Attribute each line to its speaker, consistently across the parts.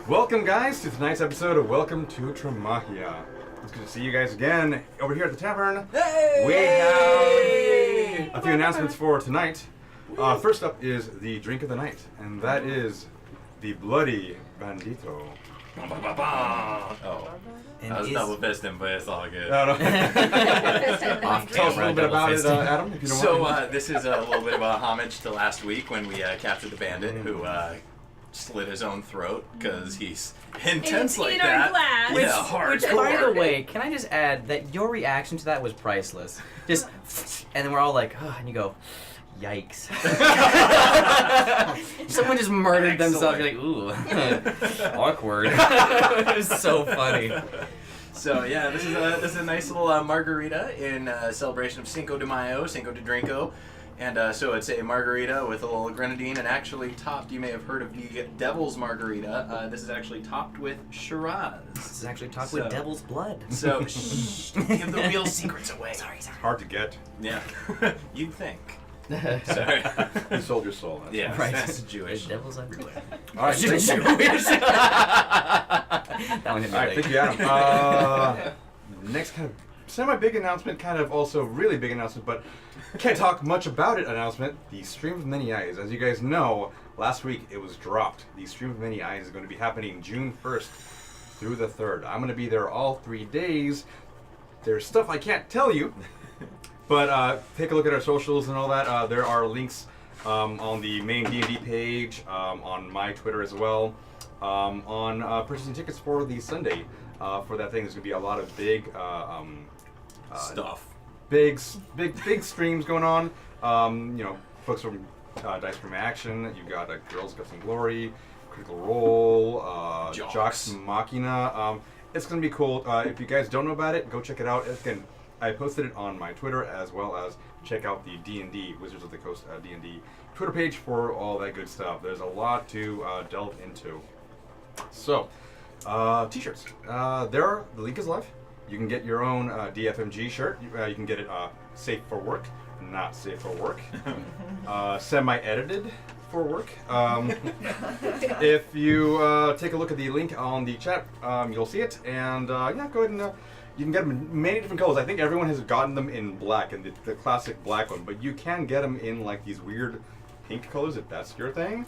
Speaker 1: Welcome, guys, to tonight's episode of Welcome to Tremahia. It's good to see you guys again over here at the tavern.
Speaker 2: Hey!
Speaker 1: We have a few announcements for tonight. First up is the drink of the night, and that is the Bloody Bandito.
Speaker 2: Oh, I was double fisting, but it's all good.
Speaker 1: No. Tell us a little bit about it, Adam, if you don't mind.
Speaker 2: So this is a little bit of a homage to last week when we captured the bandit who slit his own throat because he's intense like that.
Speaker 3: Glass.
Speaker 2: Yeah,
Speaker 4: Which, by the way, can I just add that your reaction to that was priceless? Just, and then we're all like, oh, and you go, yikes. Someone just murdered themselves. You're like, ooh, awkward. It was so funny.
Speaker 2: So yeah, this is a nice little margarita in celebration of Cinco de Mayo, Cinco de Drinko. And so it's a margarita with a little grenadine and actually topped, you may have heard of the Devil's Margarita. This is actually topped with Shiraz.
Speaker 4: This is actually topped with devil's blood.
Speaker 2: So, shh, don't give the real secrets away.
Speaker 4: Sorry.
Speaker 1: Hard to get.
Speaker 2: Yeah, you'd think. Sorry.
Speaker 1: You sold your soul. That's
Speaker 2: Yeah,
Speaker 4: Right.
Speaker 2: that's Jewish.
Speaker 4: The devil's everywhere.
Speaker 1: All right,
Speaker 4: Jewish.
Speaker 1: thank
Speaker 4: That one hit me
Speaker 1: All right,
Speaker 4: late.
Speaker 1: thank you, Adam. Next kind of semi-big announcement, kind of also really big announcement, but can't talk much about it announcement. The Stream of Many Eyes. As you guys know, last week it was dropped. The Stream of Many Eyes is going to be happening June 1st through the 3rd. I'm going to be there all 3 days. There's stuff I can't tell you, but take a look at our socials and all that. There are links on the main D&D page, on my Twitter as well, on purchasing tickets for the Sunday. For that thing, there's going to be a lot of big
Speaker 2: Stuff.
Speaker 1: Big streams going on. Folks from Dice from Action. You've got Girls Guts and Glory, Critical Role, Jocks Machina. It's going to be cool. If you guys don't know about it, go check it out. Again, I posted it on my Twitter, as well as check out the D&D, Wizards of the Coast D&D Twitter page for all that good stuff. There's a lot to delve into. So, t-shirts. The link is live. You can get your own DFMG shirt. You can get it safe for work, not safe for work, semi-edited for work. If you take a look at the link on the chat, you'll see it. And go ahead and you can get them in many different colors. I think everyone has gotten them in black, and the classic black one. But you can get them in like these weird pink colors if that's your thing.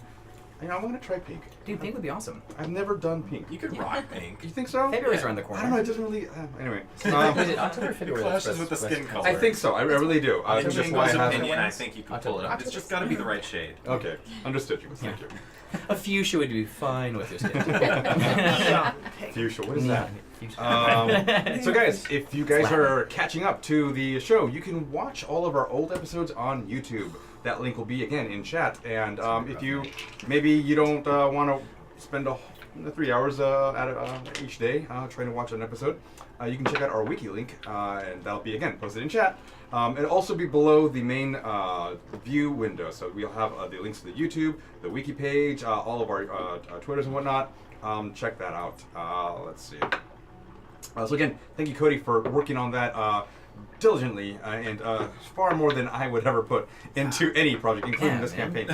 Speaker 1: I'm going to try pink.
Speaker 4: Dude, pink would be awesome.
Speaker 1: I've never done pink.
Speaker 2: You could rock pink.
Speaker 1: You think so?
Speaker 4: February's around the corner.
Speaker 1: I don't know. It doesn't really. Anyway.
Speaker 4: Is it October or February?
Speaker 2: It clashes with the skin color.
Speaker 1: I think so. I really do.
Speaker 2: In
Speaker 1: That's
Speaker 2: Jingo's
Speaker 1: why I have.
Speaker 2: opinion, I think you can pull it up. It's just got to be the right shade.
Speaker 1: Okay, understood you. Thank you.
Speaker 4: A fuchsia would be fine with your skin.
Speaker 1: Fuchsia, what is that?
Speaker 4: Fuchsia.
Speaker 1: So guys, if you guys are catching up to the show, you can watch all of our old episodes on YouTube. That link will be again in chat. And if you you don't want to spend 3 hours each day trying to watch an episode, you can check out our wiki link, and that'll be again posted in chat. It'll also be below the main view window. So we'll have the links to the YouTube, the wiki page, all of our Twitters and whatnot. Check that out. Let's see. So again, thank you, Cody, for working on that diligently and far more than I would ever put into any project, including this campaign.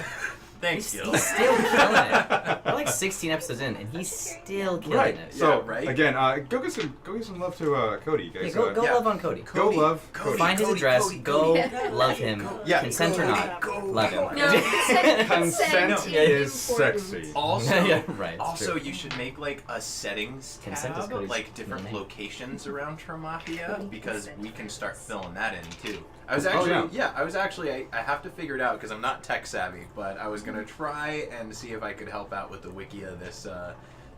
Speaker 2: Thanks,
Speaker 4: He's
Speaker 2: Gil.
Speaker 4: still killing it. We're like 16 episodes in, and he's still killing it.
Speaker 1: So
Speaker 2: right?
Speaker 1: again, go get some love to Cody, guys.
Speaker 4: Yeah, go love on Cody.
Speaker 1: Go love Cody.
Speaker 4: Find his address. Go love him.
Speaker 1: Yeah.
Speaker 4: Consent or not, love him.
Speaker 3: No,
Speaker 1: Consent is sexy.
Speaker 2: Also,
Speaker 4: Yeah, right, it's
Speaker 2: also
Speaker 4: true.
Speaker 2: you should make like a settings
Speaker 4: Consent is
Speaker 2: tab,
Speaker 4: Cody's
Speaker 2: like different
Speaker 4: name.
Speaker 2: locations around Tremahia, because we can start filling that in too. I was actually, I have to figure it out because I'm not tech savvy, but I was gonna try and see if I could help out with the Wikia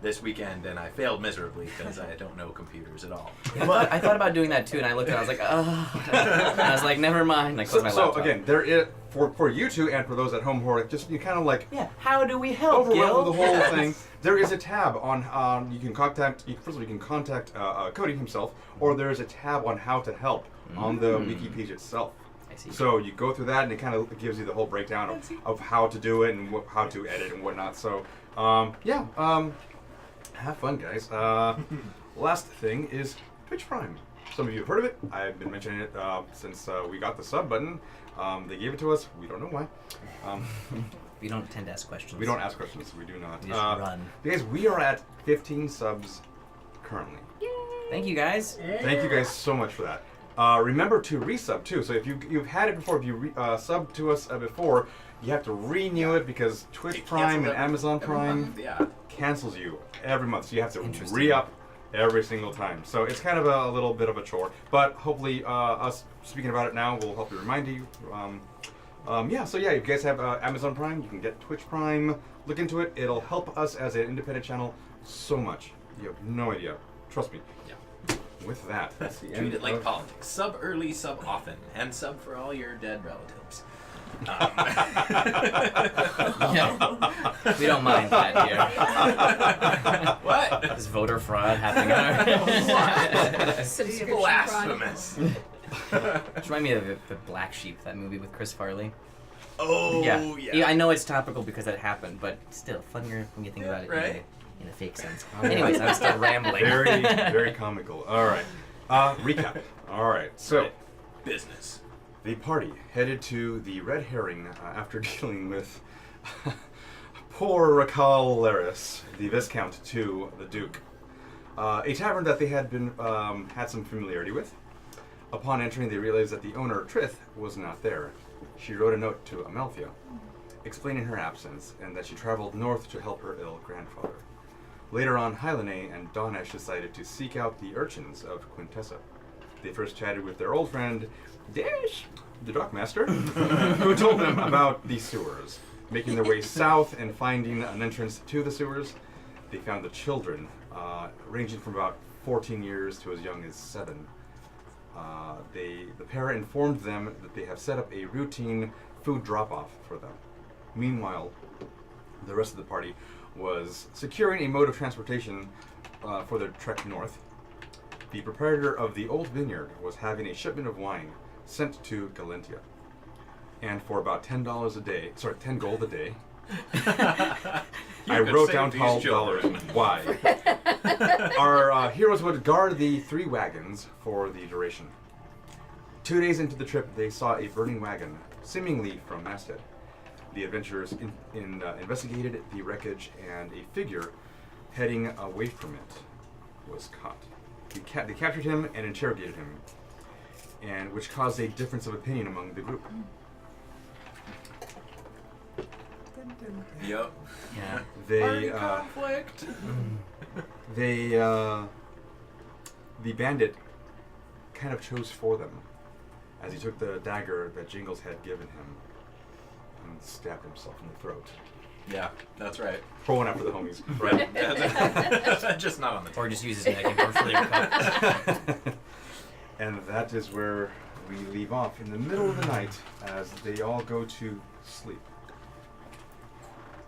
Speaker 2: this weekend, and I failed miserably because I don't know computers at all.
Speaker 4: I thought about doing that too, and I looked at it, I was like, oh. And I was like, never mind. Like, close my
Speaker 1: So
Speaker 4: laptop.
Speaker 1: again, there is for you two and for those at home who are just you kind of like
Speaker 4: Yeah, how do we help,
Speaker 1: overwhelmed
Speaker 4: Gil?
Speaker 1: with the whole thing. There is a tab on you can contact. First of all, you can contact Cody himself, or there is a tab on how to help on the wiki page itself.
Speaker 4: I see.
Speaker 1: So you go through that, and it kind of gives you the whole breakdown of how to do it and how to edit and whatnot. So have fun, guys. Last thing is Twitch Prime. Some of you have heard of it. I've been mentioning it since we got the sub button. They gave it to us. We don't know why.
Speaker 4: We don't tend to ask questions.
Speaker 1: We don't ask questions. We do not.
Speaker 4: We just run.
Speaker 1: Guys, we are at 15 subs currently.
Speaker 3: Yay!
Speaker 4: Thank you guys.
Speaker 1: Thank you guys so much for that. Remember to resub too. So if you've had it before, if you subbed to us before, you have to renew it because Twitch
Speaker 2: It
Speaker 1: Prime
Speaker 2: cancels
Speaker 1: and Amazon
Speaker 2: every
Speaker 1: Prime
Speaker 2: month, yeah.
Speaker 1: cancels you every month. So you have to
Speaker 4: Interesting.
Speaker 1: re-up every single time. So it's kind of a little bit of a chore. But hopefully us speaking about it now will help you remind you. So if you guys have Amazon Prime, you can get Twitch Prime. Look into it. It'll help us as an independent channel so much. You have no idea. Trust me.
Speaker 2: Yeah.
Speaker 1: With that, that's the end
Speaker 2: Treat it like
Speaker 1: of-
Speaker 2: politics. Sub early, sub often, and sub for all your dead relatives.
Speaker 4: Yeah. We don't mind that here.
Speaker 2: What?
Speaker 4: Is voter fraud happening on our...
Speaker 3: Subscription
Speaker 2: Blasphemous.
Speaker 4: Which remind me of the Black Sheep, that movie with Chris Farley.
Speaker 2: Oh, yeah.
Speaker 4: I know it's topical because that happened, but still funnier when you think about it
Speaker 2: right.
Speaker 4: in a fake sense. Anyways, I'm still rambling.
Speaker 1: Very, very comical. All right. Recap. All right. So,
Speaker 2: Business.
Speaker 1: the party headed to the Red Herring after dealing with poor Racal Laris, the Viscount to the Duke, a tavern that they had been had some familiarity with. Upon entering, they realized that the owner, Trith, was not there. She wrote a note to Amalthea, explaining her absence and that she traveled north to help her ill grandfather. Later on, Hylene and Donesh decided to seek out the urchins of Quintessa. They first chatted with their old friend, Dash, the Dockmaster, who told them about the sewers. Making their way south and finding an entrance to the sewers, they found the children, ranging from about 14 years to as young as 7. The pair informed them that they have set up a routine food drop-off for them. Meanwhile, the rest of the party was securing a mode of transportation for their trek north. The proprietor of the old vineyard was having a shipment of wine sent to Galentia. And for about $10 a day, 10 gold a day, I wrote down $12. Why? Our heroes would guard the 3 wagons for the duration. 2 days into the trip, they saw a burning wagon, seemingly from masthead. The adventurers investigated the wreckage, and a figure heading away from it was caught. They captured him and interrogated him, and which caused a difference of opinion among the group.
Speaker 2: Yep.
Speaker 4: Yeah.
Speaker 1: They
Speaker 2: conflict.
Speaker 1: the bandit kind of chose for them as he took the dagger that Jingles had given him and stabbed himself in the throat.
Speaker 2: Yeah, that's right.
Speaker 1: Pour one out for the homies. Right.
Speaker 2: Just not on the
Speaker 4: Or just use his neck and partially cut.
Speaker 1: And that is where we leave off in the middle of the night as they all go to sleep.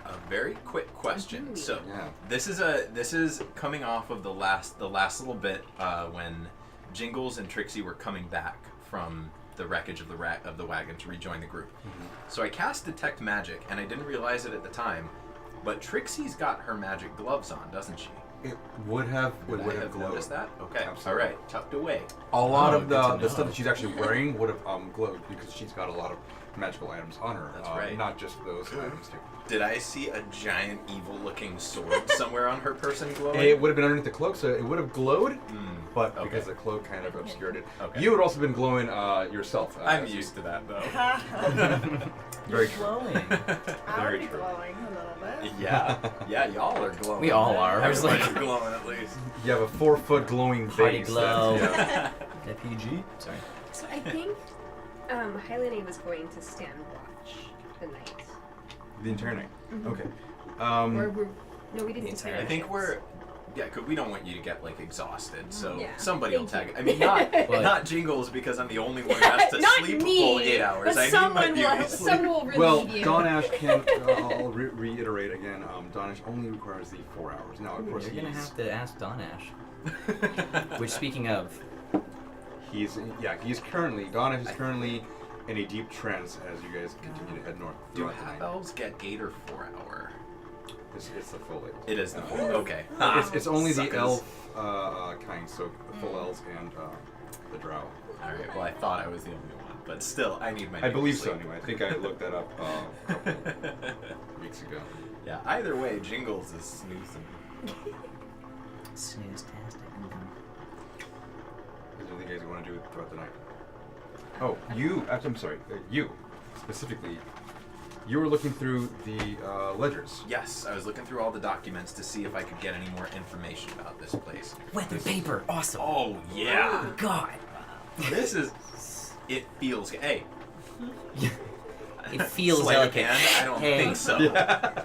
Speaker 2: A very quick question. So
Speaker 1: Yeah.
Speaker 2: this is coming off of the last little bit when Jingles and Trixie were coming back from the wreckage of the wagon to rejoin the group.
Speaker 1: Mm-hmm.
Speaker 2: So I cast Detect Magic, and I didn't realize it at the time, but Trixie's got her magic gloves on, doesn't she?
Speaker 1: It would have
Speaker 2: Would I have
Speaker 1: glowed.
Speaker 2: noticed that? Okay.
Speaker 1: Absolutely.
Speaker 2: All right. Tucked away.
Speaker 1: A lot
Speaker 4: Oh,
Speaker 1: of
Speaker 4: good to
Speaker 1: the
Speaker 4: know.
Speaker 1: stuff that she's actually wearing would have glowed because she's got a lot of magical items on her.
Speaker 2: That's right.
Speaker 1: Not just those items too.
Speaker 2: Did I see a giant evil-looking sword somewhere on her person glowing?
Speaker 1: It would have been underneath the cloak, so it would have glowed, but
Speaker 2: okay.
Speaker 1: because the cloak kind of obscured it.
Speaker 2: Okay.
Speaker 1: You would also been glowing yourself.
Speaker 2: I'm
Speaker 1: as you-
Speaker 2: used to that though.
Speaker 1: Very true.
Speaker 4: glowing.
Speaker 3: I'll
Speaker 1: Very
Speaker 3: be
Speaker 1: true.
Speaker 3: glowing a little bit.
Speaker 2: Yeah, y'all are glowing.
Speaker 4: We all are. I was like,
Speaker 2: Everybody's glowing at least.
Speaker 1: You have a 4-foot glowing
Speaker 4: Party
Speaker 1: base.
Speaker 4: glow.
Speaker 1: Yeah.
Speaker 4: PG? Sorry.
Speaker 3: So I think Hylene was going to stand watch the night.
Speaker 1: The entire night.
Speaker 3: Mhm.
Speaker 1: Okay.
Speaker 3: Or we didn't
Speaker 4: The
Speaker 3: decide.
Speaker 4: entire
Speaker 2: I think we're. Yeah, cause we don't want you to get like exhausted, so
Speaker 3: Yeah,
Speaker 2: somebody will
Speaker 3: thank
Speaker 2: tag
Speaker 3: you.
Speaker 2: it. I mean,
Speaker 4: Well,
Speaker 2: not Jingles because I'm the only one who has to
Speaker 3: Not
Speaker 2: sleep
Speaker 3: me,
Speaker 2: a full 8 hours.
Speaker 3: but
Speaker 2: I need
Speaker 3: someone
Speaker 2: my beauty
Speaker 3: will,
Speaker 2: sleep.
Speaker 3: someone will relieve
Speaker 1: Well,
Speaker 3: you.
Speaker 1: Don Ash can. I'll reiterate again. Don Ash only requires the 4 hours. Now, of course,
Speaker 4: You're gonna
Speaker 1: he's
Speaker 4: have to ask Donash. Which, speaking of,
Speaker 1: he's currently Don Ash is currently in a deep trance as you guys continue to head north.
Speaker 2: Do
Speaker 1: throughout the
Speaker 2: half
Speaker 1: night.
Speaker 2: elves get 8 or 4 hour?
Speaker 1: It's the full eight.
Speaker 2: It is the full. Okay.
Speaker 1: It's only
Speaker 2: Suckers.
Speaker 1: the elf kind, so the full elves and the drow.
Speaker 2: All right. Well, I thought I was the only one, but still, I need my.
Speaker 1: I believe
Speaker 2: sleep.
Speaker 1: so anyway. I think I looked that up a couple weeks ago.
Speaker 2: Yeah. Either way, Jingles is snoozing.
Speaker 4: Snooze-tastic.
Speaker 1: Is there anything you guys want to do throughout the night? Oh, you. I'm sorry. You specifically. You were looking through the ledgers.
Speaker 2: Yes, I was looking through all the documents to see if I could get any more information about this place.
Speaker 4: Weathered paper. Awesome.
Speaker 2: Oh yeah.
Speaker 4: Oh, God.
Speaker 2: This is. It feels. Hey.
Speaker 4: It feels
Speaker 2: Sleight of
Speaker 4: delicate.
Speaker 2: hand? I don't
Speaker 4: Hey.
Speaker 2: think so.
Speaker 1: Yeah.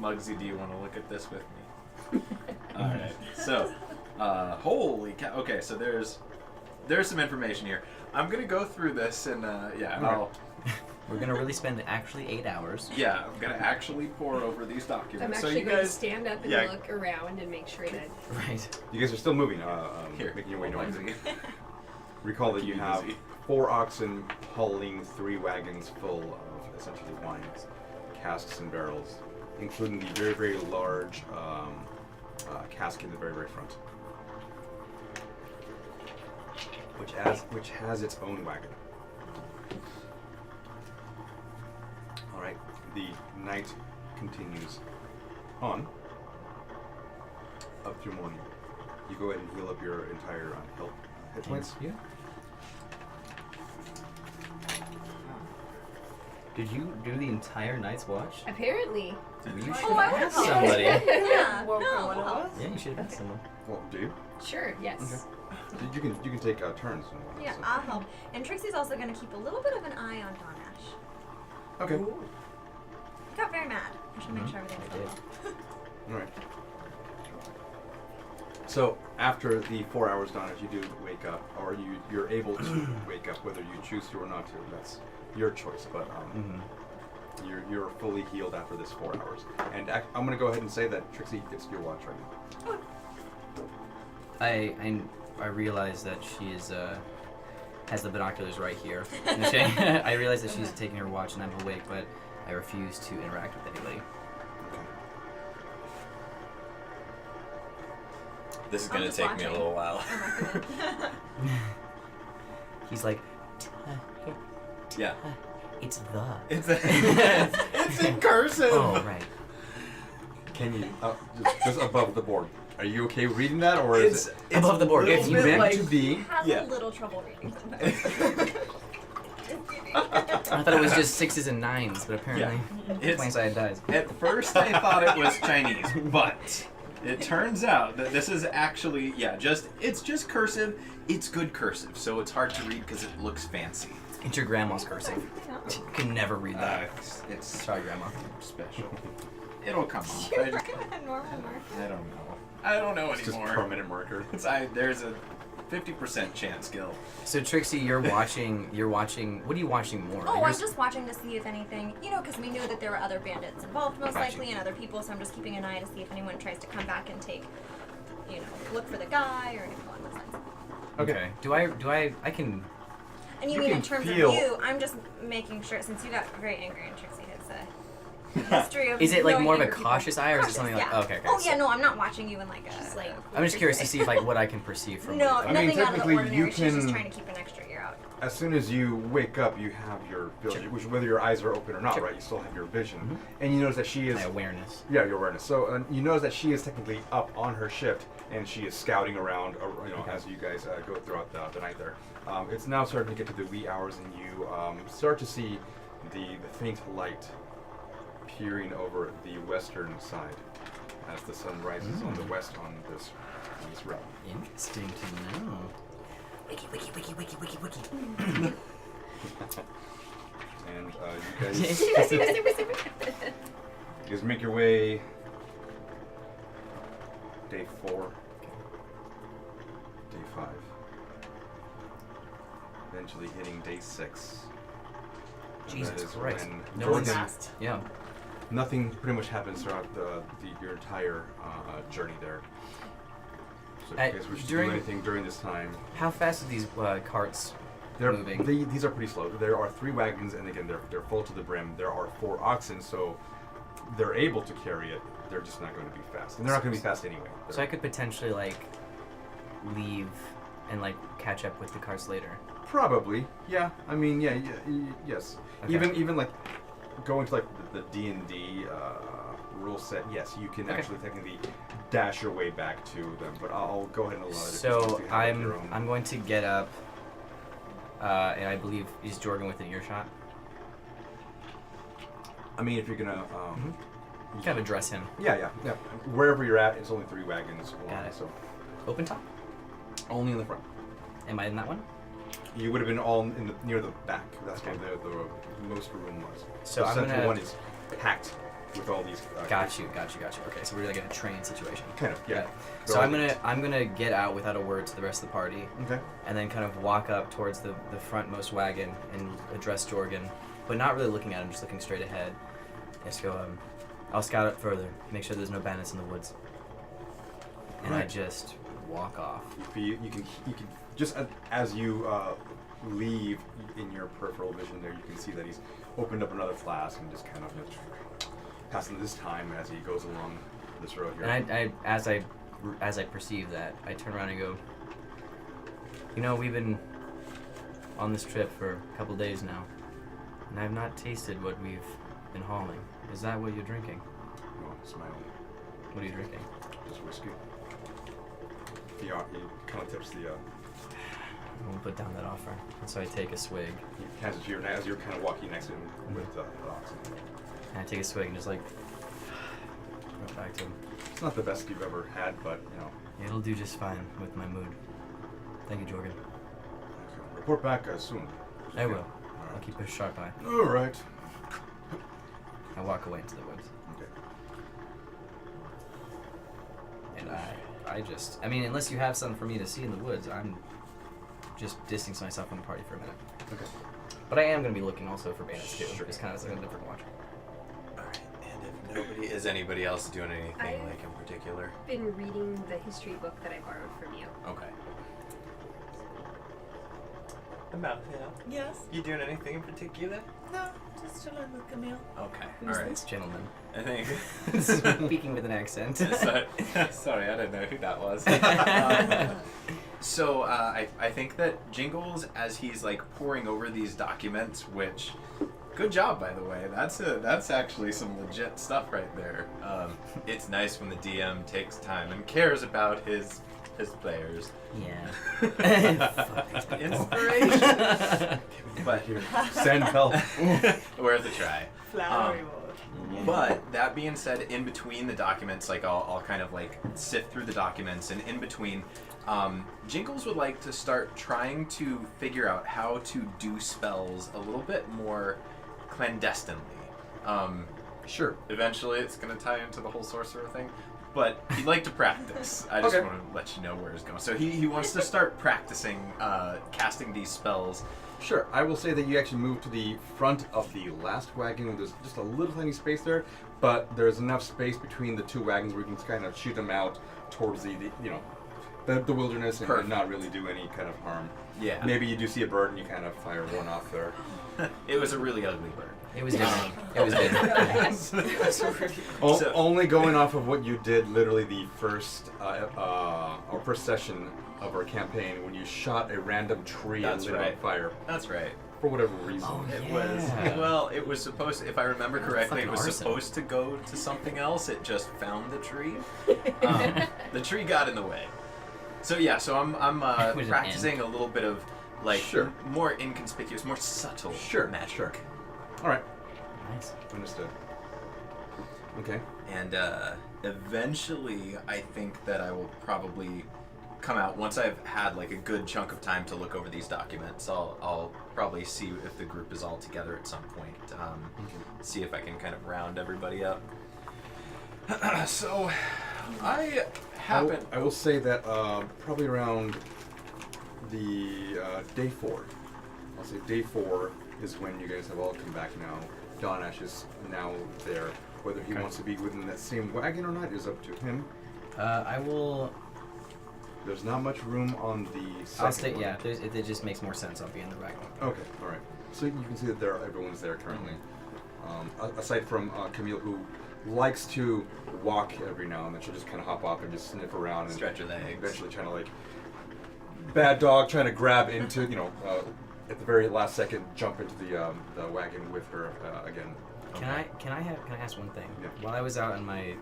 Speaker 2: Muggsy, do you want to look at this with me? All right. So, holy cow. Okay, so there's some information here. I'm gonna go through this and yeah,
Speaker 4: We're gonna really spend actually 8 hours.
Speaker 2: I'm gonna actually pour over these documents.
Speaker 3: I'm
Speaker 2: so
Speaker 3: actually
Speaker 2: you
Speaker 3: going to
Speaker 2: guys,
Speaker 3: stand up and
Speaker 2: yeah.
Speaker 3: look around and make sure that.
Speaker 4: Right.
Speaker 1: You guys are still moving.
Speaker 2: Here,
Speaker 1: making your way north.
Speaker 2: Muggsy.
Speaker 1: Recall that
Speaker 2: Keep
Speaker 1: you
Speaker 2: it
Speaker 1: have
Speaker 2: busy.
Speaker 1: 4 oxen hauling 3 wagons full of essentially wines, casks and barrels, including the very, very large cask in the very, very front, which has its own wagon. All right, the night continues on up through morning. You go ahead and heal up your entire health hit points.
Speaker 4: Yeah. Did you do the entire night's watch?
Speaker 3: Apparently.
Speaker 4: You should
Speaker 5: Oh, I
Speaker 4: have
Speaker 5: would
Speaker 4: asked
Speaker 5: help.
Speaker 4: somebody.
Speaker 5: Yeah.
Speaker 6: What
Speaker 5: No,
Speaker 6: one it
Speaker 5: well.
Speaker 6: was?
Speaker 4: Yeah, you should have asked someone.
Speaker 1: Well, do you?
Speaker 3: Sure, yes.
Speaker 1: You can take turns.
Speaker 5: Yeah,
Speaker 1: So.
Speaker 5: I'll help. And Trixie's also going to keep a little bit of an eye on Donash.
Speaker 1: Okay.
Speaker 5: He got very mad. I should make sure everything's
Speaker 4: I
Speaker 5: going
Speaker 4: did.
Speaker 5: well.
Speaker 1: All right. So after the 4 hours, Donna, you do wake up, or you're able to wake up, whether you choose to or not to. That's your choice. But you're fully healed after this 4 hours. And I'm gonna go ahead and say that Trixie gets your watch right now.
Speaker 4: I realize that she is has the binoculars right here. I realize that she's taking her watch and I'm awake, but I refuse to interact with anybody.
Speaker 2: This is
Speaker 5: I'm
Speaker 2: gonna
Speaker 5: just
Speaker 2: take me a
Speaker 5: watching.
Speaker 2: little while.
Speaker 5: I'm not gonna-
Speaker 4: He's like,
Speaker 2: Yeah.
Speaker 4: it's the.
Speaker 2: It's in cursive.
Speaker 4: Oh, right.
Speaker 1: Can you just above the board? Are you okay reading that, or is it?
Speaker 4: Above the board.
Speaker 1: It's
Speaker 4: You
Speaker 1: meant
Speaker 4: meant
Speaker 1: to be.
Speaker 5: Has
Speaker 2: Yeah.
Speaker 5: a little trouble reading sometimes.
Speaker 4: I thought it was just 6s and 9s, but apparently
Speaker 2: It's-
Speaker 4: 20-sided dice.
Speaker 2: At first, I thought it was Chinese, but it turns out that this is actually it's just cursive. It's good cursive, so it's hard to read because it looks fancy.
Speaker 4: It's your grandma's cursive. You can never read that.
Speaker 2: It's
Speaker 4: Sorry, grandma.
Speaker 2: special. It'll come off.
Speaker 5: You're working with a normal marker.
Speaker 2: I don't know
Speaker 1: It's just
Speaker 2: anymore.
Speaker 1: permanent marker.
Speaker 2: There's a 50% chance, Gil.
Speaker 4: So Trixie, you're watching. What are you watching more?
Speaker 5: Oh,
Speaker 4: You're
Speaker 5: I'm just watching to see if anything, because we knew that there were other bandits involved, most
Speaker 4: Gotcha.
Speaker 5: likely, and other people, so I'm just keeping an eye to see if anyone tries to come back and take, look for the guy or anything along those lines.
Speaker 4: Okay. Do I can.
Speaker 5: And you
Speaker 1: You
Speaker 5: mean in
Speaker 1: can
Speaker 5: terms
Speaker 1: feel-
Speaker 5: of you, I'm just making sure, since you got very angry and Trixie has a history of
Speaker 4: Is it like
Speaker 5: knowing
Speaker 4: more of a
Speaker 5: angry people.
Speaker 4: cautious eye, or is it
Speaker 5: Cautious,
Speaker 4: something like?
Speaker 5: yeah.
Speaker 4: Okay.
Speaker 5: Oh, yeah, no, I'm not watching you in like a...
Speaker 4: I'm just curious to see if what I can perceive from.
Speaker 5: No,
Speaker 1: I mean,
Speaker 5: nothing out of the
Speaker 1: technically, you
Speaker 5: ordinary. She's just
Speaker 1: can-
Speaker 5: trying to keep an extra ear out.
Speaker 1: As soon as you wake up, you have your ability,
Speaker 4: Sure.
Speaker 1: which whether your eyes are open or not,
Speaker 4: Sure.
Speaker 1: right? You still have your vision, and you notice that she is.
Speaker 4: My awareness.
Speaker 1: Yeah, your awareness. So you notice that she is technically up on her shift, and she is scouting around, as you guys go throughout the night there. It's now starting to get to the wee hours, and you start to see the faint light peering over the western side as the sun rises on the west on this realm.
Speaker 4: Interesting to know. Wiki.
Speaker 1: And you guys make your way. Day 4, day 5, eventually hitting day 6. And
Speaker 4: Jesus
Speaker 1: that is
Speaker 4: Christ.
Speaker 1: when
Speaker 4: No one's-
Speaker 1: Jordan-
Speaker 4: Yeah.
Speaker 1: Nothing pretty much happens throughout your entire journey there. So if you guys wish to do anything during this time,
Speaker 4: How fast are these carts
Speaker 1: they're
Speaker 4: moving?
Speaker 1: these are pretty slow. There are 3 wagons, and again, they're full to the brim. There are 4 oxen, so they're able to carry it. They're just not going to be fast, and they're not going to be fast anyway.
Speaker 4: So I could potentially leave and catch up with the carts later.
Speaker 1: Probably, yeah. I mean, yeah, yes.
Speaker 4: Okay.
Speaker 1: Even like going to like the D&D rule set, yes, you can actually technically dash your way back to them. But I'll go ahead and allow it.
Speaker 4: So I'm going to get up, and I believe is Jorgen within earshot.
Speaker 1: I mean, if you're gonna
Speaker 4: Kind of address him.
Speaker 1: yeah. Wherever you're at, it's only 3 wagons long,
Speaker 4: Got it.
Speaker 1: so
Speaker 4: Open top.
Speaker 1: only in the front.
Speaker 4: Am I in that one?
Speaker 1: You would have been all in near the back. That's where the most room was.
Speaker 4: So
Speaker 1: the
Speaker 4: I'm
Speaker 1: central
Speaker 4: gonna-
Speaker 1: one is packed with all these.
Speaker 4: Got you. Okay, so we're like in a train situation.
Speaker 1: Kind of, yeah.
Speaker 4: So I'm gonna get out without a word to the rest of the party,
Speaker 1: Okay.
Speaker 4: and then kind of walk up towards the frontmost wagon and address Jorgen, but not really looking at him, just looking straight ahead. Just go, I'll scout it further, make sure there's no bandits in the woods. And I
Speaker 1: Right.
Speaker 4: just walk off.
Speaker 1: You can just as you leave in your peripheral vision there, you can see that he's opened up another flask and just kind of passing this time as he goes along this road here.
Speaker 4: And I as I perceive that, I turn around and go, you know, we've been on this trip for a couple days now, and I've not tasted what we've been hauling. Is that what you're drinking?
Speaker 1: No, smiling.
Speaker 4: What are you drinking?
Speaker 1: Just whiskey. He kind of tips the.
Speaker 4: I won't put down that offer. And so I take a swig,
Speaker 1: He hands it to you as you're kind of walking next to him with the oxen.
Speaker 4: and I take a swig and just like go back to him.
Speaker 1: It's not the best you've ever had, but you know.
Speaker 4: It'll do just fine with my mood. Thank you, Jorgen.
Speaker 1: Report back soon.
Speaker 4: I will.
Speaker 1: All
Speaker 4: I'll
Speaker 1: right.
Speaker 4: keep a sharp eye.
Speaker 1: All right.
Speaker 4: I walk away into the woods.
Speaker 1: Okay.
Speaker 4: And I mean, unless you have something for me to see in the woods, I'm just distancing myself from the party for a minute.
Speaker 1: Okay.
Speaker 4: But I am going to be looking also for bandits too.
Speaker 1: Sure.
Speaker 4: Just kind of as like a different watch.
Speaker 2: Alright, and if is anybody else doing anything
Speaker 3: I've
Speaker 2: like in particular?
Speaker 3: been reading the history book that I borrowed from you.
Speaker 2: Okay. About
Speaker 6: Yes.
Speaker 2: you doing anything in particular?
Speaker 6: No, just chilling with Camille.
Speaker 2: Okay.
Speaker 4: Who's
Speaker 2: Alright.
Speaker 4: this gentleman?
Speaker 2: I think.
Speaker 4: Speaking with an accent.
Speaker 2: Sorry, I didn't know who that was. So I think that Jingles, as he's like poring over these documents, which, good job by the way. That's actually some legit stuff right there. It's nice when the DM takes time and cares about his players.
Speaker 4: Yeah.
Speaker 2: Inspiration. But
Speaker 1: Here. Send help.
Speaker 2: worth a try.
Speaker 6: Flowery
Speaker 2: Um,
Speaker 6: word.
Speaker 2: But that being said, in between the documents, like I'll kind of like sift through the documents, and in between, Jingles would like to start trying to figure out how to do spells a little bit more clandestinely.
Speaker 1: Sure.
Speaker 2: Eventually, it's going to tie into the whole sorcerer thing, but he'd like to practice. I just
Speaker 1: Okay.
Speaker 2: want to let you know where it's going. So he wants to start practicing casting these spells.
Speaker 1: Sure. I will say that you actually moved to the front of the last wagon. There's just a little tiny space there, but there's enough space between the 2 wagons where you can kind of shoot them out towards the the wilderness and
Speaker 2: Perfect.
Speaker 1: not really do any kind of harm.
Speaker 2: Yeah.
Speaker 1: Maybe you do see a bird and you kind of fire one off there.
Speaker 2: It was a really ugly bird.
Speaker 4: It was good. It was good.
Speaker 2: So-
Speaker 1: Only going off of what you did literally the first session of our campaign when you shot a random tree
Speaker 2: That's
Speaker 1: and lit
Speaker 2: right.
Speaker 1: on fire
Speaker 2: That's right.
Speaker 1: for whatever reason.
Speaker 4: Oh,
Speaker 2: It
Speaker 4: yeah.
Speaker 2: was it was supposed to, if I remember correctly, it
Speaker 4: Fucking
Speaker 2: was
Speaker 4: arson.
Speaker 2: supposed to go to something else. It just found the tree. The tree got in the way. So yeah, so I'm
Speaker 4: It was an
Speaker 2: practicing a little bit of like
Speaker 1: Sure.
Speaker 2: more inconspicuous, more subtle
Speaker 1: Sure,
Speaker 2: magic.
Speaker 1: sure. All right,
Speaker 4: Nice.
Speaker 1: understood. Okay.
Speaker 2: And eventually, I think that I will probably come out once I've had like a good chunk of time to look over these documents. I'll probably see if the group is all together at some point. See if I can kind of round everybody up. So I happen.
Speaker 1: I will say that probably around the day 4. I'll say day 4 is when you guys have all come back now. Don Ash is now there. Whether he wants to be within that same wagon or not is up to him.
Speaker 4: I will.
Speaker 1: There's not much room on the second
Speaker 4: I'll stay.
Speaker 1: one.
Speaker 4: Yeah. It just makes more sense. I'll be in the wagon.
Speaker 1: Okay, all right. So you can see that everyone's there currently. Aside from Camille, who likes to walk every now and then. She'll just kind of hop up and just sniff around and
Speaker 2: Stretch her legs.
Speaker 1: eventually trying to like bad dog trying to grab into, at the very last second, jump into the wagon with her again.
Speaker 4: Can I ask one thing?
Speaker 1: Yeah.
Speaker 4: While I was out on my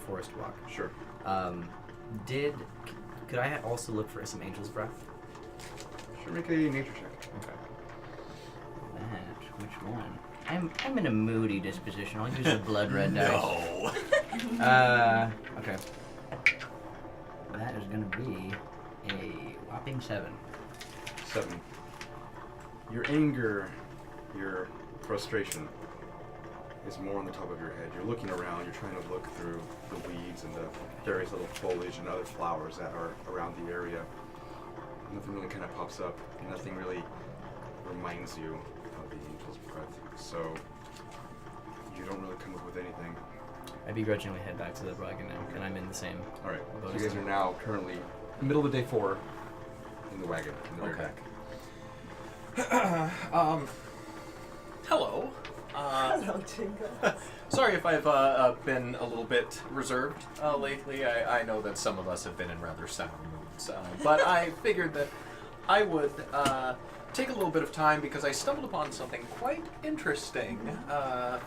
Speaker 4: forest walk,
Speaker 1: Sure.
Speaker 4: could I also look for some angel's breath?
Speaker 1: Sure, make a nature check.
Speaker 4: Okay. Which one? I'm in a moody disposition. I'll use a blood red dice.
Speaker 2: No.
Speaker 4: Okay. That is gonna be a whopping 7.
Speaker 1: 7. Your anger, your frustration is more on the top of your head. You're looking around, you're trying to look through the weeds and the various little foliage and other flowers that are around the area. Nothing really kind of pops up. Nothing really reminds you of the angel's breath. So you don't really come up with anything.
Speaker 4: I begrudgingly head back to the wagon now, and I'm in the same.
Speaker 1: All right. So
Speaker 4: boat
Speaker 1: you
Speaker 4: as
Speaker 1: guys
Speaker 4: them.
Speaker 1: are now currently middle of the day 4 in the wagon. In the
Speaker 2: Okay.
Speaker 1: back.
Speaker 2: Hello.
Speaker 6: Hello, Jingle.
Speaker 2: Sorry if I've been a little bit reserved lately. I know that some of us have been in rather sour moods, but I figured that I would take a little bit of time because I stumbled upon something quite interesting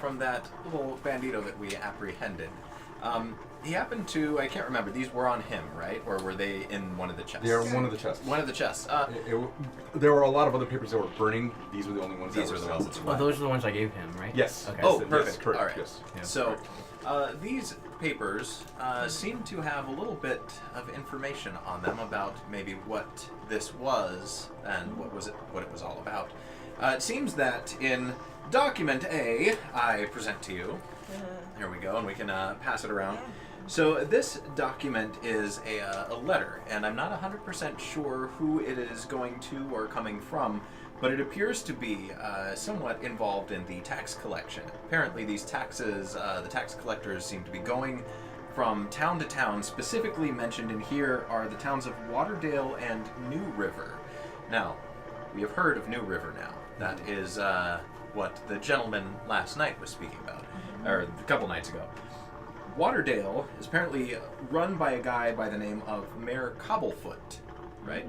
Speaker 2: from that little bandito that we apprehended. He happened to, I can't remember, these were on him, right? Or were they in one of the chests?
Speaker 1: They are one of the chests.
Speaker 2: One of the chests.
Speaker 1: There were a lot of other papers that were burning. These were the only ones
Speaker 2: These
Speaker 1: that were
Speaker 2: were the ones
Speaker 1: sealed.
Speaker 2: that
Speaker 4: Well, those are the ones I gave him, right?
Speaker 1: Yes.
Speaker 4: Okay.
Speaker 2: Oh,
Speaker 1: Yes,
Speaker 2: perfect.
Speaker 1: correct.
Speaker 2: All right.
Speaker 1: Yes.
Speaker 4: Yeah.
Speaker 2: So, these papers seem to have a little bit of information on them about maybe what this was and what it was all about. It seems that in document A, I present to you. Here we go, and we can pass it around. So this document is a letter, and I'm not 100% sure who it is going to or coming from, but it appears to be somewhat involved in the tax collection. Apparently these taxes, the tax collectors seem to be going from town to town. Specifically mentioned in here are the towns of Waterdale and New River. Now, we have heard of New River now. That is what the gentleman last night was speaking about, or a couple nights ago. Waterdale is apparently run by a guy by the name of Mayor Cobblefoot, right?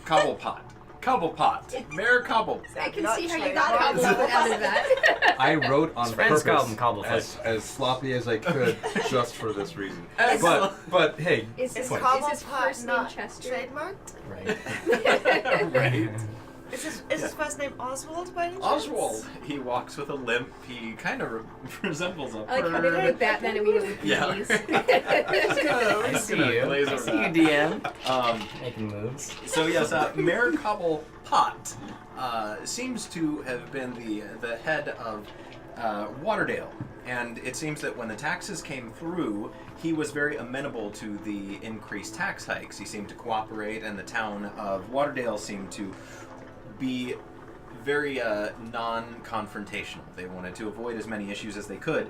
Speaker 2: Cobblepot. Mayor Cobble.
Speaker 3: I can
Speaker 6: Not
Speaker 3: see how you
Speaker 6: trade.
Speaker 3: got out of that.
Speaker 1: I wrote on
Speaker 4: His friends call
Speaker 1: purpose
Speaker 4: him Cobblefoot.
Speaker 1: as sloppy as I could just for this reason.
Speaker 2: Excellent.
Speaker 1: But hey,
Speaker 3: Is his
Speaker 1: point.
Speaker 3: first name
Speaker 6: not
Speaker 3: Chester?
Speaker 6: trademarked?
Speaker 4: Right.
Speaker 2: Right.
Speaker 6: Is his first name Oswald by any chance?
Speaker 2: Oswald. He walks with a limp. He kind of resembles a
Speaker 3: I like how they went with Batman and we went with
Speaker 2: Yeah.
Speaker 3: bees.
Speaker 4: I see you. I see you, DM. Making moves.
Speaker 2: So yes, Mayor Cobblepot seems to have been the head of Waterdale, and it seems that when the taxes came through, he was very amenable to the increased tax hikes. He seemed to cooperate, and the town of Waterdale seemed to be very non-confrontational. They wanted to avoid as many issues as they could.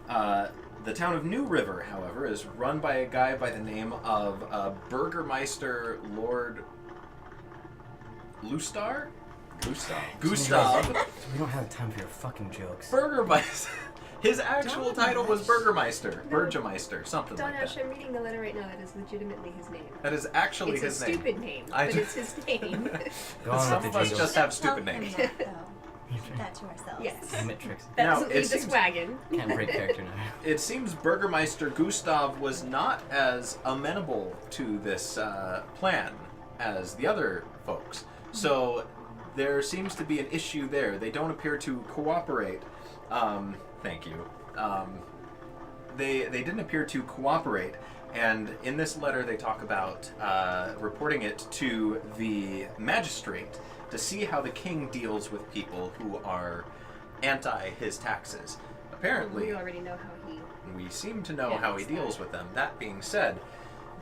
Speaker 2: The town of New River, however, is run by a guy by the name of Burgermeister Lord Lustar? Gustav.
Speaker 4: We don't have time for your fucking jokes.
Speaker 2: Burgermeister. His actual
Speaker 6: Don't
Speaker 2: title was
Speaker 6: rush.
Speaker 2: Burgermeister.
Speaker 3: No.
Speaker 2: Burgermeister. Something
Speaker 3: Don't
Speaker 2: like
Speaker 3: Ash,
Speaker 2: that.
Speaker 3: I'm reading the letter right now. That is legitimately his name.
Speaker 2: That is actually
Speaker 3: It's
Speaker 2: his
Speaker 3: a
Speaker 2: name.
Speaker 3: stupid name,
Speaker 2: I
Speaker 3: but
Speaker 2: do-
Speaker 3: it's his name.
Speaker 4: Go on
Speaker 2: Some
Speaker 4: with
Speaker 2: of
Speaker 4: the
Speaker 2: us
Speaker 4: jingles.
Speaker 2: just have
Speaker 5: Tell
Speaker 2: stupid
Speaker 5: him
Speaker 2: names.
Speaker 5: that, though. Keep that to ourselves.
Speaker 3: Yes.
Speaker 4: Damn it, Trixie.
Speaker 3: That
Speaker 2: Now,
Speaker 3: doesn't
Speaker 2: it
Speaker 3: leave this
Speaker 2: seems-
Speaker 3: wagon.
Speaker 4: Can't break character now.
Speaker 2: It seems Burgermeister Gustav was not as amenable to this plan as the other folks. So there seems to be an issue there. They don't appear to cooperate. Thank you. They didn't appear to cooperate. And in this letter, they talk about reporting it to the magistrate to see how the king deals with people who are anti his taxes. Apparently,
Speaker 3: We already know how he.
Speaker 2: we seem to know
Speaker 3: Yeah,
Speaker 2: how he
Speaker 3: it's
Speaker 2: deals
Speaker 3: that.
Speaker 2: with them. That being said,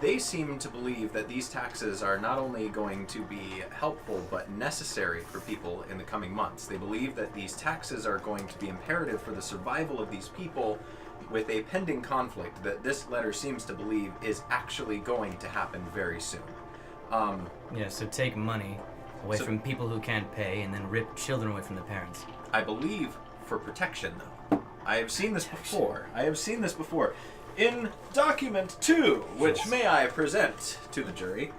Speaker 2: they seem to believe that these taxes are not only going to be helpful but necessary for people in the coming months. They believe that these taxes are going to be imperative for the survival of these people with a pending conflict that this letter seems to believe is actually going to happen very soon.
Speaker 4: Yeah, so take money away
Speaker 2: So-
Speaker 4: from people who can't pay and then rip children away from the parents.
Speaker 2: I believe for protection, though. I have seen this before. In document 2, which may I present to the jury,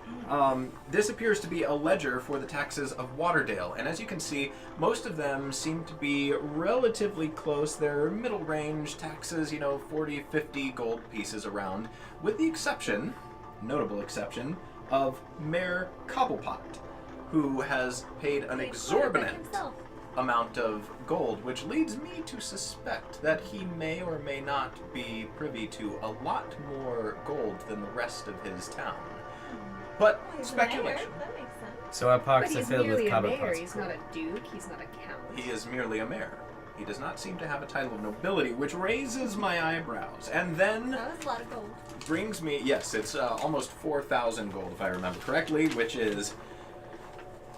Speaker 2: this appears to be a ledger for the taxes of Waterdale, and as you can see, most of them seem to be relatively close. They're middle range taxes, 40, 50 gold pieces around, with the exception, notable exception, of Mayor Cobblepot, who has paid an exorbitant amount of gold, which leads me to suspect that he may or may not be privy to a lot more gold than the rest of his town. But
Speaker 5: He's
Speaker 2: speculation.
Speaker 5: mayor. That makes sense.
Speaker 4: So our
Speaker 3: But
Speaker 4: pockets are
Speaker 3: he's
Speaker 4: filled with
Speaker 3: merely a
Speaker 4: copper
Speaker 3: mayor.
Speaker 4: pots.
Speaker 3: He's not a duke. He's not a count.
Speaker 2: He is merely a mayor. He does not seem to have a title of nobility, which raises my eyebrows. And then
Speaker 5: That was a lot of gold.
Speaker 2: brings me, yes, it's almost 4,000 gold, if I remember correctly, which is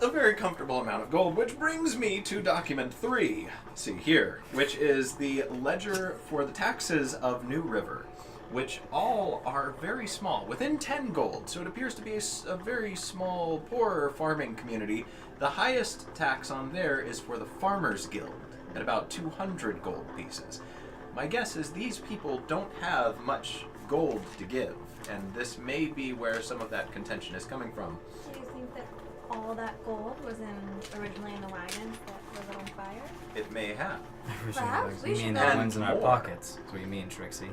Speaker 2: a very comfortable amount of gold, which brings me to document 3, see here, which is the ledger for the taxes of New River, which all are very small, within 10 gold, so it appears to be a very small, poorer farming community. The highest tax on there is for the Farmers Guild, at about 200 gold pieces. My guess is these people don't have much gold to give, and this may be where some of that contention is coming from.
Speaker 5: Do you think that all that gold was originally in the wagons that were lit on fire?
Speaker 2: It may have.
Speaker 5: Perhaps we
Speaker 4: You
Speaker 5: should
Speaker 4: mean
Speaker 5: go-
Speaker 4: the
Speaker 2: And
Speaker 4: ones in our
Speaker 2: more.
Speaker 4: pockets? That's what you mean, Trixie.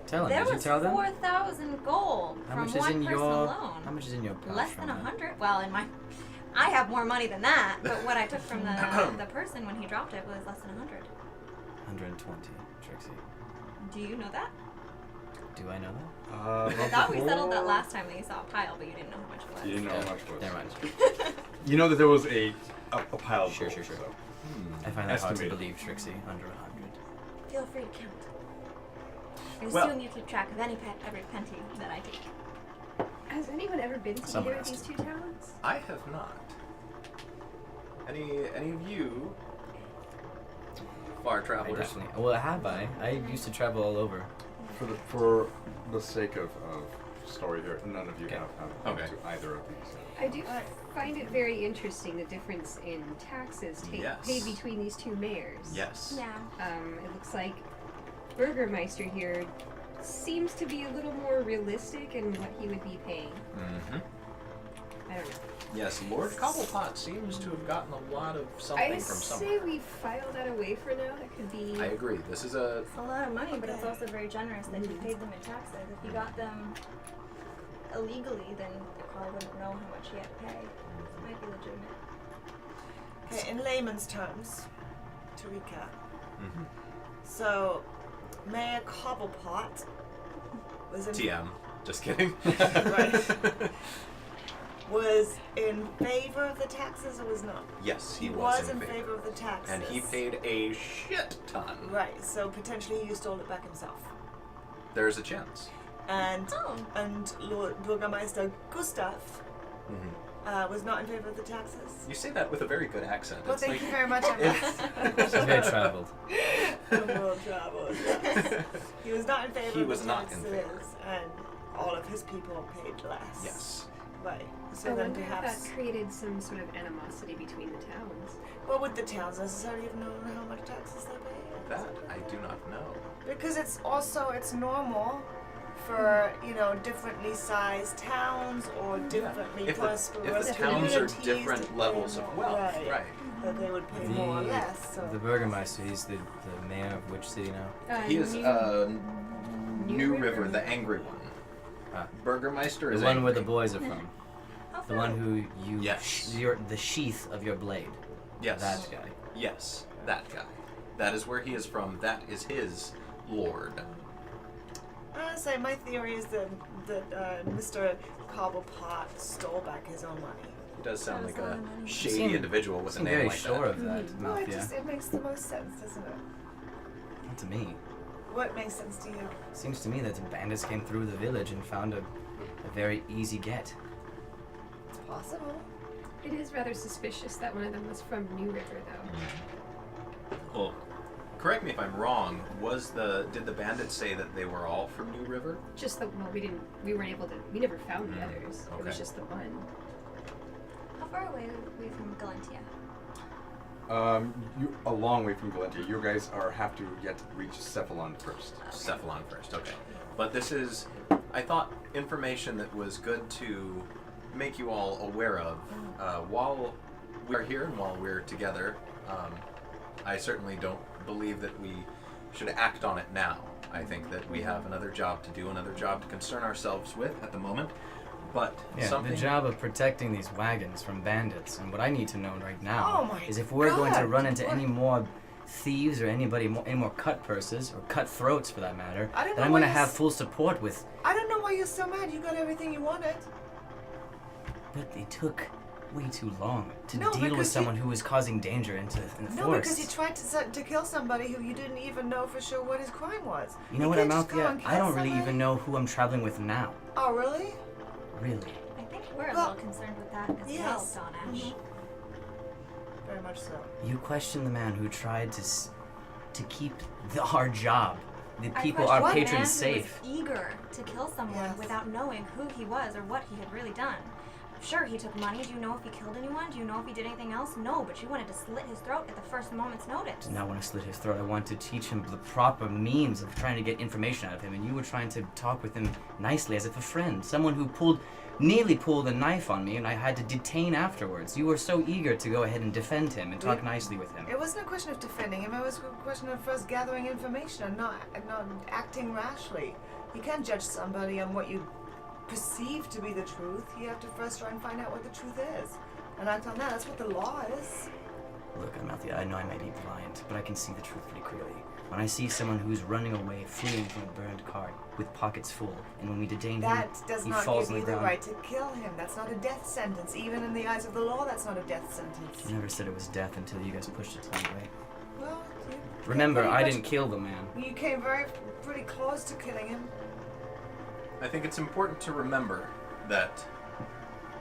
Speaker 4: Tell him.
Speaker 5: There
Speaker 4: Did you
Speaker 5: was
Speaker 4: tell them?
Speaker 5: 4,000 gold
Speaker 4: How
Speaker 5: from
Speaker 4: much is
Speaker 5: one
Speaker 4: in
Speaker 5: person
Speaker 4: your?
Speaker 5: alone.
Speaker 4: How much is in your pouch?
Speaker 5: Less
Speaker 4: from
Speaker 5: than
Speaker 4: that?
Speaker 5: 100. Well, I have more money than that, but what I took from the person when he dropped it was less than 100.
Speaker 4: 120, Trixie.
Speaker 5: Do you know that?
Speaker 4: Do I know that?
Speaker 5: I thought we settled that last time that you saw a pile, but you didn't know how much it was.
Speaker 1: You didn't know how much it was.
Speaker 4: Never mind.
Speaker 1: You know that there was a pile of
Speaker 4: Sure,
Speaker 1: gold,
Speaker 4: sure, sure.
Speaker 1: so.
Speaker 4: I find that hard to
Speaker 1: Estimated.
Speaker 4: believe, Trixie. Under 100.
Speaker 5: Feel free to count. I
Speaker 2: Well-
Speaker 5: assume you keep track of every penny that I take.
Speaker 3: Has anyone ever been to
Speaker 4: Someone
Speaker 3: either of
Speaker 4: has
Speaker 3: these
Speaker 4: to.
Speaker 3: two towns?
Speaker 2: I have not. Any of you far
Speaker 4: I
Speaker 2: travelers?
Speaker 4: definitely. Well, have I? I used to travel all over.
Speaker 1: For the sake of story here, none of you
Speaker 4: Okay.
Speaker 1: have
Speaker 2: Okay.
Speaker 1: to either of these.
Speaker 3: I do find it very interesting the difference in taxes
Speaker 2: Yes.
Speaker 3: paid between these two mayors.
Speaker 2: Yes.
Speaker 5: Yeah.
Speaker 3: It looks like Burgermeister here seems to be a little more realistic in what he would be paying.
Speaker 2: Mm-hmm.
Speaker 3: I don't know.
Speaker 2: Yes, Lord Cobblepot seems to have gotten a lot of something
Speaker 3: I
Speaker 2: from
Speaker 3: say
Speaker 2: somewhere.
Speaker 3: we file that away for now. That could be.
Speaker 2: I agree. This is a
Speaker 5: It's a lot of money, but it's also very generous that he paid them in taxes. If you got them illegally, then they probably wouldn't know how much he had to pay. It might be legitimate.
Speaker 6: Okay, in layman's terms, to recap.
Speaker 2: Mhm.
Speaker 6: So, Mayor Cobblepot was in
Speaker 2: TM. Just kidding.
Speaker 6: Right. was in favor of the taxes or was not?
Speaker 2: Yes, he
Speaker 6: was in favor of the taxes.
Speaker 2: and he paid a shit ton.
Speaker 6: Right, so potentially he stole it back himself.
Speaker 2: There's a chance.
Speaker 6: And
Speaker 5: Oh.
Speaker 6: Lord Burgermeister Gustav
Speaker 2: Mm-hmm.
Speaker 6: was not in favor of the taxes.
Speaker 2: You say that with a very good accent.
Speaker 6: Well,
Speaker 2: It's
Speaker 6: thank
Speaker 2: like,
Speaker 6: you very much.
Speaker 2: it's-
Speaker 4: She's very traveled.
Speaker 6: The world travels, yes. He was not in favor
Speaker 2: He
Speaker 6: of
Speaker 2: was
Speaker 6: the
Speaker 2: not in
Speaker 6: taxes,
Speaker 2: favor.
Speaker 6: and all of his people paid less.
Speaker 2: Yes.
Speaker 6: Right.
Speaker 3: I
Speaker 6: So then
Speaker 3: wonder if
Speaker 6: perhaps,
Speaker 3: that created some sort of animosity between the towns.
Speaker 6: well, would the towns necessarily have known how much taxes they pay?
Speaker 2: That I do not know.
Speaker 6: Because it's normal for differently sized towns or differently
Speaker 2: If the
Speaker 6: prosperous
Speaker 2: towns are
Speaker 6: communities to
Speaker 2: different
Speaker 6: pay
Speaker 2: levels of
Speaker 6: more.
Speaker 2: wealth,
Speaker 6: right? That they would pay more or less. So.
Speaker 4: The Burgermeister, he's the mayor of which city now?
Speaker 2: He is
Speaker 3: New
Speaker 2: New
Speaker 3: River.
Speaker 2: River, the angry one.
Speaker 4: Ah.
Speaker 2: Burgermeister
Speaker 4: The
Speaker 2: is
Speaker 4: one where
Speaker 2: angry.
Speaker 4: the boys are from.
Speaker 5: How
Speaker 4: The
Speaker 5: far?
Speaker 4: one who you.
Speaker 2: Yes.
Speaker 4: The sheath of your blade.
Speaker 2: Yes.
Speaker 4: That guy.
Speaker 2: Yes, that guy. That is where he is from. That is his lord.
Speaker 6: I say my theory is that Mr. Cobblepot stole back his own money.
Speaker 2: He does sound
Speaker 5: That
Speaker 2: like
Speaker 5: was
Speaker 2: a
Speaker 5: a lot of money.
Speaker 2: shady
Speaker 4: Seem-
Speaker 2: individual with a
Speaker 4: Seem
Speaker 2: name
Speaker 4: very
Speaker 2: like
Speaker 4: sure
Speaker 2: that.
Speaker 4: of that,
Speaker 6: Well,
Speaker 4: Mafia.
Speaker 6: it makes the most sense, doesn't it?
Speaker 4: Not to me.
Speaker 6: What makes sense to you?
Speaker 4: Seems to me that the bandits came through the village and found a very easy get.
Speaker 6: It's possible.
Speaker 3: It is rather suspicious that one of them was from New River, though.
Speaker 2: Well, correct me if I'm wrong. Did the bandits say that they were all from New River?
Speaker 3: Just the we weren't able to. We never found the
Speaker 2: Mm,
Speaker 3: others. It
Speaker 2: okay.
Speaker 3: was just the one.
Speaker 5: How far away are we from Galantia?
Speaker 1: You a long way from Valentia. You guys have to yet reach Cephalon first.
Speaker 2: Cephalon first, okay. But this is, I thought, information that was good to make you all aware of while we're here and while we're together. I certainly don't believe that we should act on it now. I think that we have another job to do, another job to concern ourselves with at the moment. But
Speaker 4: Yeah,
Speaker 2: something...
Speaker 4: the job of protecting these wagons from bandits, and what I need to know right now
Speaker 6: Oh my
Speaker 4: is if we're going to
Speaker 6: God,
Speaker 4: run into
Speaker 6: what-
Speaker 4: any more thieves or any more cut purses, or cut throats for that matter,
Speaker 6: I don't
Speaker 4: then
Speaker 6: know
Speaker 4: I'm
Speaker 6: why
Speaker 4: going to
Speaker 6: you
Speaker 4: have
Speaker 6: s-
Speaker 4: full support with...
Speaker 6: I don't know why you're so mad. You got everything you wanted.
Speaker 4: But it took way too long to
Speaker 6: No,
Speaker 4: deal with
Speaker 6: because
Speaker 4: someone who was causing danger in the
Speaker 6: No,
Speaker 4: forest.
Speaker 6: because you tried to kill somebody who you didn't even know for sure what his crime was.
Speaker 4: You know what,
Speaker 6: can't just go
Speaker 4: Amalthea?
Speaker 6: and
Speaker 4: I
Speaker 6: kill
Speaker 4: don't really
Speaker 6: somebody.
Speaker 4: even know who I'm traveling with now.
Speaker 6: Oh, really?
Speaker 4: Really.
Speaker 5: I think we're a
Speaker 6: Well,
Speaker 5: little concerned with that as
Speaker 6: yes.
Speaker 5: well, Don Ash.
Speaker 6: Very much so.
Speaker 4: You question the man who tried to keep our job, the
Speaker 5: I
Speaker 4: people,
Speaker 5: question
Speaker 4: our
Speaker 5: the
Speaker 4: patrons
Speaker 5: man
Speaker 4: safe.
Speaker 5: Who was eager to kill someone
Speaker 6: Yes.
Speaker 5: without knowing who he was or what he had really done. Sure, he took money. Do you know if he killed anyone? Do you know if he did anything else? No, but you wanted to slit his throat at the first moment's notice.
Speaker 4: I did not want to slit his throat. I wanted to teach him the proper means of trying to get information out of him, and you were trying to talk with him nicely as if a friend. Someone who nearly pulled a knife on me, and I had to detain afterwards. You were so eager to go ahead and defend him and talk nicely with him.
Speaker 6: It wasn't a question of defending him. It was a question of first gathering information and not acting rashly. You can't judge somebody on what you perceive to be the truth. You have to first try and find out what the truth is and act on that. That's what the law is.
Speaker 4: Look, Amalthea, I know I may be blind, but I can see the truth pretty clearly. When I see someone who's running away, fleeing from a burned cart with pockets full, and when we detain
Speaker 6: That
Speaker 4: him,
Speaker 6: does
Speaker 4: he
Speaker 6: not
Speaker 4: falls
Speaker 6: give
Speaker 4: on
Speaker 6: you
Speaker 4: the
Speaker 6: the
Speaker 4: ground.
Speaker 6: right to kill him. That's not a death sentence. Even in the eyes of the law, that's not a death sentence.
Speaker 4: You never said it was death until you guys pushed it to me, right?
Speaker 6: Well, you
Speaker 4: Remember,
Speaker 6: pretty
Speaker 4: I
Speaker 6: much-
Speaker 4: didn't kill the man.
Speaker 6: You came pretty close to killing him.
Speaker 2: I think it's important to remember that,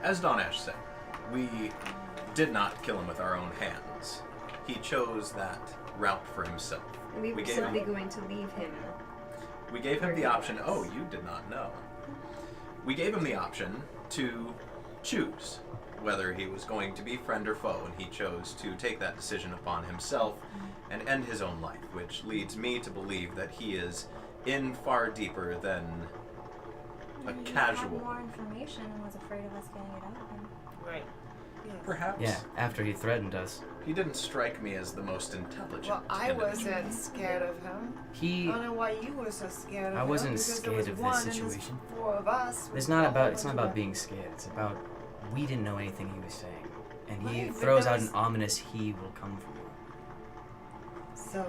Speaker 2: as Don Ash said, we did not kill him with our own hands. He chose that route for himself.
Speaker 3: We were
Speaker 2: gave
Speaker 3: simply
Speaker 2: him,
Speaker 3: going to leave him.
Speaker 2: we gave him the option. Oh, you did not know. We gave him the option to choose whether he was going to be friend or foe, and he chose to take that decision upon himself and end his own life, which leads me to believe that he is in far deeper than a
Speaker 5: He
Speaker 2: casual.
Speaker 5: had more information and was afraid of us getting it out of him.
Speaker 6: Right. Yes.
Speaker 2: Perhaps.
Speaker 4: Yeah, after he threatened us.
Speaker 2: He didn't strike me as the most intelligent.
Speaker 6: Well, I
Speaker 2: individual.
Speaker 6: wasn't scared of him. I
Speaker 4: He...
Speaker 6: don't know why you were so scared of
Speaker 4: I
Speaker 6: him.
Speaker 4: wasn't
Speaker 6: because there
Speaker 4: scared
Speaker 6: was
Speaker 4: of this
Speaker 6: one and there's
Speaker 4: situation.
Speaker 6: 4 of us.
Speaker 4: It's
Speaker 6: with
Speaker 4: not
Speaker 6: a
Speaker 4: about
Speaker 6: whole
Speaker 4: it's not
Speaker 6: bunch
Speaker 4: about
Speaker 6: of-
Speaker 4: being scared. It's about we didn't know anything he was saying, and he
Speaker 6: Right, but
Speaker 4: throws
Speaker 6: that
Speaker 4: out
Speaker 6: was-
Speaker 4: an ominous "he will come for you."
Speaker 6: So?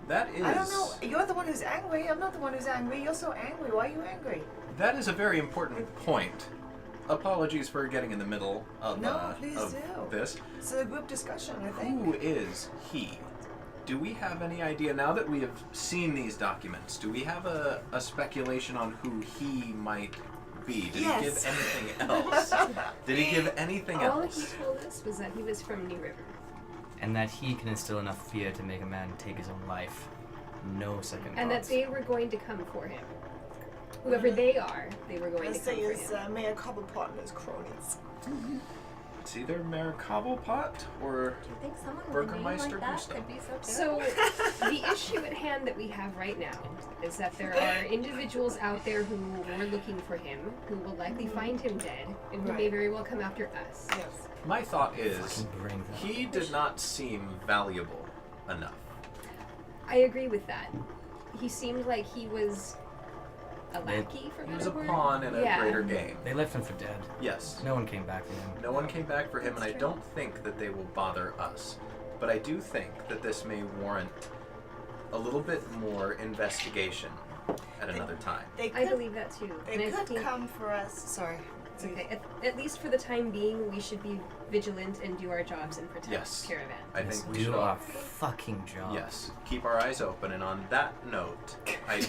Speaker 2: That is.
Speaker 6: I don't know. You're the one who's angry. I'm not the one who's angry. You're so angry. Why are you angry?
Speaker 2: That is a very important point. Apologies for getting in the middle of,
Speaker 6: No, please
Speaker 2: of
Speaker 6: do.
Speaker 2: this.
Speaker 6: It's a group discussion, I think.
Speaker 2: Who is he? Do we have any idea, now that we have seen these documents, do we have a speculation on who he might be? Did
Speaker 6: Yes.
Speaker 2: he give anything else? Did he give anything
Speaker 3: All
Speaker 2: else?
Speaker 3: he told us was that he was from New River.
Speaker 4: And that he can instill enough fear to make a man take his own life. No second
Speaker 3: And that
Speaker 4: thoughts.
Speaker 3: they were going to come for him. Whoever they are, they were going
Speaker 6: Let's
Speaker 3: to come
Speaker 6: say
Speaker 3: for
Speaker 6: is
Speaker 3: him.
Speaker 6: Mayor Cobblepot and his cronies.
Speaker 2: It's either Mayor Cobblepot or
Speaker 5: Do you think someone with a name
Speaker 2: Burgermeister
Speaker 5: like that
Speaker 2: Gustav.
Speaker 5: could be so good?
Speaker 3: So, the issue at hand that we have right now is that there are individuals out there who were looking for him, who will likely find him dead, and who may
Speaker 6: Right.
Speaker 3: very well come after us.
Speaker 6: Yes.
Speaker 2: my thought is
Speaker 4: Fucking bring them.
Speaker 2: he did not seem valuable enough.
Speaker 3: I agree with that. He seemed like he was a lackey, for
Speaker 2: He was
Speaker 3: better
Speaker 2: a
Speaker 3: word.
Speaker 2: pawn in a
Speaker 3: Yeah.
Speaker 2: greater game.
Speaker 4: They left him for dead.
Speaker 2: Yes.
Speaker 4: No one came back for him.
Speaker 2: No one came back for him, and I
Speaker 3: That's true.
Speaker 2: don't think that they will bother us. But I do think that this may warrant a little bit more investigation at another time.
Speaker 6: They
Speaker 3: I
Speaker 6: could,
Speaker 3: believe that too.
Speaker 6: they
Speaker 3: And I
Speaker 6: could
Speaker 3: think
Speaker 6: come for us. Sorry.
Speaker 3: it's okay. At least for the time being, we should be vigilant and do our jobs and protect
Speaker 2: Yes.
Speaker 3: Caravan.
Speaker 2: I
Speaker 4: Let's
Speaker 2: think we
Speaker 4: do
Speaker 2: should
Speaker 4: our
Speaker 2: all,
Speaker 4: fucking job.
Speaker 2: yes, keep our eyes open. And on that note, I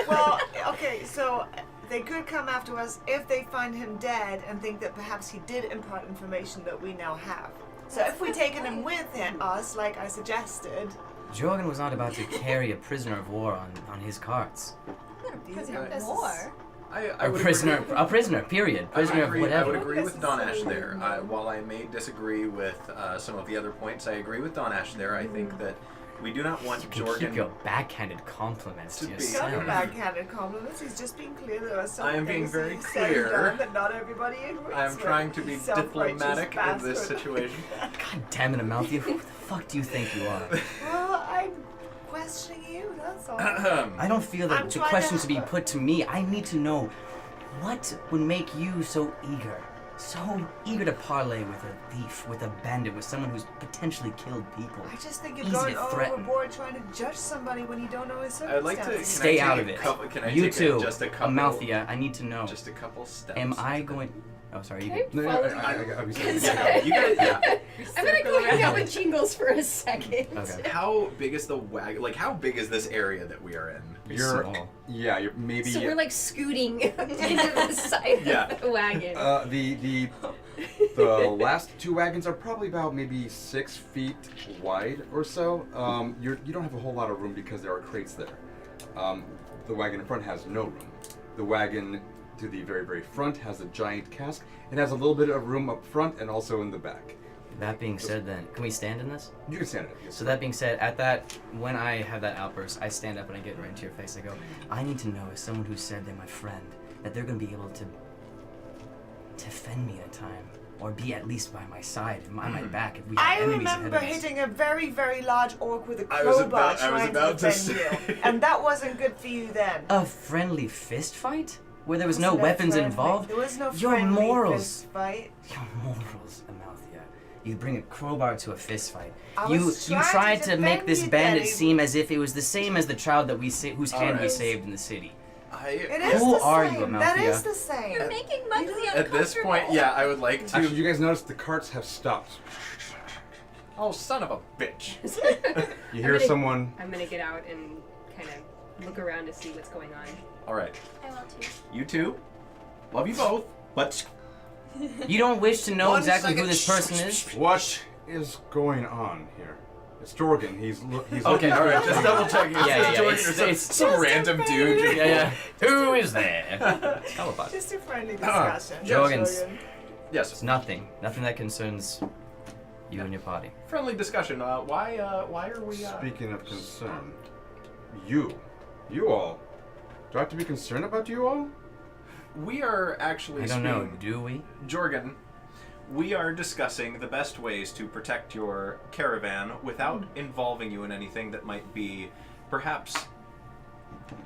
Speaker 6: Well, okay, so they could come after us if they find him dead and think that perhaps he did impart information that we now have. So if we taken him with us, like I suggested,
Speaker 4: Jorgen was not about to carry a prisoner of war on his carts.
Speaker 5: What a
Speaker 6: These
Speaker 5: prisoner
Speaker 6: are-
Speaker 5: of war.
Speaker 2: I
Speaker 4: Or
Speaker 2: would
Speaker 4: prisoner,
Speaker 2: agree.
Speaker 4: a prisoner, period. Prisoner of
Speaker 2: I would
Speaker 4: whatever.
Speaker 2: agree with Don Ash there. While I may disagree with some of the other points, I agree with Don Ash there. I think that we do not want
Speaker 4: You can
Speaker 2: Jorgen.
Speaker 4: keep your backhanded compliments to
Speaker 2: to be-
Speaker 6: He's not
Speaker 4: yourself.
Speaker 6: backhanded compliments. He's just being clear. There are some
Speaker 2: I am being
Speaker 6: things
Speaker 2: very
Speaker 6: he's said and
Speaker 2: clear.
Speaker 6: done that not everybody agrees
Speaker 2: I am
Speaker 6: with.
Speaker 2: trying to be
Speaker 6: Self-righteous
Speaker 2: diplomatic in this
Speaker 6: bastard.
Speaker 2: situation.
Speaker 4: God damn it, Amalthea. Who the fuck do you think you are?
Speaker 6: Well, I'm questioning you. That's all.
Speaker 4: I don't feel that
Speaker 6: I'm
Speaker 4: the
Speaker 6: trying
Speaker 4: questions
Speaker 6: to-
Speaker 4: to be put to me. I need to know what would make you so eager to parlay with a thief, with a bandit, with someone who's potentially killed people.
Speaker 6: I just think you're
Speaker 4: Easy
Speaker 6: going
Speaker 4: to threaten.
Speaker 6: overboard trying to judge somebody when you don't know his
Speaker 2: I'd like to
Speaker 6: circumstances.
Speaker 4: Stay
Speaker 2: Can I
Speaker 4: out
Speaker 2: take
Speaker 4: of
Speaker 2: a
Speaker 4: it.
Speaker 2: couple- can I
Speaker 4: You
Speaker 2: take
Speaker 4: too,
Speaker 2: just a couple?
Speaker 4: Amalthea. I need to know.
Speaker 2: Just a couple steps.
Speaker 4: Am I going? Oh, sorry. You
Speaker 3: Can I
Speaker 4: can...
Speaker 1: No,
Speaker 3: follow
Speaker 1: I
Speaker 3: you?
Speaker 1: was
Speaker 2: Yeah, you guys, yeah.
Speaker 3: I'm gonna go hang out with Jingles for a second.
Speaker 4: Okay.
Speaker 2: How big is the wagon? Like, how big is this area that we are in?
Speaker 1: You're,
Speaker 4: Small.
Speaker 1: yeah, you're maybe.
Speaker 3: So we're like scooting into the side
Speaker 2: Yeah.
Speaker 3: of the wagon.
Speaker 1: The last two wagons are probably about maybe 6 feet wide or so. You don't have a whole lot of room because there are crates there. The wagon in front has no room. The wagon to the very, very front has a giant cask. It has a little bit of room up front and also in the back.
Speaker 4: That being said, then, can we stand in this?
Speaker 1: You can stand it. Yes.
Speaker 4: So that being said, when I have that outburst, I stand up and I get right into your face. I go, I need to know, as someone who said they're my friend, that they're going to be able to defend me in a time, or be at least by my side, and my back if we have
Speaker 6: I
Speaker 4: enemies
Speaker 6: remember
Speaker 4: ahead of us.
Speaker 6: hitting a very, very large orc with a
Speaker 2: I was
Speaker 6: crowbar
Speaker 2: about
Speaker 6: trying
Speaker 2: to
Speaker 6: to defend
Speaker 2: say.
Speaker 6: you. And that wasn't good for you then.
Speaker 4: A friendly fist fight? Where there was no
Speaker 6: Wasn't
Speaker 4: weapons
Speaker 6: friendly.
Speaker 4: involved?
Speaker 6: There was no
Speaker 4: Your
Speaker 6: friendly
Speaker 4: morals.
Speaker 6: fist fight.
Speaker 4: Your morals, Amalthea. You bring a crowbar to a fist fight.
Speaker 6: I
Speaker 4: You
Speaker 6: was
Speaker 4: tried
Speaker 6: trying
Speaker 4: to make
Speaker 6: defend
Speaker 4: this
Speaker 6: you,
Speaker 4: bandit
Speaker 6: Daddy.
Speaker 4: seem as if it was the same as the child that whose hand we
Speaker 2: Alright.
Speaker 4: saved in the city.
Speaker 6: It is
Speaker 4: Who
Speaker 6: the
Speaker 4: are you,
Speaker 6: same. That
Speaker 4: Amalthea?
Speaker 6: is the same.
Speaker 5: You're making Muggsy uncomfortable.
Speaker 2: At this point, yeah, I would like to.
Speaker 1: Actually, you guys notice the carts have stopped.
Speaker 2: Oh, son of a bitch!
Speaker 1: You hear
Speaker 3: gonna-
Speaker 1: someone.
Speaker 3: I'm gonna get out and kind of look around to see what's going on.
Speaker 2: All right,
Speaker 5: I will too.
Speaker 2: you two, love you both, but
Speaker 4: You don't wish to know
Speaker 2: One
Speaker 4: exactly who
Speaker 2: second.
Speaker 4: this person is?
Speaker 1: What is going on here? It's Jorgen. He's
Speaker 2: okay.
Speaker 1: looking
Speaker 2: All right,
Speaker 1: for-
Speaker 2: just double checking. It's
Speaker 4: Yeah,
Speaker 2: not
Speaker 4: yeah,
Speaker 2: Jordan
Speaker 4: it's-
Speaker 2: or some,
Speaker 4: it's-
Speaker 2: some random dude.
Speaker 4: Yeah, yeah. Who is there? Teleport.
Speaker 6: Just a friendly
Speaker 2: Ah,
Speaker 6: discussion.
Speaker 4: Jorgen's.
Speaker 6: Jorgen.
Speaker 2: Yes,
Speaker 4: It's nothing. Nothing that concerns you and your party.
Speaker 2: friendly discussion. Why are we?
Speaker 1: Speaking of concern, you all. Do I have to be concerned about you all?
Speaker 2: We are actually.
Speaker 4: I don't know.
Speaker 2: speaking-
Speaker 4: Do we?
Speaker 2: Jorgen, we are discussing the best ways to protect your caravan without involving you in anything that might be perhaps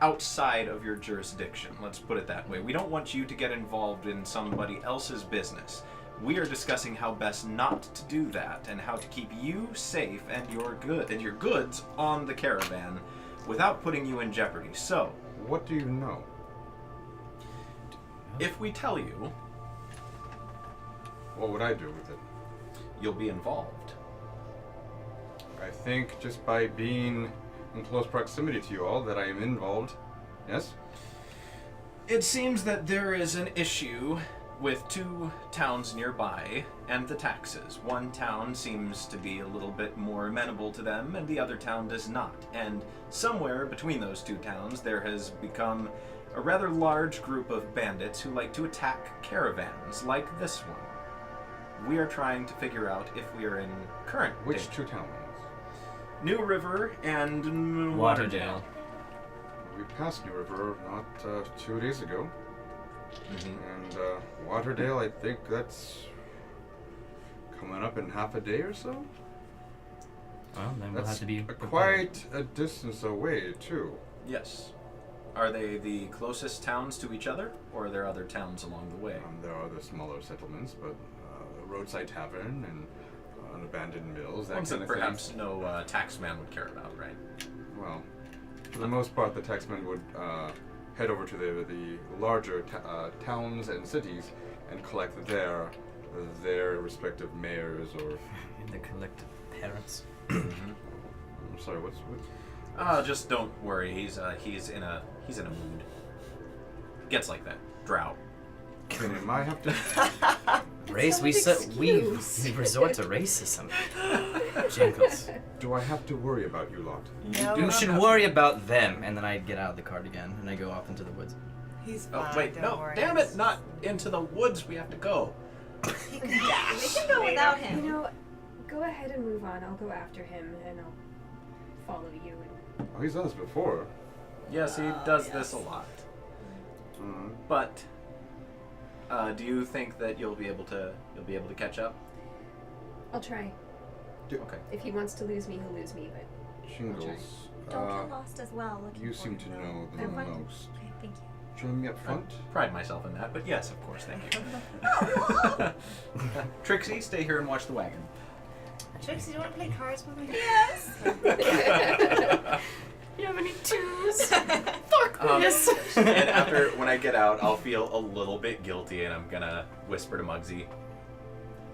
Speaker 2: outside of your jurisdiction. Let's put it that way. We don't want you to get involved in somebody else's business. We are discussing how best not to do that and how to keep you safe and your goods on the caravan without putting you in jeopardy. So,
Speaker 1: What do you know?
Speaker 2: if we tell you,
Speaker 1: What would I do with it?
Speaker 2: you'll be involved.
Speaker 1: I think just by being in close proximity to you all that I am involved. Yes?
Speaker 2: It seems that there is an issue with two towns nearby and the taxes. One town seems to be a little bit more amenable to them, and the other town does not. And somewhere between those two towns, there has become a rather large group of bandits who like to attack caravans like this one. We are trying to figure out if we are in current
Speaker 1: Which
Speaker 2: danger.
Speaker 1: two towns?
Speaker 2: New River and
Speaker 4: Waterdale.
Speaker 1: We passed New River not 2 days ago.
Speaker 2: Mhm.
Speaker 1: And Waterdale, I think that's coming up in half a day or so.
Speaker 4: Well, then we'll
Speaker 1: That's
Speaker 4: have to be
Speaker 1: quite a distance away, too.
Speaker 2: Yes. Are they the closest towns to each other, or are there other towns along the way?
Speaker 1: There are other smaller settlements, but a roadside tavern and an abandoned mills, that
Speaker 2: Ones
Speaker 1: kind
Speaker 2: that
Speaker 1: of
Speaker 2: perhaps
Speaker 1: thing.
Speaker 2: no taxman would care about, right?
Speaker 1: Well, for the most part, the taxmen would head over to the larger towns and cities and collect their respective mayors or.
Speaker 4: the collective parents.
Speaker 1: I'm sorry, what?
Speaker 2: Just don't worry. He's in a mood. Gets like that. Drought.
Speaker 1: Then it might have to.
Speaker 4: Race. We
Speaker 3: excuse.
Speaker 4: resort to racism. Jingles.
Speaker 1: Do I have to worry about you lot?
Speaker 6: No,
Speaker 4: You should worry about them. And then I get out of the cart again and I go off into the woods.
Speaker 6: He's fine.
Speaker 2: Oh wait,
Speaker 6: don't
Speaker 2: no!
Speaker 6: worry.
Speaker 2: Damn it! Not into the woods. We have to go.
Speaker 6: He can dash.
Speaker 5: We can go without him.
Speaker 3: You know, go ahead and move on. I'll go after him and I'll follow you. And
Speaker 1: Oh, he's done this before.
Speaker 2: Yes, he does this a lot.
Speaker 1: Mm-hmm.
Speaker 2: But do you think that you'll be able to catch up?
Speaker 3: I'll try.
Speaker 2: Okay.
Speaker 3: If he wants to lose me, he'll lose me. But
Speaker 1: Shingles.
Speaker 5: Don't get lost as well. Looking
Speaker 1: You
Speaker 5: for
Speaker 1: seem
Speaker 5: him,
Speaker 1: to
Speaker 5: though.
Speaker 1: know the
Speaker 5: I'm fine.
Speaker 1: most.
Speaker 5: Okay, thank you.
Speaker 1: Join me up front.
Speaker 2: Pride myself in that, but yes, of course, thank you. Trixie, stay here and watch the wagon.
Speaker 6: Trixie, do you want to play cards with me?
Speaker 5: Yes.
Speaker 4: You have any twos?
Speaker 2: And after, when I get out, I'll feel a little bit guilty, and I'm gonna whisper to Muggsy,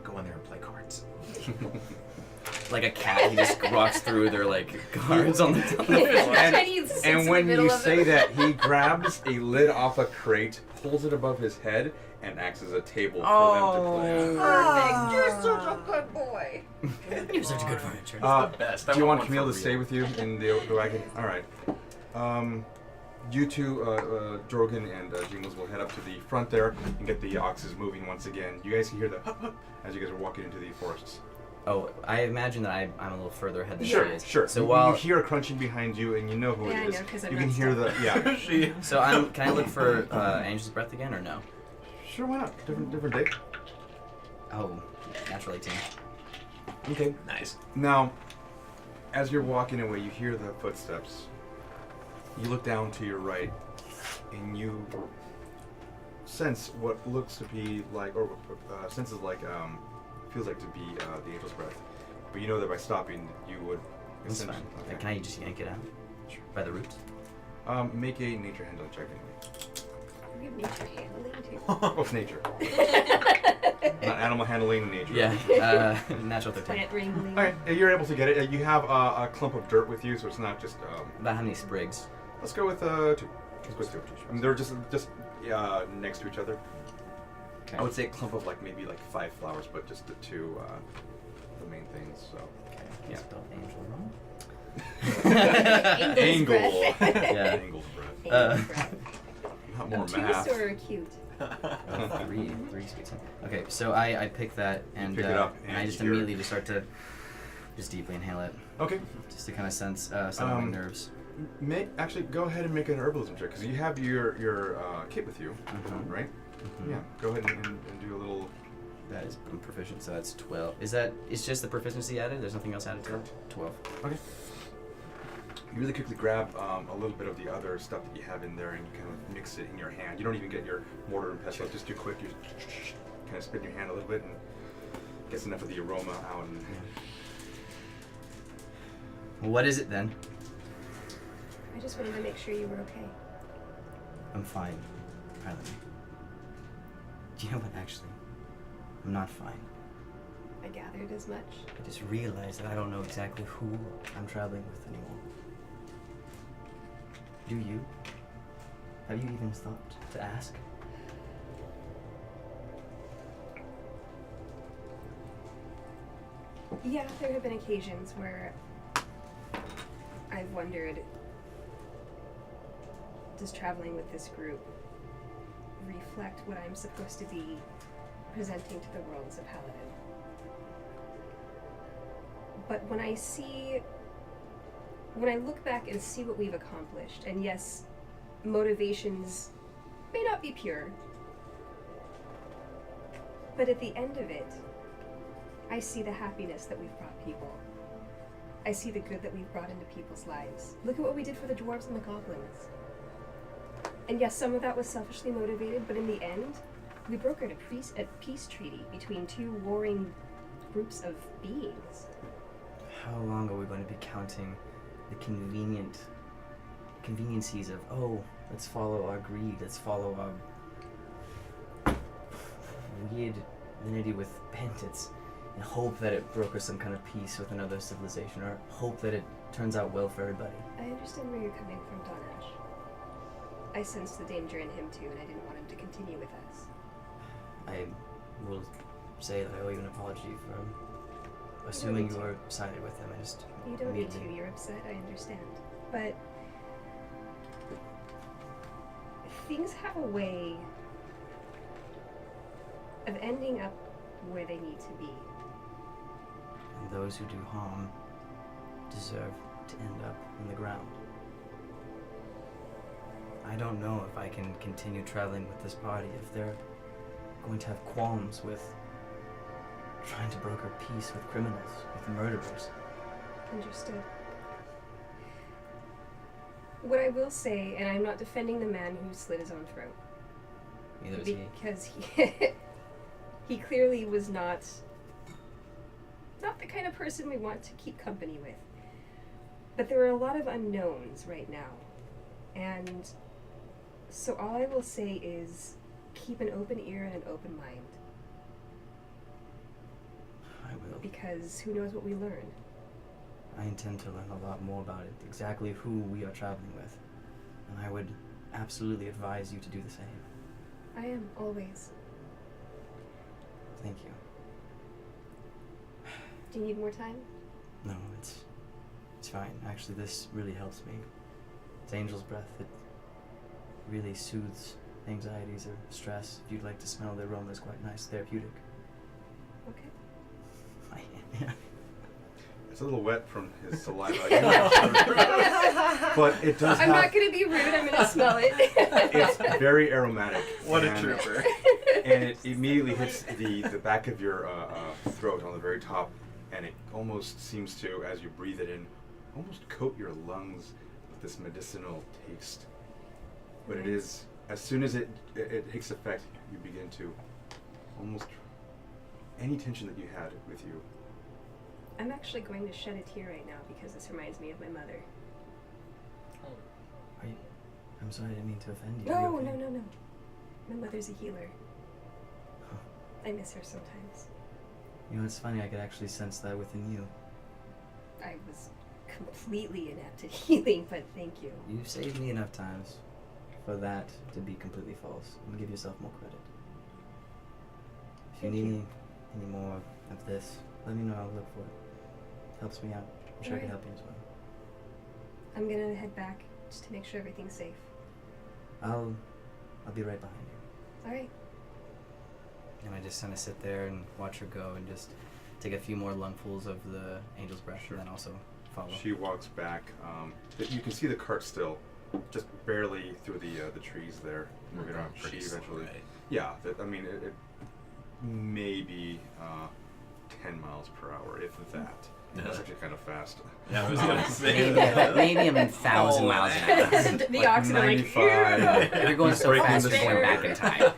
Speaker 2: "Go in there and play cards."
Speaker 4: Like a cat, he just walks through their like cards on the floor.
Speaker 1: And when you say that, he grabs a lid off a crate, pulls it above his head, and acts as a table for them to play.
Speaker 6: Perfect. You're such a good boy.
Speaker 4: You're such a good furniture.
Speaker 2: The best. I
Speaker 1: Do you want
Speaker 2: one
Speaker 1: Camille
Speaker 2: for
Speaker 1: to stay
Speaker 2: real.
Speaker 1: with you in the wagon? All right. You two, Drogon and Jingles, will head up to the front there and get the oxes moving once again. You guys can hear the hup hup as you guys are walking into the forests.
Speaker 4: Oh, I imagine that I'm a little further ahead than
Speaker 1: Sure,
Speaker 4: she is.
Speaker 1: sure.
Speaker 4: So
Speaker 1: you
Speaker 4: while
Speaker 1: hear a crunching behind you, and you know who
Speaker 3: Yeah, I
Speaker 1: it is.
Speaker 3: know, 'cause I'm
Speaker 1: You
Speaker 3: not
Speaker 1: can hear the
Speaker 2: She.
Speaker 4: so can I look for Angel's Breath again or no?
Speaker 1: Sure, why not? Different day.
Speaker 4: Oh, natural 18.
Speaker 1: Okay.
Speaker 2: Nice.
Speaker 1: Now, as you're walking away, you hear the footsteps. You look down to your right, and you sense what looks to be like, or senses like, feels like to be the Angel's Breath. But you know that by stopping, you would.
Speaker 4: That's fine.
Speaker 1: essentially-
Speaker 4: Like, can I just yank it out?
Speaker 1: Sure.
Speaker 4: By the roots?
Speaker 1: Make a nature handling check anyway.
Speaker 3: We have nature handling too.
Speaker 1: Of nature. Not animal handling, nature.
Speaker 4: Yeah, natural 13.
Speaker 3: Plant wrangling.
Speaker 1: Alright, you're able to get it. You have a clump of dirt with you, so it's not just.
Speaker 4: About how many sprigs?
Speaker 1: Let's go with 2. Let's go with 2. I mean, they're just next to each other.
Speaker 4: Okay.
Speaker 1: I would say a clump of like maybe like 5 flowers, but just the 2 the main things. So.
Speaker 4: Okay. Yeah. Spell angel.
Speaker 3: Angel's
Speaker 1: Angle.
Speaker 3: breath.
Speaker 4: Yeah.
Speaker 1: Angle's breath.
Speaker 3: Angel's breath.
Speaker 1: Not more
Speaker 3: Obtuse
Speaker 1: math.
Speaker 3: or cute?
Speaker 4: 3 sweet. Okay, so I pick that and
Speaker 1: pick it up
Speaker 4: and I
Speaker 1: and
Speaker 4: just
Speaker 1: you're-
Speaker 4: immediately just start to just deeply inhale it,
Speaker 1: Okay.
Speaker 4: just to kind of sense some of my nerves.
Speaker 1: Actually go ahead and make an herbalism check because you have your kit with you,
Speaker 4: Mhm.
Speaker 1: right?
Speaker 4: Mhm.
Speaker 1: Yeah. Go ahead and do a little.
Speaker 4: That is I'm proficient, so that's 12. It's just the proficiency added? There's nothing else added to it? 12.
Speaker 1: Okay. You really quickly grab a little bit of the other stuff that you have in there and you kind of mix it in your hand. You don't even get your mortar and pestle. Just do quick. You kind of spin your hand a little bit and gets enough of the aroma out. And
Speaker 4: Well, what is it then?
Speaker 3: I just wanted to make sure you were okay.
Speaker 4: I'm fine, apparently. Do you know what, actually? I'm not fine.
Speaker 3: I gathered as much.
Speaker 4: I just realized that I don't know exactly who I'm traveling with anymore. Do you? Have you even thought to ask?
Speaker 3: Yeah, there have been occasions where I've wondered, does traveling with this group reflect what I'm supposed to be presenting to the world as a paladin? But when I look back and see what we've accomplished, and yes, motivations may not be pure, but at the end of it, I see the happiness that we've brought people. I see the good that we've brought into people's lives. Look at what we did for the dwarves and the goblins. And yes, some of that was selfishly motivated, but in the end, we brokered a peace treaty between 2 warring groups of beings.
Speaker 4: How long are we going to be counting the conveniencies of, oh, let's follow our greed, let's follow our weird affinity with bandits, and hope that it brokers some kind of peace with another civilization, or hope that it turns out well for everybody?
Speaker 3: I understand where you're coming from, Donash. I sensed the danger in him too, and I didn't want him to continue with us.
Speaker 4: I will say that I owe you an apology for assuming you were sided with them. I just
Speaker 3: You don't need to,
Speaker 4: immediately-
Speaker 3: you're upset, I understand. But things have a way of ending up where they need to be.
Speaker 4: And those who do harm deserve to end up in the ground. I don't know if I can continue traveling with this party if they're going to have qualms with trying to broker peace with criminals, with murderers.
Speaker 3: Understood. What I will say, and I'm not defending the man who slit his own throat,
Speaker 4: Neither is he.
Speaker 3: because he clearly was not the kind of person we want to keep company with. But there are a lot of unknowns right now, and so all I will say is keep an open ear and an open mind,
Speaker 4: I will.
Speaker 3: because who knows what we learn.
Speaker 4: I intend to learn a lot more about it, exactly who we are traveling with. And I would absolutely advise you to do the same.
Speaker 3: I am, always.
Speaker 4: Thank you.
Speaker 3: Do you need more time?
Speaker 4: No, it's fine. Actually, this really helps me. It's Angel's Breath. It really soothes anxieties or stress. If you'd like to smell the aroma, it's quite nice, therapeutic.
Speaker 3: Okay.
Speaker 4: Yeah.
Speaker 1: It's a little wet from his saliva. But it does
Speaker 3: I'm
Speaker 1: have...
Speaker 3: not going to be rude, I'm going to smell it.
Speaker 1: It's very aromatic.
Speaker 2: What a
Speaker 1: and-
Speaker 2: trooper.
Speaker 1: And it immediately hits the back of your throat on the very top, and it almost seems to, as you breathe it in, almost coat your lungs with this medicinal taste. But it is, as soon as it takes effect, you begin to almost, any tension that you had with you.
Speaker 3: I'm actually going to shed a tear right now because this reminds me of my mother.
Speaker 4: Are you? I'm sorry, I didn't mean to offend you. Are you
Speaker 3: No,
Speaker 4: okay?
Speaker 3: no. My mother's a healer.
Speaker 4: Huh.
Speaker 3: I miss her sometimes.
Speaker 4: You know, it's funny, I could actually sense that within you.
Speaker 3: I was completely inept at healing, but thank you.
Speaker 4: You've saved me enough times for that to be completely false. And give yourself more credit. If you
Speaker 3: Thank
Speaker 4: need
Speaker 3: you.
Speaker 4: any more of this, let me know, I'll look for it. Helps me out. I'm sure I can
Speaker 3: Alright.
Speaker 4: help you as well.
Speaker 3: I'm gonna head back just to make sure everything's safe.
Speaker 4: I'll be right behind you.
Speaker 3: Alright.
Speaker 4: And I just kind of sit there and watch her go and just take a few more lungfuls of the Angel's Breath and then also follow.
Speaker 1: She walks back. You can see the cart still, just barely through the trees there. Moving around. She
Speaker 2: Pretty
Speaker 1: eventually.
Speaker 2: slow, right?
Speaker 1: Yeah, I mean, it may be 10 miles per hour, if that. That's actually kind of fast.
Speaker 2: Yeah, I was gonna say
Speaker 4: Maybe I'm 1,000 miles an hour.
Speaker 3: The oxen are like,
Speaker 1: 95.
Speaker 4: You're going so
Speaker 1: Breaking
Speaker 4: fast,
Speaker 1: the
Speaker 4: you're going back in time.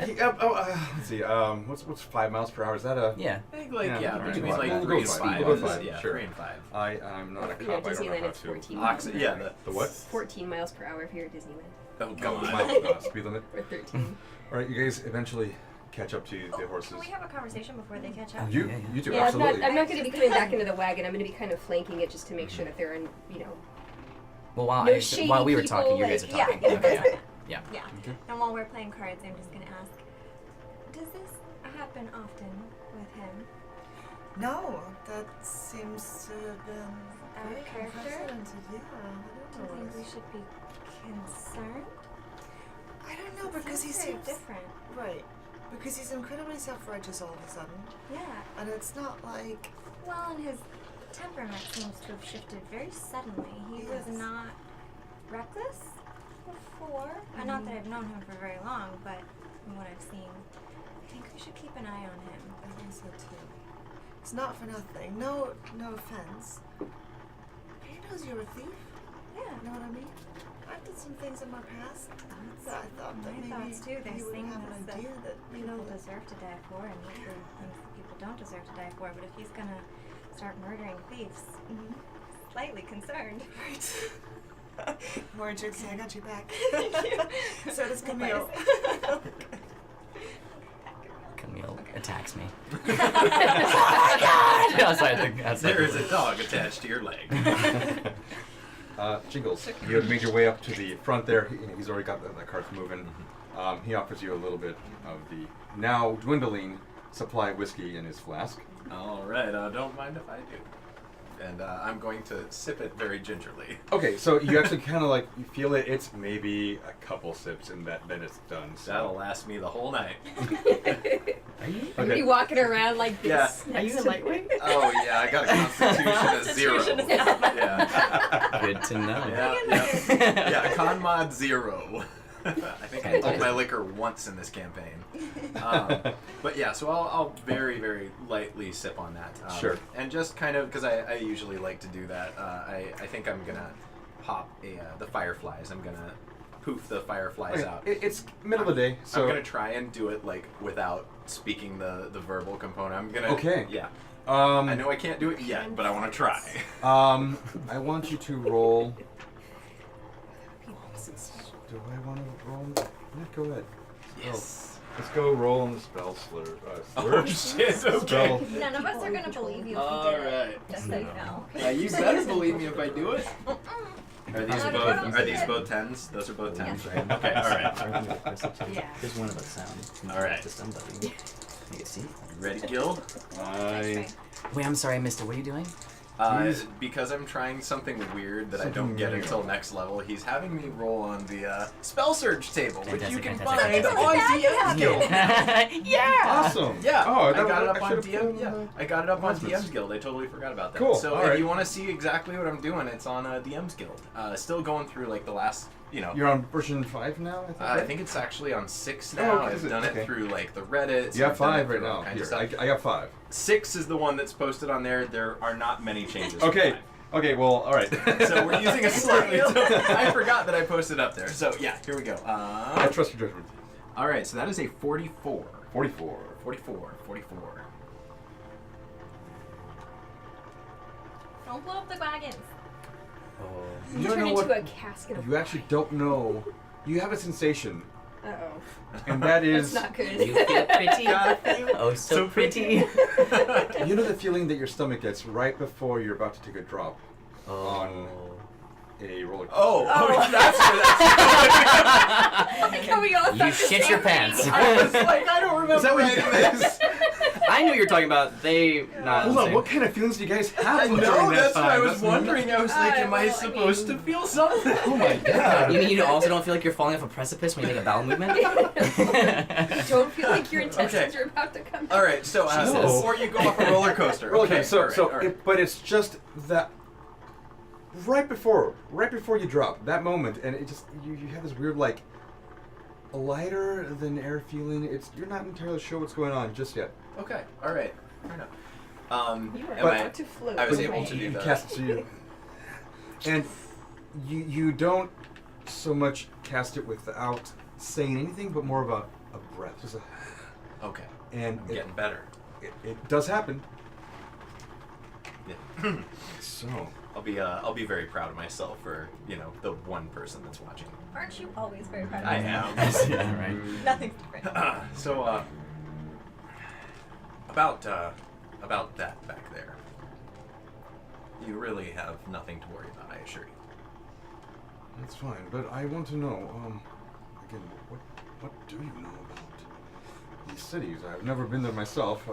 Speaker 1: Let's see. What's 5 miles per hour? Is that a?
Speaker 2: I think like
Speaker 1: Yeah,
Speaker 2: between
Speaker 1: alright.
Speaker 2: like
Speaker 1: We'll
Speaker 2: 3
Speaker 1: go
Speaker 2: and
Speaker 1: five.
Speaker 2: 5.
Speaker 1: We'll go five,
Speaker 2: Yeah,
Speaker 1: sure.
Speaker 2: 3 and 5.
Speaker 1: I'm not a
Speaker 3: you know,
Speaker 1: cop. I don't know
Speaker 3: Disneyland,
Speaker 1: how
Speaker 3: it's
Speaker 1: to.
Speaker 3: 14 miles
Speaker 2: Oxen,
Speaker 3: per
Speaker 2: yeah,
Speaker 3: hour.
Speaker 1: The what?
Speaker 3: 14 miles per hour if you're at Disneyland.
Speaker 2: Oh
Speaker 1: Oh,
Speaker 2: god.
Speaker 1: speed limit.
Speaker 3: Or 13.
Speaker 1: All right, you guys eventually catch up to the horses.
Speaker 5: Can we have a conversation before they catch up?
Speaker 1: You,
Speaker 4: Yeah, yeah.
Speaker 1: you two,
Speaker 3: Yeah, I'm
Speaker 1: absolutely.
Speaker 3: not going to be coming back into the wagon. I'm going to be kind of flanking it just to make sure that there are,
Speaker 4: Well, while,
Speaker 3: No shady
Speaker 4: while we were
Speaker 3: people,
Speaker 4: talking, you guys are
Speaker 5: like-
Speaker 4: talking.
Speaker 5: yeah.
Speaker 4: Okay, yeah.
Speaker 5: Yeah.
Speaker 1: Okay.
Speaker 5: And while we're playing cards, I'm just gonna ask, does this happen often with him?
Speaker 6: No, that seems to have been
Speaker 5: Out of
Speaker 6: very
Speaker 5: character?
Speaker 6: unprecedented. Yeah,
Speaker 5: Do you think we should be concerned?
Speaker 6: I don't know
Speaker 5: It
Speaker 6: because he
Speaker 5: seems very
Speaker 6: seems
Speaker 5: different.
Speaker 6: right. Because he's incredibly self-righteous all of a sudden,
Speaker 5: Yeah.
Speaker 6: and it's not like
Speaker 5: Well, and his temperament seems to have shifted very suddenly. He was
Speaker 6: Yes.
Speaker 5: not reckless before. And not that I've known him for very long, but from what I've seen, I think we should keep an eye on him.
Speaker 6: I think so too. It's not for nothing. No offense. He knows you're a thief.
Speaker 5: Yeah.
Speaker 6: You know what I mean? I've done some things in my past that I thought that
Speaker 5: my
Speaker 6: maybe
Speaker 5: thoughts too. There's
Speaker 6: you would
Speaker 5: things
Speaker 6: have an
Speaker 5: that
Speaker 6: idea that
Speaker 5: people
Speaker 6: people
Speaker 5: deserve to die for, and usually things that people don't deserve to die for. But if he's gonna start murdering thieves, slightly concerned.
Speaker 6: Right. More Trixie, I got your back.
Speaker 5: Thank you.
Speaker 6: So does Camille.
Speaker 4: Camille
Speaker 5: Okay.
Speaker 4: attacks me. Oh my god! outside
Speaker 2: There is a dog attached to your leg.
Speaker 1: Jingles, you have made your way up to the front there. He's already got the cart moving. He offers you a little bit of the now dwindling supply of whiskey in his flask.
Speaker 2: All right, don't mind if I do. and I'm going to sip it very gingerly.
Speaker 1: Okay, so you actually kind of like you feel it. It's maybe a couple sips, and then it's done. So.
Speaker 2: That'll last me the whole night.
Speaker 4: Are you?
Speaker 3: Are you walking around like this?
Speaker 2: Yeah.
Speaker 4: Are you a lightweight?
Speaker 2: Oh yeah, I got a constitution of 0. Yeah.
Speaker 4: Good to know.
Speaker 2: Yeah, con mod 0. I think I took my liquor once in this campaign. But yeah, so I'll very, very lightly sip on that.
Speaker 1: Sure.
Speaker 2: And just kind of, because I usually like to do that, I think I'm going to pop the fireflies. I'm going to poof the fireflies
Speaker 1: Okay,
Speaker 2: out.
Speaker 1: it's middle of the day, so
Speaker 2: I'm going to try and do it like without speaking the verbal component. I'm going to...
Speaker 1: Okay.
Speaker 2: Yeah.
Speaker 1: I
Speaker 2: I know I can't do it yet, but I want to try.
Speaker 1: I want you to roll. Do I want to roll? Yeah, go ahead.
Speaker 2: Yes.
Speaker 1: Let's go roll on the spell slur.
Speaker 2: Oh shit, okay.
Speaker 1: Spell.
Speaker 5: None of us are gonna believe you if
Speaker 2: All
Speaker 5: you did it.
Speaker 2: right.
Speaker 5: Just so you know.
Speaker 2: You better believe me if I do it. Are these
Speaker 5: I
Speaker 2: both?
Speaker 5: don't know.
Speaker 2: Are these both 10s? Those are both 10s,
Speaker 5: Yeah.
Speaker 2: right? Okay. All right.
Speaker 3: Yeah.
Speaker 4: There's one of us sound.
Speaker 2: All right.
Speaker 4: To somebody. You can see.
Speaker 2: Ready, Gil?
Speaker 4: Wait, I'm sorry, Mister. What are you doing?
Speaker 2: Because I'm trying something weird that I don't
Speaker 1: Something
Speaker 2: get
Speaker 1: weird.
Speaker 2: until next level, he's having me roll on the spell surge table, which you
Speaker 4: Fantastic,
Speaker 2: can
Speaker 4: fantastic,
Speaker 2: find
Speaker 4: fantastic.
Speaker 2: on DM's Guild.
Speaker 4: Yeah.
Speaker 1: Awesome.
Speaker 2: Yeah,
Speaker 1: Oh,
Speaker 2: I
Speaker 1: that
Speaker 2: got it
Speaker 1: was-
Speaker 2: up
Speaker 1: I
Speaker 2: on
Speaker 1: should've
Speaker 2: DM.
Speaker 1: put,
Speaker 2: Yeah, I got it up on
Speaker 1: announcements.
Speaker 2: DM's Guild. I totally forgot about that.
Speaker 1: Cool,
Speaker 2: So
Speaker 1: all
Speaker 2: if
Speaker 1: right.
Speaker 2: you want to see exactly what I'm doing, it's on DM's Guild. Still going through like the last,
Speaker 1: You're on version 5 now, I think.
Speaker 2: I
Speaker 1: right?
Speaker 2: think it's actually on 6
Speaker 1: Oh,
Speaker 2: now.
Speaker 1: okay,
Speaker 2: I've
Speaker 1: is it?
Speaker 2: done
Speaker 1: Okay.
Speaker 2: it through like the Reddit.
Speaker 1: You have 5 right now.
Speaker 2: Kind
Speaker 1: Here,
Speaker 2: of stuff.
Speaker 1: I got 5.
Speaker 2: 6 is the one that's posted on there. There are not many changes. from
Speaker 1: Okay.
Speaker 2: 5.
Speaker 1: Okay. Well, all right.
Speaker 2: So we're using a slightly. I forgot that I posted up there. So yeah, here we go.
Speaker 1: I trust your judgment.
Speaker 2: All right, so that is a 44.
Speaker 1: 44.
Speaker 2: 44.
Speaker 5: Don't blow up the wagons.
Speaker 1: You
Speaker 3: You
Speaker 1: don't
Speaker 3: turn
Speaker 1: know
Speaker 3: into
Speaker 1: what.
Speaker 3: a casket of
Speaker 1: You actually don't know. You have a sensation,
Speaker 3: Uh-oh.
Speaker 1: and that
Speaker 3: That's
Speaker 1: is.
Speaker 3: not good.
Speaker 4: You feel pretty. Oh, so pretty.
Speaker 1: You know the feeling that your stomach gets right before you're about to take a drop on a roller coaster.
Speaker 2: Oh, that's where that's
Speaker 3: Like how we all
Speaker 4: You
Speaker 3: thought the
Speaker 4: shit
Speaker 3: same
Speaker 4: your
Speaker 3: thing.
Speaker 4: pants.
Speaker 2: I was like, I don't remember
Speaker 1: Is that what you
Speaker 2: writing
Speaker 1: guys?
Speaker 4: I knew you were talking about they not.
Speaker 1: Hold on, what kind of feelings do you guys have
Speaker 2: I
Speaker 1: during
Speaker 2: know,
Speaker 1: that
Speaker 2: that's
Speaker 1: time?
Speaker 2: what I was
Speaker 1: That's
Speaker 2: wondering. I was like, am I
Speaker 3: well, I
Speaker 2: supposed
Speaker 3: mean-
Speaker 2: to feel something?
Speaker 1: Oh my god.
Speaker 4: You mean you also don't feel like you're falling off a precipice when you make a bowel movement?
Speaker 3: Don't feel like your intestines
Speaker 2: Okay.
Speaker 3: are about to come out.
Speaker 2: All right, so
Speaker 1: Jesus.
Speaker 2: before you go off a roller coaster.
Speaker 1: Okay, so
Speaker 2: all right.
Speaker 1: but it's just that right before you drop that moment, and it just you have this weird like a lighter than air feeling. You're not entirely sure what's going on just yet.
Speaker 2: Okay, all right, fair enough.
Speaker 3: You were
Speaker 2: am I-
Speaker 3: about to float.
Speaker 2: I was
Speaker 3: away.
Speaker 2: able to do
Speaker 1: You
Speaker 2: that.
Speaker 1: cast it to you, and you don't so much cast it without saying anything, but more of a breath, just a,
Speaker 2: Okay,
Speaker 1: and
Speaker 2: I'm getting better.
Speaker 1: it does happen.
Speaker 2: Yeah.
Speaker 1: So
Speaker 2: I'll be very proud of myself for the one person that's watching.
Speaker 5: Aren't you always very proud of
Speaker 2: I
Speaker 5: yourself?
Speaker 2: am.
Speaker 4: Yeah, right.
Speaker 5: Nothing's different.
Speaker 2: So about that back there, you really have nothing to worry about, I assure you.
Speaker 1: that's fine, but I want to know again what do you know about these cities? I've never been there myself.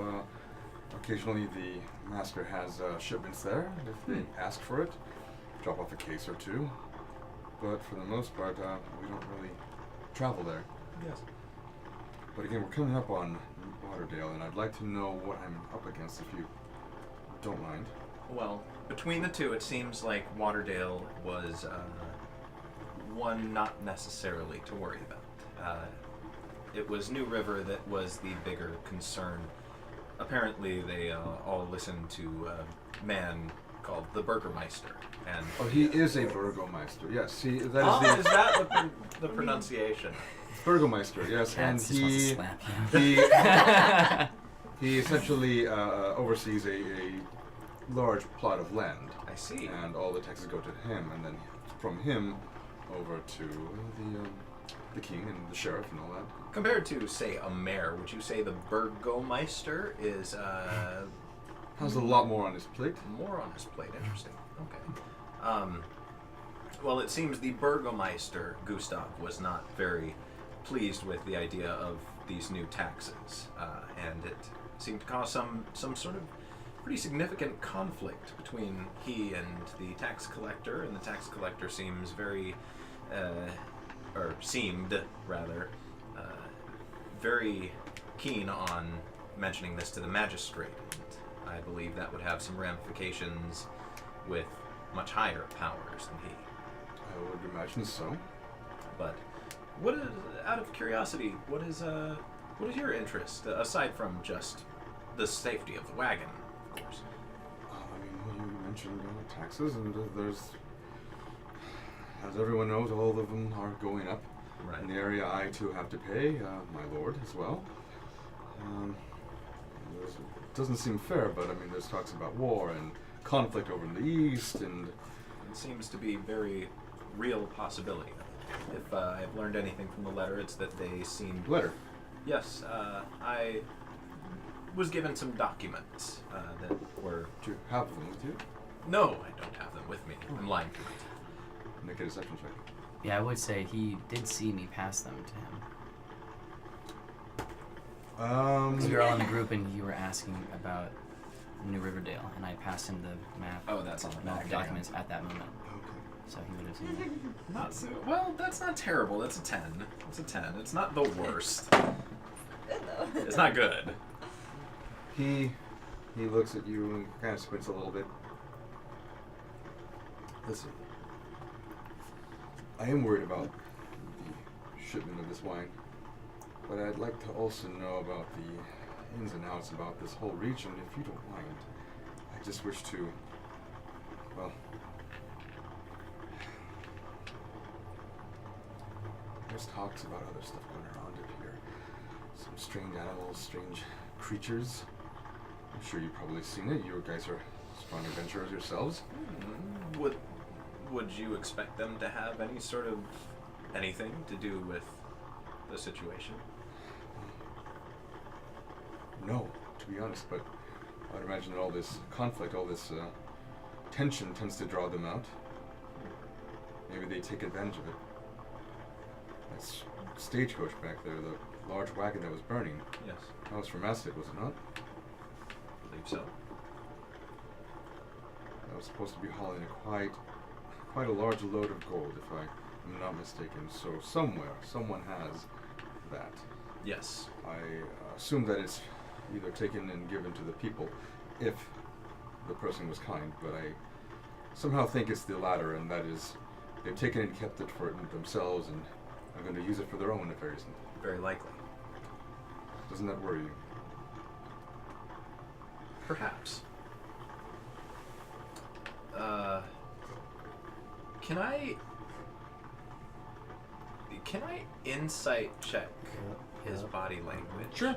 Speaker 1: Occasionally the master has shipments there if they ask for it. Drop off a case or two. But for the most part, we don't really travel there.
Speaker 2: Yes.
Speaker 1: But again, we're coming up on Lauderdale, and I'd like to know what I'm up against if you don't mind.
Speaker 2: Well, between the two, it seems like Waterdale was one not necessarily to worry about. It was New River that was the bigger concern. Apparently, they all listened to a man called the Burgermeister. And
Speaker 1: Oh, he is a Burgomeister. Yes, see, that
Speaker 2: oh,
Speaker 1: is
Speaker 2: is that the pronunciation?
Speaker 1: the Burgomeister. Yes, and
Speaker 4: Cats just wants to
Speaker 1: he
Speaker 4: slap you.
Speaker 1: he essentially oversees a large plot of land,
Speaker 2: I see.
Speaker 1: and all the taxes go to him, and then from him over to the king and the sheriff and all that.
Speaker 2: Compared to, say, a mayor, would you say the Burgomeister is
Speaker 1: Has a lot more on his plate.
Speaker 2: more on his plate? Interesting. Okay. Well, it seems the Burgomeister, Gustav, was not very pleased with the idea of these new taxes, and it seemed to cause some sort of pretty significant conflict between he and the tax collector, and the tax collector seems very, or seemed rather, very keen on mentioning this to the magistrate. And I believe that would have some ramifications with much higher powers than he.
Speaker 1: I would imagine so.
Speaker 2: But what is, out of curiosity, what is your interest aside from just the safety of the wagon, of course?
Speaker 1: I mean, well, you mentioned taxes, and there's, as everyone knows, all of them are going up.
Speaker 2: Right.
Speaker 1: In the area, I too have to pay, my lord as well. It doesn't seem fair, but I mean, there's talks about war and conflict over in the east, and
Speaker 2: It seems to be very real possibility. If I've learned anything from the letter, it's that they seemed...
Speaker 1: letter.
Speaker 2: Yes, I was given some documents that were...
Speaker 1: Do you have them with you?
Speaker 2: No, I don't have them with me. I'm lying to it.
Speaker 1: Make a deception check.
Speaker 4: Yeah, I would say he did see me pass them to him. Because we were all in a group and you were asking about New Riverdale, and I passed him the map.
Speaker 2: Oh, that's on the
Speaker 4: no,
Speaker 2: back.
Speaker 4: documents at that moment,
Speaker 1: Okay.
Speaker 4: so he would have seen it.
Speaker 2: Not so... Well, that's not terrible. That's a 10. It's a 10. It's not the worst.
Speaker 5: Good though.
Speaker 2: It's not good.
Speaker 1: He looks at you and kind of squints a little bit. Listen, I am worried about the shipment of this wine, but I'd like to also know about the ins and outs about this whole region, if you don't mind. I just wish to, well, there's talks about other stuff going around it here. Some strange animals, strange creatures. I'm sure you've probably seen it. You guys are strong adventurers yourselves.
Speaker 2: Would you expect them to have any sort of anything to do with the situation?
Speaker 1: No, to be honest, but I'd imagine that all this conflict, all this tension tends to draw them out. Maybe they take advantage of it. That stagecoach back there, the large wagon that was burning,
Speaker 2: Yes,
Speaker 1: that was from Acid, was it not?
Speaker 2: I believe so.
Speaker 1: That was supposed to be hauling quite a large load of gold, if I am not mistaken. So somewhere, someone has that.
Speaker 2: Yes.
Speaker 1: I assume that it's either taken and given to the people, if the person was kind, but I somehow think it's the latter, and that is, they've taken and kept it for themselves, and are going to use it for their own affairs.
Speaker 2: Very likely.
Speaker 1: Doesn't that worry you?
Speaker 2: Perhaps. Can I insight check his body language?
Speaker 1: Sure.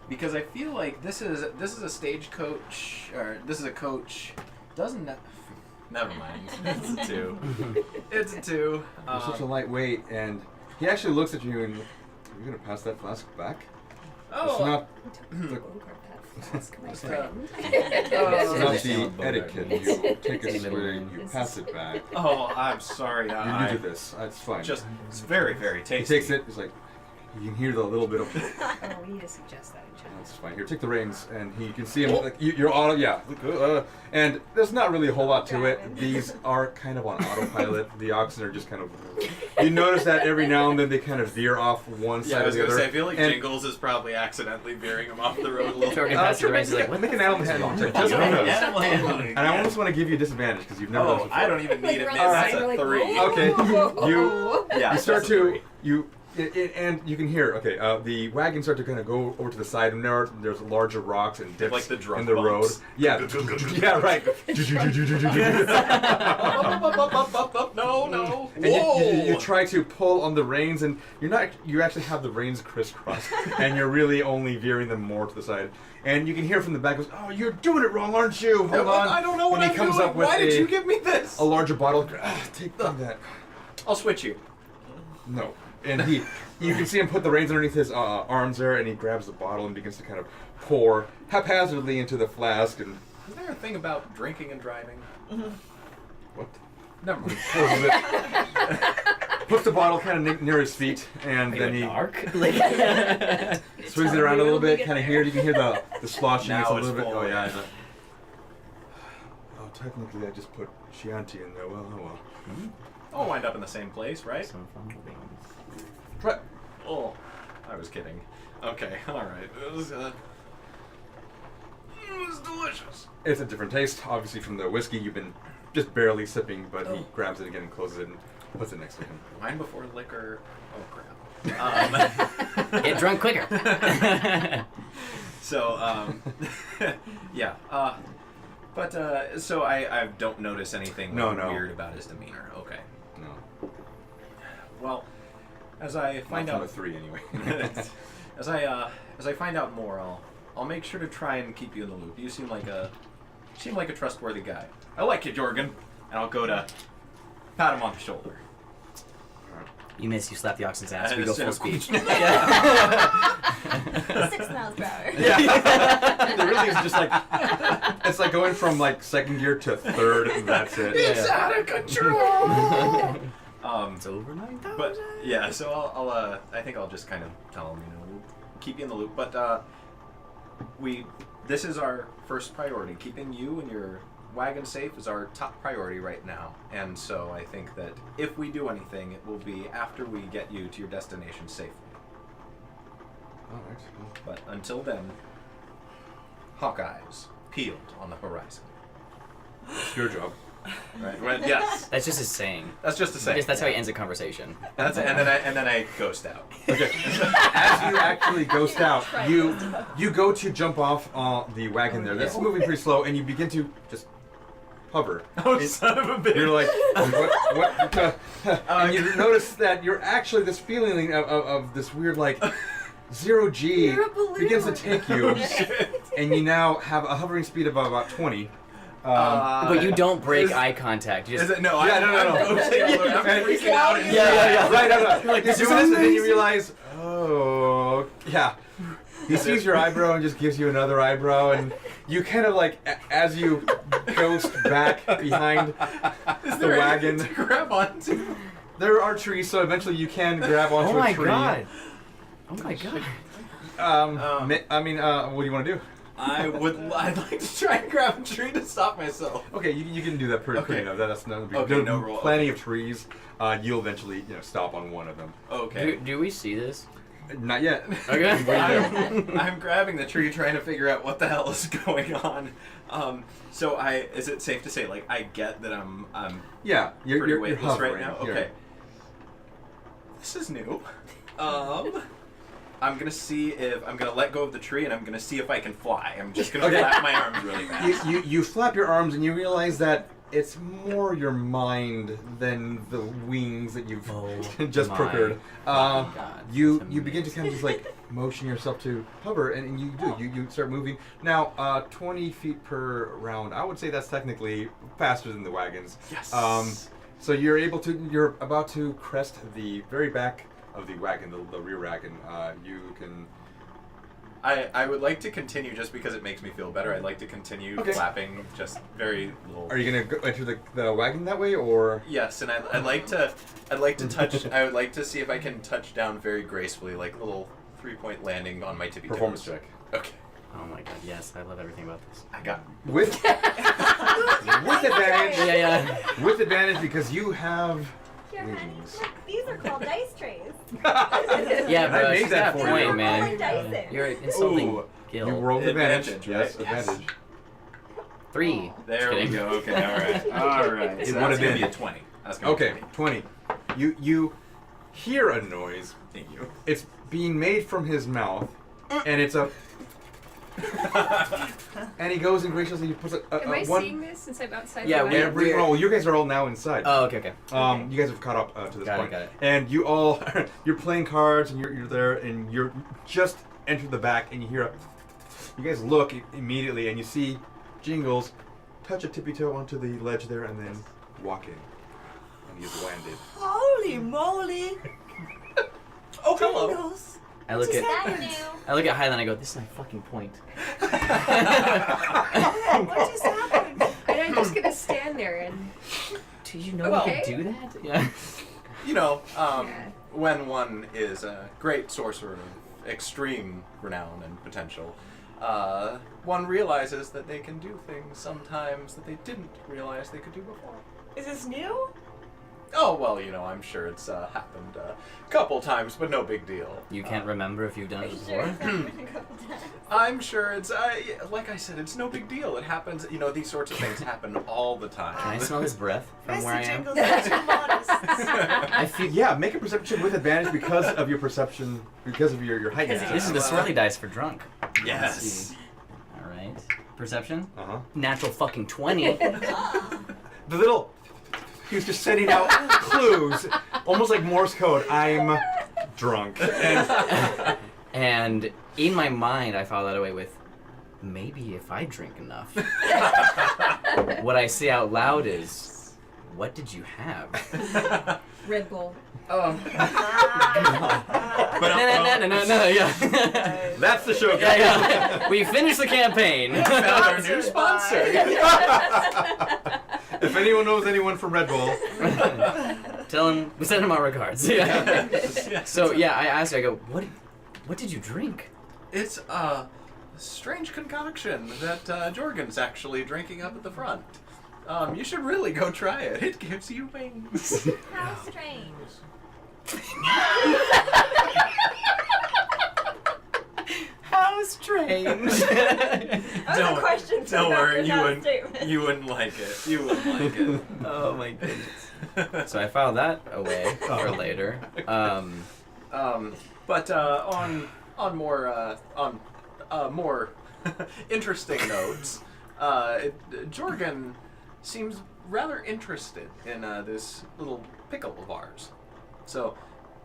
Speaker 2: Because I feel like this is a stagecoach, or this is a coach. Doesn't never mind. It's a 2. It's a 2.
Speaker 1: You're such a lightweight, and he actually looks at you and, are you going to pass that flask back? It's not the, it's not the etiquette. You take a swig and you pass it back.
Speaker 2: Oh, I'm sorry.
Speaker 1: You're new to this. That's fine.
Speaker 2: It's very, very
Speaker 1: He
Speaker 2: tasty.
Speaker 1: takes it. He's like, you can hear the little bit of.
Speaker 3: Oh, we need to suggest that in chat.
Speaker 1: That's fine. Here, take the reins, and you can see him. Like, you're auto, yeah. And there's not really a whole lot to it. These are kind of on autopilot. The oxen are just kind of. You notice that every now and then they kind of veer off one
Speaker 2: Yeah,
Speaker 1: side
Speaker 2: I
Speaker 1: or
Speaker 2: was
Speaker 1: the
Speaker 2: gonna
Speaker 1: other.
Speaker 2: say, I feel like
Speaker 1: And-
Speaker 2: Jingles is probably accidentally veering him off the road a little
Speaker 4: Already
Speaker 2: bit.
Speaker 4: passed the reins, he's like, what
Speaker 1: make
Speaker 4: the
Speaker 1: an animal handling check. Just
Speaker 2: Yeah,
Speaker 1: because.
Speaker 2: animal handling.
Speaker 1: And I almost want to give you a disadvantage because you've never done this
Speaker 2: Oh,
Speaker 1: before.
Speaker 2: I don't even need it,
Speaker 3: Like,
Speaker 2: man.
Speaker 3: we're
Speaker 2: That's
Speaker 3: outside,
Speaker 2: a
Speaker 3: we're
Speaker 2: 3.
Speaker 3: like,
Speaker 1: Okay,
Speaker 3: whoa.
Speaker 1: you
Speaker 2: Yeah,
Speaker 1: you start
Speaker 2: that's a
Speaker 1: to
Speaker 2: 3.
Speaker 1: and you can hear. Okay, the wagons start to kind of go over to the side, and there's larger rocks and dips
Speaker 2: Like the drum
Speaker 1: in the road.
Speaker 2: bumps.
Speaker 1: Yeah, yeah, right.
Speaker 2: No.
Speaker 1: And you try to pull on the reins, and you actually have the reins crisscrossed, and you're really only veering them more to the side. And you can hear from the back goes, "Oh, you're doing it wrong, aren't you? Hold on."
Speaker 2: I don't know what
Speaker 1: and
Speaker 2: I'm
Speaker 1: he comes
Speaker 2: doing.
Speaker 1: up with
Speaker 2: Why did you give me this?
Speaker 1: a larger bottle. Take that.
Speaker 2: I'll switch you.
Speaker 1: No. And you can see him put the reins underneath his arms there, and he grabs the bottle and begins to kind of pour haphazardly into the flask. And
Speaker 2: Is there a thing about drinking and driving?
Speaker 1: what?
Speaker 2: Never mind.
Speaker 1: puts the bottle kind of near his feet, and then he swings it around a little bit. Kind of you can hear the sloshing.
Speaker 2: Now
Speaker 1: It's a
Speaker 2: it's
Speaker 1: little bit.
Speaker 2: full.
Speaker 1: Oh yeah. Oh, technically, I just put Chianti in there. Well, oh well.
Speaker 2: I'll wind up in the same place, right?
Speaker 4: Some fun things.
Speaker 1: Try.
Speaker 2: Oh, I was kidding. Okay, all right. It was delicious.
Speaker 1: It's a different taste, obviously, from the whiskey you've been just barely sipping, but he grabs it again and closes it and puts it next to him.
Speaker 2: Wine before liquor. Oh crap.
Speaker 4: Get drunk quicker.
Speaker 2: So yeah. But so I don't notice anything
Speaker 1: No.
Speaker 2: weird about his demeanor. Okay.
Speaker 1: No.
Speaker 2: Well, as I find
Speaker 1: Not
Speaker 2: out
Speaker 1: from a 3 anyway.
Speaker 2: as I find out more, I'll make sure to try and keep you in the loop. You seem like a trustworthy guy. I like you, Jorgen. And I'll go to pat him on the shoulder.
Speaker 4: You miss, you slap the oxen's ass. We go full speed.
Speaker 5: 6 miles per hour.
Speaker 1: Yeah. It really is just like it's like going from like second gear to third, and that's it.
Speaker 2: It's out of control.
Speaker 4: It's over 9,000.
Speaker 2: But yeah, so I'll I think I'll just kind of tell him, we'll keep you in the loop. But this is our first priority. Keeping you and your wagon safe is our top priority right now. And so I think that if we do anything, it will be after we get you to your destination safely.
Speaker 1: All right. Well,
Speaker 2: But until then, Hawkeyes peeled on the horizon.
Speaker 1: it's your job.
Speaker 2: Right? Well, yes,
Speaker 4: That's just his saying.
Speaker 2: that's just a
Speaker 4: I
Speaker 2: saying.
Speaker 4: guess that's how he ends a conversation.
Speaker 2: And then I ghost out.
Speaker 1: Okay. As you actually ghost out, you go to jump off the wagon there. That's moving pretty slow, and you begin to just hover.
Speaker 2: Oh, son of a bitch!
Speaker 1: You're like, what? And you notice that you're actually this feeling of this weird like 0G
Speaker 3: You're a balloon.
Speaker 1: begins to take you, and you now have a hovering speed of about 20.
Speaker 4: But you don't break eye contact. You
Speaker 2: Is
Speaker 4: just
Speaker 2: it? No,
Speaker 1: Yeah, no.
Speaker 2: I'm freaking out. And
Speaker 1: Yeah. Right, no. Like, you're
Speaker 4: this
Speaker 1: doing
Speaker 4: is
Speaker 1: this, and then you
Speaker 4: amazing.
Speaker 1: realize, oh, yeah. He sees your eyebrow and just gives you another eyebrow, and you kind of like, as you ghost back behind the wagon.
Speaker 2: To grab onto.
Speaker 1: There are trees, so eventually you can grab onto
Speaker 4: Oh my
Speaker 1: a tree.
Speaker 4: god. Oh my god.
Speaker 1: I mean, what do you want to do?
Speaker 2: I'd like to try and grab a tree to stop myself.
Speaker 1: Okay, you can do that pretty
Speaker 2: Okay.
Speaker 1: enough. That's not a big
Speaker 2: Okay,
Speaker 1: there are
Speaker 2: no roll,
Speaker 1: Plenty
Speaker 2: okay.
Speaker 1: of trees. You'll eventually, stop on one of them.
Speaker 2: Okay.
Speaker 4: Do we see this?
Speaker 1: Not yet.
Speaker 4: Okay.
Speaker 2: I'm grabbing the tree, trying to figure out what the hell is going on. So is it safe to say, like, I get that I'm
Speaker 1: Yeah, you're
Speaker 2: pretty
Speaker 1: you're
Speaker 2: weightless right
Speaker 1: hovering.
Speaker 2: now?
Speaker 1: You're-
Speaker 2: Okay. This is new. I'm gonna let go of the tree, and I'm gonna see if I can fly. I'm just gonna
Speaker 1: Okay.
Speaker 2: flap my arms really fast.
Speaker 1: You flap your arms and you realize that it's more your mind than the wings that you've just
Speaker 4: my
Speaker 1: procured.
Speaker 4: God,
Speaker 1: You
Speaker 4: it's
Speaker 1: begin to kind of just like motion yourself to hover, and you do. You start moving. Now, 20 feet per round. I would say that's technically faster than the wagons.
Speaker 2: Yes.
Speaker 1: So you're about to crest the very back of the wagon, the rear wagon. You can.
Speaker 2: I would like to continue just because it makes me feel better. I'd like to continue
Speaker 1: Okay.
Speaker 2: flapping just very little.
Speaker 1: Are you gonna go enter the wagon that way, or?
Speaker 2: Yes, and I'd like to touch. I would like to see if I can touch down very gracefully, like a little 3-point landing on my tippy
Speaker 1: Performance
Speaker 2: toes.
Speaker 1: check.
Speaker 2: Okay,
Speaker 4: Oh my god, yes, I love everything about this.
Speaker 2: I got.
Speaker 1: With advantage.
Speaker 4: Yeah.
Speaker 1: With advantage because you have
Speaker 5: Here, honey,
Speaker 1: wings.
Speaker 5: look, these are called dice trays.
Speaker 4: Yeah, bro,
Speaker 1: I made
Speaker 4: she's
Speaker 1: that
Speaker 4: got a
Speaker 1: for
Speaker 4: point,
Speaker 1: you.
Speaker 4: man.
Speaker 5: Dyson.
Speaker 4: You're insulting
Speaker 2: Ooh,
Speaker 4: Gil.
Speaker 1: You rolled advantage.
Speaker 2: Advantage,
Speaker 1: Yes,
Speaker 2: right? Yes.
Speaker 1: advantage.
Speaker 4: 3.
Speaker 2: There
Speaker 4: Just
Speaker 2: we
Speaker 4: kidding.
Speaker 2: go. Okay, all right, all right.
Speaker 1: It
Speaker 2: So
Speaker 1: would
Speaker 2: that's
Speaker 1: have
Speaker 2: gonna
Speaker 1: been-
Speaker 2: be a 20. That's gonna
Speaker 1: Okay,
Speaker 2: be
Speaker 1: 20. You hear a noise.
Speaker 2: Thank you.
Speaker 1: It's being made from his mouth, and it's a. And he goes and graciously puts a
Speaker 3: Am I
Speaker 1: one.
Speaker 3: seeing this since I'm outside
Speaker 4: Yeah,
Speaker 3: the wagon?
Speaker 1: Every oh, you guys are all now inside.
Speaker 4: Oh, okay.
Speaker 3: Okay.
Speaker 1: You guys have caught up to this
Speaker 4: Got it,
Speaker 1: point,
Speaker 4: got it.
Speaker 1: and you all you're playing cards, and you're there, and you're just entered the back, and you hear you guys look immediately, and you see Jingles touch a tippy toe onto the ledge there, and then walk in, and he's landed.
Speaker 6: Holy moly!
Speaker 2: Oh, hello.
Speaker 6: Jingles.
Speaker 4: I look
Speaker 6: Just
Speaker 4: at
Speaker 5: That new.
Speaker 4: Highland. I go, this is my fucking point.
Speaker 6: What just happened?
Speaker 3: And I'm just gonna stand there and
Speaker 4: Do you know
Speaker 3: Okay.
Speaker 4: you can do that? Yeah.
Speaker 2: you know,
Speaker 3: Yeah.
Speaker 2: when one is a great sorcerer of extreme renown and potential, one realizes that they can do things sometimes that they didn't realize they could do before.
Speaker 6: Is this new?
Speaker 2: Oh, well, you know, I'm sure it's happened a couple times, but no big deal.
Speaker 4: You can't remember if you've done it
Speaker 5: Sure,
Speaker 4: before?
Speaker 5: it's happened a couple times.
Speaker 2: I'm sure it's, like I said, it's no big deal. It happens, you know, these sorts of things happen all the time.
Speaker 4: Can I smell his breath from where I am?
Speaker 6: Jingles, you're too modest.
Speaker 4: I feel
Speaker 1: Yeah, make a perception with advantage because of your perception, because of your height.
Speaker 2: Yeah.
Speaker 4: This is the swirly dice for drunk.
Speaker 2: Yes.
Speaker 4: All right. Perception?
Speaker 1: Uh-huh.
Speaker 4: Natural fucking 20.
Speaker 1: The little... He was just sending out clues, almost like Morse code. I'm drunk. And
Speaker 4: And in my mind, I filed that away with, maybe if I drink enough. What I say out loud is, what did you have?
Speaker 3: Red Bull.
Speaker 4: No, yeah.
Speaker 1: that's the show,
Speaker 4: Yeah,
Speaker 1: guys.
Speaker 4: yeah. We finished the campaign.
Speaker 2: Found our new sponsor.
Speaker 1: If anyone knows anyone from Red Bull,
Speaker 4: Tell him, we send him our regards. Yeah.
Speaker 2: Yeah.
Speaker 4: So yeah, I asked her, I go, what did you drink?
Speaker 2: It's a strange concoction that Jorgen's actually drinking up at the front. You should really go try it. It gives you wings.
Speaker 5: How strange.
Speaker 4: How strange.
Speaker 5: That was a question for
Speaker 2: Don't worry,
Speaker 5: Dr. Now's statement.
Speaker 2: you wouldn't like it. You wouldn't like it.
Speaker 4: Oh my goodness. So I filed that away for later.
Speaker 2: But on more more interesting notes, Jorgen seems rather interested in this little pickle of ours. So,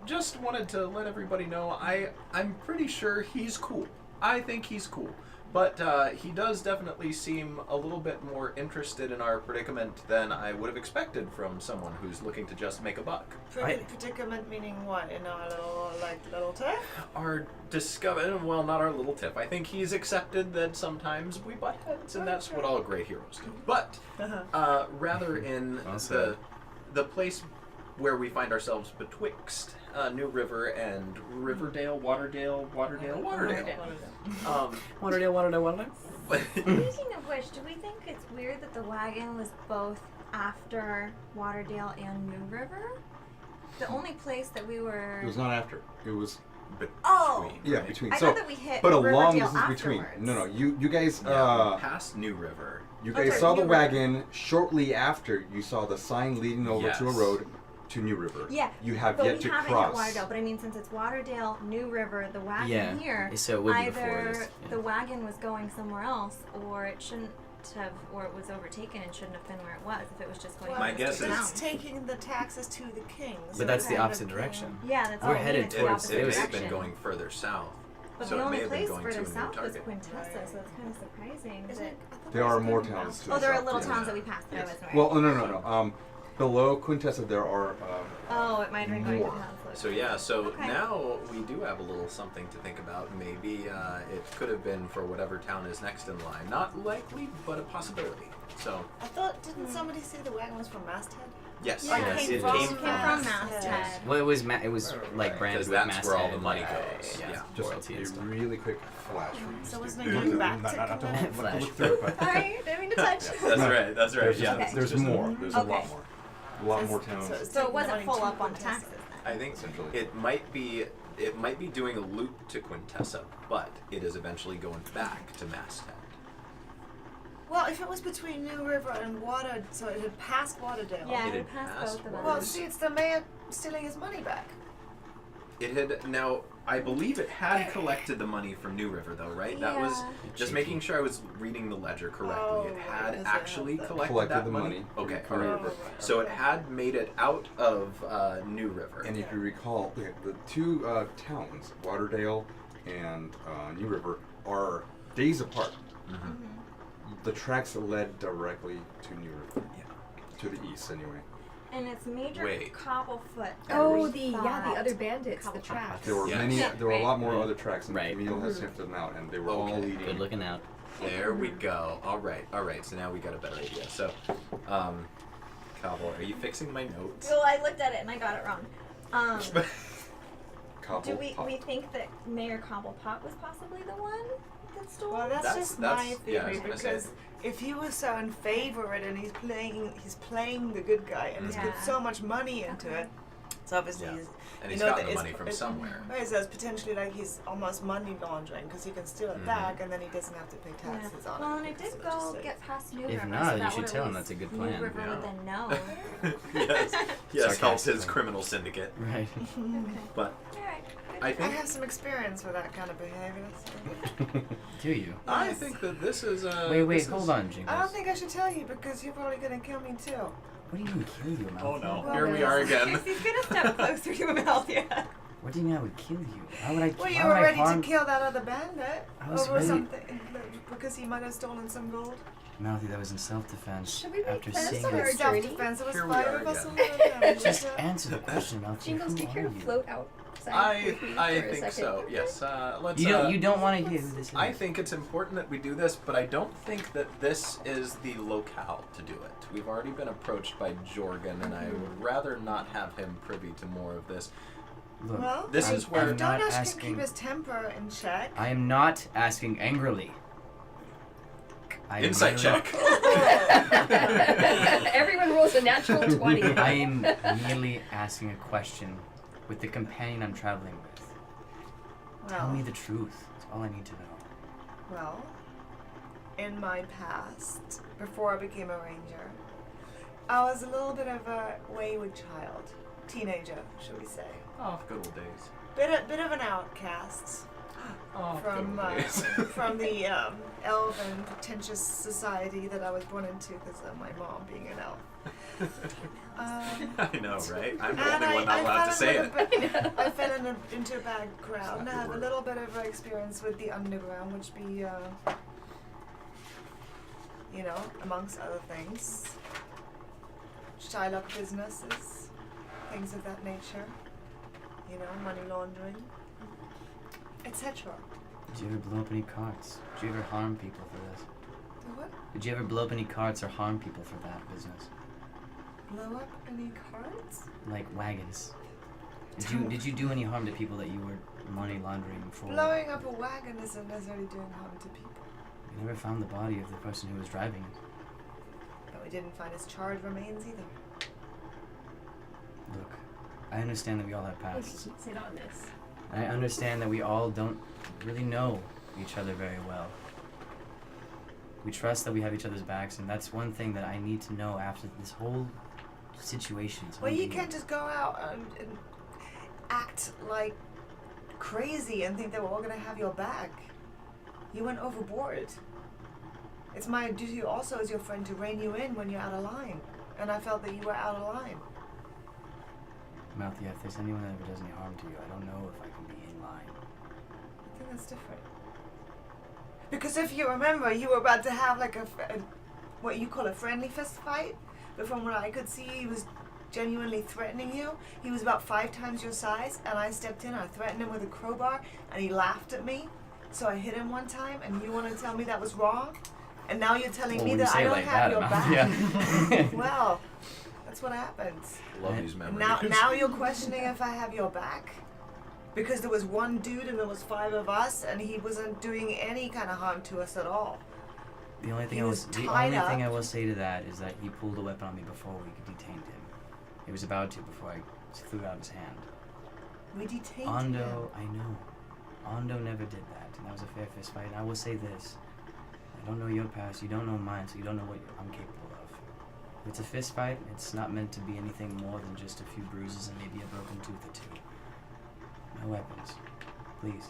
Speaker 2: just wanted to let everybody know I'm pretty sure he's cool. I think he's cool. But he does definitely seem a little bit more interested in our predicament than I would have expected from someone who's looking to just make a buck.
Speaker 6: Predicament meaning what? In our little tiff?
Speaker 2: Our well, not our little tip. I think he's accepted that sometimes we butt heads, and that's what all great heroes do. But rather in
Speaker 4: Well said.
Speaker 2: the place where we find ourselves betwixt New River and Riverdale, Waterdale.
Speaker 4: Waterdale.
Speaker 5: Speaking of which, do we think it's weird that the wagon was both after Waterdale and New River? The only place that we were...
Speaker 1: it was not after. It was
Speaker 5: Oh!
Speaker 1: yeah between.
Speaker 5: I
Speaker 1: So,
Speaker 5: thought that we hit
Speaker 1: but a long
Speaker 5: Riverdale
Speaker 1: distance between.
Speaker 5: afterwards.
Speaker 1: No, you guys
Speaker 2: past New River.
Speaker 1: you
Speaker 5: Okay,
Speaker 1: guys saw the
Speaker 5: New River.
Speaker 1: wagon shortly after you saw the sign leading over to a
Speaker 2: Yes.
Speaker 1: road to New River.
Speaker 5: Yeah,
Speaker 1: You have
Speaker 5: but
Speaker 1: yet
Speaker 5: we
Speaker 1: to
Speaker 5: haven't
Speaker 1: cross.
Speaker 5: hit Waterdale. But I mean, since it's Waterdale, New River, the wagon
Speaker 4: Yeah,
Speaker 5: here,
Speaker 4: so it would be before
Speaker 5: either
Speaker 4: this, yeah.
Speaker 5: the wagon was going somewhere else, or it shouldn't have, or it was overtaken and shouldn't have been where it was. If it was just going.
Speaker 2: My
Speaker 5: to
Speaker 2: guess
Speaker 5: the
Speaker 2: is-
Speaker 5: town.
Speaker 6: It's taking the taxes to the king.
Speaker 4: But that's the opposite direction.
Speaker 5: Yeah, that's
Speaker 4: We're
Speaker 5: what I mean,
Speaker 4: headed
Speaker 5: it's the
Speaker 4: towards-
Speaker 5: opposite
Speaker 2: It may have
Speaker 5: direction.
Speaker 2: been going further south.
Speaker 5: But
Speaker 2: so
Speaker 5: the
Speaker 2: it
Speaker 5: only
Speaker 2: may have been
Speaker 5: place
Speaker 2: going
Speaker 5: further
Speaker 2: to a new
Speaker 5: south was
Speaker 2: target.
Speaker 5: Quintessa, so it's kind of surprising.
Speaker 6: Is
Speaker 5: that-
Speaker 6: it?
Speaker 1: There are more towns to
Speaker 5: Oh,
Speaker 1: the
Speaker 5: there are
Speaker 1: south,
Speaker 5: little
Speaker 1: yeah.
Speaker 5: towns that we passed that I wasn't aware
Speaker 1: Well,
Speaker 5: of.
Speaker 1: no. Below Quintessa, there are.
Speaker 5: Oh, it might have been going to
Speaker 1: more.
Speaker 5: towns.
Speaker 2: So yeah, so
Speaker 5: Okay.
Speaker 2: now we do have a little something to think about. Maybe it could have been for whatever town is next in line. Not likely, but a possibility. So
Speaker 6: I thought, didn't somebody say the wagon was from Masthead?
Speaker 2: yes,
Speaker 5: Yeah,
Speaker 2: yes,
Speaker 6: it
Speaker 2: it
Speaker 6: came
Speaker 2: came
Speaker 6: from
Speaker 2: from
Speaker 5: Masthead.
Speaker 4: Well, it was like branded
Speaker 2: because
Speaker 4: with
Speaker 2: that's where all the
Speaker 4: Masthead,
Speaker 2: money
Speaker 4: like,
Speaker 2: goes.
Speaker 4: yeah,
Speaker 2: Yeah.
Speaker 1: Just
Speaker 4: royalty
Speaker 1: a
Speaker 4: and stuff.
Speaker 1: really quick flash.
Speaker 6: So wasn't it going back to
Speaker 1: not to
Speaker 6: Quintessa?
Speaker 1: look through it, but
Speaker 5: Sorry, didn't mean to touch.
Speaker 2: That's right. That's right.
Speaker 1: there's,
Speaker 2: Yeah.
Speaker 5: Okay.
Speaker 1: there's more. There's a
Speaker 5: Okay.
Speaker 1: lot more. A lot more towns.
Speaker 6: it's
Speaker 5: So it
Speaker 6: taking
Speaker 5: wasn't
Speaker 6: money
Speaker 5: full
Speaker 6: to
Speaker 5: up on
Speaker 6: Quintessa.
Speaker 5: taxes then.
Speaker 2: I think
Speaker 1: Essentially.
Speaker 2: it might be doing a loop to Quintessa, but it is eventually going back to Masthead.
Speaker 6: Well, if it was between New River and Water, so it had passed Waterdale.
Speaker 5: Yeah,
Speaker 2: It
Speaker 5: we
Speaker 2: had
Speaker 5: passed
Speaker 2: passed
Speaker 5: both of
Speaker 2: one.
Speaker 6: Well,
Speaker 5: them.
Speaker 6: see, it's the mayor stealing his money back.
Speaker 2: It had now. I believe it had collected the money from New River, though, right? That was
Speaker 5: Yeah.
Speaker 2: just making sure I was reading the ledger correctly.
Speaker 6: Oh,
Speaker 2: it had
Speaker 6: does it
Speaker 2: actually
Speaker 6: have that?
Speaker 2: collected that
Speaker 1: the money.
Speaker 2: Okay,
Speaker 1: from
Speaker 2: all
Speaker 1: New
Speaker 2: right.
Speaker 1: River.
Speaker 2: So it had made it out of New River.
Speaker 1: And if you recall, the two towns, Waterdale and New River, are days apart.
Speaker 2: Mhm.
Speaker 1: The tracks led directly to New River.
Speaker 2: Yeah.
Speaker 1: To the east, anyway.
Speaker 5: And it's Major
Speaker 2: Wait.
Speaker 5: Cobblefoot.
Speaker 3: Oh,
Speaker 5: that
Speaker 3: the
Speaker 5: thought-
Speaker 3: other bandits, the
Speaker 5: Cobblefoot.
Speaker 3: tracks.
Speaker 1: There were
Speaker 2: Yes.
Speaker 1: many.
Speaker 5: Yeah,
Speaker 1: There were a lot more
Speaker 5: right.
Speaker 1: other tracks, and
Speaker 4: Right.
Speaker 1: Camille has sifted them out, and they were all
Speaker 2: Okay.
Speaker 1: leading.
Speaker 4: Good looking out.
Speaker 2: There we go. All right. So now we got a better idea. So, Cobble, are you fixing my notes?
Speaker 5: Well, I looked at it and I got it wrong.
Speaker 1: Cobble
Speaker 5: We think that Mayor Cobblepot was possibly the one that stole?
Speaker 6: Well, that's just my
Speaker 2: yeah, I
Speaker 6: theory,
Speaker 2: was gonna
Speaker 6: because
Speaker 2: say.
Speaker 6: if he was so in favor and he's playing the good guy and he's put
Speaker 5: Yeah.
Speaker 6: so much money into it, so obviously
Speaker 2: Yeah.
Speaker 6: he's,
Speaker 2: And
Speaker 6: you
Speaker 2: he's
Speaker 6: know,
Speaker 2: gotten
Speaker 6: that
Speaker 2: the
Speaker 6: it's-
Speaker 2: money from
Speaker 6: it's-
Speaker 2: somewhere.
Speaker 6: Right, so it's potentially like he's almost money laundering because he can steal it
Speaker 2: Mhm.
Speaker 6: back and then he doesn't have to pay taxes on
Speaker 5: Well,
Speaker 6: it.
Speaker 5: and I
Speaker 6: because
Speaker 5: did
Speaker 6: of
Speaker 5: go
Speaker 6: legislation.
Speaker 5: get past New
Speaker 4: If
Speaker 5: River,
Speaker 4: not,
Speaker 5: so
Speaker 4: you
Speaker 5: that
Speaker 4: should
Speaker 5: would at
Speaker 4: tell him
Speaker 5: least
Speaker 4: that's a good
Speaker 5: New
Speaker 4: plan.
Speaker 5: River
Speaker 2: Yeah.
Speaker 5: would then know.
Speaker 2: yes, help
Speaker 4: Sarcastically.
Speaker 2: his criminal syndicate.
Speaker 4: Right.
Speaker 5: Okay.
Speaker 2: But
Speaker 5: Alright.
Speaker 2: I
Speaker 6: I
Speaker 2: think
Speaker 6: have some experience with that kind of behavior. So.
Speaker 4: Do you?
Speaker 2: I
Speaker 6: Yes.
Speaker 2: think that this is
Speaker 4: Wait,
Speaker 2: this
Speaker 4: hold
Speaker 2: is-
Speaker 4: on, Jingles.
Speaker 6: I don't think I should tell you because you're probably gonna kill me too.
Speaker 4: What do you mean kill you, Malfoy?
Speaker 2: Oh no,
Speaker 6: Well,
Speaker 2: here we
Speaker 6: yes.
Speaker 2: are again.
Speaker 5: He's gonna step closer to Amelia.
Speaker 4: What do you mean I would kill you? Why would I?
Speaker 6: Well, you
Speaker 4: why
Speaker 6: were
Speaker 4: would I
Speaker 6: ready
Speaker 4: harm
Speaker 6: to kill that other bandit
Speaker 4: I was
Speaker 6: over
Speaker 4: ready-
Speaker 6: something because he might have stolen some gold.
Speaker 4: Mouthy? That was in self-defense.
Speaker 3: Should we make
Speaker 4: after
Speaker 3: plans
Speaker 4: seeing
Speaker 3: for
Speaker 4: your
Speaker 3: our journey?
Speaker 6: Self-defense. It was
Speaker 2: Here we
Speaker 6: 5
Speaker 2: are
Speaker 6: of us
Speaker 2: again.
Speaker 6: alone.
Speaker 4: Just answer the question, Mouthy.
Speaker 3: Jingles,
Speaker 4: Who
Speaker 3: do you care
Speaker 4: are
Speaker 3: to
Speaker 4: you?
Speaker 3: float outside
Speaker 2: I
Speaker 3: with me for
Speaker 2: I
Speaker 3: a
Speaker 2: think
Speaker 3: second?
Speaker 2: so. Yes. Let's.
Speaker 4: You don't want to hear who this is.
Speaker 2: I think it's important that we do this, but I don't think that this is the locale to do it. We've already been approached by Jorgen, and I would rather not have him privy to more of this.
Speaker 4: Look,
Speaker 6: Well,
Speaker 2: This
Speaker 4: I'm-
Speaker 2: is where-
Speaker 4: I'm not
Speaker 6: Donash can
Speaker 4: asking.
Speaker 6: keep his temper in check.
Speaker 4: I am not asking angrily. I am
Speaker 2: Insight
Speaker 4: merely-
Speaker 2: check.
Speaker 3: Everyone rolls a natural 20.
Speaker 4: I am merely asking a question with the companion I'm traveling with. Tell me the truth. That's all I need to know.
Speaker 6: Well, in my past, before I became a ranger, I was a little bit of a wayward child, teenager, should we say?
Speaker 2: Oh, good old days.
Speaker 6: Bit of an outcast
Speaker 2: Oh,
Speaker 6: from
Speaker 2: good old days.
Speaker 6: from the elven pretentious society that I was born into because of my mom being an elf.
Speaker 2: I know, right? I'm the
Speaker 6: And
Speaker 2: only one not allowed to say it.
Speaker 6: I fell into a bad crowd, and I have a little bit of experience with the underground, which be, you know, amongst other things, Shylock businesses, things of that nature, you know, money laundering, etc.
Speaker 4: Did you ever blow up any carts? Did you ever harm people for this?
Speaker 6: What?
Speaker 4: Did you ever blow up any carts or harm people for that business?
Speaker 6: Blow up any cards?
Speaker 4: Like wagons? Did you do any harm to people that you were money laundering for?
Speaker 6: Blowing up a wagon isn't necessarily doing harm to people.
Speaker 4: We never found the body of the person who was driving it.
Speaker 6: But we didn't find his charred remains either.
Speaker 4: Look, I understand that we all have
Speaker 3: We
Speaker 4: pasts.
Speaker 3: can sit on this.
Speaker 4: I understand that we all don't really know each other very well. We trust that we have each other's backs, and that's one thing that I need to know after this whole situation.
Speaker 6: Well, you can't just go out and act like crazy and think that we're all gonna have your back. You went overboard. It's my duty also as your friend to rein you in when you're out of line. And I felt that you were out of line.
Speaker 4: Mouthy, if there's anyone that ever does any harm to you, I don't know if I can be in line.
Speaker 6: I think that's different. Because if you remember, you were about to have like a what you call a friendly fist fight. But from what I could see, he was genuinely threatening you. He was about 5 times your size, and I stepped in. I threatened him with a crowbar, and he laughed at me. So I hit him one time, and you want to tell me that was wrong? And now you're telling
Speaker 4: Well,
Speaker 6: me
Speaker 4: when you
Speaker 6: that
Speaker 4: say
Speaker 6: I
Speaker 4: it
Speaker 6: don't
Speaker 4: like
Speaker 6: have
Speaker 4: that,
Speaker 6: your
Speaker 4: Mouthy,
Speaker 6: back?
Speaker 4: yeah.
Speaker 6: Well, that's what happens.
Speaker 2: Love these memories.
Speaker 6: Now you're questioning if I have your back? Because there was one dude and there was 5 of us, and he wasn't doing any kind of harm to us at all.
Speaker 4: The only thing
Speaker 6: He was
Speaker 4: the
Speaker 6: tied
Speaker 4: only thing
Speaker 6: up.
Speaker 4: I will say to that is that he pulled a weapon on me before we detained him. He was about to before I threw it out of his hand.
Speaker 6: We detained
Speaker 4: Ondo,
Speaker 6: him.
Speaker 4: I know. Ondo never did that, and that was a fair fist fight. And I will say this: I don't know your past, you don't know mine, so you don't know what I'm capable of. If it's a fist fight, it's not meant to be anything more than just a few bruises and maybe a broken tooth or 2. No weapons, please.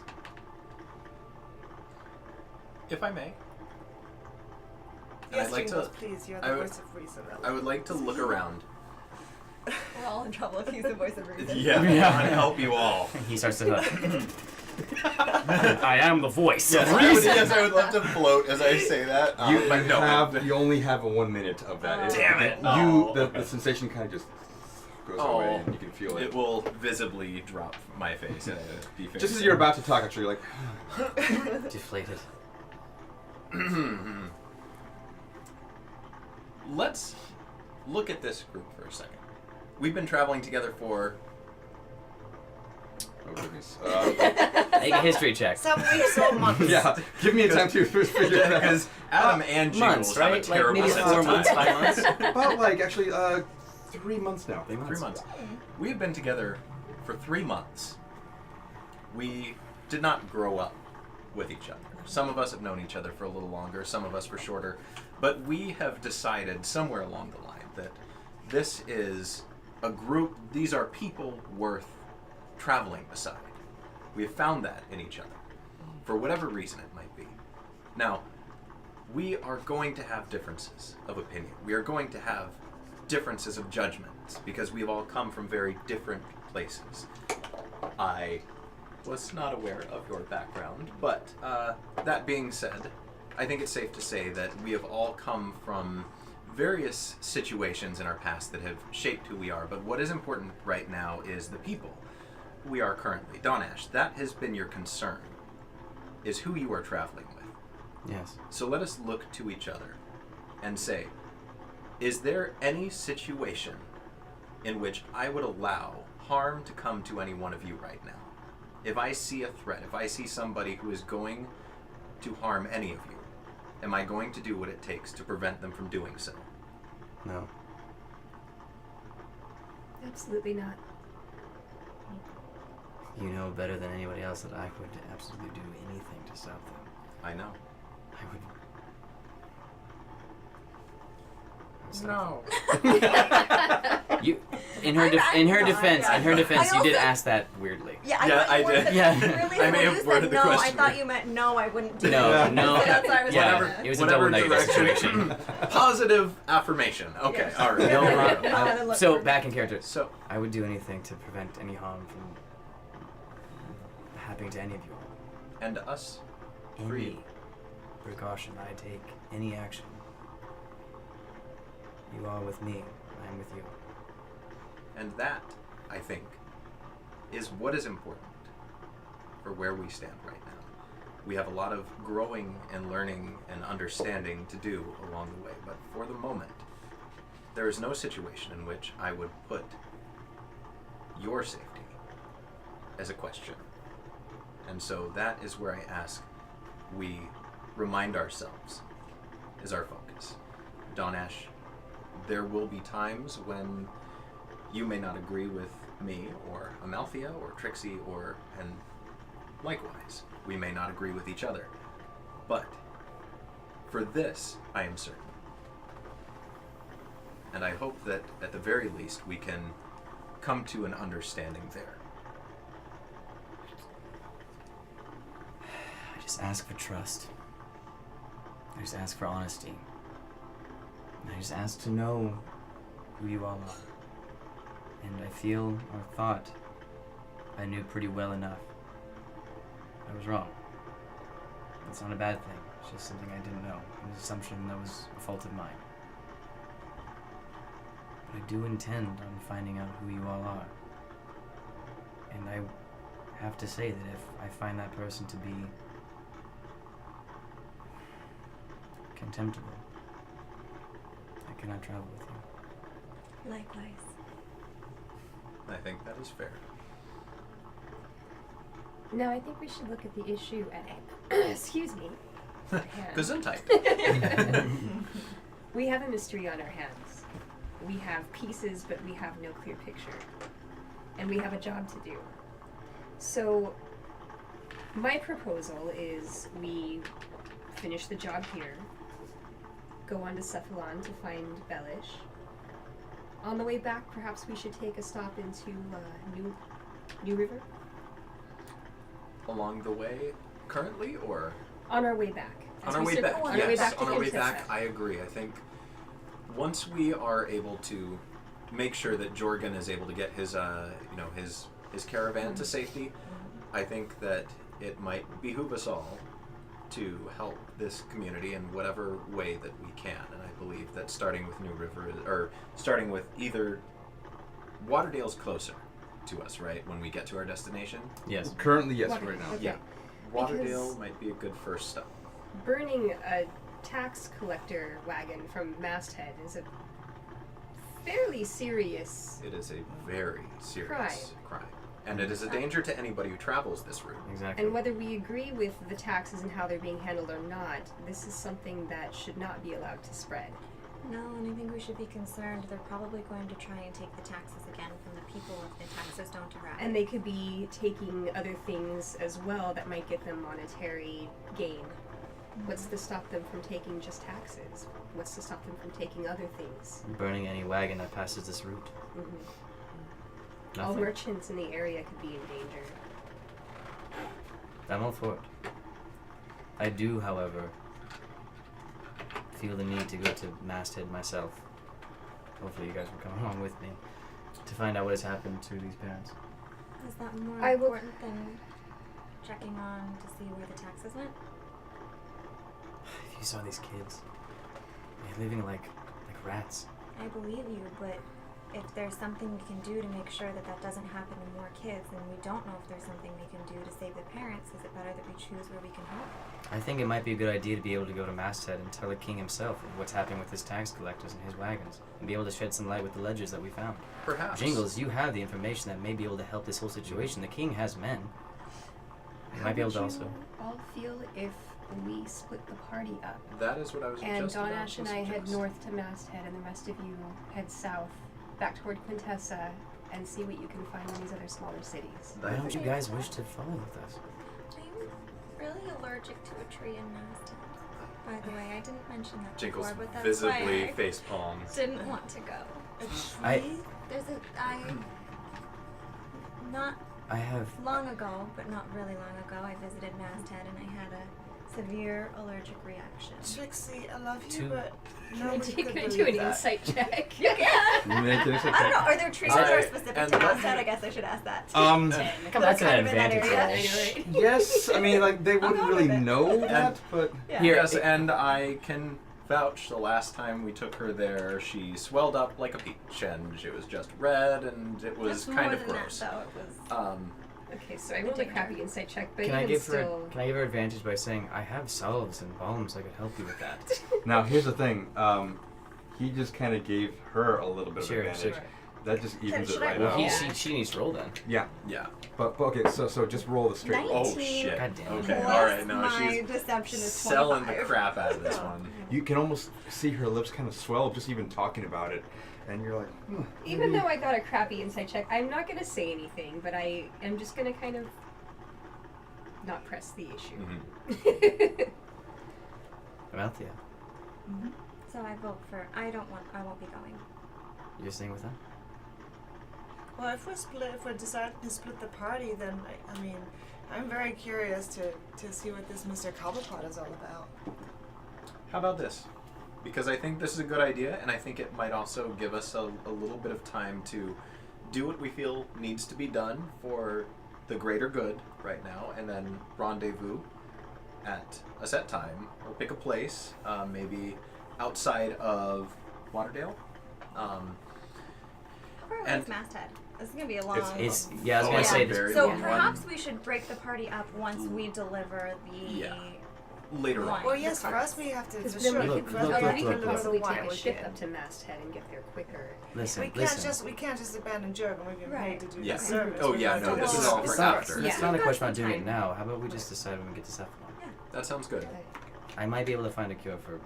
Speaker 2: If I may. And
Speaker 6: Yes,
Speaker 2: I'd like
Speaker 6: Jingles,
Speaker 2: to.
Speaker 6: please. You're
Speaker 2: I
Speaker 6: the
Speaker 2: would-
Speaker 6: voice of reason.
Speaker 2: I would like to look around.
Speaker 5: We're all in trouble if he's the voice of reason.
Speaker 2: Yeah, I want to help you all.
Speaker 4: He starts to. I am the voice.
Speaker 2: Yes,
Speaker 4: of
Speaker 2: I would,
Speaker 4: reason.
Speaker 2: yes, I would love to float as I say that. But no.
Speaker 1: You only have a 1 minute of that.
Speaker 2: Damn it.
Speaker 1: The sensation kind of just goes away, and you can feel it.
Speaker 2: It will visibly drop my face. Be fair
Speaker 1: Just
Speaker 2: to
Speaker 1: as
Speaker 2: say.
Speaker 1: you're about to talk, actually, like,
Speaker 4: Deflated.
Speaker 2: Let's look at this group for a second. We've been traveling together for...
Speaker 1: Oh goodness.
Speaker 4: Make a history check.
Speaker 6: Some weeks or months.
Speaker 1: Yeah, give me a time to figure that out.
Speaker 2: Because Adam and
Speaker 4: Months,
Speaker 2: Jingles have a
Speaker 4: right? Like
Speaker 2: terrible
Speaker 4: maybe
Speaker 2: sense
Speaker 4: 4
Speaker 2: of
Speaker 4: months,
Speaker 2: time.
Speaker 4: 5 months.
Speaker 1: About like actually 3 months now.
Speaker 4: 3 months.
Speaker 2: 3 months. We have been together for 3 months. We did not grow up with each other. Some of us have known each other for a little longer, some of us for shorter, but we have decided somewhere along the line that this is a group, these are people worth traveling beside. We have found that in each other, for whatever reason it might be. Now, we are going to have differences of opinion. We are going to have differences of judgment, because we've all come from very different places. I was not aware of your background, but that being said, I think it's safe to say that we have all come from various situations in our past that have shaped who we are, but what is important right now is the people we are currently. Donash, that has been your concern, is who you are traveling with.
Speaker 4: Yes.
Speaker 2: So let us look to each other and say, is there any situation in which I would allow harm to come to any one of you right now? If I see a threat, if I see somebody who is going to harm any of you, am I going to do what it takes to prevent them from doing so?
Speaker 4: No.
Speaker 3: Absolutely not.
Speaker 4: You know better than anybody else that I would absolutely do anything to stop them.
Speaker 2: I know.
Speaker 4: I would.
Speaker 2: No.
Speaker 4: You, in her defense,
Speaker 5: I
Speaker 4: you did
Speaker 5: also-
Speaker 4: ask that weirdly.
Speaker 5: Yeah,
Speaker 2: Yeah, I
Speaker 5: worded
Speaker 2: did.
Speaker 5: it
Speaker 4: Yeah.
Speaker 5: Really
Speaker 2: I may have
Speaker 5: when you
Speaker 2: worded
Speaker 5: said
Speaker 2: the
Speaker 5: no, I
Speaker 2: question
Speaker 5: thought
Speaker 2: weird.
Speaker 5: you meant no, I wouldn't do
Speaker 4: No,
Speaker 5: that.
Speaker 4: no.
Speaker 5: So that's why I was
Speaker 4: Yeah,
Speaker 5: like,
Speaker 4: it was a double negative
Speaker 2: direction.
Speaker 4: situation.
Speaker 2: Positive affirmation. Okay,
Speaker 5: Yes.
Speaker 2: all right.
Speaker 4: No
Speaker 5: Yeah.
Speaker 4: problem.
Speaker 5: No, I look
Speaker 4: So
Speaker 5: for-
Speaker 4: back in character.
Speaker 2: So,
Speaker 4: I would do anything to prevent any harm from happening to any of you all.
Speaker 2: and us, for
Speaker 4: Any
Speaker 2: you.
Speaker 4: precaution I take, any action. You are with me. I am with you.
Speaker 2: And that, I think, is what is important for where we stand right now. We have a lot of growing and learning and understanding to do along the way, but for the moment, there is no situation in which I would put your safety as a question. And so that is where I ask we remind ourselves is our focus. Donash, there will be times when you may not agree with me or Amalthea or Trixie and likewise, we may not agree with each other. But for this, I am certain. And I hope that at the very least we can come to an understanding there.
Speaker 4: I just ask for trust. I just ask for honesty. And I just ask to know who you all are. And I feel or thought I knew pretty well enough. I was wrong. It's not a bad thing. It's just something I didn't know. An assumption that was a fault of mine. But I do intend on finding out who you all are. And I have to say that if I find that person to be contemptible, I cannot travel with you.
Speaker 5: likewise.
Speaker 2: I think that is fair.
Speaker 3: Now, I think we should look at the issue at hand. Excuse me. At hand.
Speaker 2: Gesundheit.
Speaker 3: We have a mystery on our hands. We have pieces, but we have no clear picture. And we have a job to do. So, my proposal is we finish the job here, go on to Cephalon to find Bellish. On the way back, perhaps we should take a stop into New River?
Speaker 2: Along the way, currently, or?
Speaker 3: On our way back.
Speaker 2: On our way back,
Speaker 3: On our
Speaker 2: yes.
Speaker 3: way back to
Speaker 2: On our way
Speaker 3: Kinshasa.
Speaker 2: back, I agree. I think once we are able to make sure that Jorgen is able to get his, his caravan to safety, I think that it might behoove us all to help this community in whatever way that we can. And I believe that starting with New River, or starting with either Waterdale's closer to us, right? When we get to our destination,
Speaker 4: Yes.
Speaker 1: Currently, yes,
Speaker 3: Water-
Speaker 1: right now.
Speaker 3: okay.
Speaker 2: yeah, Waterdale
Speaker 3: Because-
Speaker 2: might be a good first step.
Speaker 3: Burning a tax collector wagon from Masthead is a fairly serious.
Speaker 2: It is a very serious
Speaker 3: Crime.
Speaker 2: crime. And it is a danger to anybody who travels this route.
Speaker 4: Exactly.
Speaker 3: And whether we agree with the taxes and how they're being handled or not, this is something that should not be allowed to spread.
Speaker 5: No, and I think we should be concerned. They're probably going to try and take the taxes again from the people if the taxes don't arrive.
Speaker 3: And they could be taking other things as well that might get them monetary gain. What's to stop them from taking just taxes? What's to stop them from taking other things?
Speaker 4: Burning any wagon that passes this route.
Speaker 3: All
Speaker 4: Nothing.
Speaker 3: merchants in the area could be in danger.
Speaker 4: I'm all for it. I do, however, feel the need to go to Masthead myself. Hopefully you guys will come along with me to find out what has happened to these parents.
Speaker 5: Is that more
Speaker 3: I will-
Speaker 5: important than checking on to see where the taxes went?
Speaker 4: If you saw these kids, they're living like rats.
Speaker 5: I believe you, but if there's something we can do to make sure that that doesn't happen to more kids, then we don't know if there's something we can do to save the parents. Is it better that we choose where we can help?
Speaker 4: I think it might be a good idea to be able to go to Masthead and tell the king himself of what's happening with his tax collectors and his wagons, and be able to shed some light with the ledgers that we found.
Speaker 2: Perhaps.
Speaker 4: Jingles, you have the information that may be able to help this whole situation. The king has men. You might be able to also.
Speaker 3: All feel if we split the party up,
Speaker 2: That is what I was
Speaker 3: and
Speaker 2: just about
Speaker 3: Donash
Speaker 2: to
Speaker 3: and I head
Speaker 2: suggest.
Speaker 3: north to Masthead, and the rest of you head south, back toward Quintessa, and see what you can find in these other smaller cities.
Speaker 4: Why don't you guys wish to follow with us?
Speaker 5: I'm really allergic to a tree in Maston. By the way, I didn't mention that
Speaker 2: Jingles
Speaker 5: before, but that's
Speaker 2: visibly
Speaker 5: why
Speaker 2: face palms.
Speaker 5: I didn't want to go. There's not
Speaker 4: I have.
Speaker 5: long ago, but not really long ago, I visited Masthead and I had a severe allergic reaction.
Speaker 6: Trixie, I love you,
Speaker 4: Two.
Speaker 6: but
Speaker 3: Can
Speaker 6: nobody could
Speaker 3: I do
Speaker 6: believe
Speaker 3: an
Speaker 6: that.
Speaker 3: insight check?
Speaker 1: Make an insight
Speaker 5: I don't know,
Speaker 1: check.
Speaker 5: are there trees
Speaker 2: Alright,
Speaker 5: that are specific
Speaker 2: and
Speaker 5: to
Speaker 2: let
Speaker 5: Masthead?
Speaker 2: me-
Speaker 5: I guess I should ask that.
Speaker 4: That's an
Speaker 5: kind of in that
Speaker 4: advantage.
Speaker 5: area.
Speaker 3: I know, right?
Speaker 1: Yes, I mean, like, they wouldn't
Speaker 5: going
Speaker 1: really
Speaker 5: with it.
Speaker 1: know that, but...
Speaker 5: Yeah.
Speaker 4: Here,
Speaker 2: Yes, and I can vouch the last time we took her there, she swelled up like a peach, and it was just red, and it was
Speaker 5: It's
Speaker 2: kind
Speaker 5: more
Speaker 2: of
Speaker 5: than
Speaker 2: gross.
Speaker 5: That, though. It was.
Speaker 3: Okay, so I rolled a crappy insight check, but
Speaker 4: Can I
Speaker 3: even
Speaker 4: give
Speaker 3: still...
Speaker 4: her? Can I give her advantage by saying I have salves and balms? I could help you with that.
Speaker 1: Now, here's the thing. He just kind of gave her a little bit
Speaker 4: Sure,
Speaker 1: of advantage.
Speaker 4: sure.
Speaker 1: That just evens it
Speaker 6: should I
Speaker 1: right
Speaker 4: Well,
Speaker 1: out.
Speaker 3: Yeah.
Speaker 4: she needs to roll then.
Speaker 1: Yeah,
Speaker 2: Yeah.
Speaker 1: but okay, so just roll the straight roll.
Speaker 2: Oh
Speaker 5: 19
Speaker 2: shit.
Speaker 4: God damn it.
Speaker 2: Okay,
Speaker 5: Plus
Speaker 2: alright, no,
Speaker 5: my
Speaker 2: she's
Speaker 5: deception is
Speaker 2: selling
Speaker 5: 25.
Speaker 2: the crap out of this one.
Speaker 1: You can almost see her lips kind of swell just even talking about it, and you're like,
Speaker 3: Even though I got a crappy insight check, I'm not going to say anything, but I am just going to kind of not press the issue.
Speaker 2: Mhm.
Speaker 4: Amalthea,
Speaker 5: So I vote for. I won't be going.
Speaker 4: you're staying with them?
Speaker 6: Well, if we're deciding to split the party, then I mean, I'm very curious to see what this Mr. Cobblepot is all about.
Speaker 2: How about this? Because I think this is a good idea, and I think it might also give us a little bit of time to do what we feel needs to be done for the greater good right now, and then rendezvous at a set time, or pick a place, maybe outside of Waterdale.
Speaker 5: Where
Speaker 2: And-
Speaker 5: is Masthead? This is gonna be a long.
Speaker 4: It's yeah. I was
Speaker 2: Oh,
Speaker 4: gonna
Speaker 2: it's
Speaker 4: say
Speaker 2: a
Speaker 4: this.
Speaker 2: very
Speaker 5: So
Speaker 2: long
Speaker 5: perhaps
Speaker 2: one.
Speaker 5: we should break the party up once we deliver the.
Speaker 2: Yeah. Later
Speaker 5: Wine.
Speaker 2: on.
Speaker 6: Well, yes,
Speaker 5: The
Speaker 6: for us
Speaker 5: carts.
Speaker 6: we have to.
Speaker 3: Because
Speaker 6: For
Speaker 3: then
Speaker 6: sure,
Speaker 3: we
Speaker 4: Look,
Speaker 3: could,
Speaker 6: for us,
Speaker 4: look,
Speaker 6: we have
Speaker 3: we
Speaker 6: to
Speaker 3: could
Speaker 6: deliver
Speaker 3: possibly
Speaker 6: the wine
Speaker 3: take a
Speaker 6: with
Speaker 3: ship
Speaker 6: it.
Speaker 3: up to Masthead and get there quicker.
Speaker 4: Listen,
Speaker 6: We can't
Speaker 4: listen.
Speaker 6: just abandon Jerk and we've been
Speaker 3: Right.
Speaker 6: paid to do
Speaker 2: Yeah.
Speaker 6: the service.
Speaker 2: Oh,
Speaker 6: We're
Speaker 2: yeah,
Speaker 6: going
Speaker 2: no,
Speaker 6: to
Speaker 2: this
Speaker 6: do
Speaker 2: is
Speaker 6: the
Speaker 2: all for
Speaker 6: service.
Speaker 4: It's not.
Speaker 2: after.
Speaker 4: It's
Speaker 3: Yeah.
Speaker 4: not a
Speaker 5: We've
Speaker 4: question
Speaker 5: got
Speaker 4: about doing
Speaker 5: some
Speaker 4: it
Speaker 5: time.
Speaker 4: now. How about we just decide when we get to Cephalon?
Speaker 2: That sounds good.
Speaker 4: I might be able to find a cure for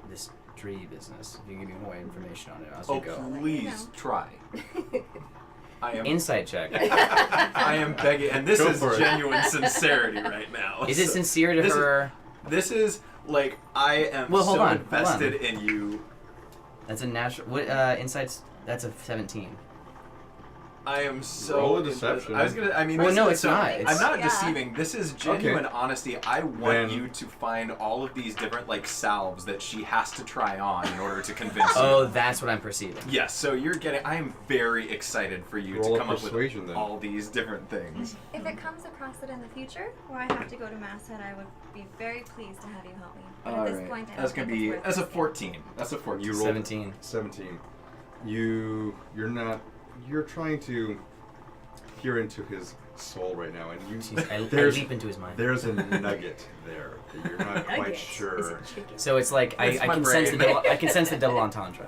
Speaker 4: this tree business if you give me more information on it as
Speaker 2: Oh,
Speaker 4: we go.
Speaker 2: please try. I am.
Speaker 4: Insight check.
Speaker 2: I am begging, and this
Speaker 1: Go
Speaker 2: is
Speaker 1: for it.
Speaker 2: genuine sincerity right now.
Speaker 4: Is it
Speaker 2: So,
Speaker 4: sincere to
Speaker 2: this is-
Speaker 4: her?
Speaker 2: This is like I am
Speaker 4: Well, hold
Speaker 2: so
Speaker 4: on,
Speaker 2: invested in you.
Speaker 4: That's a natural. What insights? That's a 17.
Speaker 2: I am so.
Speaker 1: Roll a
Speaker 2: into-
Speaker 1: deception.
Speaker 2: I was gonna. I mean,
Speaker 4: Well,
Speaker 2: this
Speaker 4: no,
Speaker 2: is
Speaker 4: it's
Speaker 2: so-
Speaker 4: not.
Speaker 2: I'm
Speaker 4: It's-
Speaker 2: not
Speaker 5: Yeah.
Speaker 2: deceiving. This is genuine
Speaker 1: Okay.
Speaker 2: honesty. I want
Speaker 1: Then-
Speaker 2: you to find all of these different like salves that she has to try on in order to convince
Speaker 4: Oh,
Speaker 2: you.
Speaker 4: that's what I'm perceiving.
Speaker 2: Yes. So you're getting. I am very excited for you
Speaker 1: Roll
Speaker 2: to
Speaker 1: a
Speaker 2: come up
Speaker 1: persuasion,
Speaker 2: with
Speaker 1: then.
Speaker 2: all these different things.
Speaker 5: If it comes across it in the future, where I have to go to Masthead, I would be very pleased to have you help me. But at this point, I
Speaker 2: That's
Speaker 5: don't
Speaker 2: gonna
Speaker 5: think
Speaker 2: be.
Speaker 5: it's worth
Speaker 2: That's a
Speaker 5: it.
Speaker 2: 14. That's a 14.
Speaker 1: You rolled
Speaker 4: 17.
Speaker 1: 17. You're not. You're trying to peer into his soul right now, and you.
Speaker 4: Jeez, I
Speaker 1: there's
Speaker 4: leap into his mind.
Speaker 1: there's a nugget there that you're not quite
Speaker 3: Nuggets.
Speaker 1: sure.
Speaker 3: Is it chicken?
Speaker 4: So it's like I
Speaker 2: It's my
Speaker 4: can sense the
Speaker 2: brain.
Speaker 4: double, I can sense the double entendre.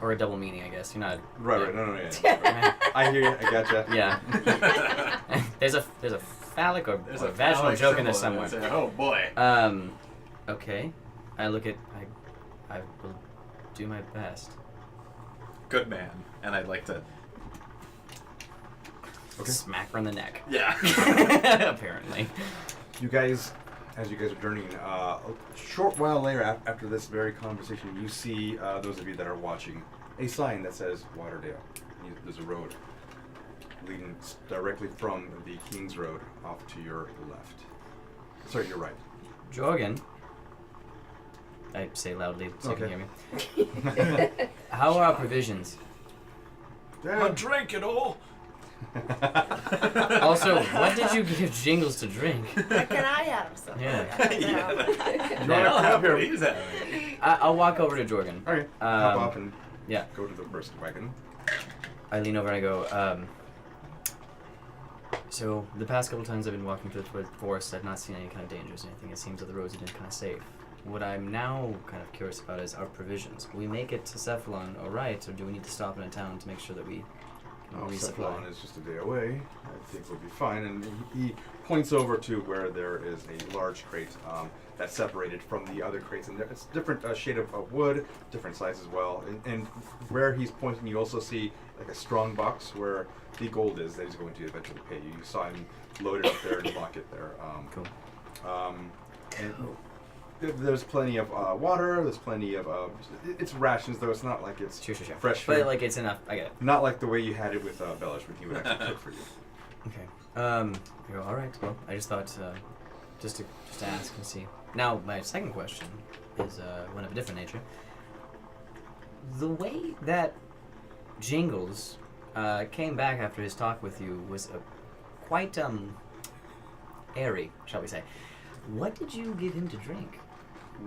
Speaker 4: Or a double meaning, I guess. You're not.
Speaker 1: Right. No, yeah. I hear you. I gotcha.
Speaker 4: Yeah. there's a phallic or
Speaker 2: There's
Speaker 4: or
Speaker 2: a
Speaker 4: vaginal
Speaker 2: phallic
Speaker 4: joke in there
Speaker 2: symbol in
Speaker 4: somewhere.
Speaker 2: it. Oh boy.
Speaker 4: Okay. I look at. I will do my best.
Speaker 2: Good man. And I'd like to.
Speaker 1: Okay.
Speaker 4: Smack her on the neck.
Speaker 2: Yeah.
Speaker 4: Apparently.
Speaker 1: You guys, as you guys are journeying, a short while later, after this very conversation, you see those of you that are watching a sign that says Waterdale. There's a road leading directly from the King's Road off to your left. Sorry, your right.
Speaker 4: Jorgen. I say loudly so you
Speaker 1: Okay.
Speaker 4: can hear me. How are our provisions?
Speaker 2: Drink it all.
Speaker 4: Also, what did you give Jingles to drink?
Speaker 6: Can I have some?
Speaker 4: Yeah.
Speaker 2: Yeah. Please have it.
Speaker 4: I'll walk over to Jorgen.
Speaker 1: Okay. Hop off and
Speaker 4: Yeah.
Speaker 1: go to the first wagon.
Speaker 4: I lean over and I go, so the past couple times I've been walking through the forest, I've not seen any kind of dangers or anything. It seems that the roads have been kind of safe. What I'm now kind of curious about is our provisions. Will we make it to Cephalon all right, or do we need to stop in a town to make sure that we can resupply?
Speaker 1: Cephalon is just a day away. I think we'll be fine. And he points over to where there is a large crate that's separated from the other crates. And it's different shade of wood, different size as well. And where he's pointing, you also see like a strong box where the gold is that he's going to eventually pay you. You saw him load it up there and lock it there.
Speaker 4: Cool.
Speaker 1: And there's plenty of water. There's plenty of it's rations though. It's not like it's
Speaker 4: Sure.
Speaker 1: fresh food.
Speaker 4: But like it's enough. I get it.
Speaker 1: Not like the way you had it with Bellish when he would actually cook for you.
Speaker 4: Okay. You go, all right. Well, I just thought just to ask and see. Now, my second question is one of a different nature. The way that Jingles came back after his talk with you was quite airy, shall we say. What did you give him to drink?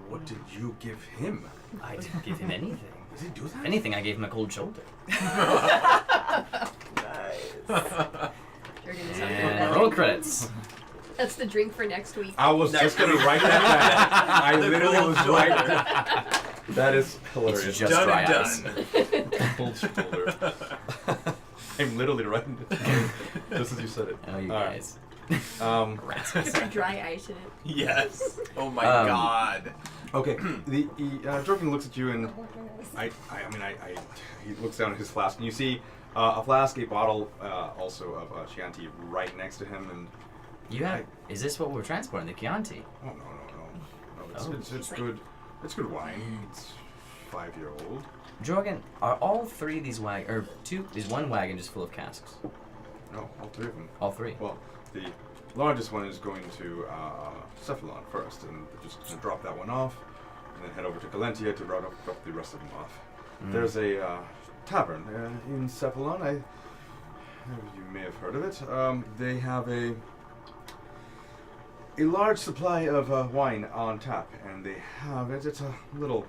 Speaker 1: What did you give him?
Speaker 4: I didn't give him anything.
Speaker 1: Does he do that?
Speaker 4: If anything, I gave him a cold shoulder. And roll credits.
Speaker 3: That's the drink for next week.
Speaker 1: I was just going to write that down. I literally was right. That is hilarious.
Speaker 4: It's just
Speaker 2: Done
Speaker 4: dry
Speaker 2: and
Speaker 4: ice.
Speaker 2: done.
Speaker 1: Cold shoulder. I'm literally writing it down just as you said it.
Speaker 4: Oh, you
Speaker 1: All
Speaker 4: guys.
Speaker 3: Put dry ice in it.
Speaker 2: Yes. Oh my God.
Speaker 1: Okay. The Jorgen looks at you and he looks down at his flask and you see a flask, a bottle, also of Chianti right next to him and.
Speaker 4: You have? Is this what we're transporting? The Chianti?
Speaker 1: Oh no! It's
Speaker 3: like-
Speaker 1: good. It's good wine. It's 5-year-old.
Speaker 4: Jorgen, are all three of these is one wagon just full of casks?
Speaker 1: No, all three of them.
Speaker 4: All three?
Speaker 1: Well, the largest one is going to Cephalon first, and they're just going to drop that one off, and then head over to Galentia to drop the rest of them off. There's a tavern in Cephalon. You may have heard of it. They have a large supply of wine on tap, and they have it. It's a little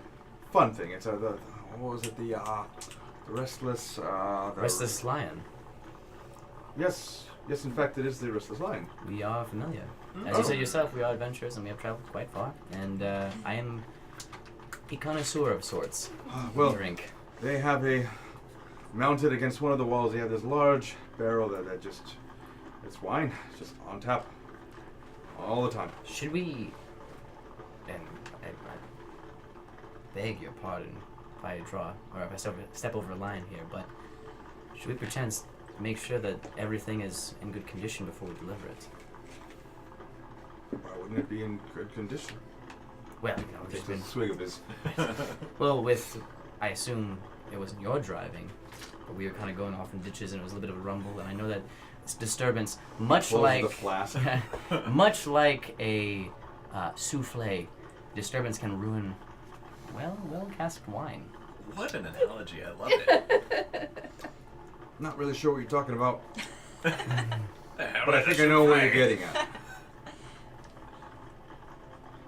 Speaker 1: fun thing. It's what was it? The Restless.
Speaker 4: Restless Lion.
Speaker 1: Yes. In fact, it is the Restless Lion.
Speaker 4: We are familiar. As you said yourself, we are adventurers and we have traveled quite far. And I am a connoisseur of sorts.
Speaker 1: Well,
Speaker 4: Drink.
Speaker 1: they have mounted against one of the walls. They have this large barrel that just it's wine, just on tap, all the time.
Speaker 4: Should we? And I beg your pardon if I draw or if I step over a line here, but should we perchance make sure that everything is in good condition before we deliver it?
Speaker 1: Why wouldn't it be in good condition?
Speaker 4: Well, you know, there's
Speaker 1: Just a
Speaker 4: been
Speaker 1: swig of his.
Speaker 4: well I assume it wasn't your driving, but we were kind of going off in ditches and it was a little bit of a rumble, and I know that it's disturbance, much
Speaker 1: Close
Speaker 4: like
Speaker 1: the flask.
Speaker 4: much like a souffle, disturbance can ruin well casked wine.
Speaker 2: What an analogy. I love it.
Speaker 1: Not really sure what you're talking about,
Speaker 2: But
Speaker 1: but I think I know where you're getting at.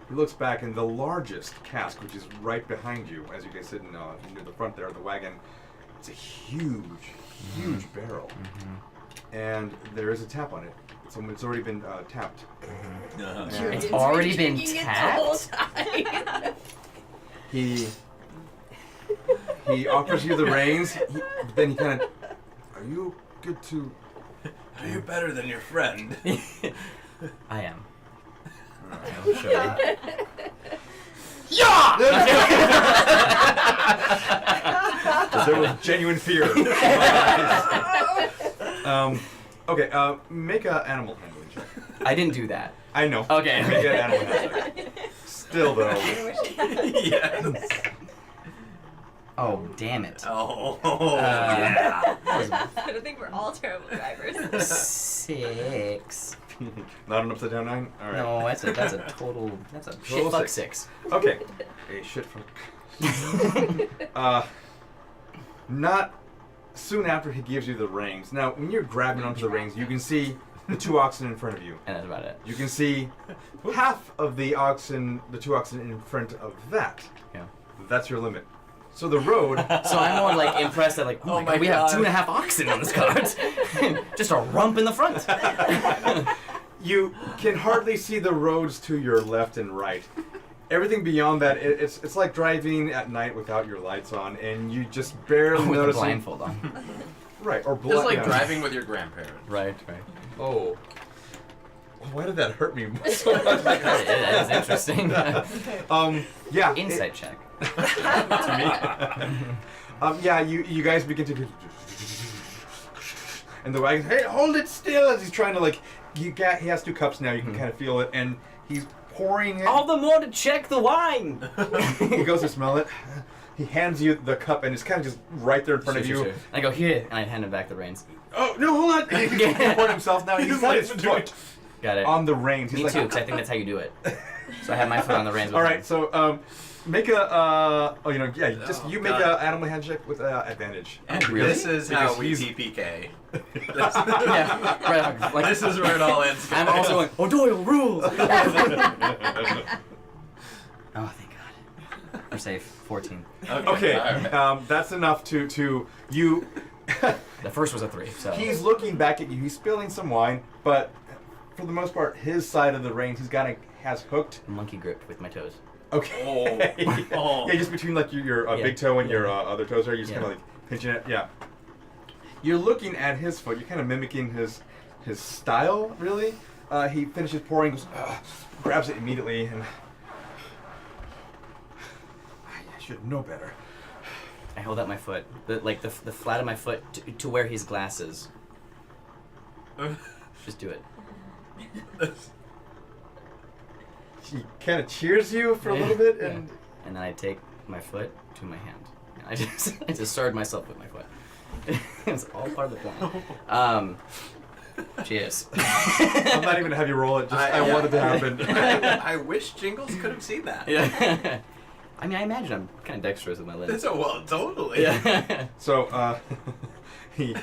Speaker 1: He looks back, and the largest cask, which is right behind you, as you guys sit near the front there of the wagon, it's a huge barrel, and there is a tap on it. It's already been tapped. And
Speaker 4: It's already been
Speaker 3: drinking it the whole
Speaker 4: tapped?
Speaker 3: time.
Speaker 1: he He offers you the reins, but then he kind of, are you good to...
Speaker 2: Are you better than your friend?
Speaker 4: I am. I'll show you.
Speaker 1: Yeah! There was genuine fear. Okay, make an animal handling check.
Speaker 4: I didn't do that.
Speaker 1: I know.
Speaker 4: Okay.
Speaker 1: Make an animal handling check. Still, though.
Speaker 2: Yes.
Speaker 4: Oh, damn it.
Speaker 2: Oh,
Speaker 4: yeah.
Speaker 5: I don't think we're all terrible drivers.
Speaker 4: 6.
Speaker 1: Not an upside down 9? Alright.
Speaker 4: No, that's a total. That's a shit fuck 6.
Speaker 1: Okay. A shit fuck. Not soon after he gives you the rings. Now, when you're grabbing onto the rings, you can see the 2 oxen in front of you.
Speaker 4: And that's about it.
Speaker 1: You can see half of the 2 oxen in front of that.
Speaker 4: Yeah.
Speaker 1: That's your limit. So the road.
Speaker 4: So I'm more like impressed that oh my god, we have 2.5 oxen on this cart. Just a rump in the front.
Speaker 1: You can hardly see the roads to your left and right. Everything beyond that, it's like driving at night without your lights on, and you just barely
Speaker 4: With
Speaker 1: notice.
Speaker 4: a blindfold on.
Speaker 1: Right, or
Speaker 2: just like driving with your grandparents.
Speaker 4: Right.
Speaker 1: Oh. Why did that hurt me so much?
Speaker 4: That is interesting.
Speaker 1: Yeah.
Speaker 4: Insight check.
Speaker 1: To me. Yeah, you guys begin to. And the wagon, hey, hold it still, as he's trying to he has 2 cups now. You can kind of feel it, and he's pouring it.
Speaker 4: All the more to check the wine.
Speaker 1: He goes to smell it. He hands you the cup, and it's kind of just right there in front of you.
Speaker 4: Sure. I go here, and I hand him back the reins.
Speaker 1: Oh no, hold on! He poured himself now. He's got his foot
Speaker 4: Got it.
Speaker 1: on the reins.
Speaker 4: Me too, because I think that's how you do it. So I have my foot on the reins.
Speaker 1: All right, so make a you make a animal hand check with advantage.
Speaker 2: And
Speaker 4: really?
Speaker 2: this is
Speaker 1: Because
Speaker 2: how we
Speaker 1: he's-
Speaker 2: TPK.
Speaker 4: Yeah, right. Like,
Speaker 2: This is where it all ends.
Speaker 4: I'm also going, O'Doyle rules! Oh, thank God. We're safe. 14.
Speaker 1: Okay,
Speaker 2: alright.
Speaker 1: that's enough to you.
Speaker 4: The first was a 3, so.
Speaker 1: He's looking back at you. He's spilling some wine, but for the most part, his side of the reins has hooked.
Speaker 4: Monkey grip with my toes.
Speaker 1: Okay.
Speaker 2: Oh.
Speaker 1: Yeah, just between your
Speaker 4: Yeah.
Speaker 1: big toe and your other toes there. You're just kind of pinching it. Yeah. You're looking at his foot. You're kind of mimicking his style, really. He finishes pouring, goes, grabs it immediately, and I should know better.
Speaker 4: I hold out my foot, the flat of my foot to where his glass is. Just do it.
Speaker 1: He kind of cheers you for a little bit, and
Speaker 4: And then I take my foot to my hand. And I just started myself with my foot. It's all part of the plan. Cheers.
Speaker 1: I'm not even gonna have you roll it. Just I want it to happen.
Speaker 2: I wish Jingles could have seen that.
Speaker 4: Yeah. I mean, I imagine I'm kind of dexterous with my limbs.
Speaker 2: Well, totally.
Speaker 4: Yeah.
Speaker 1: So he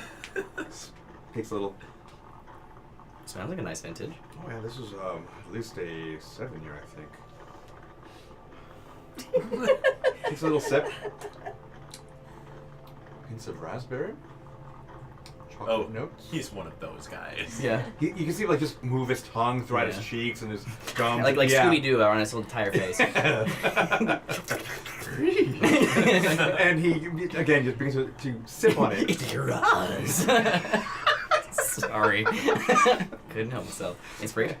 Speaker 1: takes a little.
Speaker 4: Sounds like a nice vintage.
Speaker 1: Oh yeah, this is at least a 7-year, I think. Takes a little sip. Hints of raspberry. Chocolate notes.
Speaker 2: He's one of those guys.
Speaker 4: Yeah.
Speaker 1: You can see just move his tongue throughout his cheeks and his gums.
Speaker 4: Like Scooby-Doo on his little tire face.
Speaker 1: And he again just begins to sip on it.
Speaker 4: It's yours. Sorry. Couldn't help myself. It's free.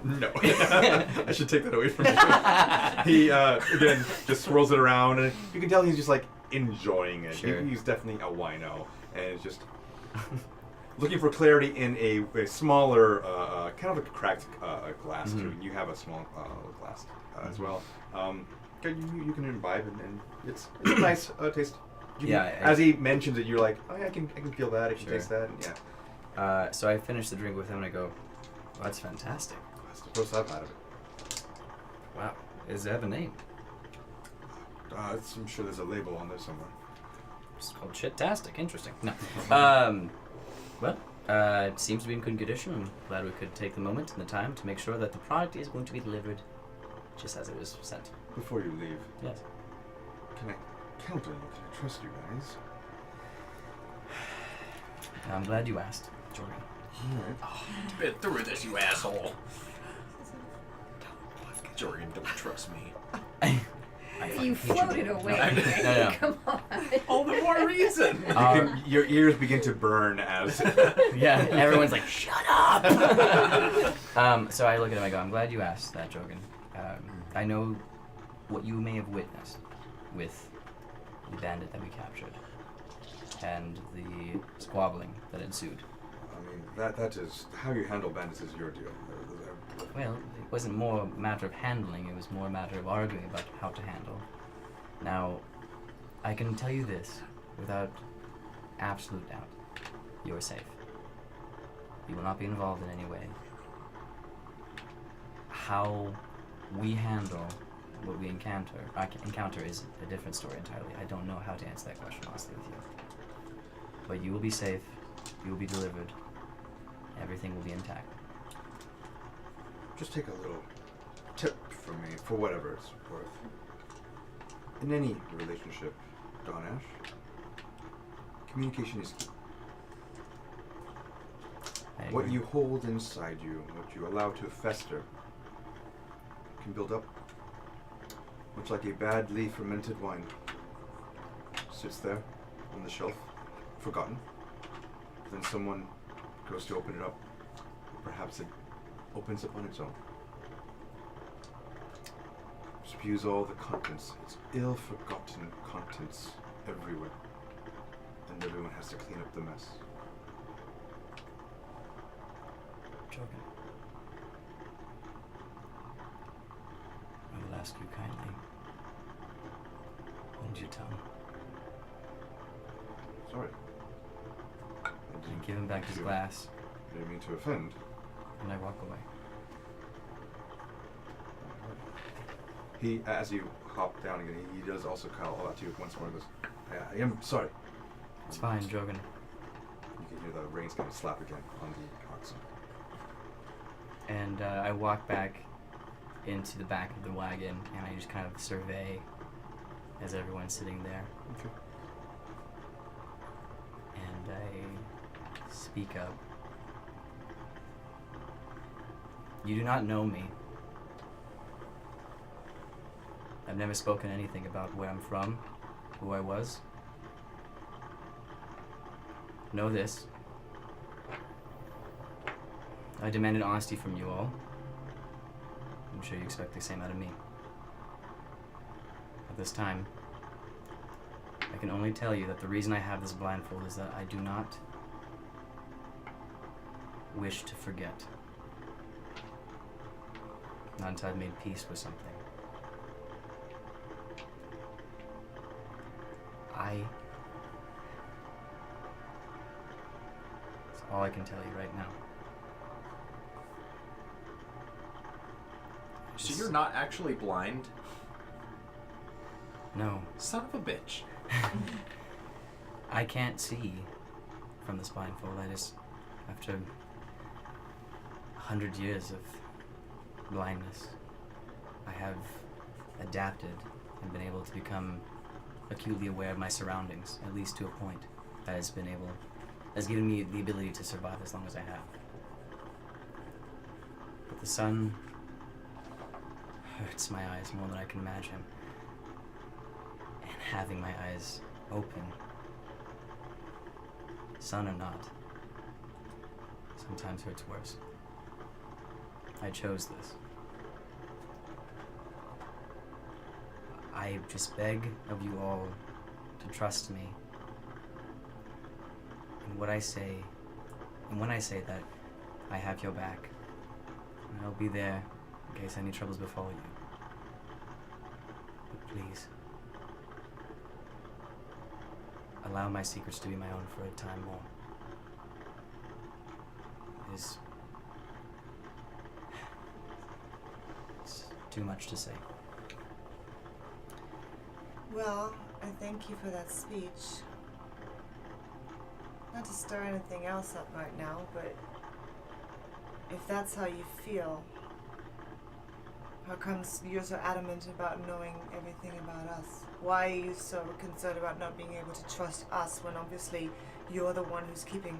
Speaker 1: No. I should take that away from you. He again just swirls it around, and you can tell he's just enjoying it.
Speaker 4: Sure.
Speaker 1: He's definitely a wino, and it's just looking for clarity in a smaller, kind of a cracked glass too. You have a small glass as well. You can imbibe, and it's a nice taste. As he mentions it, you're like, oh yeah, I can feel that. I can taste that. And,
Speaker 4: so I finish the drink with him, and I go, "Well, that's fantastic.
Speaker 1: that's the first I've had of it.
Speaker 4: Wow. Does it have a name?
Speaker 1: I'm sure there's a label on there somewhere.
Speaker 4: It's called Shit-tastic. Interesting. No. Well, it seems to be in good condition. I'm glad we could take the moment and the time to make sure that the product is going to be delivered just as it was sent.
Speaker 1: Before you leave,
Speaker 4: Yes.
Speaker 1: can I count on you? Can I trust you guys?
Speaker 4: I'm glad you asked, Jordan.
Speaker 1: Alright.
Speaker 2: Been through this, you asshole. Jordan, don't trust me.
Speaker 3: You floated away.
Speaker 4: No.
Speaker 3: Come on.
Speaker 2: All the more reason.
Speaker 1: Your ears begin to burn as.
Speaker 4: Yeah, everyone's like, shut up! So I look at him, I go, I'm glad you asked that, Jogan. I know what you may have witnessed with the bandit that we captured and the squabbling that ensued.
Speaker 1: I mean, that is how you handle bandits is your deal.
Speaker 4: Well, it wasn't more a matter of handling, it was more a matter of arguing about how to handle. Now, I can tell you this without absolute doubt. You are safe. You will not be involved in any way. How we handle what we encounter is a different story entirely. I don't know how to answer that question honestly with you. But you will be safe, you will be delivered, everything will be intact.
Speaker 1: Just take a little tip from me for whatever it's worth. In any relationship, Don Ash, communication is key. What you hold inside you, what you allow to fester, can build up. Much like a badly fermented wine. Sits there on the shelf, forgotten. Then someone goes to open it up. Perhaps it opens up on its own. Spews all the contents, its ill-forgotten contents everywhere. And everyone has to clean up the mess.
Speaker 4: Joking. I will ask you kindly. Hold your tongue.
Speaker 1: Sorry.
Speaker 4: And give him back his glass,
Speaker 1: I didn't mean to offend.
Speaker 4: and I walk away.
Speaker 1: He, as you hop down again, he does also call out to you once more and goes, I am sorry.
Speaker 4: It's fine, Jogan.
Speaker 1: You can hear the reins kind of slap again on the oxen.
Speaker 4: And I walk back into the back of the wagon, and I just kind of survey as everyone's sitting there.
Speaker 1: Okay.
Speaker 4: And I speak up. You do not know me. I've never spoken anything about where I'm from, who I was. Know this. I demanded honesty from you all. I'm sure you expect the same out of me. At this time, I can only tell you that the reason I have this blindfold is that I do not wish to forget. Not until I've made peace with something. That's all I can tell you right now.
Speaker 2: So you're not actually blind?
Speaker 4: No.
Speaker 2: Son of a bitch.
Speaker 4: I can't see from this blindfold. I just, after 100 years of blindness, I have adapted and been able to become acutely aware of my surroundings, at least to a point that has given me the ability to survive as long as I have. But the sun hurts my eyes more than I can imagine. And having my eyes open, sun or not, sometimes hurts worse. I chose this. I just beg of you all to trust me in what I say, and when I say that I have your back, and I'll be there in case any troubles befall you. But please, allow my secrets to be my own for a time more. It's too much to say.
Speaker 6: Well, I thank you for that speech. Not to stir anything else up right now, but if that's how you feel, how comes you're so adamant about knowing everything about us? Why are you so concerned about not being able to trust us when obviously you're the one who's keeping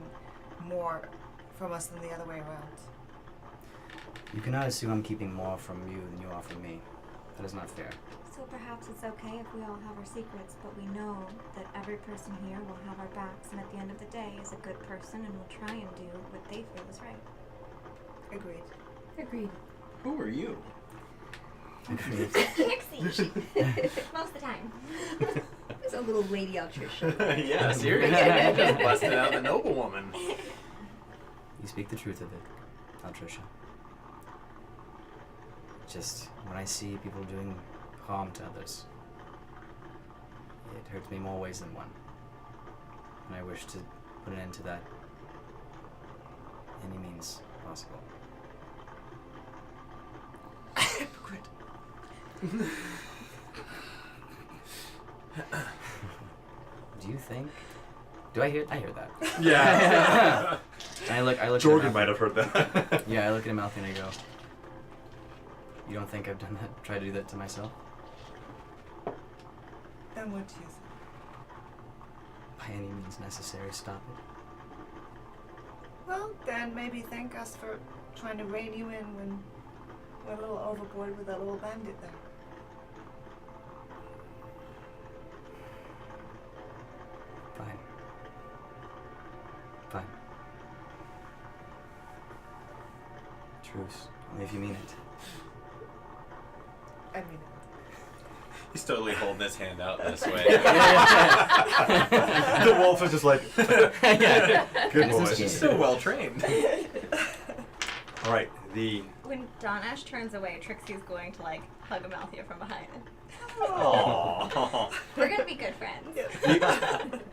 Speaker 6: more from us than the other way around?
Speaker 4: You cannot assume I'm keeping more from you than you are from me. That is not fair.
Speaker 5: So perhaps it's okay if we all have our secrets, but we know that every person here will have our backs, and at the end of the day is a good person and will try and do what they feel is right.
Speaker 6: Agreed.
Speaker 3: Agreed.
Speaker 2: Who are you?
Speaker 5: Pixie. Most of the time.
Speaker 3: It's a little lady Altricia.
Speaker 2: Yeah, seriously. You just busted out the noblewoman.
Speaker 4: You speak the truth of it, Altricia. Just when I see people doing harm to others, it hurts me more ways than one. And I wish to put an end to that any means possible.
Speaker 6: Hypocrite.
Speaker 4: Do you think? Do I hear that?
Speaker 1: Yeah.
Speaker 4: And I look at
Speaker 1: Jorgen
Speaker 4: him
Speaker 1: might have heard that.
Speaker 4: Yeah, I look at him mouth and I go, you don't think I've done that, tried to do that to myself?
Speaker 6: Then what do you think?
Speaker 4: By any means necessary, stop it.
Speaker 6: Well, then maybe thank us for trying to rein you in when we're a little overboard with that little bandit there.
Speaker 4: Fine. Fine. Truce, only if you mean it.
Speaker 6: I mean,
Speaker 2: He's totally holding his hand out this way.
Speaker 1: The wolf is just like,
Speaker 4: Yeah.
Speaker 1: good boy.
Speaker 2: He's so well trained.
Speaker 1: All right,
Speaker 5: When Don Ash turns away, Trixie's going to like hug Amalthea from behind.
Speaker 2: Aww.
Speaker 5: We're gonna be good friends.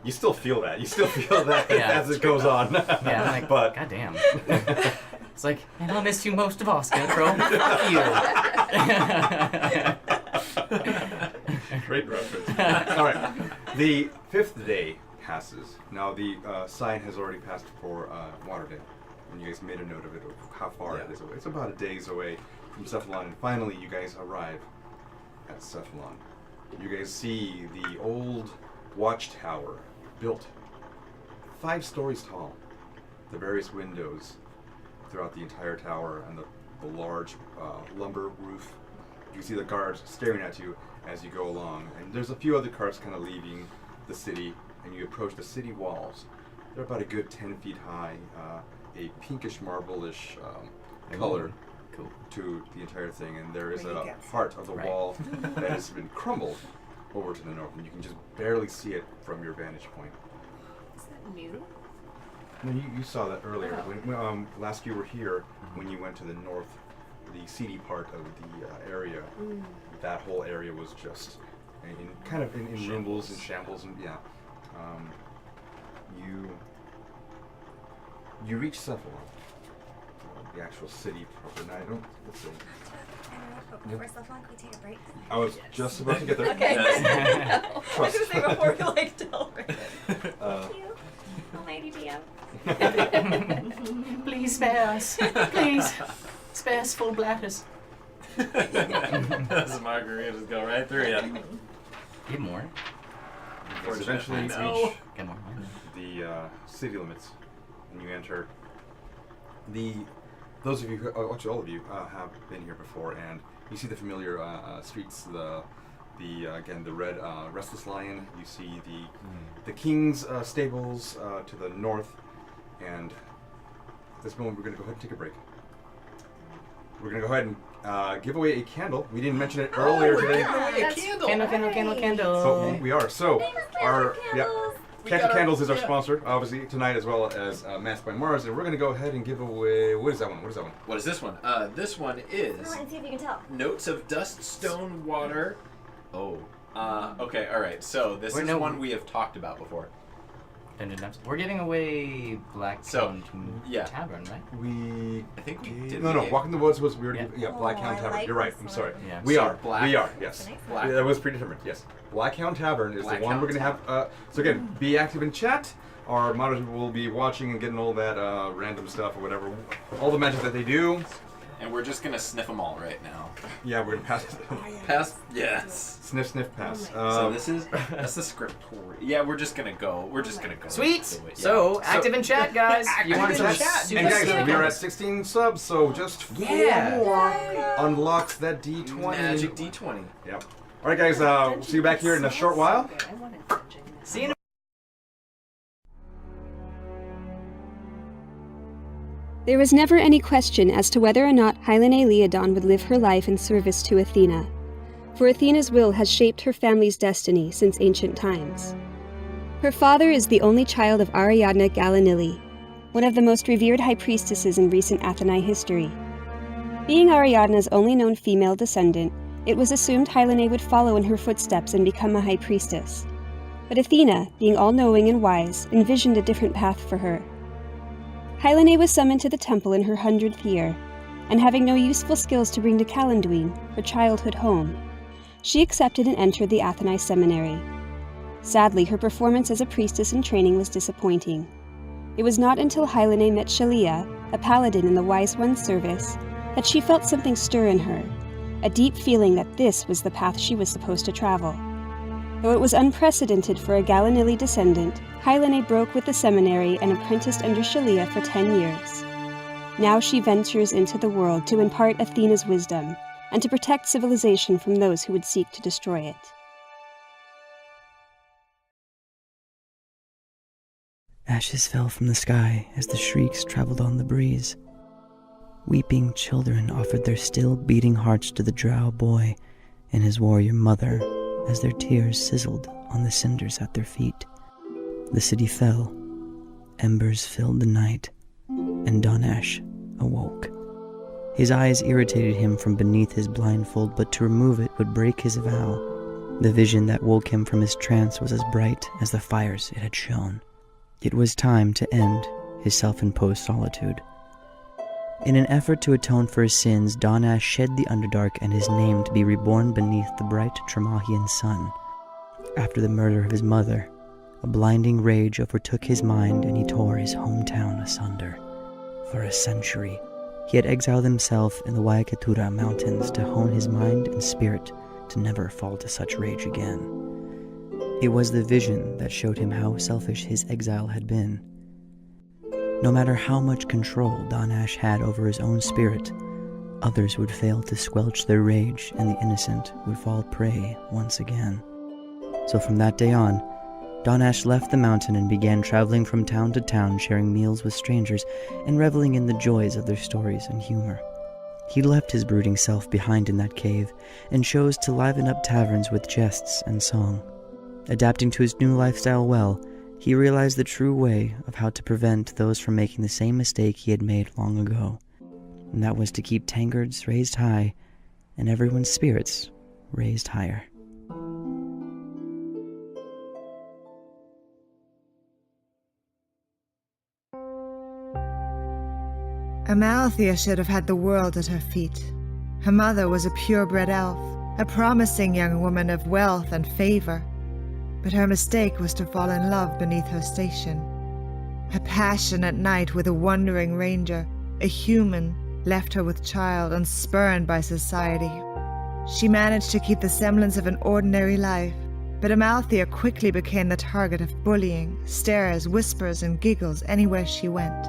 Speaker 1: you still feel that. You still feel that
Speaker 4: Yeah.
Speaker 1: as it goes on.
Speaker 4: Yeah, I'm like,
Speaker 1: but
Speaker 4: goddamn. It's like, and I'll miss you most of all, Scarecrow. Fuck you.
Speaker 1: great reference. All right, the 5th day passes. Now the sign has already passed for Waterdale, and you guys made a note of it, of how far it is away. It's about a day's away from Cephalon, and finally you guys arrive at Cephalon. You guys see the old watchtower, built 5 stories tall. The various windows throughout the entire tower, and the large lumber roof. You see the guards staring at you as you go along, and there's a few other carts kind of leaving the city, and you approach the city walls. They're about a good 10 feet high, a pinkish marble-ish color
Speaker 4: Cool.
Speaker 1: to the entire thing, and there is
Speaker 6: When you
Speaker 1: a
Speaker 6: get
Speaker 1: part of the
Speaker 4: Right.
Speaker 1: wall that has been crumbled over to the north, and you can just barely see it from your vantage point.
Speaker 3: Is that new?
Speaker 1: No, you saw that earlier.
Speaker 3: Oh.
Speaker 1: When last you were here, when you went to the north, the seedy part of the area, that whole area was just in kind of in rumbles and shambles, and yeah. You reach Cephalon, the actual city proper. Now I don't. Let's see.
Speaker 5: Before Cephalon, can we take a break?
Speaker 1: I was just about to get there.
Speaker 5: Okay.
Speaker 2: Yes.
Speaker 5: I was
Speaker 1: Trust.
Speaker 5: gonna say before you like tell her.
Speaker 1: Uh,
Speaker 5: Thank you, almighty DM.
Speaker 4: Please spare us. Please. Spare us full bladders.
Speaker 2: Those margaritas go right through you.
Speaker 4: Get more.
Speaker 1: you guys eventually
Speaker 2: No.
Speaker 1: reach
Speaker 4: Get more.
Speaker 1: the city limits, and you enter. Those of you, who, actually all of you, have been here before, and you see the familiar streets. Again the red restless lion. You see the king's stables to the north, and at this moment we're going to go ahead and take a break. We're going to go ahead and give away a candle. We didn't mention it earlier today.
Speaker 2: A candle.
Speaker 4: Candle.
Speaker 1: But we are. So our Captain
Speaker 2: got
Speaker 1: Candles is our
Speaker 2: yeah.
Speaker 1: sponsor, obviously, tonight, as well as Masked by Mars, and we're going to go ahead and give away... What is that one?
Speaker 2: What is this one? This one is
Speaker 5: Come on and see if you can tell.
Speaker 2: Notes of Dust, Stone, Water. Oh. Okay, alright. So this
Speaker 4: Wait,
Speaker 2: is
Speaker 4: no.
Speaker 2: one we have talked about before.
Speaker 4: Dungeon Depths. We're giving away Black
Speaker 2: So, yeah.
Speaker 4: Tavern, right?
Speaker 1: We...
Speaker 2: I think we
Speaker 1: gave-
Speaker 2: did.
Speaker 1: No, Walk in the Woods was... We already
Speaker 4: Yeah.
Speaker 1: gave, yeah, Black
Speaker 5: Oh,
Speaker 1: Hound
Speaker 5: I
Speaker 1: Tavern.
Speaker 5: like
Speaker 1: You're right.
Speaker 5: this
Speaker 1: I'm
Speaker 5: one.
Speaker 1: sorry.
Speaker 4: Yeah.
Speaker 1: We
Speaker 2: So
Speaker 1: are.
Speaker 2: Black-
Speaker 1: We are,
Speaker 5: That's
Speaker 1: yes.
Speaker 5: a nice one.
Speaker 2: Black-
Speaker 1: That was predetermined, yes. Black Hound Tavern is
Speaker 2: Black
Speaker 1: the one
Speaker 2: Hound
Speaker 1: we're going to have... so again, be active in chat. Our monitors will be watching and getting all that random stuff or whatever. All the magic that they do.
Speaker 2: And we're just gonna sniff them all right now.
Speaker 1: Yeah, we're gonna pass.
Speaker 2: Pass? Yes.
Speaker 1: Sniff, sniff, pass.
Speaker 2: So that's the scriptorial. Yeah, we're just gonna go.
Speaker 4: Sweet.
Speaker 2: Do it, yeah.
Speaker 4: So active in chat, guys.
Speaker 2: Active
Speaker 4: You want
Speaker 2: in
Speaker 4: some
Speaker 2: chat.
Speaker 4: super
Speaker 1: And guys,
Speaker 4: scam?
Speaker 1: we are at 16 subs, so just 4 more unlocks that D20.
Speaker 2: Magic D20.
Speaker 1: Yep. All right, guys. We'll see you back here in a short while.
Speaker 3: I wanted dungeon.
Speaker 4: See you in a
Speaker 7: There was never any question as to whether or not Hylene Leodon would live her life in service to Athena, for Athena's will has shaped her family's destiny since ancient times. Her father is the only child of Ariadne Gallinili, one of the most revered high priestesses in recent Athenae history. Being Ariadne's only known female descendant, it was assumed Hylene would follow in her footsteps and become a high priestess. But Athena, being all-knowing and wise, envisioned a different path for her. Hylene was summoned to the temple in her 100th year, and having no useful skills to bring to Calenduin, her childhood home, she accepted and entered the Athenae seminary. Sadly, her performance as a priestess in training was disappointing. It was not until Hylene met Shalia, a paladin in the Wise One's service, that she felt something stir in her, a deep feeling that this was the path she was supposed to travel. Though it was unprecedented for a Gallinili descendant, Hylene broke with the seminary and apprenticed under Shalia for 10 years. Now she ventures into the world to impart Athena's wisdom, and to protect civilization from those who would seek to destroy it.
Speaker 8: Ashes fell from the sky as the shrieks traveled on the breeze. Weeping children offered their still beating hearts to the drow boy and his warrior mother as their tears sizzled on the cinders at their feet. The city fell, embers filled the night, and Donash awoke. His eyes irritated him from beneath his blindfold, but to remove it would break his vow. The vision that woke him from his trance was as bright as the fires it had shown. It was time to end his self-imposed solitude. In an effort to atone for his sins, Donash shed the Underdark and his name to be reborn beneath the bright Tremahian sun. After the murder of his mother, a blinding rage overtook his mind and he tore his hometown asunder. For a century, he had exiled himself in the Waikatura Mountains to hone his mind and spirit to never fall to such rage again. It was the vision that showed him how selfish his exile had been. No matter how much control Donash had over his own spirit, others would fail to squelch their rage and the innocent would fall prey once again. So from that day on, Donash left the mountain and began traveling from town to town, sharing meals with strangers and reveling in the joys of their stories and humor. He left his brooding self behind in that cave and chose to liven up taverns with jests and song. Adapting to his new lifestyle well, he realized the true way of how to prevent those from making the same mistake he had made long ago, and that was to keep tankards raised high and everyone's spirits raised higher.
Speaker 6: Amalthea should have had the world at her feet. Her mother was a purebred elf, a promising young woman of wealth and favor. But her mistake was to fall in love beneath her station. A passionate night with a wandering ranger, a human, left her with child and spurned by society. She managed to keep the semblance of an ordinary life, but Amalthea quickly became the target of bullying, stares, whispers, and giggles anywhere she went.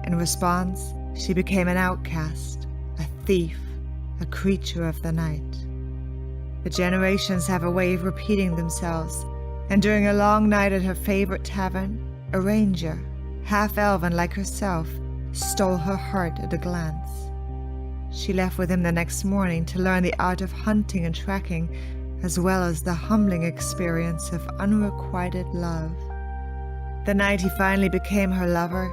Speaker 6: In response, she became an outcast, a thief, a creature of the night. The generations have a way of repeating themselves, and during a long night at her favorite tavern, a ranger, half-elven like herself, stole her heart at a glance. She left with him the next morning to learn the art of hunting and tracking, as well as the humbling experience of unrequited love. The night he finally became her lover,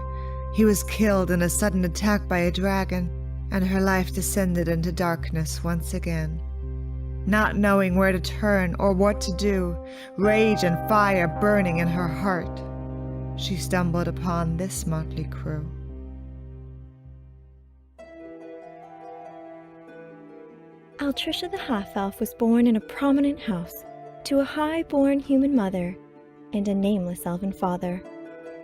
Speaker 6: he was killed in a sudden attack by a dragon, and her life descended into darkness once again. Not knowing where to turn or what to do, rage and fire burning in her heart, she stumbled upon this motley crew.
Speaker 9: Altricia the half-elf was born in a prominent house to a high-born human mother and a nameless elven father,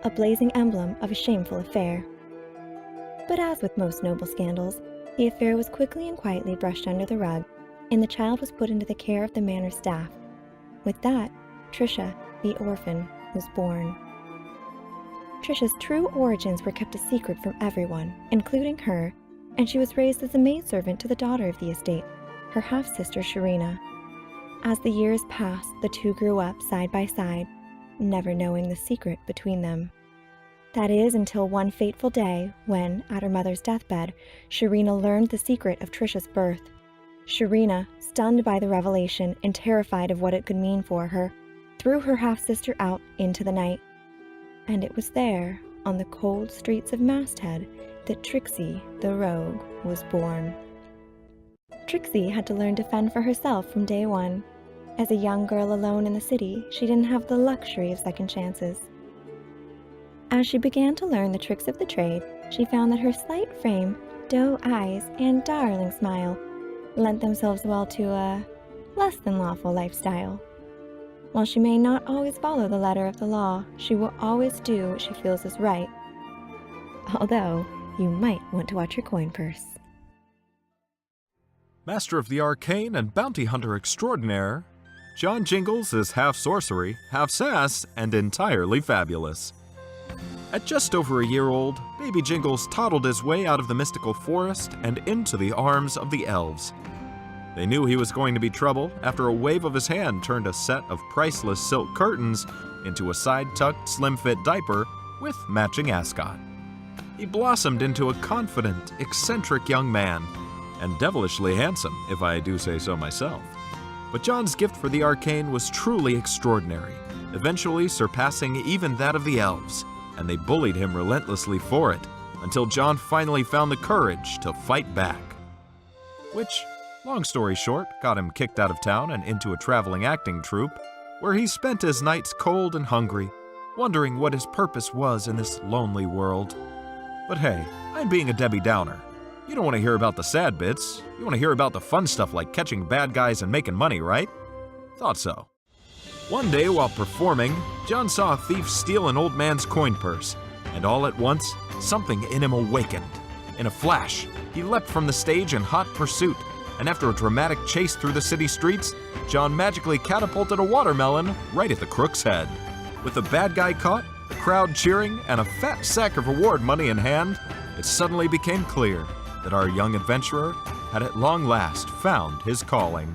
Speaker 9: a blazing emblem of a shameful affair. But as with most noble scandals, The affair was quickly and quietly brushed under the rug, and the child was put into the care of the manor staff. With that, Trisha, the orphan, was born. Trisha's true origins were kept a secret from everyone, including her, and she was raised as a maidservant to the daughter of the estate, her half-sister Sharina. As the years passed, the two grew up side by side, never knowing the secret between them. That is, until one fateful day when, at her mother's deathbed, Sharina learned the secret of Trisha's birth. Sharina, stunned by the revelation and terrified of what it could mean for her, threw her half-sister out into the night. And it was there, on the cold streets of Masthead, that Trixie, the rogue, was born. Trixie had to learn to fend for herself from day one. As a young girl alone in the city, she didn't have the luxury of second chances. As she began to learn the tricks of the trade, she found that her slight frame, doe eyes, and darling smile lent themselves well to a less than lawful lifestyle. While she may not always follow the letter of the law, she will always do what she feels is right. Although, you might want to watch your coin purse.
Speaker 10: Master of the Arcane and Bounty Hunter Extraordinaire, John Jingles is half sorcery, half sass, and entirely fabulous. At just over a year old, baby Jingles toddled his way out of the mystical forest and into the arms of the elves. They knew he was going to be trouble after a wave of his hand turned a set of priceless silk curtains into a side-tucked, slim-fit diaper with matching ascot. He blossomed into a confident, eccentric young man, and devilishly handsome, if I do say so myself. But John's gift for the arcane was truly extraordinary, eventually surpassing even that of the elves, and they bullied him relentlessly for it, until John finally found the courage to fight back. Which, long story short, got him kicked out of town and into a traveling acting troupe, where he spent his nights cold and hungry, wondering what his purpose was in this lonely world. But hey, I'm being a Debbie Downer. You don't want to hear about the sad bits. You want to hear about the fun stuff like catching bad guys and making money, right? Thought so. One day while performing, John saw a thief steal an old man's coin purse, and all at once, something in him awakened. In a flash, he leapt from the stage in hot pursuit, and after a dramatic chase through the city streets, John magically catapulted a watermelon right at the crook's head. With the bad guy caught, the crowd cheering, and a fat sack of reward money in hand, it suddenly became clear that our young adventurer had at long last found his calling.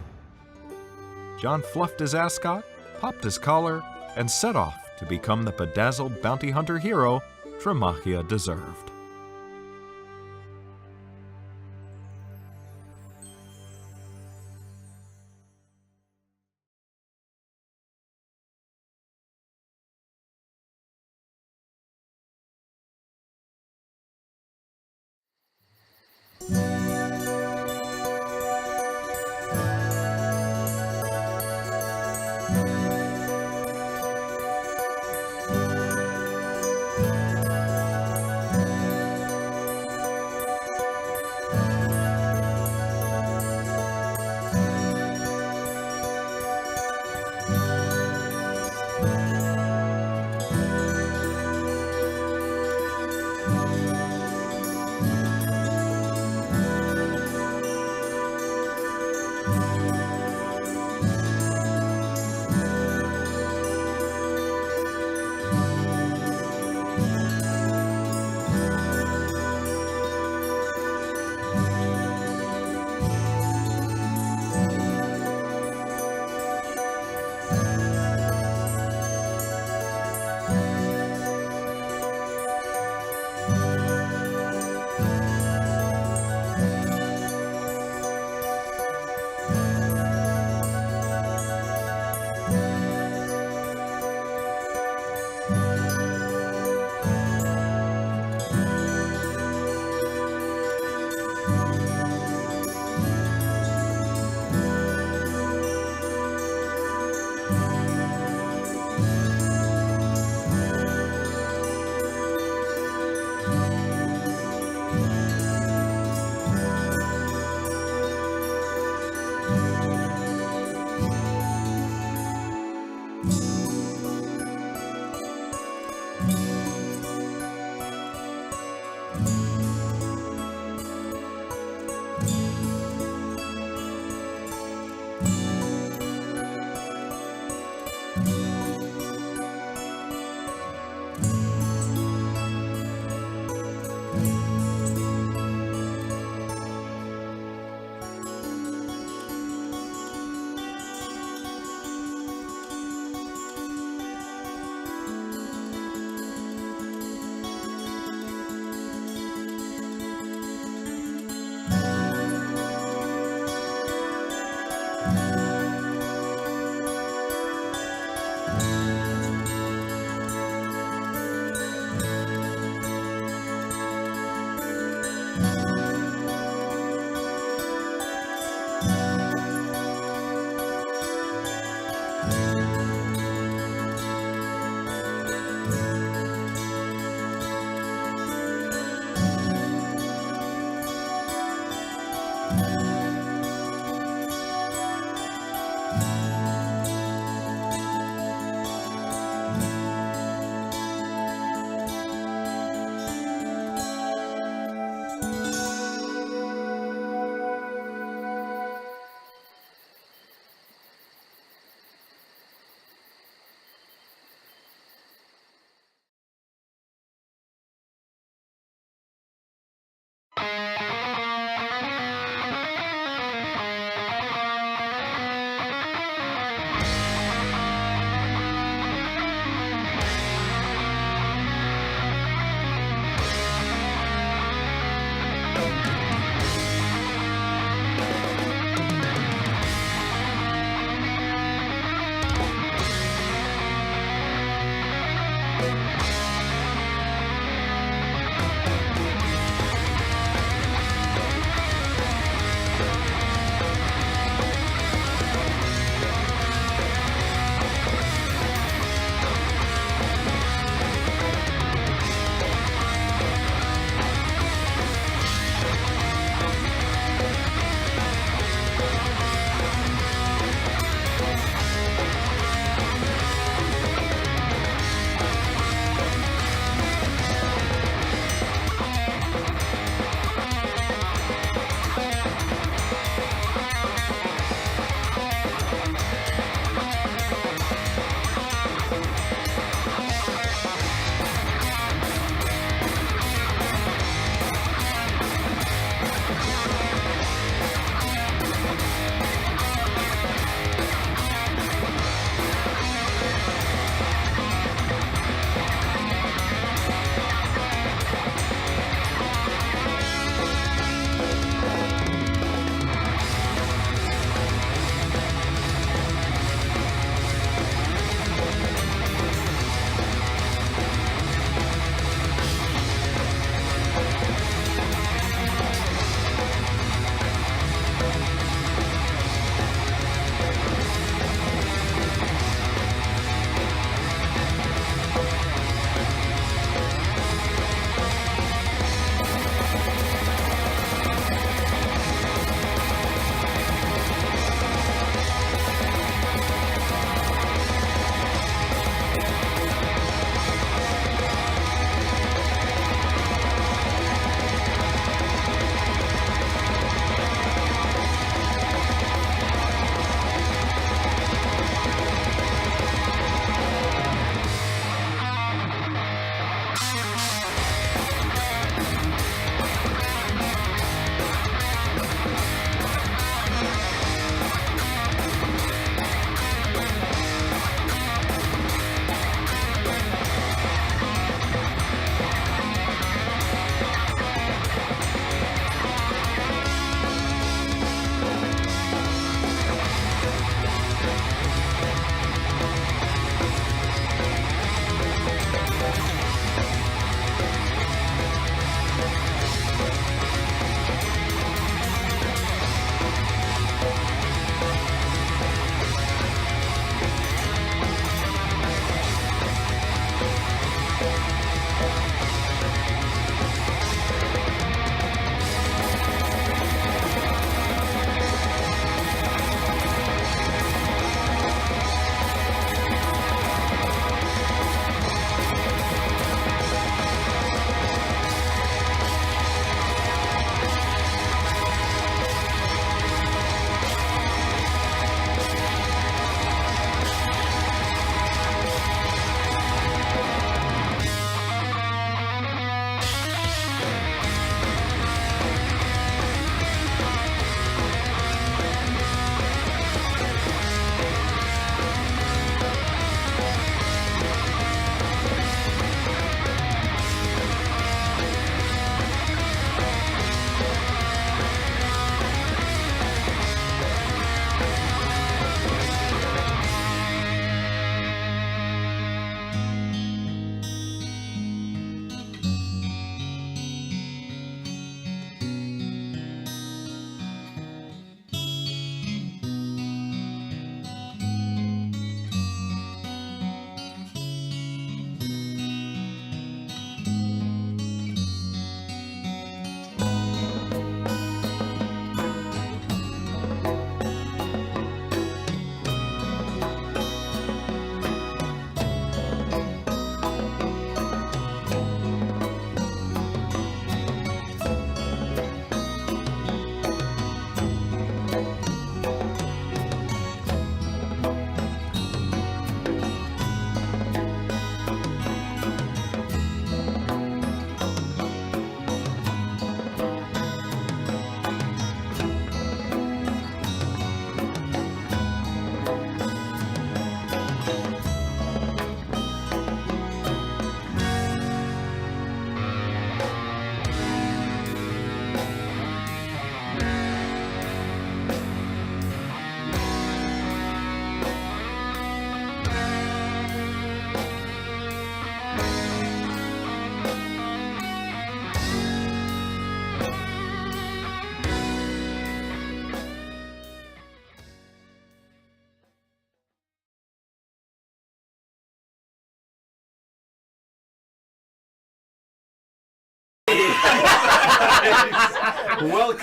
Speaker 10: John fluffed his ascot, popped his collar, and set off to become the bedazzled bounty hunter hero Tremahia deserved.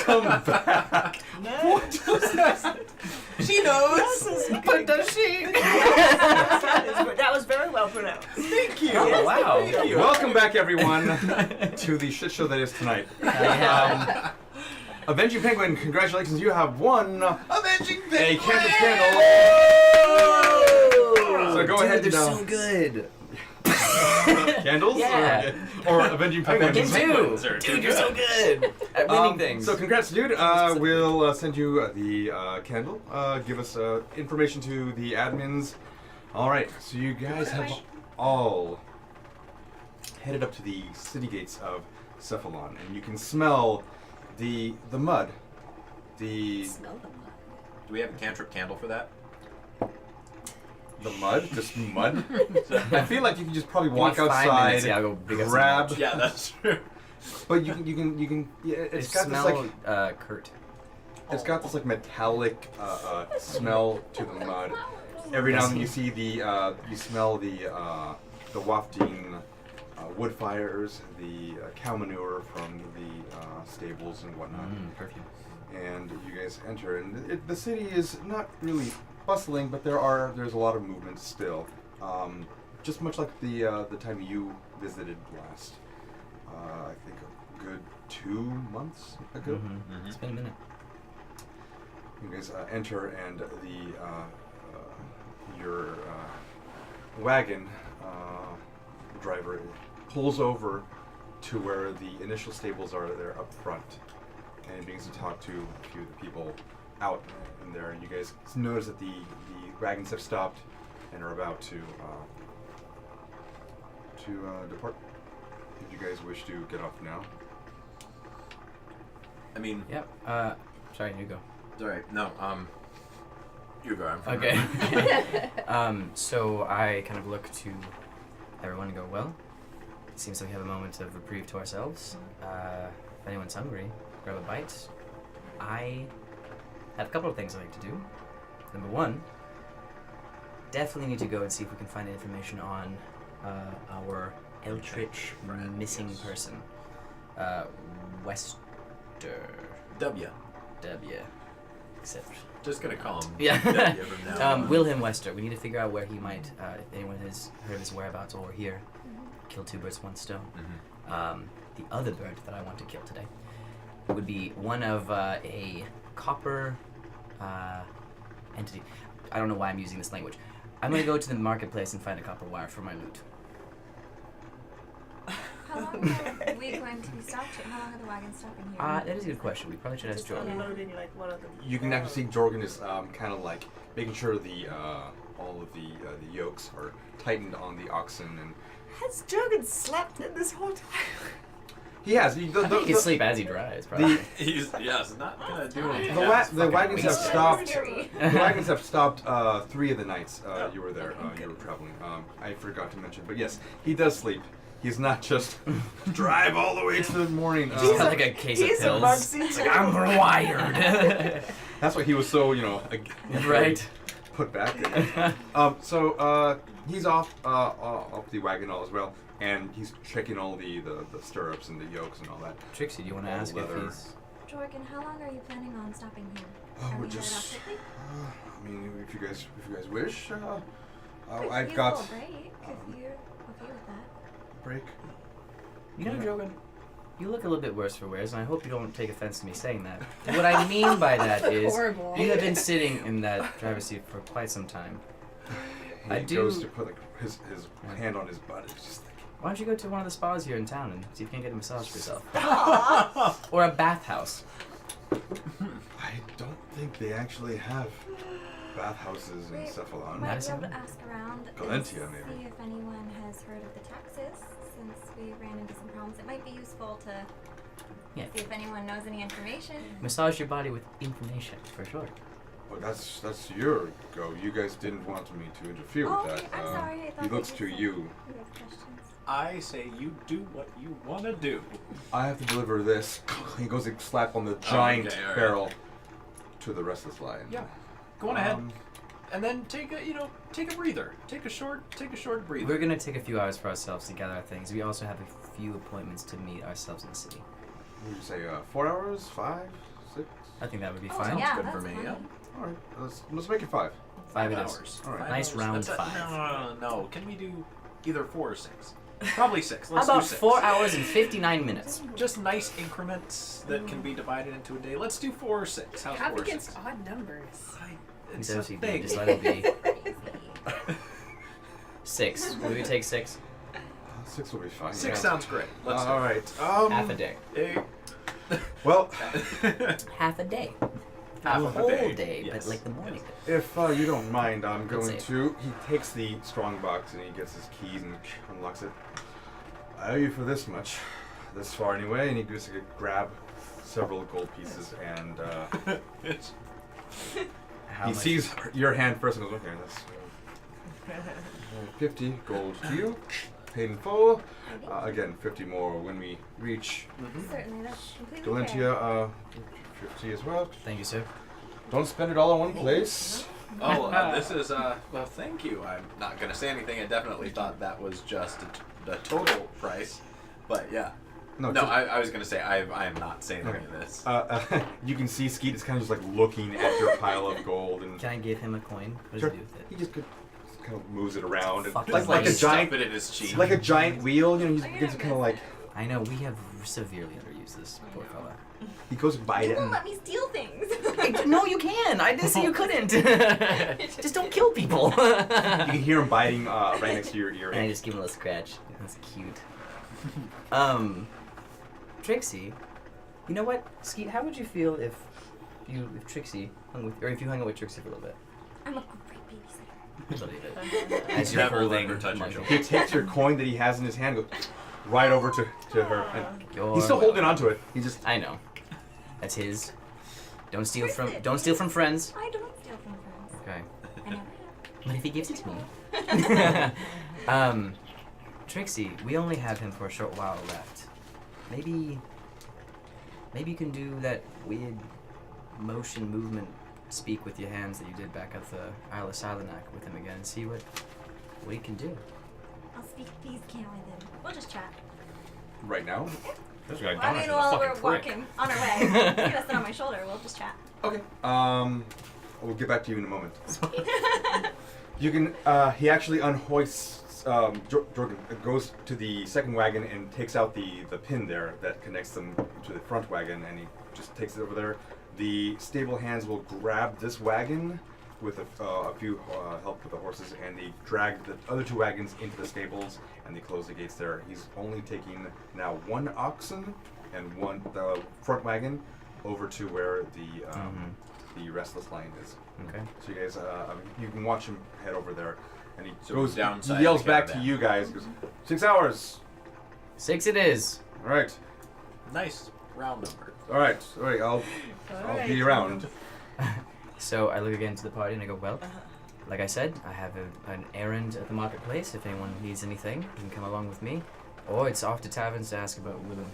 Speaker 1: Welcome back.
Speaker 2: What was that? She knows. But does she?
Speaker 6: That was very well pronounced.
Speaker 2: Thank you.
Speaker 4: Oh, wow.
Speaker 2: Thank you.
Speaker 1: Welcome back, everyone, to the shit show that is tonight. Avenging Penguin, congratulations, you have won
Speaker 2: Avenging
Speaker 1: a
Speaker 2: Penguin.
Speaker 1: cancer candle. So go ahead
Speaker 4: They're
Speaker 1: and
Speaker 4: so good.
Speaker 1: candles,
Speaker 4: Yeah.
Speaker 1: or Avenging Penguins.
Speaker 4: Him too. Dude, you're so good at winning things.
Speaker 1: So congrats, dude. We'll send you the candle. Give us information to the admins. All right. So you guys have all headed up to the city gates of Cephalon, and you can smell the mud.
Speaker 3: Smell the mud.
Speaker 2: Do we have a cantrip candle for that?
Speaker 1: The mud, just mud. I feel like you can just probably
Speaker 4: Give me
Speaker 1: walk
Speaker 4: 5
Speaker 1: outside,
Speaker 4: minutes, yeah, I'll go pick up some
Speaker 1: grab.
Speaker 4: lunch.
Speaker 2: Yeah, that's true.
Speaker 1: But you can. Yeah, it's got this
Speaker 4: smell
Speaker 1: like.
Speaker 4: Kurt.
Speaker 1: It's got this like metallic smell to the mud. Every now and then you see you smell the wafting wood fires, the cow manure from the stables and whatnot.
Speaker 4: Perfume.
Speaker 1: And you guys enter, and the city is not really bustling, but there's a lot of movement still. Just much like the time you visited last. I think a good 2 months ago.
Speaker 4: It's been a minute.
Speaker 1: You guys enter, and your wagon driver pulls over to where the initial stables are there up front, and he begins to talk to a few of the people out in there. And you guys notice that the wagons have stopped and are about to depart. If you guys wish to get off now.
Speaker 2: I mean,
Speaker 4: Yep. Sorry, you go.
Speaker 2: sorry. No. You go. I'm from
Speaker 4: Okay. So I kind of look to everyone and go, well, it seems like we have a moment of reprieve to ourselves. If anyone's hungry, grab a bite. I have a couple of things I'd like to do. Number one, definitely need to go and see if we can find information on our Eldritch missing person. Wester.
Speaker 2: W.
Speaker 4: Except.
Speaker 2: Just gonna call him.
Speaker 4: Yeah.
Speaker 2: W from now on.
Speaker 4: Wilhelm Wester. We need to figure out where he might, if anyone has heard of his whereabouts or here. Kill 2 birds, 1 stone. The other bird that I want to kill today would be one of a copper entity. I don't know why I'm using this language. I'm going to go to the marketplace and find a copper wire for my loot.
Speaker 5: How long are we going to be stopped here? How long are the wagons stopping here?
Speaker 4: That is a good question. We probably should ask
Speaker 6: Just
Speaker 4: Jordan.
Speaker 6: unloading like one of the.
Speaker 1: You can actually see Jorgen is kind of like making sure the all of the yokes are tightened on the oxen, and
Speaker 6: Has Jorgen slept in this whole time?
Speaker 1: he has.
Speaker 4: He can sleep as he drives, probably.
Speaker 2: He's not gonna do anything.
Speaker 1: The wagons have
Speaker 4: wasted.
Speaker 1: stopped.
Speaker 5: Scary.
Speaker 1: The wagons have stopped 3 of the nights you were there. You were traveling. I forgot to mention, but yes, he does sleep. He's not just drive all the way to the morning.
Speaker 4: He's got like a case of
Speaker 6: He's a
Speaker 4: pills.
Speaker 6: Bugsy
Speaker 4: It's
Speaker 6: too.
Speaker 4: like, I'm wired.
Speaker 1: That's why he was so
Speaker 4: Right.
Speaker 1: put back. So he's off the wagon all as well, and he's checking all the stirrups and the yokes and all that.
Speaker 4: Trixie, do you want to
Speaker 1: All
Speaker 4: ask if
Speaker 1: leather.
Speaker 4: he's...
Speaker 5: Jorgen, how long are you planning on stopping here?
Speaker 1: Oh,
Speaker 5: Are
Speaker 1: we're
Speaker 5: we headed
Speaker 1: just.
Speaker 5: off quickly?
Speaker 1: I mean, if you guys wish,
Speaker 5: Could
Speaker 1: I've
Speaker 5: use
Speaker 1: got
Speaker 5: a little break if you're okay with that.
Speaker 1: break.
Speaker 4: You know, Jorgen, you look a little bit worse for wears, and I hope you don't take offense to me saying that. What I mean by that is,
Speaker 3: Horrible.
Speaker 4: you have been sitting in that driver's seat for quite some time.
Speaker 1: He
Speaker 4: I do-
Speaker 1: goes to put his hand on his butt. It's just like.
Speaker 4: Why don't you go to one of the spas here in town and see if you can get a massage for yourself? Or a bathhouse.
Speaker 1: I don't think they actually have bathhouses in
Speaker 5: We
Speaker 1: Cephalon.
Speaker 5: might be
Speaker 4: Madison?
Speaker 5: able to ask around and
Speaker 1: Galentia, maybe.
Speaker 5: see if anyone has heard of the taxes, since we ran into some problems. It might be useful to
Speaker 4: Yeah.
Speaker 5: see if anyone knows any information.
Speaker 4: Massage your body with information, for sure.
Speaker 1: Oh, that's your go. You guys didn't want me to interfere
Speaker 5: Oh,
Speaker 1: with that.
Speaker 5: I'm sorry. I thought
Speaker 1: He
Speaker 5: that
Speaker 1: looks
Speaker 5: you
Speaker 1: to
Speaker 5: said
Speaker 1: you.
Speaker 5: you have questions.
Speaker 2: I say you do what you wanna do.
Speaker 1: I have to deliver this. He goes and slap on the giant
Speaker 2: okay, all right.
Speaker 1: barrel to the restless lion.
Speaker 2: Yeah. Go on ahead. And then take a breather. Take a short breather.
Speaker 4: We're gonna take a few hours for ourselves to gather our things. We also have a few appointments to meet ourselves in the city.
Speaker 1: Would you say 4 hours? 5? 6.
Speaker 4: I think that would be
Speaker 5: Oh,
Speaker 4: fine.
Speaker 5: yeah,
Speaker 2: Good
Speaker 5: that's
Speaker 2: for me,
Speaker 5: fine.
Speaker 2: yeah.
Speaker 1: All right, let's make it 5.
Speaker 4: 5 it is.
Speaker 2: hours.
Speaker 1: All right.
Speaker 2: 5
Speaker 4: Nice
Speaker 2: hours.
Speaker 4: round
Speaker 2: That's
Speaker 4: 5.
Speaker 2: No. Can we do either 4 or 6? Probably 6.
Speaker 4: How
Speaker 2: Let's
Speaker 4: about
Speaker 2: do 6.
Speaker 4: 4 hours and 59 minutes?
Speaker 2: Just nice increments that can be divided into a day. Let's do 4 or 6. How's
Speaker 3: Half
Speaker 2: 4 or 6?
Speaker 3: against odd numbers.
Speaker 2: It's
Speaker 4: So
Speaker 2: a
Speaker 4: she
Speaker 2: thing.
Speaker 4: just let it be. 6. Will we take 6?
Speaker 1: 6 will be fine.
Speaker 2: 6
Speaker 1: yeah.
Speaker 2: sounds great. Let's do
Speaker 1: All
Speaker 2: it.
Speaker 1: right.
Speaker 4: Half a day.
Speaker 1: Well,
Speaker 4: Half a day.
Speaker 2: Half
Speaker 4: a
Speaker 2: of a
Speaker 4: whole
Speaker 2: day,
Speaker 4: day,
Speaker 2: yes.
Speaker 4: but like the morning.
Speaker 1: if you don't mind, I'm
Speaker 4: Let's
Speaker 1: going
Speaker 4: see.
Speaker 1: to. He takes the strong box and he gets his keys and unlocks it. I owe you for this much, this far anyway. And he goes to grab several gold pieces and
Speaker 4: How
Speaker 1: he
Speaker 4: much?
Speaker 1: sees your hand first and goes, "Okay, that's 50 gold to you, paid in full. Again, 50 more when we reach
Speaker 5: Certainly, that's completely fair.
Speaker 1: Galentia. 50 as well.
Speaker 4: Thank you, sir.
Speaker 1: Don't spend it all in one place.
Speaker 2: Oh, this is, well, thank you. I'm not going to say anything. I definitely thought that was just the total price. But yeah. No,
Speaker 1: just-
Speaker 2: I was going to say, I am not saying any of this.
Speaker 1: You can see Skeet is kind of just like looking at your pile of gold and
Speaker 4: Can I give him a coin? What does
Speaker 1: Sure.
Speaker 4: he do with it?
Speaker 1: he just kind of moves it around and
Speaker 4: Fuck
Speaker 1: like,
Speaker 4: his
Speaker 1: like a
Speaker 4: money.
Speaker 1: giant
Speaker 2: Stuff it in his cheek.
Speaker 1: like a giant wheel. You know,
Speaker 5: I'm
Speaker 1: he's
Speaker 5: gonna
Speaker 1: kind of like
Speaker 4: I know we have severely underused this poor fella.
Speaker 1: he goes by
Speaker 5: You
Speaker 1: it.
Speaker 5: won't
Speaker 1: And,
Speaker 5: let me steal things.
Speaker 4: No, you can. I didn't say you couldn't. Just don't kill people.
Speaker 1: you can hear him biting right next to your ear.
Speaker 4: And I just give him a little scratch. That's cute. Trixie, you know what, Skeet? How would you feel if Trixie hung with, or if you hung out with Trixie for a little bit?
Speaker 5: I'm a great babysitter.
Speaker 4: A little bit. As you're
Speaker 2: Never let
Speaker 4: holding
Speaker 2: her touch your
Speaker 4: my-
Speaker 2: shoulder.
Speaker 1: He takes your coin that he has in his hand, goes right over to her. And
Speaker 4: You're
Speaker 1: he's still holding onto it. He just
Speaker 4: I know. That's his. Don't steal from.
Speaker 5: Where's it?
Speaker 4: Don't steal from friends.
Speaker 5: I don't steal from friends.
Speaker 4: Okay.
Speaker 5: I never
Speaker 4: But if he gives it to me. Trixie, we only have him for a short while left. Maybe you can do that weird motion movement speak with your hands that you did back at the Isle of Silenak with him again and see what he can do.
Speaker 5: I'll speak peace can with him. We'll just chat.
Speaker 1: right now.
Speaker 4: This guy
Speaker 5: I mean, while we're walking on our way, he's gonna sit on my shoulder. We'll just chat.
Speaker 1: Okay. We'll get back to you in a moment. You can. He actually unhoists. Jordan goes to the second wagon and takes out the pin there that connects them to the front wagon, and he just takes it over there. The stable hands will grab this wagon with a few help with the horses, and they drag the other 2 wagons into the stables, and they close the gates there. He's only taking now 1 oxen and the front wagon over to where the restless lion is.
Speaker 4: Okay.
Speaker 1: So you guys, you can watch him head over there, and he
Speaker 2: So
Speaker 1: goes
Speaker 2: we downside
Speaker 1: he yells
Speaker 2: the
Speaker 1: back to
Speaker 2: caravan.
Speaker 1: you guys. He goes, 6 hours.
Speaker 4: 6 it is.
Speaker 1: All right,
Speaker 2: Nice round number.
Speaker 1: all right, all right. I'll be around.
Speaker 4: So I look again to the party and I go, well, like I said, I have an errand at the marketplace. If anyone needs anything, you can come along with me. Or it's off to taverns to ask about Willem.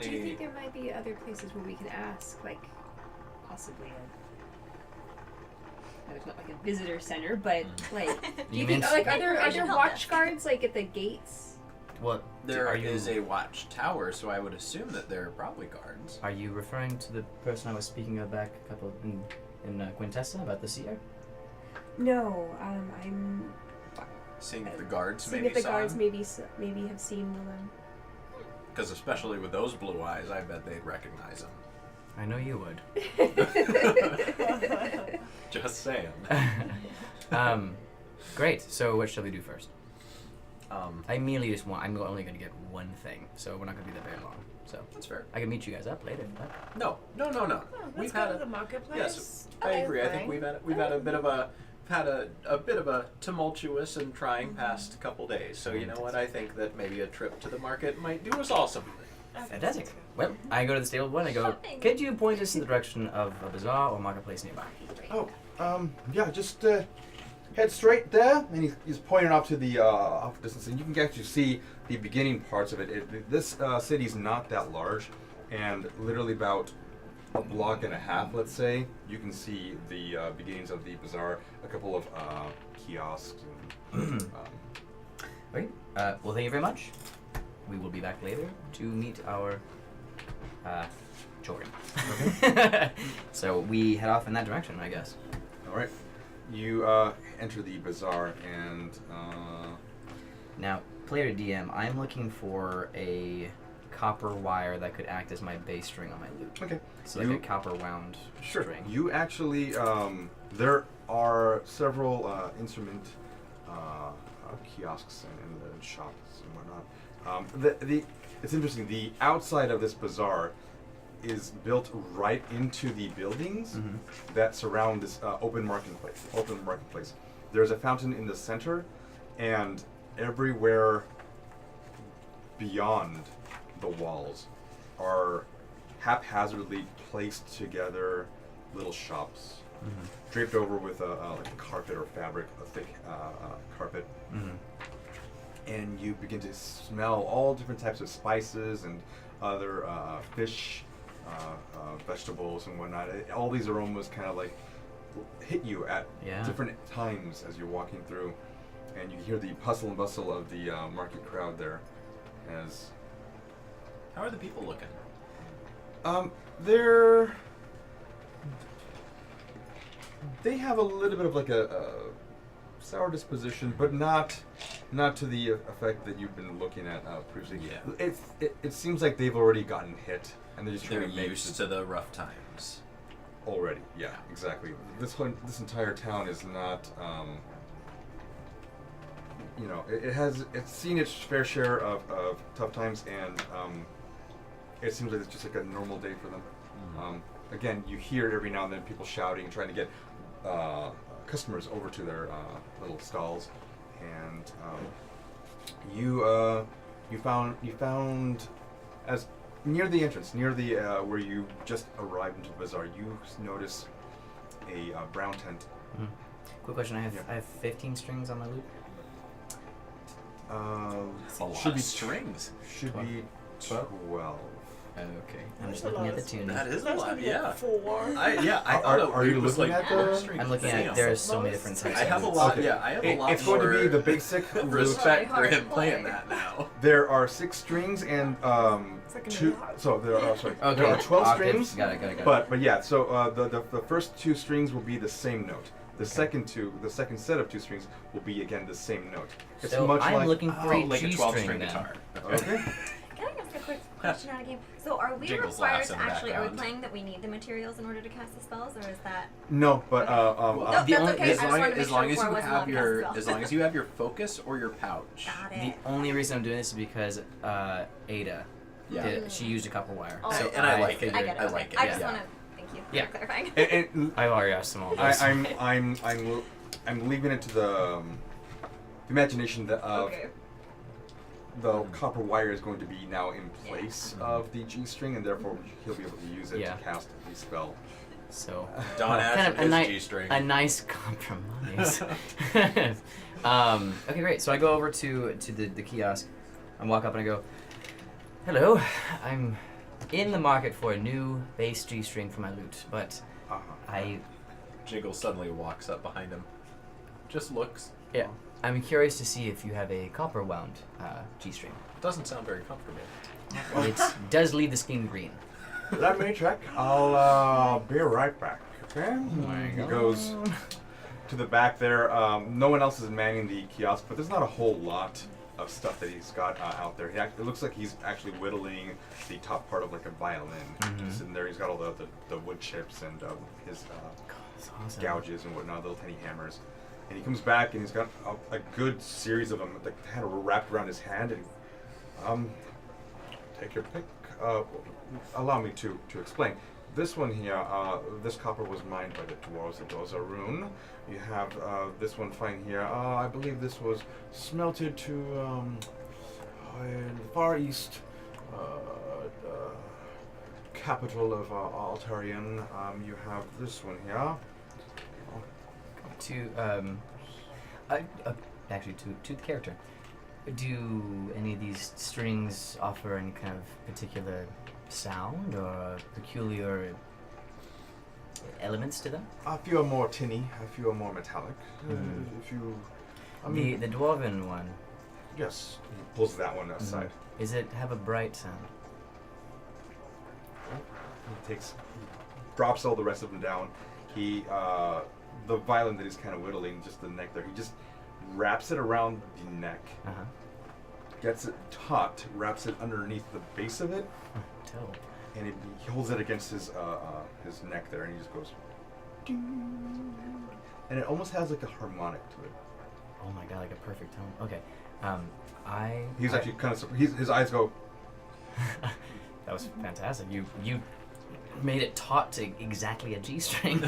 Speaker 3: Do you think there might be other places where we can ask, like possibly it's not like a visitor center, but like, do you think
Speaker 4: mean-
Speaker 3: like are there
Speaker 5: Information help
Speaker 3: watch
Speaker 5: desk.
Speaker 3: guards like at the gates?
Speaker 4: What?
Speaker 2: There
Speaker 4: are you,
Speaker 2: is a watch tower, so I would assume that there are probably guards.
Speaker 4: Are you referring to the person I was speaking of back a couple in Quintessa about the seer?
Speaker 3: No, I'm
Speaker 2: Seeing if the guards
Speaker 3: seeing
Speaker 2: maybe
Speaker 3: if the
Speaker 2: saw
Speaker 3: guards
Speaker 2: him.
Speaker 3: maybe have seen Willem.
Speaker 2: Because especially with those blue eyes, I bet they'd recognize him.
Speaker 4: I know you would.
Speaker 2: Just saying.
Speaker 4: Great. So what shall we do first? I merely just want. I'm only going to get one thing, so we're not going to be there very long. So
Speaker 2: That's fair.
Speaker 4: I can meet you guys up later. But
Speaker 2: No.
Speaker 6: Let's
Speaker 2: We've
Speaker 6: go
Speaker 2: had
Speaker 6: to
Speaker 2: a
Speaker 6: the marketplace.
Speaker 2: yes. I agree. I think we've had a bit of a tumultuous and trying past couple days. So you know what? I think that maybe a trip to the market might do us all some good.
Speaker 4: fantastic. Well, I go to the stable one. I go.
Speaker 5: Shopping.
Speaker 4: Could you point us in the direction of a bazaar or marketplace nearby?
Speaker 1: Oh, yeah, just head straight there, and he's pointing off to the off distance, and you can actually see the beginning parts of it. This city's not that large, and literally about a block and a half, let's say, you can see the beginnings of the bazaar, a couple of kiosks. And,
Speaker 4: Great. Well, thank you very much. We will be back later to meet our children.
Speaker 1: Okay.
Speaker 4: So we head off in that direction, I guess.
Speaker 1: All right. You enter the bazaar and.
Speaker 4: Now, player DM, I'm looking for a copper wire that could act as my bass string on my lute.
Speaker 1: Okay.
Speaker 4: So like a copper wound string.
Speaker 1: You actually, there are several instrument kiosks and shops and whatnot. It's interesting. The outside of this bazaar is built right into the buildings that surround this open marketplace. There's a fountain in the center, and everywhere beyond the walls are haphazardly placed together little shops, draped over with like a carpet or fabric, a thick carpet. And you begin to smell all different types of spices and other fish, vegetables and whatnot. All these aromas kind of like hit you at different times as you're walking through, and you hear the hustle and bustle of the market crowd there. As
Speaker 2: How are the people looking?
Speaker 1: they have a little bit of like a sour disposition, but not to the effect that you've been looking at previously.
Speaker 2: Yeah.
Speaker 1: It seems like they've already gotten hit, and they're just
Speaker 2: They're
Speaker 1: trying to make
Speaker 2: used to the rough times.
Speaker 1: already. Yeah, exactly. This entire town is not. It's seen its fair share of tough times, and it seems like it's just like a normal day for them. Again, you hear every now and then people shouting, trying to get customers over to their little stalls, and you found as near the entrance, near the where you just arrived into the bazaar, you notice a brown tent.
Speaker 4: Quick question: I have 15 strings on my lute.
Speaker 2: That's a lot
Speaker 1: should
Speaker 2: of
Speaker 1: be
Speaker 2: strings.
Speaker 1: Should be 12.
Speaker 4: Okay, I'm just looking at the tune.
Speaker 2: That is a lot, yeah.
Speaker 6: 4.
Speaker 2: I thought
Speaker 1: Are you
Speaker 2: was
Speaker 1: looking
Speaker 2: like
Speaker 1: at the?
Speaker 2: strings.
Speaker 4: I'm looking at. There's so many different types.
Speaker 2: I have a
Speaker 4: of
Speaker 2: lot.
Speaker 4: lutes.
Speaker 2: Yeah, I have a lot
Speaker 1: It's
Speaker 2: more
Speaker 1: going to be the basic lute.
Speaker 2: respect for
Speaker 5: Really
Speaker 2: him
Speaker 5: hard
Speaker 2: playing
Speaker 5: play.
Speaker 2: that now.
Speaker 1: There are 6 strings and
Speaker 6: like a
Speaker 1: two.
Speaker 6: knot.
Speaker 1: So there are sorry.
Speaker 4: Okay.
Speaker 1: There are 12
Speaker 4: octaves.
Speaker 1: strings.
Speaker 4: Got it.
Speaker 1: But yeah. So the first 2 strings will be the same note. The second set of 2 strings will be again the same note. It's
Speaker 4: So
Speaker 1: much
Speaker 4: I'm
Speaker 1: like
Speaker 4: looking for a
Speaker 2: like a
Speaker 4: G
Speaker 2: 12-string
Speaker 4: string then.
Speaker 2: guitar.
Speaker 1: okay.
Speaker 5: Can I ask a quick question out of game? So are we
Speaker 2: Jingles
Speaker 5: required
Speaker 2: laughs in
Speaker 5: to
Speaker 2: the
Speaker 5: actually, are we
Speaker 2: background.
Speaker 5: playing that we need the materials in order to cast the spells, or is that...
Speaker 1: No, but
Speaker 5: No,
Speaker 4: the
Speaker 5: that's
Speaker 4: only-
Speaker 5: okay.
Speaker 2: As
Speaker 5: I just
Speaker 2: long,
Speaker 5: wanted to make
Speaker 2: as long
Speaker 5: sure
Speaker 2: as
Speaker 5: before I
Speaker 2: you
Speaker 5: wasn't
Speaker 2: have
Speaker 5: allowed to
Speaker 2: your
Speaker 5: cast
Speaker 2: as
Speaker 5: spells.
Speaker 2: long as you have your focus or your pouch.
Speaker 5: Got
Speaker 4: The
Speaker 5: it.
Speaker 4: only reason I'm doing this is because Ada, she used a copper wire.
Speaker 5: Oh,
Speaker 4: so
Speaker 2: and I like it.
Speaker 5: I get it.
Speaker 2: I
Speaker 5: okay.
Speaker 2: like it.
Speaker 5: I just
Speaker 2: yeah.
Speaker 5: want to... Thank you
Speaker 4: Yeah.
Speaker 5: for clarifying.
Speaker 1: and
Speaker 4: I've already asked them all this.
Speaker 1: I'm leaving it to the imagination of
Speaker 5: Okay.
Speaker 1: the copper wire is going to be now in place of the G string, and therefore he'll be able to use it to cast the spell.
Speaker 4: So
Speaker 2: Don Ash
Speaker 4: kind of
Speaker 2: and
Speaker 4: a,
Speaker 2: his G-string.
Speaker 4: a nice compromise. Okay, great. So I go over to the kiosk. I walk up and I go, "Hello, I'm in the market for a new bass G string for my lute, but I
Speaker 2: Jingle suddenly walks up behind him. Just looks.
Speaker 4: I'm curious to see if you have a copper wound G string.
Speaker 2: Doesn't sound very comfortable.
Speaker 4: It does leave the skin green."
Speaker 1: Let me check. I'll be right back. Okay. He goes to the back there. No one else is manning the kiosk, but there's not a whole lot of stuff that he's got out there. It looks like he's actually whittling the top part of like a violin. Just sitting there. He's got all the wood chips and his
Speaker 4: That's awesome.
Speaker 1: gouges and whatnot, little tiny hammers. And he comes back and he's got a good series of them, like kind of wrapped around his hand. And take your pick. Allow me to explain. This one here, this copper was mined by the dwarves at Dozaroon. You have this one fine here. I believe this was smelted to in the Far East capital of Altarian. You have this one here.
Speaker 4: Actually, to the character. Do any of these strings offer any kind of particular sound or peculiar elements to them?
Speaker 1: A few are more tinny, a few are more metallic. If you, I mean,
Speaker 4: The dwarven one,
Speaker 1: yes, he pulls that one aside.
Speaker 4: does it have a bright sound?
Speaker 1: he drops all the rest of them down. He the violin that he's kind of whittling, just the neck there. He just wraps it around the neck. Gets it taut, wraps it underneath the base of it, and he holds it against his neck there, and he just goes, ding, and it almost has like a harmonic to it.
Speaker 4: Oh my god, like a perfect tone. Okay,
Speaker 1: He's actually kind of his eyes go.
Speaker 4: That was fantastic. You made it taut to exactly a G string.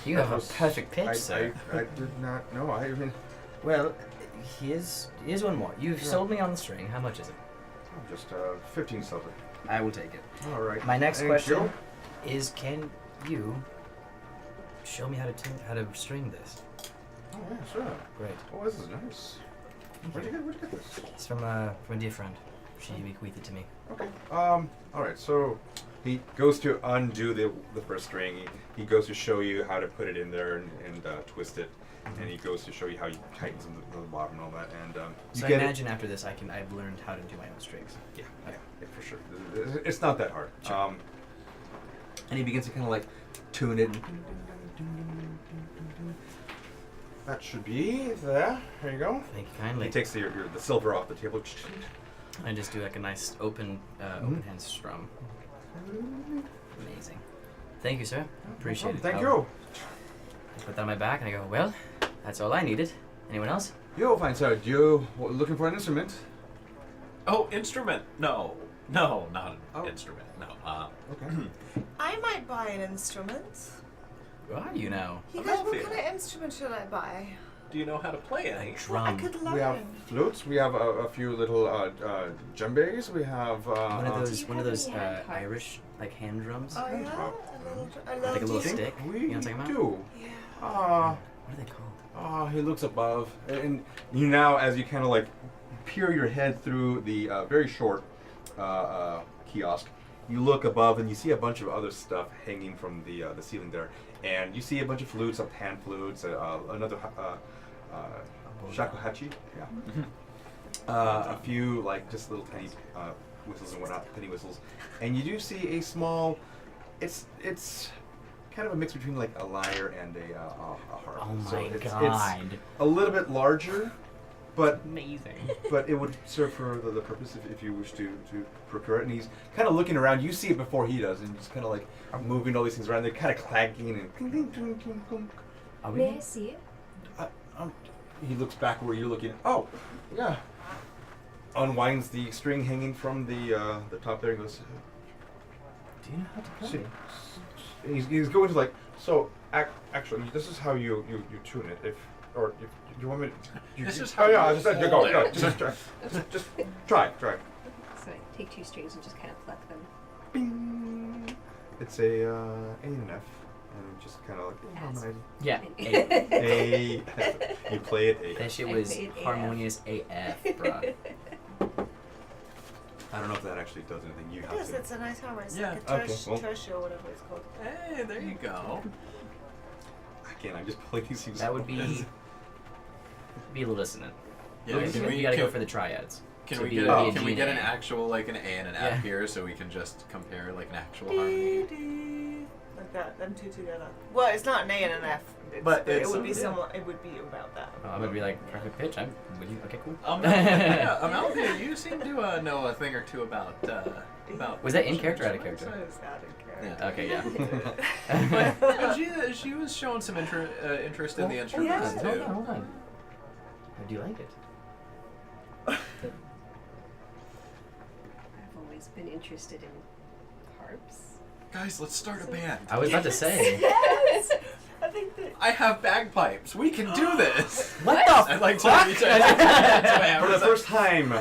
Speaker 4: You have a perfect pitch, sir.
Speaker 1: I did not know. I mean,
Speaker 4: well, here's one more. You've sold me on the string. How much is it?
Speaker 1: Just 15 silver.
Speaker 4: I will take it.
Speaker 1: All right.
Speaker 4: My next
Speaker 1: Thank
Speaker 4: question
Speaker 1: you.
Speaker 4: is: can you show me how to string this?
Speaker 1: Oh yeah, sure.
Speaker 4: Great.
Speaker 1: Oh, this is nice. Where'd you get this?
Speaker 4: It's from a dear friend. She bequeathed it to me.
Speaker 1: Okay. All right. So he goes to undo the first string. He goes to show you how to put it in there and twist it, and he goes to show you how he tightens the bottom and all that. And
Speaker 4: so I imagine after this, I've learned how to do my own strings.
Speaker 1: Yeah, for sure. It's not that hard.
Speaker 4: Sure.
Speaker 1: And he begins to kind of like tune it. That should be there. There you go.
Speaker 4: Thank you kindly.
Speaker 1: He takes the silver off the table.
Speaker 4: I just do like a nice open hand strum. Amazing. Thank you, sir. Appreciate it.
Speaker 1: Thank you.
Speaker 4: I put that on my back and I go, well, that's all I needed. Anyone else?
Speaker 1: You're fine, sir. You looking for an instrument?
Speaker 2: Oh, instrument? No, not an instrument. No.
Speaker 1: Okay.
Speaker 6: I might buy an instrument.
Speaker 4: Who are you now?
Speaker 6: You guys, what kind of instrument should I buy?
Speaker 2: Do you know how to play it?
Speaker 4: Drum.
Speaker 6: I could learn.
Speaker 1: We have flutes. We have a few little djembes. We have
Speaker 4: one of those
Speaker 3: hand harps?
Speaker 4: Irish like hand drums.
Speaker 6: Oh yeah,
Speaker 4: Like a little
Speaker 6: do.
Speaker 4: stick.
Speaker 1: We
Speaker 4: You know what I'm talking
Speaker 1: do.
Speaker 6: Yeah.
Speaker 4: What are they called?
Speaker 1: He looks above, and you now, as you kind of like peer your head through the very short kiosk, you look above and you see a bunch of other stuff hanging from the ceiling there, and you see a bunch of flutes, some pan flutes, another shakuhachi, a few like just little tiny whistles and whatnot, penny whistles, and you do see a small. It's kind of a mix between like a lyre and a harp.
Speaker 4: Oh my
Speaker 1: so it's a little bit larger, but
Speaker 4: amazing.
Speaker 1: But it would serve for the purpose if you wish to procure it. And he's kind of looking around. You see it before he does, and he's kind of like moving all these things around. They're kind of clanging and clink, clink, clink, clink, clink.
Speaker 3: May I see it?
Speaker 1: He looks back where you're looking. Oh, yeah. Unwinds the string hanging from the top there and goes.
Speaker 4: Do you know how to play?
Speaker 1: He's going to like, so actually this is how you tune it. If you want me to,
Speaker 2: This is how you
Speaker 1: go.
Speaker 2: hold it.
Speaker 1: Just try.
Speaker 3: So I take two strings and just kind of pluck them.
Speaker 1: Bing. It's a A and an F, and just kind of like harmonize.
Speaker 4: Yeah.
Speaker 1: A. You play it A.
Speaker 4: That shit
Speaker 3: I
Speaker 4: was
Speaker 3: played AF.
Speaker 4: harmonious AF, bruh.
Speaker 1: I don't know if that actually does anything. You
Speaker 6: It
Speaker 1: have
Speaker 6: does.
Speaker 1: to.
Speaker 6: It's a nice hammer. It's
Speaker 2: Yeah.
Speaker 6: like a
Speaker 1: Okay, well.
Speaker 6: tertia or whatever it's called.
Speaker 2: Hey, there you go.
Speaker 1: Again, I'm just playing these things.
Speaker 4: That would be a little dissonant.
Speaker 2: Yeah,
Speaker 4: You gotta go for the triads.
Speaker 2: Can
Speaker 4: So
Speaker 2: we
Speaker 4: be
Speaker 2: get
Speaker 4: a
Speaker 2: can we
Speaker 4: G
Speaker 2: get
Speaker 4: and
Speaker 2: an
Speaker 4: A.
Speaker 2: actual like an A and an
Speaker 4: Yeah.
Speaker 2: F here so we can just compare like an actual harmony?
Speaker 6: Dee-dee. Like that, them two together. Well, it's not an A and an F.
Speaker 2: But
Speaker 6: it
Speaker 2: it's
Speaker 6: would be
Speaker 2: yeah.
Speaker 6: similar. It would be about that.
Speaker 4: I'm gonna be like perfect pitch. I'm with you. Okay, cool.
Speaker 2: Amalthea, you seem to know a thing or two about.
Speaker 4: Was that in character or out of character?
Speaker 6: So is that in character?
Speaker 2: Yeah.
Speaker 4: Okay, yeah.
Speaker 2: But she was showing some interest in the
Speaker 4: Well,
Speaker 2: instruments
Speaker 6: yeah.
Speaker 2: too.
Speaker 4: Hold on. I do like it.
Speaker 3: I've always been interested in harps.
Speaker 2: Guys, let's start a band.
Speaker 4: I was about to say.
Speaker 6: Yes. I think that.
Speaker 2: I have bagpipes. We can do this.
Speaker 4: What the
Speaker 2: I'd like to reach out.
Speaker 1: For the first time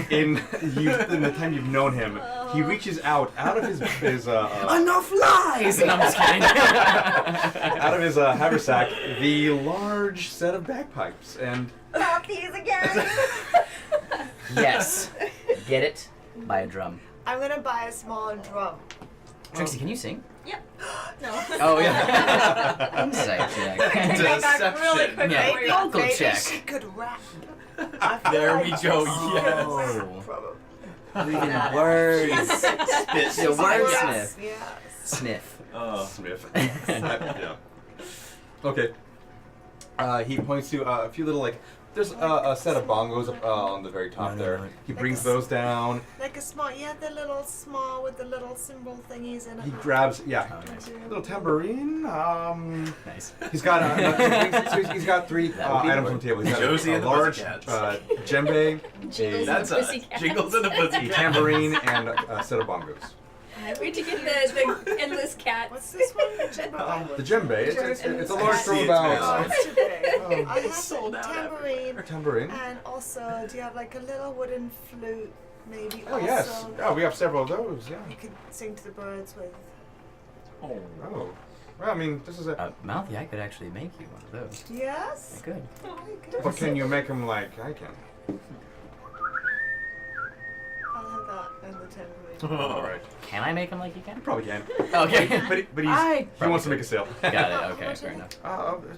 Speaker 1: in the time you've known him, he reaches out of his
Speaker 4: Enough lies! And I'm just kidding.
Speaker 1: out of his haversack the large set of bagpipes, and
Speaker 6: Not these again.
Speaker 4: Yes. Get it? Buy a drum.
Speaker 6: I'm gonna buy a small drum.
Speaker 4: Trixie, can you sing?
Speaker 5: No.
Speaker 4: Oh, yeah. Insight check.
Speaker 2: Deception.
Speaker 4: Yeah.
Speaker 6: Maybe,
Speaker 4: Vocal
Speaker 6: maybe
Speaker 4: check.
Speaker 6: she could rap. I feel
Speaker 2: There
Speaker 6: like
Speaker 2: we
Speaker 6: she
Speaker 2: go,
Speaker 6: could
Speaker 4: yes.
Speaker 6: rap, probably.
Speaker 4: Even words.
Speaker 2: Spit.
Speaker 4: The wordsmith.
Speaker 6: Yes.
Speaker 4: Sniff.
Speaker 1: Smith. Yeah. Okay. He points to a few little there's a set of bongos on the very top there. He brings those down.
Speaker 6: Like a small, the little small with the little symbol thingies in it.
Speaker 1: He grabs,
Speaker 4: Oh, nice.
Speaker 1: a little tambourine.
Speaker 4: Nice.
Speaker 1: He's got he's got 3
Speaker 4: That would be
Speaker 1: items
Speaker 4: the
Speaker 1: on the table. He's got
Speaker 2: Josie
Speaker 1: a
Speaker 2: and the
Speaker 1: large
Speaker 2: Pussycats.
Speaker 1: djembe,
Speaker 2: That's a Jingles and the
Speaker 1: a
Speaker 2: Pussycats.
Speaker 1: tambourine, and a set of bongos.
Speaker 3: I wait to get the endless cat.
Speaker 6: What's this one?
Speaker 1: The djembe, it's a large
Speaker 2: see
Speaker 1: throw
Speaker 2: it's
Speaker 1: about.
Speaker 2: bad.
Speaker 6: I have
Speaker 2: Sold out
Speaker 6: tambourine.
Speaker 1: Tambourine.
Speaker 6: And also, do you have like a little wooden flute, maybe?
Speaker 1: Oh yes. Oh, we have several of those. Yeah.
Speaker 6: You could sing to the birds with.
Speaker 2: Oh.
Speaker 1: Oh. Well, I mean, this is a.
Speaker 4: Mouthy, I could actually make you one of those.
Speaker 6: Yes.
Speaker 4: I could.
Speaker 6: Oh my goodness.
Speaker 1: But can you make them like I can?
Speaker 6: I'll have that and the tambourine.
Speaker 1: All right.
Speaker 4: Can I make them like you can?
Speaker 1: You probably can.
Speaker 4: Okay.
Speaker 1: But he wants to make a sale.
Speaker 4: Got it. Okay, fair enough.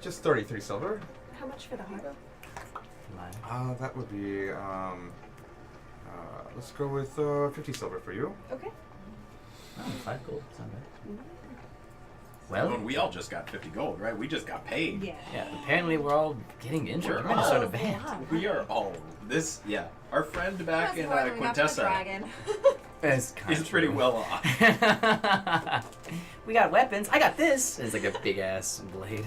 Speaker 1: Just 33 silver.
Speaker 3: How much for the harp?
Speaker 4: Mine.
Speaker 1: That would be let's go with 50 silver for you.
Speaker 3: Okay.
Speaker 4: Oh, 5 gold. It's not bad.
Speaker 2: Well,
Speaker 4: Well,
Speaker 2: we all just got 50 gold, right? We just got paid.
Speaker 3: Yeah.
Speaker 4: yeah. Apparently, we're all getting injured. I'm gonna start a band.
Speaker 2: We are all this. Yeah, our friend back in Quintessa
Speaker 4: It's
Speaker 2: is pretty well off.
Speaker 4: We got weapons. I got this. It's like a big ass blade.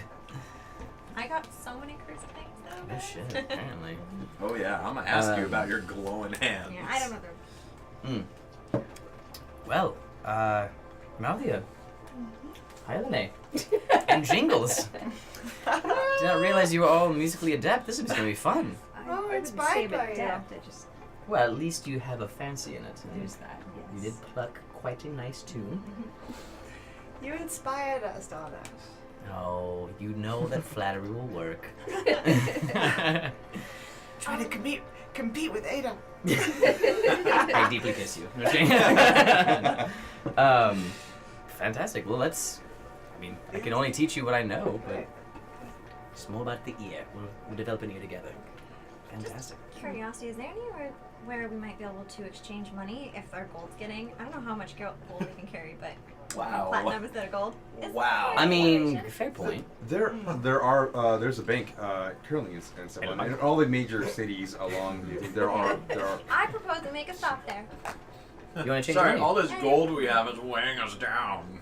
Speaker 5: I got so many cursed things though.
Speaker 4: Oh shit. Apparently.
Speaker 2: Oh yeah, I'm gonna ask you about your glowing hands.
Speaker 5: Yeah, I don't know them.
Speaker 4: Well, Malthea. Hylene. And Jingles. Did not realize you were all musically adept. This is gonna be fun.
Speaker 6: Oh,
Speaker 3: I
Speaker 6: it's
Speaker 3: wouldn't say
Speaker 6: by
Speaker 3: adept. I just
Speaker 4: Well, at least you have a fancy in it.
Speaker 3: there's that. Yes.
Speaker 4: You did pluck quite a nice tune.
Speaker 6: You inspired us, Donna.
Speaker 4: Oh, you know that flattery will work.
Speaker 6: Trying to compete with Ada.
Speaker 4: I deeply kiss you. Fantastic. Well, I can only teach you what I know, but just more about the ear. We'll develop an ear together. Fantastic.
Speaker 5: Curiosity, is there anywhere where we might be able to exchange money if our gold's getting? I don't know how much gold we can carry, but
Speaker 2: Wow.
Speaker 5: platinum instead of gold.
Speaker 2: Wow.
Speaker 4: I mean, fair point.
Speaker 1: There's a bank currently in Savannah. In all the major cities along there are
Speaker 5: I propose we make a stop there.
Speaker 4: You want to change
Speaker 2: Sorry,
Speaker 4: money?
Speaker 2: all this gold we have is weighing us down.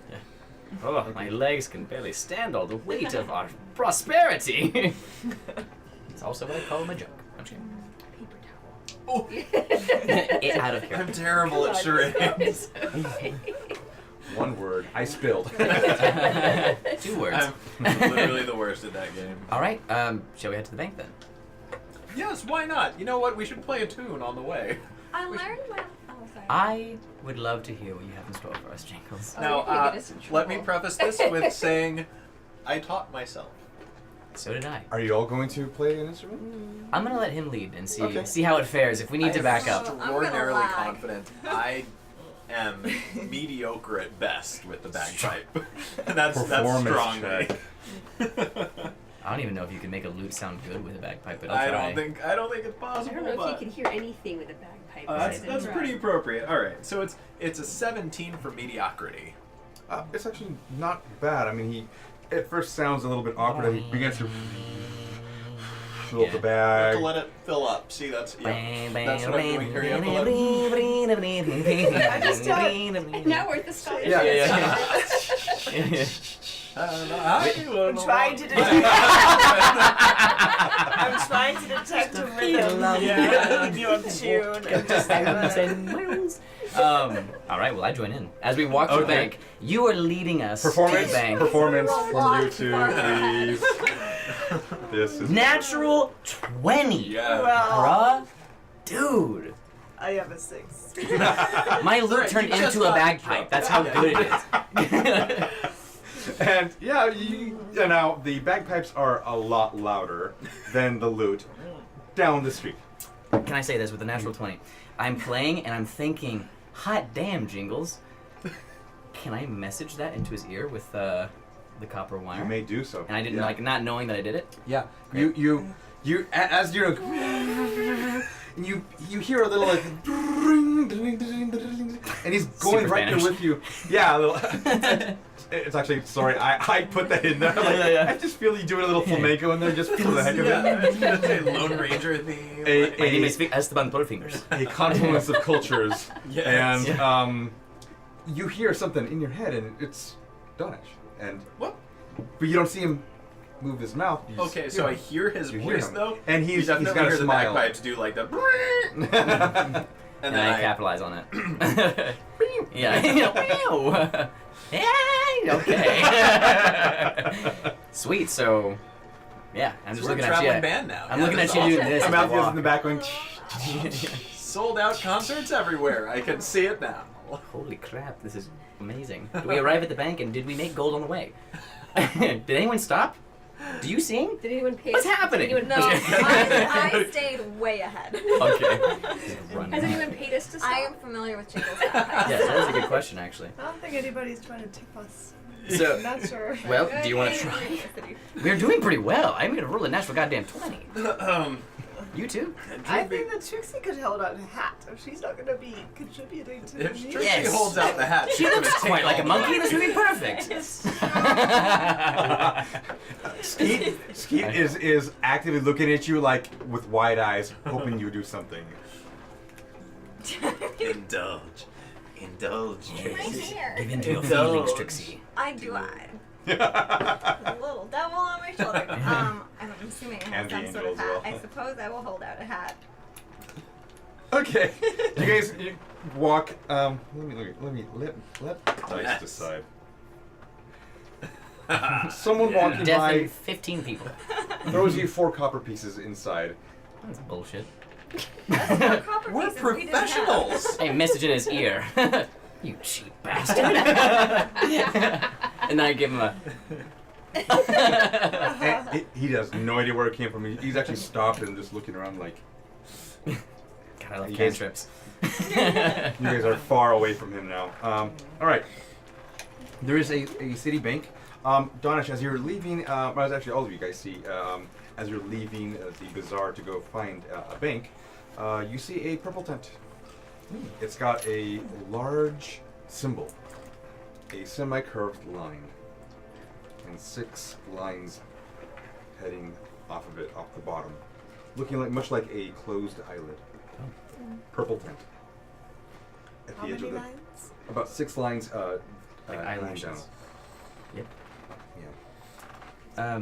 Speaker 4: Oh, my legs can barely stand all the weight of our prosperity. It's also what I call my junk. I'm kidding.
Speaker 3: Paper towel.
Speaker 2: Oh,
Speaker 4: It out of
Speaker 2: I'm
Speaker 4: character.
Speaker 2: terrible at charades.
Speaker 1: one word. I spilled.
Speaker 4: 2 words.
Speaker 2: I'm literally the worst at that game.
Speaker 4: All right. Shall we head to the bank then?
Speaker 2: Yes, why not? You know what? We should play a tune on the way.
Speaker 5: I learned well. Oh, sorry.
Speaker 4: I would love to hear what you have in store for us, Jingles.
Speaker 5: Oh,
Speaker 2: Now,
Speaker 5: you're gonna get us in
Speaker 2: let me
Speaker 5: trouble.
Speaker 2: preface this with saying I taught myself.
Speaker 4: So did I.
Speaker 1: Are you all going to play an instrument?
Speaker 4: I'm gonna let him lead and see
Speaker 1: Okay.
Speaker 4: see how it fares. If we need to
Speaker 2: I'm
Speaker 4: back up.
Speaker 2: extraordinarily
Speaker 5: lag.
Speaker 2: confident. I am mediocre at best with the bagpipe. And that's
Speaker 1: Performance
Speaker 2: strong.
Speaker 1: check.
Speaker 4: I don't even know if you can make a lute sound good with a bagpipe, but I'll
Speaker 2: I
Speaker 4: try.
Speaker 2: don't think it's
Speaker 3: I
Speaker 2: possible.
Speaker 3: don't know
Speaker 2: but
Speaker 3: if you can hear anything with a bagpipe.
Speaker 2: that's pretty appropriate. All right, so it's a 17 for mediocrity.
Speaker 1: It's actually not bad. I mean, he at first sounds a little bit awkward. He begins to fill up the
Speaker 2: You have
Speaker 1: bag.
Speaker 2: to let it fill up. See, that's what I'm doing here. You have to let it.
Speaker 3: Now we're at the start.
Speaker 4: Yeah.
Speaker 6: I'm trying to detect. I'm trying to detect a rhythm.
Speaker 2: Yeah.
Speaker 6: Keep you on tune. And just
Speaker 4: All right, well, I join in. As we walk to the
Speaker 1: Okay.
Speaker 4: bank, you are leading us to
Speaker 1: Performance
Speaker 4: the bank.
Speaker 1: from you two, please. This is
Speaker 4: Natural 20.
Speaker 2: Yeah.
Speaker 6: well,
Speaker 4: Bruh. Dude.
Speaker 6: I have a 6.
Speaker 4: My lute turned
Speaker 2: you just
Speaker 4: into a
Speaker 2: got
Speaker 4: bagpipe. That's how good it is.
Speaker 1: And yeah, now the bagpipes are a lot louder than the lute down the street.
Speaker 4: Can I say this with a natural 20? I'm playing and I'm thinking, hot damn, Jingles. Can I message that into his ear with the copper wire?
Speaker 1: You may do so.
Speaker 4: And I didn't not knowing that I did it.
Speaker 1: Yeah.
Speaker 4: Great.
Speaker 1: You as you're you hear a little like ring, and he's going
Speaker 4: Super
Speaker 1: right there
Speaker 4: Spanish.
Speaker 1: with you. Yeah, a little. It's actually sorry. I put that in there. Like, I just feel you doing a little flamenco in there just for the heck of it.
Speaker 2: Lone Ranger theme.
Speaker 4: My name is Esteban Porfingers.
Speaker 1: A confluence of cultures.
Speaker 2: Yes.
Speaker 1: And you hear something in your head, and it's Donish. And
Speaker 2: What?
Speaker 1: but you don't see him move his mouth. You just
Speaker 2: Okay, so I hear his
Speaker 1: You hear
Speaker 2: voice
Speaker 1: him.
Speaker 2: though,
Speaker 1: And he's
Speaker 2: definitely
Speaker 1: got a
Speaker 2: hear the
Speaker 1: smile.
Speaker 2: bagpipes do like the.
Speaker 4: And I capitalize on it. Yeah. Yeah. Okay. Sweet. So, yeah, I'm just
Speaker 2: We're a
Speaker 4: looking at you.
Speaker 2: traveling band now.
Speaker 4: I'm
Speaker 2: Yeah,
Speaker 4: looking at
Speaker 2: that's
Speaker 4: you doing
Speaker 2: awesome.
Speaker 4: this.
Speaker 1: Mouth goes in the back going.
Speaker 2: Sold out concerts everywhere. I can see it now.
Speaker 4: Holy crap! This is amazing. Did we arrive at the bank and did we make gold on the way? Did anyone stop? Do you sing?
Speaker 3: Did anyone pay?
Speaker 4: What's happening?
Speaker 3: Did anyone,
Speaker 5: No, I stayed way ahead.
Speaker 4: Okay. Run.
Speaker 3: Has anyone paid us to stop?
Speaker 5: I am familiar with Jingle's House.
Speaker 4: Yeah, that was a good question actually.
Speaker 6: I don't think anybody's trying to tip us.
Speaker 4: So,
Speaker 6: I'm not sure.
Speaker 4: well, do you want to try? We're doing pretty well. I'm gonna roll a natural goddamn 20. You too?
Speaker 6: I think that Trixie could hold out a hat if she's not going to be contributing to
Speaker 2: If
Speaker 6: the
Speaker 2: Trixie
Speaker 4: Yes.
Speaker 2: holds out the hat,
Speaker 4: She looks quite like a monkey. This would be perfect.
Speaker 1: Skeet is actively looking at you like with wide eyes, hoping you do something.
Speaker 2: Indulge. Trixie.
Speaker 4: Give in to your feelings, Trixie.
Speaker 5: I do. A little devil on my shoulder. I'm assuming it has
Speaker 1: And the
Speaker 5: some sort
Speaker 1: angel
Speaker 5: of
Speaker 1: as
Speaker 5: hat.
Speaker 1: well.
Speaker 5: I suppose I will hold out a hat.
Speaker 1: Okay, you guys walk. Let dice decide. Someone walking
Speaker 4: Death
Speaker 1: by
Speaker 4: in 15 people.
Speaker 1: throws you 4 copper pieces inside.
Speaker 4: That's bullshit.
Speaker 5: Copper
Speaker 2: We're
Speaker 5: pieces we didn't have.
Speaker 2: professionals.
Speaker 4: A message in his ear. You cheap bastard. And then I give him a.
Speaker 1: And he has no idea where it came from. He's actually stopped and just looking around like.
Speaker 4: God, I love
Speaker 1: You guys-
Speaker 4: cantrips.
Speaker 1: You guys are far away from him now. All right. There is a city bank. Donish, as you're leaving, well, actually all of you guys see, as you're leaving the bazaar to go find a bank, you see a purple tent. It's got a large symbol, a semi-curved line, and 6 lines heading off of it, off the bottom, looking like much like a closed eyelid. Purple tent. At
Speaker 6: How
Speaker 1: the edge
Speaker 6: many
Speaker 1: of the
Speaker 6: lines?
Speaker 1: about 6 lines.
Speaker 4: Like
Speaker 1: hanging
Speaker 4: eyelashes.
Speaker 1: down.
Speaker 4: Yep.
Speaker 1: Yeah.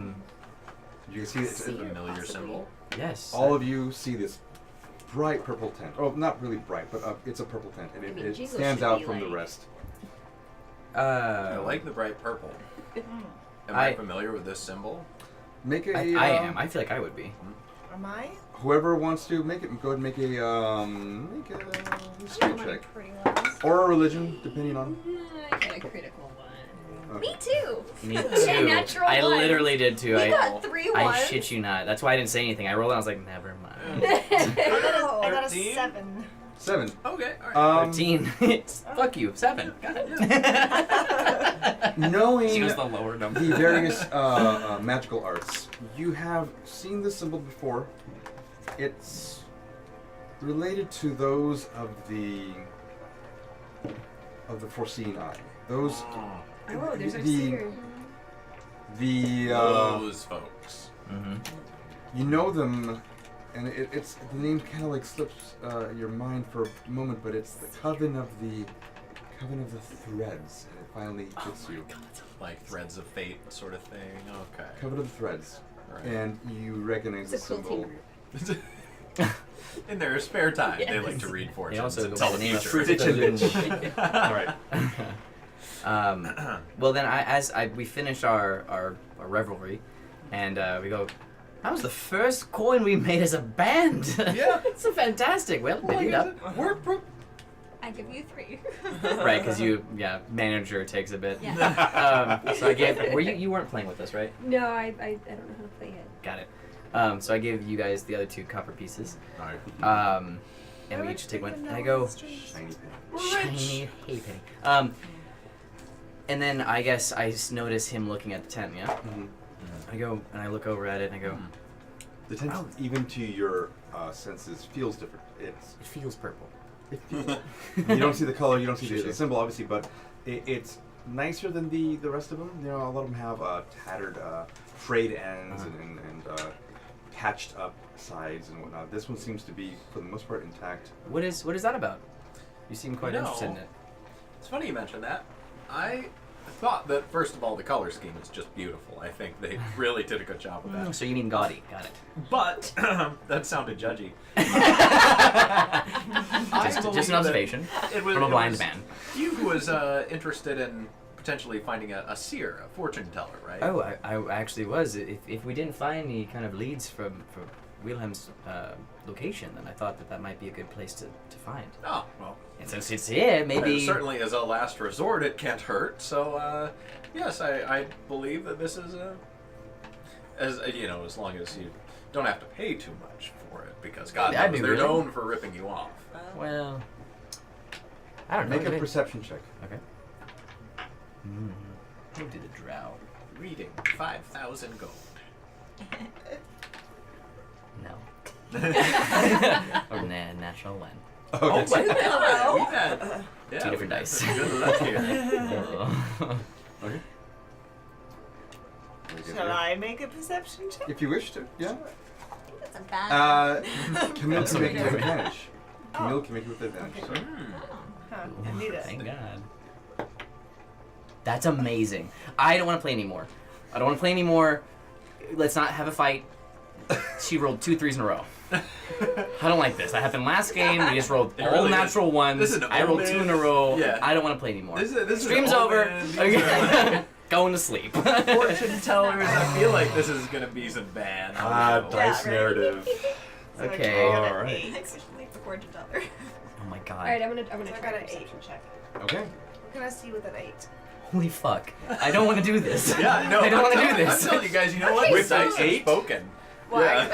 Speaker 1: You can see
Speaker 2: It's a
Speaker 1: it.
Speaker 2: familiar symbol.
Speaker 4: Yes.
Speaker 1: All of you see this bright purple tent. Oh, not really bright, but it's a purple tent, and
Speaker 3: I mean,
Speaker 1: it
Speaker 3: Jingle
Speaker 1: stands
Speaker 3: should
Speaker 1: out
Speaker 3: be
Speaker 1: from the
Speaker 3: like-
Speaker 1: rest.
Speaker 2: I like the bright purple. Am I
Speaker 4: I-
Speaker 2: familiar with this symbol?
Speaker 1: Make a.
Speaker 4: I am. I feel like I would be.
Speaker 6: Am I?
Speaker 1: Whoever wants to make it, go ahead and make a skill check
Speaker 5: Pretty ones.
Speaker 1: or a religion, depending on.
Speaker 3: I got a critical one.
Speaker 5: Me too.
Speaker 4: Me
Speaker 3: Okay,
Speaker 4: too.
Speaker 3: natural
Speaker 4: I
Speaker 3: one.
Speaker 4: literally did too.
Speaker 5: We
Speaker 4: I
Speaker 5: got 3
Speaker 4: I
Speaker 5: ones.
Speaker 4: shit you not. That's why I didn't say anything. I rolled and I was like, never mind.
Speaker 6: I got a
Speaker 2: 13?
Speaker 6: 7.
Speaker 1: 7.
Speaker 2: Okay, alright.
Speaker 4: 13. Fuck you. 7. God.
Speaker 1: Knowing
Speaker 4: She was the lower number.
Speaker 1: the various magical arts, you have seen this symbol before. It's related to those of the foreseen eye. Those
Speaker 3: Oh, there's our
Speaker 1: the
Speaker 3: seer.
Speaker 1: the
Speaker 2: Those folks.
Speaker 4: Mm-hmm.
Speaker 1: you know them, and it's the name kind of like slips your mind for a moment, but it's the Coven of the Threads, and it finally hits you.
Speaker 2: Like threads of fate sort of thing. Okay.
Speaker 1: Coven of the Threads,
Speaker 2: Right.
Speaker 1: and you recognize
Speaker 3: It's
Speaker 1: the
Speaker 3: a quilting
Speaker 1: symbol.
Speaker 3: group.
Speaker 2: In their spare time, they
Speaker 3: Yes.
Speaker 2: like to read fortunes
Speaker 4: They also
Speaker 2: and
Speaker 4: go
Speaker 2: tell
Speaker 4: by
Speaker 2: the
Speaker 4: the name of
Speaker 2: future.
Speaker 1: All right.
Speaker 4: Well, then, we finish our revelry, and we go. That was the first coin we made as a band.
Speaker 2: Yeah.
Speaker 4: It's a fantastic. Well, divvy it up.
Speaker 5: I give you 3.
Speaker 4: Right, because manager takes a bit.
Speaker 5: Yeah.
Speaker 4: So I gave. You weren't playing with us, right?
Speaker 3: No, I don't know how to play it.
Speaker 4: Got it. So I gave you guys the other 2 copper pieces.
Speaker 2: Alright.
Speaker 4: And we each take one. And I go.
Speaker 1: Shiny pen.
Speaker 4: Shiny hay penny. And then I guess I notice him looking at the tent. Yeah.
Speaker 1: Mhm.
Speaker 4: I go and I look over at it and I go.
Speaker 1: The tent, even to your senses, feels different. It
Speaker 4: It feels purple.
Speaker 1: You don't see the color, you don't see the symbol, obviously, but it's nicer than the rest of them. You know, a lot of them have tattered frayed ends and patched up sides and whatnot. This one seems to be, for the most part, intact.
Speaker 4: What is that about? You seem quite interested in it.
Speaker 2: It's funny you mentioned that. I thought that, first of all, the color scheme is just beautiful. I think they really did a good job with that.
Speaker 4: So you mean gaudy? Got it.
Speaker 2: But that sounded judgy.
Speaker 4: Just an observation from a blind man.
Speaker 2: You was interested in potentially finding a seer, a fortune teller, right?
Speaker 4: Oh, I actually was. If we didn't find any kind of leads for Wilhelm's location, then I thought that might be a good place to find.
Speaker 2: Oh, well.
Speaker 4: And since it's here, maybe...
Speaker 2: Certainly as a last resort, it can't hurt. So, yes, I believe that this is as long as you don't have to pay too much for it, because God knows they're known for ripping you off.
Speaker 4: Well, I don't know.
Speaker 1: Make a perception check.
Speaker 4: Okay. We'll do the drow.
Speaker 2: Reading 5,000 gold.
Speaker 4: No. Or natural one.
Speaker 1: Okay.
Speaker 2: Oh, we've had
Speaker 4: Two different dice.
Speaker 2: Good luck here.
Speaker 1: Okay.
Speaker 6: Shall I make a perception check?
Speaker 1: If you wish to, yeah.
Speaker 5: That's a bad.
Speaker 1: Camille can make it with advantage. Camille can make it with advantage.
Speaker 6: Okay.
Speaker 1: So.
Speaker 6: I need it.
Speaker 4: Thank God. That's amazing. I don't want to play anymore. Let's not have a fight. She rolled 2 3s in a row. I don't like this. That happened last game. We just rolled all natural ones. I rolled 2 in a row.
Speaker 2: Yeah.
Speaker 4: I don't want to play anymore.
Speaker 2: This
Speaker 4: Stream's over. Going to sleep.
Speaker 2: Fortune tellers, I feel like this is going to be some bad.
Speaker 1: Dice narrative.
Speaker 4: Okay.
Speaker 1: All right.
Speaker 5: Especially for fortune teller.
Speaker 4: Oh my God.
Speaker 3: All right, I'm gonna
Speaker 6: I
Speaker 3: try
Speaker 6: got
Speaker 3: a
Speaker 6: an 8.
Speaker 3: perception check.
Speaker 1: Okay.
Speaker 6: What can I see with an 8?
Speaker 4: Holy fuck. I don't want to do this.
Speaker 2: Yeah, no,
Speaker 4: I don't want to do this.
Speaker 2: I'm telling you guys, you know what? With dice are spoken.
Speaker 6: Well,
Speaker 2: Yeah.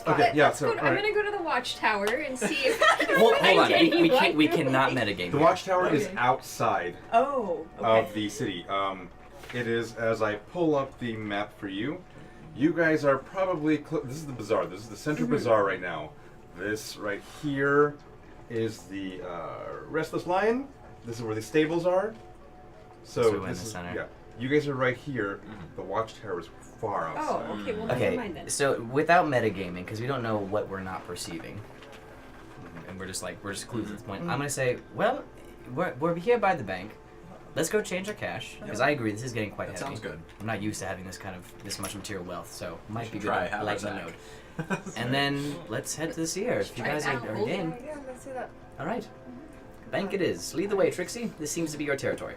Speaker 1: Okay, yeah, so,
Speaker 3: I'm
Speaker 1: alright.
Speaker 3: gonna go to the watchtower and see if
Speaker 4: Hold on.
Speaker 3: anyone.
Speaker 4: We cannot metagame.
Speaker 1: The watchtower is outside
Speaker 6: Oh,
Speaker 1: of the city. It is, as I pull up the map for you, you guys are probably, this is the bazaar, this is the center bazaar right now. This right here is the Restless Lion. This is where the stables are. So
Speaker 4: we're in
Speaker 1: this
Speaker 4: the
Speaker 1: is,
Speaker 4: center.
Speaker 1: yeah. You guys are right here. The watchtower is far outside.
Speaker 3: Oh, okay. Well, never mind then.
Speaker 4: So without metagaming, because we don't know what we're not perceiving, and we're just clueless at this point, I'm gonna say, well, we're here by the bank. Let's go change our cash, because I agree, this is getting quite heavy.
Speaker 2: Sounds good.
Speaker 4: I'm not used to having this much material wealth, so it might be good
Speaker 2: try
Speaker 4: to lighten the
Speaker 2: haversack.
Speaker 4: load. And then let's head to the seer. If you guys are game.
Speaker 6: yeah, let's do that.
Speaker 4: All right. Bank it is. Lead the way, Trixie. This seems to be your territory.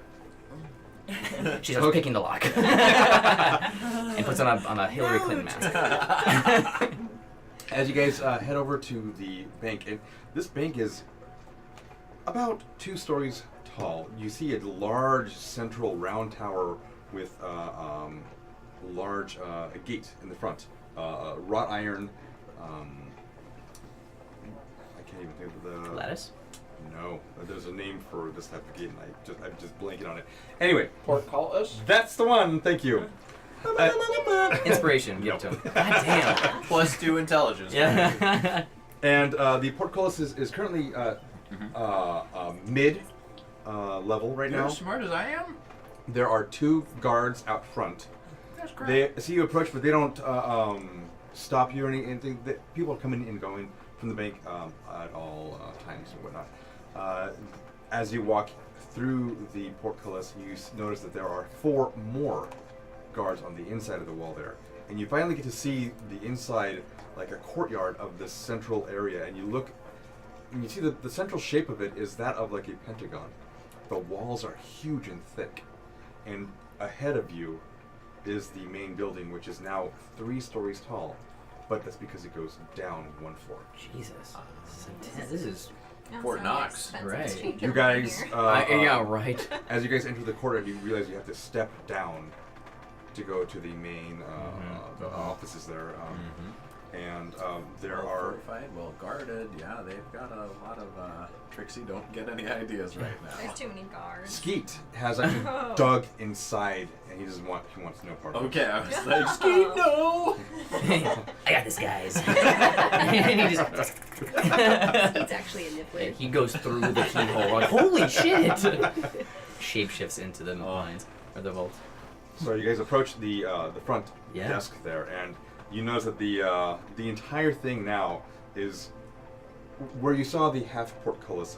Speaker 4: She starts picking the lock and puts on a Hillary Clinton mask.
Speaker 1: As you guys head over to the bank, and this bank is about 2 stories tall. You see a large central round tower with a large gate in the front, wrought iron. I can't even think of the
Speaker 4: Lattice?
Speaker 1: No, there's a name for this type of gate, and I'm just blanking on it. Anyway,
Speaker 2: Portcullis?
Speaker 1: that's the one. Thank you.
Speaker 4: Inspiration. Give it to him. God damn.
Speaker 2: +2 intelligence.
Speaker 4: Yeah.
Speaker 1: And the portcullis is currently mid level right
Speaker 2: You're
Speaker 1: now.
Speaker 2: as smart as I am?
Speaker 1: There are 2 guards out front.
Speaker 2: That's great.
Speaker 1: They see you approach, but they don't stop you or anything. People are coming and going from the bank at all times and whatnot. As you walk through the portcullis, you notice that there are 4 more guards on the inside of the wall there. And you finally get to see the inside, like a courtyard of this central area, and you look, and you see the central shape of it is that of like a pentagon. The walls are huge and thick, and ahead of you is the main building, which is now 3 stories tall, but that's because it goes down 1 floor.
Speaker 4: Jesus. This is
Speaker 2: Fort Knox.
Speaker 4: right.
Speaker 1: You guys,
Speaker 4: yeah, right.
Speaker 1: as you guys enter the courtyard, you realize you have to step down to go to the main the offices there. and there
Speaker 2: Well
Speaker 1: are.
Speaker 2: fortified, well guarded. Yeah, they've got a lot of Trixie. Don't get any ideas right now.
Speaker 5: There's too many guards.
Speaker 1: Skeet has actually dug inside, and he wants no part of it.
Speaker 2: Okay, I was like, Skeet, no.
Speaker 4: I got this, guys. And he just
Speaker 3: It's actually a niffler.
Speaker 4: he goes through the keyhole. Like, holy shit! Shapeshifts into the mines or the vault.
Speaker 1: So you guys approach the front
Speaker 4: Yeah.
Speaker 1: desk there, and you notice that the entire thing now is where you saw the half portcullis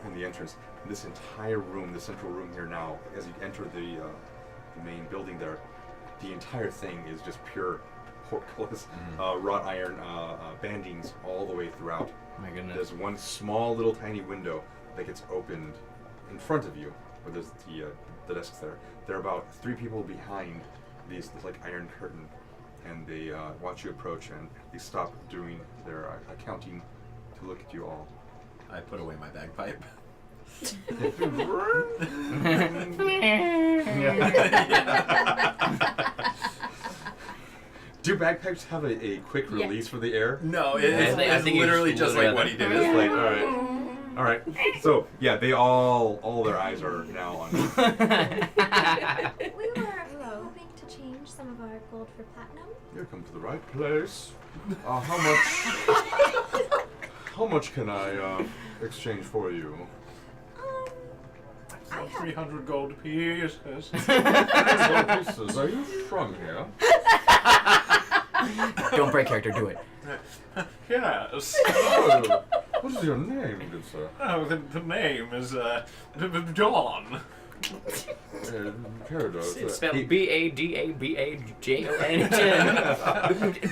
Speaker 1: in the entrance. This entire room, the central room here now, as you enter the main building there, the entire thing is just pure portcullis, wrought iron bandings all the way throughout.
Speaker 4: My goodness.
Speaker 1: There's one small little tiny window that gets opened in front of you, where there's the desks there. There are about 3 people behind this like iron curtain, and they watch you approach, and they stop doing their accounting to look at you all.
Speaker 2: I put away my bagpipe.
Speaker 1: Do bagpipes have a quick release for the air?
Speaker 2: No,
Speaker 4: I think
Speaker 2: it's
Speaker 4: it's
Speaker 2: literally just like what he did. It's like,
Speaker 1: All right. So yeah, they all their eyes are now on you.
Speaker 5: We were hoping to change some of our gold for platinum.
Speaker 1: You come to the right place. How much can I exchange for you?
Speaker 5: I have
Speaker 2: 300 gold pieces.
Speaker 1: Pieces. Are you from here?
Speaker 4: Don't break character, do it.
Speaker 2: Yes.
Speaker 1: Oh, what is your name, good sir?
Speaker 2: Oh, the name is Dawn.
Speaker 1: Peridot.
Speaker 4: It's spelled B-A-D-A-B-A-J-O-N.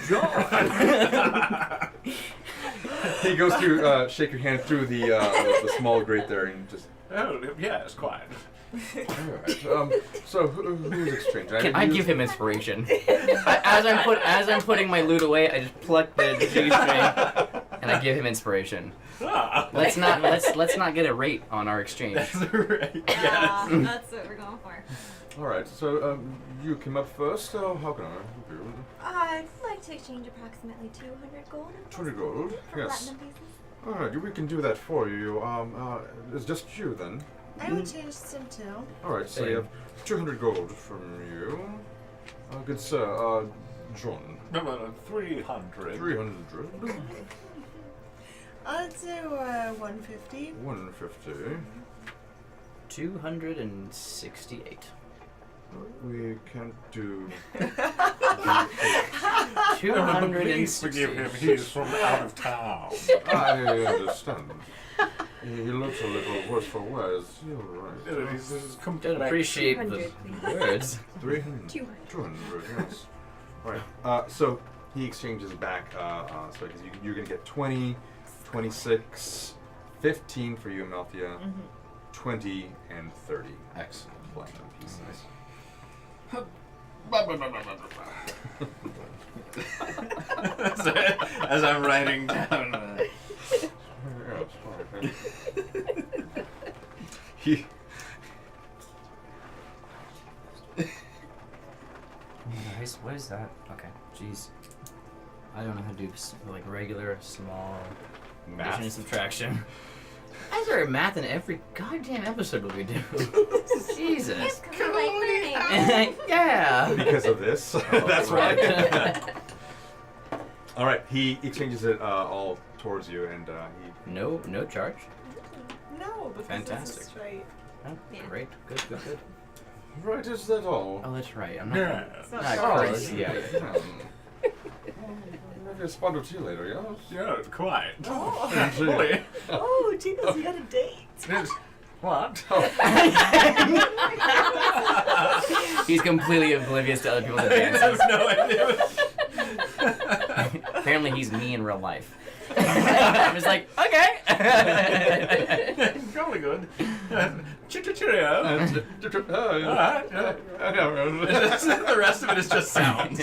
Speaker 4: John.
Speaker 1: He goes to shake your hand through the small grate there, and just.
Speaker 2: Oh, yes, quite.
Speaker 1: All right. So who's exchange?
Speaker 4: Can I give him inspiration? As I'm putting my loot away, I just pluck the G-string and I give him inspiration.
Speaker 2: Ah.
Speaker 4: Let's not get a rate on our exchange.
Speaker 2: That's right. Yes.
Speaker 5: That's what we're going for.
Speaker 1: All right. So you came up first. So how can I help you?
Speaker 5: I'd like to exchange approximately 200 gold.
Speaker 1: 20 gold.
Speaker 5: For
Speaker 1: Yes.
Speaker 5: platinum pieces.
Speaker 1: All right. We can do that for you. It's just you then.
Speaker 6: I would change some too.
Speaker 1: All right. So you have 200 gold from you. Good sir. John.
Speaker 2: 300.
Speaker 1: 300.
Speaker 6: I'll do 150.
Speaker 1: 150.
Speaker 4: 268.
Speaker 1: We can't do.
Speaker 4: 260.
Speaker 2: He's from out of town.
Speaker 1: I understand. He looks a little worse for wear. You're right.
Speaker 4: Don't appreciate the
Speaker 3: 200,
Speaker 4: words.
Speaker 1: 300. 200, yes. Right. So he exchanges back. So because you're going to get 20, 26, 15 for you, Amalthea, 20, and 30.
Speaker 2: Excellent.
Speaker 1: Platinum pieces.
Speaker 2: As I'm writing down.
Speaker 1: He.
Speaker 4: Nice. What is that? Okay. Jeez. I don't know how to do like regular, small addition and
Speaker 1: Math.
Speaker 4: subtraction. I learn math in every goddamn episode we do. Jesus.
Speaker 5: It's because I like learning.
Speaker 4: Yeah.
Speaker 1: Because of this. That's right. All right. He exchanges it all towards you, and he.
Speaker 4: No charge.
Speaker 6: No, because
Speaker 4: Fantastic.
Speaker 6: this is straight.
Speaker 4: Oh,
Speaker 5: Yeah.
Speaker 4: great. Good.
Speaker 1: Right, is that all?
Speaker 4: Oh, that's right. I'm not.
Speaker 2: Yeah.
Speaker 6: It's not
Speaker 4: Not
Speaker 6: straight.
Speaker 4: crazy. Yeah.
Speaker 1: Maybe a spot or two later, yes?
Speaker 2: Yeah, quite.
Speaker 6: Oh,
Speaker 2: Fully.
Speaker 6: oh, Jingles, you got a date.
Speaker 2: What?
Speaker 4: He's completely oblivious to other people's
Speaker 2: I
Speaker 4: advances.
Speaker 2: have no idea.
Speaker 4: Apparently, he's me in real life. I'm just like, okay.
Speaker 2: Probably good. Cheerio. The rest of it is just sounds.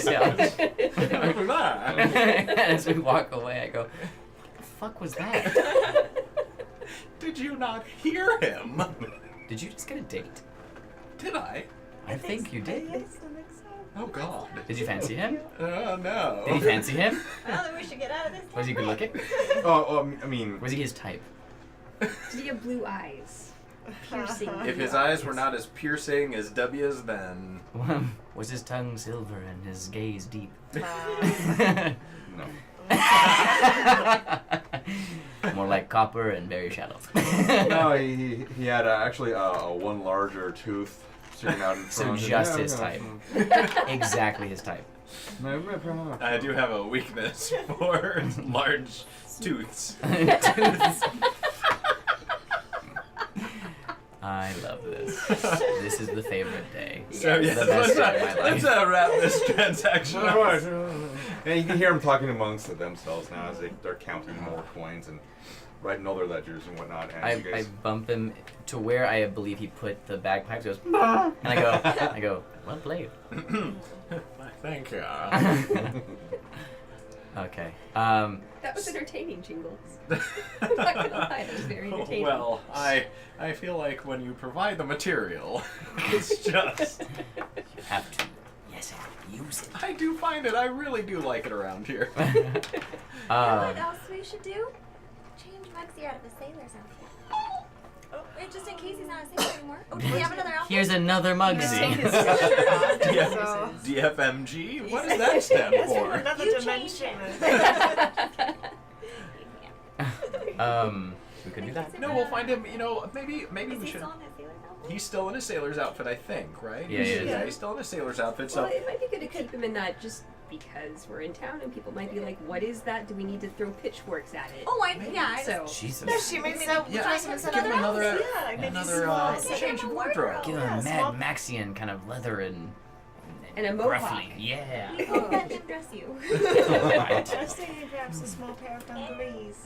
Speaker 4: As we walk away, I go, what the fuck was that?
Speaker 2: Did you not hear him?
Speaker 4: Did you just get a date?
Speaker 2: Did I?
Speaker 4: I think you did.
Speaker 6: Yes, I think so.
Speaker 2: Oh God.
Speaker 4: Did you fancy him?
Speaker 2: No.
Speaker 4: Did you fancy him?
Speaker 5: Well, then we should get out of this.
Speaker 4: Was he good looking?
Speaker 1: I mean,
Speaker 4: Was he his type?
Speaker 3: Did he have blue eyes? Piercing.
Speaker 2: If his eyes were not as piercing as W's, then
Speaker 4: Was his tongue silver and his gaze deep?
Speaker 1: no.
Speaker 4: More like copper and very shallow.
Speaker 1: No, he had actually one larger tooth sticking out in
Speaker 4: So
Speaker 1: front.
Speaker 4: just his type. Exactly his type.
Speaker 2: I do have a weakness for large tooths.
Speaker 1: I
Speaker 4: love this. This is the favorite day.
Speaker 2: So yeah,
Speaker 4: The best day of my
Speaker 2: let's
Speaker 4: life.
Speaker 2: wrap this transaction up.
Speaker 1: And you can hear them talking amongst themselves now as they're counting more coins and writing all their ledgers and whatnot. And
Speaker 4: I
Speaker 1: you guys,
Speaker 4: bump him to where I believe he put the bagpipes. He goes, and I go, well played.
Speaker 2: Thank you.
Speaker 4: Okay.
Speaker 3: That was entertaining, Jingles. I'm not gonna lie, that was very entertaining.
Speaker 2: Well, I feel like when you provide the material, it's just
Speaker 4: You have to. Yes, I have to use it.
Speaker 2: I do find it. I really do like it around here.
Speaker 5: You know what else we should do? Change Mugsy out of a sailor's outfit. Oh, wait, just in case he's not a sailor anymore. Oh, do we have another outfit?
Speaker 4: Here's another Mugsy.
Speaker 2: DFMG? What does that stand for?
Speaker 6: Another
Speaker 5: You
Speaker 6: dimension.
Speaker 4: We could do that.
Speaker 2: No, we'll find him. You know, maybe
Speaker 5: Is
Speaker 2: we
Speaker 5: he
Speaker 2: should.
Speaker 5: still in that sailor's outfit?
Speaker 2: He's still in a sailor's outfit, I think, right?
Speaker 4: Yeah, he is.
Speaker 2: Yeah, he's still in a sailor's outfit.
Speaker 3: Well,
Speaker 2: So
Speaker 3: it might be good to keep him in that just because we're in town and people might be like, what is that? Do we need to throw pitchforks at it?
Speaker 5: Oh, yeah.
Speaker 3: So,
Speaker 4: Jesus.
Speaker 6: No, she makes that.
Speaker 2: Yeah,
Speaker 6: tries to
Speaker 2: give him another
Speaker 6: small
Speaker 2: change of wardrobe.
Speaker 4: Give him a Mad Maxian kind of leather and
Speaker 3: and a mohawk.
Speaker 4: gruffly. Yeah.
Speaker 5: You can let him dress you.
Speaker 6: I was thinking perhaps a small pair of dungarees.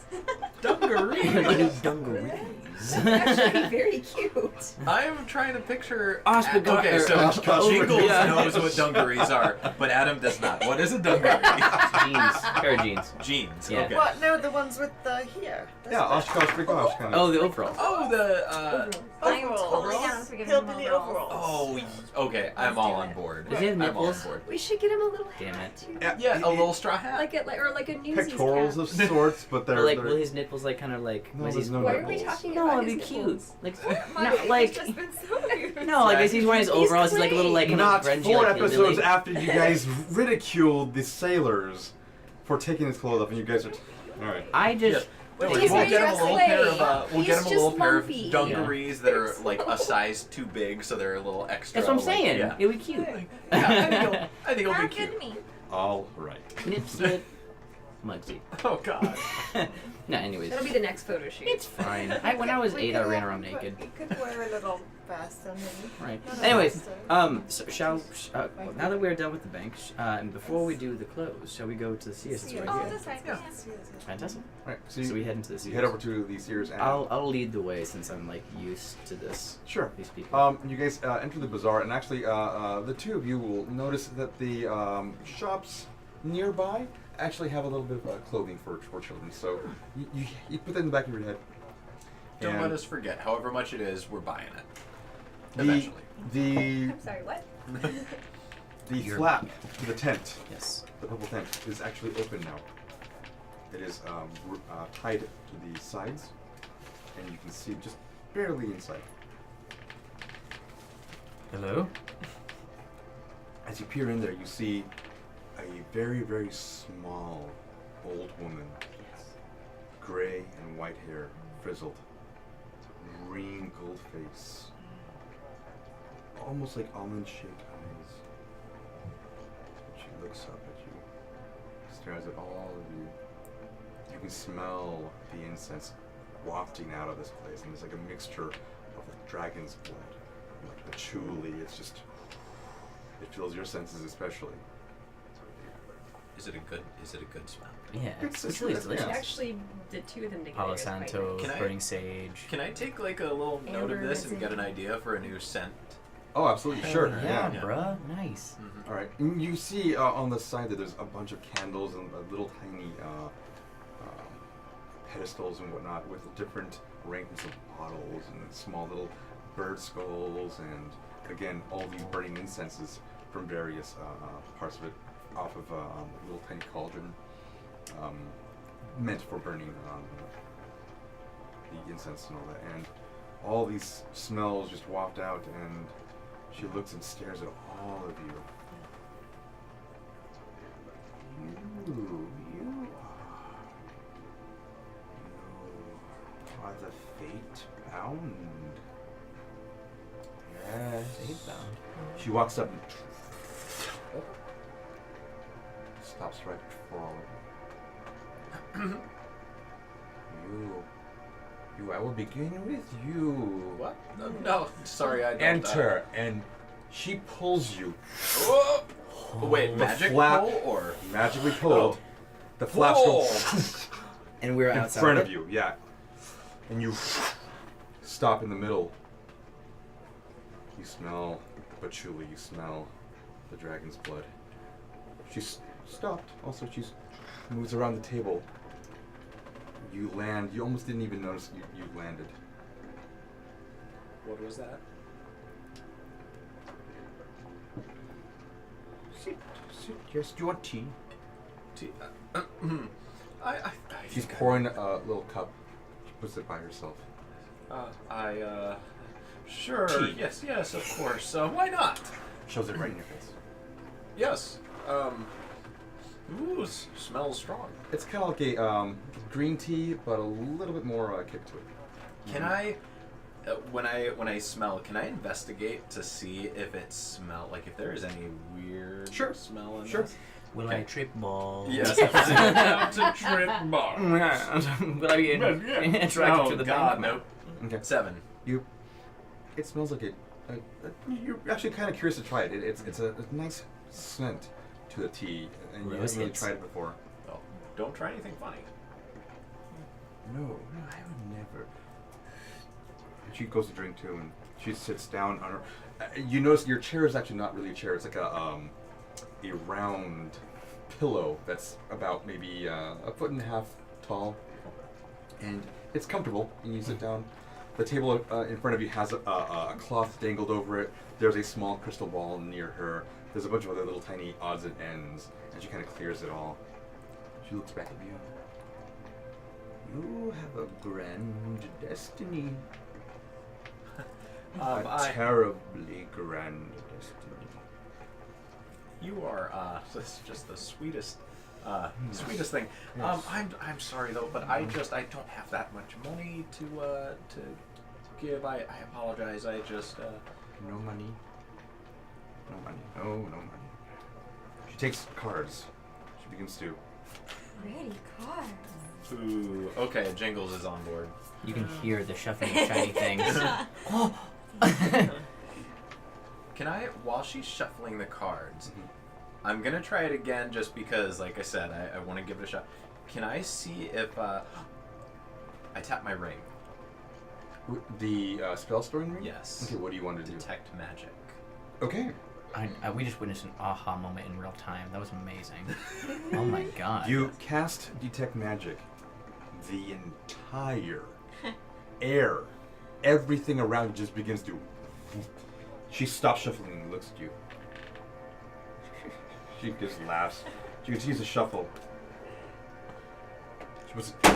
Speaker 2: Dungarees.
Speaker 4: Dungarees.
Speaker 3: Actually, very cute.
Speaker 2: I'm trying to picture.
Speaker 4: Oscar-
Speaker 2: Okay, so
Speaker 4: Oscar-
Speaker 2: Jingles
Speaker 4: Yeah.
Speaker 2: knows what dungarees are, but Adam does not. What is a dungaree?
Speaker 4: Jeans. Pair of jeans.
Speaker 2: Jeans.
Speaker 4: Yeah.
Speaker 2: Okay.
Speaker 6: What? No, the ones with the here.
Speaker 1: yeah, Oshkosh, Brikosh kind of.
Speaker 4: Oh, the overalls.
Speaker 2: Oh, the.
Speaker 5: I am
Speaker 6: Overalls.
Speaker 5: totally down for giving him
Speaker 6: Hillbilly
Speaker 5: overalls.
Speaker 6: overalls.
Speaker 2: Oh, okay. I'm all on board.
Speaker 4: Does he have
Speaker 2: I'm all on
Speaker 4: nipples?
Speaker 2: board.
Speaker 3: We should get him a little
Speaker 4: Damn
Speaker 3: hat
Speaker 4: it.
Speaker 3: too.
Speaker 2: Yeah, a little straw hat.
Speaker 3: Like a newsies
Speaker 1: Pectorals
Speaker 3: cap.
Speaker 1: of sorts, but they're
Speaker 4: But like,
Speaker 1: they're-
Speaker 4: will his nipples like kind of like?
Speaker 1: No,
Speaker 4: was
Speaker 1: there's
Speaker 4: he-
Speaker 1: no
Speaker 3: Why are we
Speaker 1: nipples.
Speaker 3: talking
Speaker 4: No,
Speaker 3: about
Speaker 4: it'd
Speaker 3: his
Speaker 4: be cute.
Speaker 3: nipples?
Speaker 4: Like,
Speaker 5: My
Speaker 4: not
Speaker 5: face
Speaker 4: like.
Speaker 5: has just been so weird.
Speaker 4: No, like as he's wearing his
Speaker 3: He's
Speaker 4: overalls, he's like a little like kind
Speaker 1: Not
Speaker 4: of grungy,
Speaker 1: 4
Speaker 4: like
Speaker 1: episodes
Speaker 4: hillbilly.
Speaker 1: after you guys ridiculed the sailors for taking his clothes off, and you guys are. All right.
Speaker 4: I just.
Speaker 2: Wait,
Speaker 3: He's
Speaker 2: we'll
Speaker 3: very
Speaker 2: get him a little pair of we'll
Speaker 3: He's
Speaker 2: get him a little
Speaker 3: just
Speaker 2: pair
Speaker 3: lumpy.
Speaker 2: of dungarees that are like a size too big, so they're a little extra.
Speaker 4: That's what I'm
Speaker 2: like,
Speaker 4: saying.
Speaker 2: Yeah.
Speaker 4: It'd be cute.
Speaker 2: Yeah, I think it'll be
Speaker 5: Sounds good
Speaker 2: cute.
Speaker 5: to me.
Speaker 1: All right.
Speaker 4: Nip slip. Mugsy.
Speaker 2: Oh God.
Speaker 4: No, anyways.
Speaker 3: That'll be the next photo shoot.
Speaker 4: It's fine. When I was 8, I ran around naked.
Speaker 6: You could wear a little vest underneath.
Speaker 4: Right.
Speaker 6: Not a
Speaker 4: Anyways,
Speaker 6: vest,
Speaker 4: so now that we're done with the bank, and before we do the close, shall we go to the Sears? It's right
Speaker 5: Oh,
Speaker 4: here.
Speaker 5: that's right.
Speaker 2: Yeah.
Speaker 4: Fantastic.
Speaker 1: All right. So
Speaker 4: So
Speaker 1: you,
Speaker 4: we head into the
Speaker 1: you
Speaker 4: Sears.
Speaker 1: head over to the Sears and.
Speaker 4: I'll lead the way since I'm like used to this.
Speaker 1: Sure.
Speaker 4: These people.
Speaker 1: You guys enter the bazaar, and actually, the two of you will notice that the shops nearby actually have a little bit of clothing for children. So you put that in the back of your head.
Speaker 2: Don't
Speaker 1: And
Speaker 2: let us forget. However much it is, we're buying it.
Speaker 1: the
Speaker 2: Eventually.
Speaker 1: the
Speaker 3: I'm sorry, what?
Speaker 1: the
Speaker 4: You're-
Speaker 1: flap to the tent,
Speaker 4: Yes.
Speaker 1: the purple tent, is actually open now. It is tied to the sides, and you can see just barely inside.
Speaker 4: Hello.
Speaker 1: As you peer in there, you see a very, very small old woman. Gray and white hair, frizzled, wrinkled face, almost like almond-shaped eyes. She looks up at you, stares at all of you. You can smell the incense wafting out of this place, and it's like a mixture of like dragon's blood, like patchouli. It's just, it fills your senses especially.
Speaker 2: Is it a good smell?
Speaker 4: Yeah.
Speaker 1: It's
Speaker 4: really
Speaker 1: good,
Speaker 4: delicious.
Speaker 1: yeah.
Speaker 3: Actually, the two of them together.
Speaker 4: Palo
Speaker 3: is quite
Speaker 4: Santo,
Speaker 2: Can I-
Speaker 4: burning sage.
Speaker 2: Can I take like a little note of
Speaker 3: Amber
Speaker 2: this and
Speaker 3: resin.
Speaker 2: get an idea for a new scent?
Speaker 1: Oh, absolutely, sure.
Speaker 4: Yeah,
Speaker 2: Yeah.
Speaker 4: bruh. Nice.
Speaker 1: All right. And you see on the side that there's a bunch of candles and little tiny pedestals and whatnot with different arrangements of bottles and small little bird skulls and again all these burning incenses from various parts of it off of a little tiny cauldron meant for burning the incense and all that. And all these smells just waft out, and she looks and stares at all of you. You are the Fatebound. Yes.
Speaker 4: Fatebound.
Speaker 1: She walks up and stops right before all of you. You, I will begin with you.
Speaker 2: What? No, sorry, I don't.
Speaker 1: Enter, and she pulls you.
Speaker 2: Oh, wait,
Speaker 1: The
Speaker 2: magic
Speaker 1: flap-
Speaker 2: pull or?
Speaker 1: Magically pulled. The flaps go
Speaker 4: And we're
Speaker 1: in
Speaker 4: outside
Speaker 1: front
Speaker 4: it?
Speaker 1: of you, yeah. And you stop in the middle. You smell patchouli, you smell the dragon's blood. She's stopped. Also, she moves around the table. You land. You almost didn't even notice you landed.
Speaker 2: What was that?
Speaker 1: Sit. Yes, do you want tea?
Speaker 2: Tea. I
Speaker 1: She's
Speaker 2: think
Speaker 1: pouring a little cup. She puts it by herself.
Speaker 2: Sure.
Speaker 1: Tea.
Speaker 2: Yes, of course. Why not?
Speaker 1: Shows it right in your face.
Speaker 2: Yes. Ooh, smells strong.
Speaker 1: It's kind of like a green tea, but a little bit more kick to it.
Speaker 2: Can I, when I smell, can I investigate to see if it smell like if there is any weird smell in this?
Speaker 4: Will I trip ball?
Speaker 2: Yes. It's a trip bar.
Speaker 4: Will I be attracted to the
Speaker 2: God,
Speaker 4: bank?
Speaker 2: nope.
Speaker 1: Okay.
Speaker 2: 7.
Speaker 1: It smells like it. You're actually kind of curious to try it. It's a nice scent to the tea, and you haven't really tried it before.
Speaker 2: Well, don't try anything funny.
Speaker 1: No, I would never. She goes to drink too, and she sits down on her. You notice your chair is actually not really a chair. It's like a round pillow that's about maybe a 1.5 feet tall, and it's comfortable. And you sit down. The table in front of you has a cloth dangled over it. There's a small crystal ball near her. There's a bunch of other little tiny odds and ends, and she kind of clears it all. She looks back at you. You have a grand destiny. A terribly grand destiny.
Speaker 2: You are just the sweetest thing.
Speaker 1: Yes.
Speaker 2: I'm sorry though, but I don't have that much money to give. I apologize. I just
Speaker 1: No money. No money. No money. She takes cards. She begins to.
Speaker 3: Pretty cards.
Speaker 2: Ooh, okay, Jingles is on board.
Speaker 4: You can hear the shuffling of shiny things.
Speaker 2: Can I, while she's shuffling the cards, I'm gonna try it again just because, like I said, I want to give it a shot. Can I see if I tap my ring?
Speaker 1: The spell storing ring?
Speaker 2: Yes.
Speaker 1: Okay, what do you want to do?
Speaker 2: Detect magic.
Speaker 1: Okay.
Speaker 4: We just witnessed an aha moment in real time. That was amazing. Oh my god.
Speaker 1: You cast Detect Magic. The entire air, everything around you just begins to. She stops shuffling and looks at you. She just laughs. She continues to shuffle. She puts the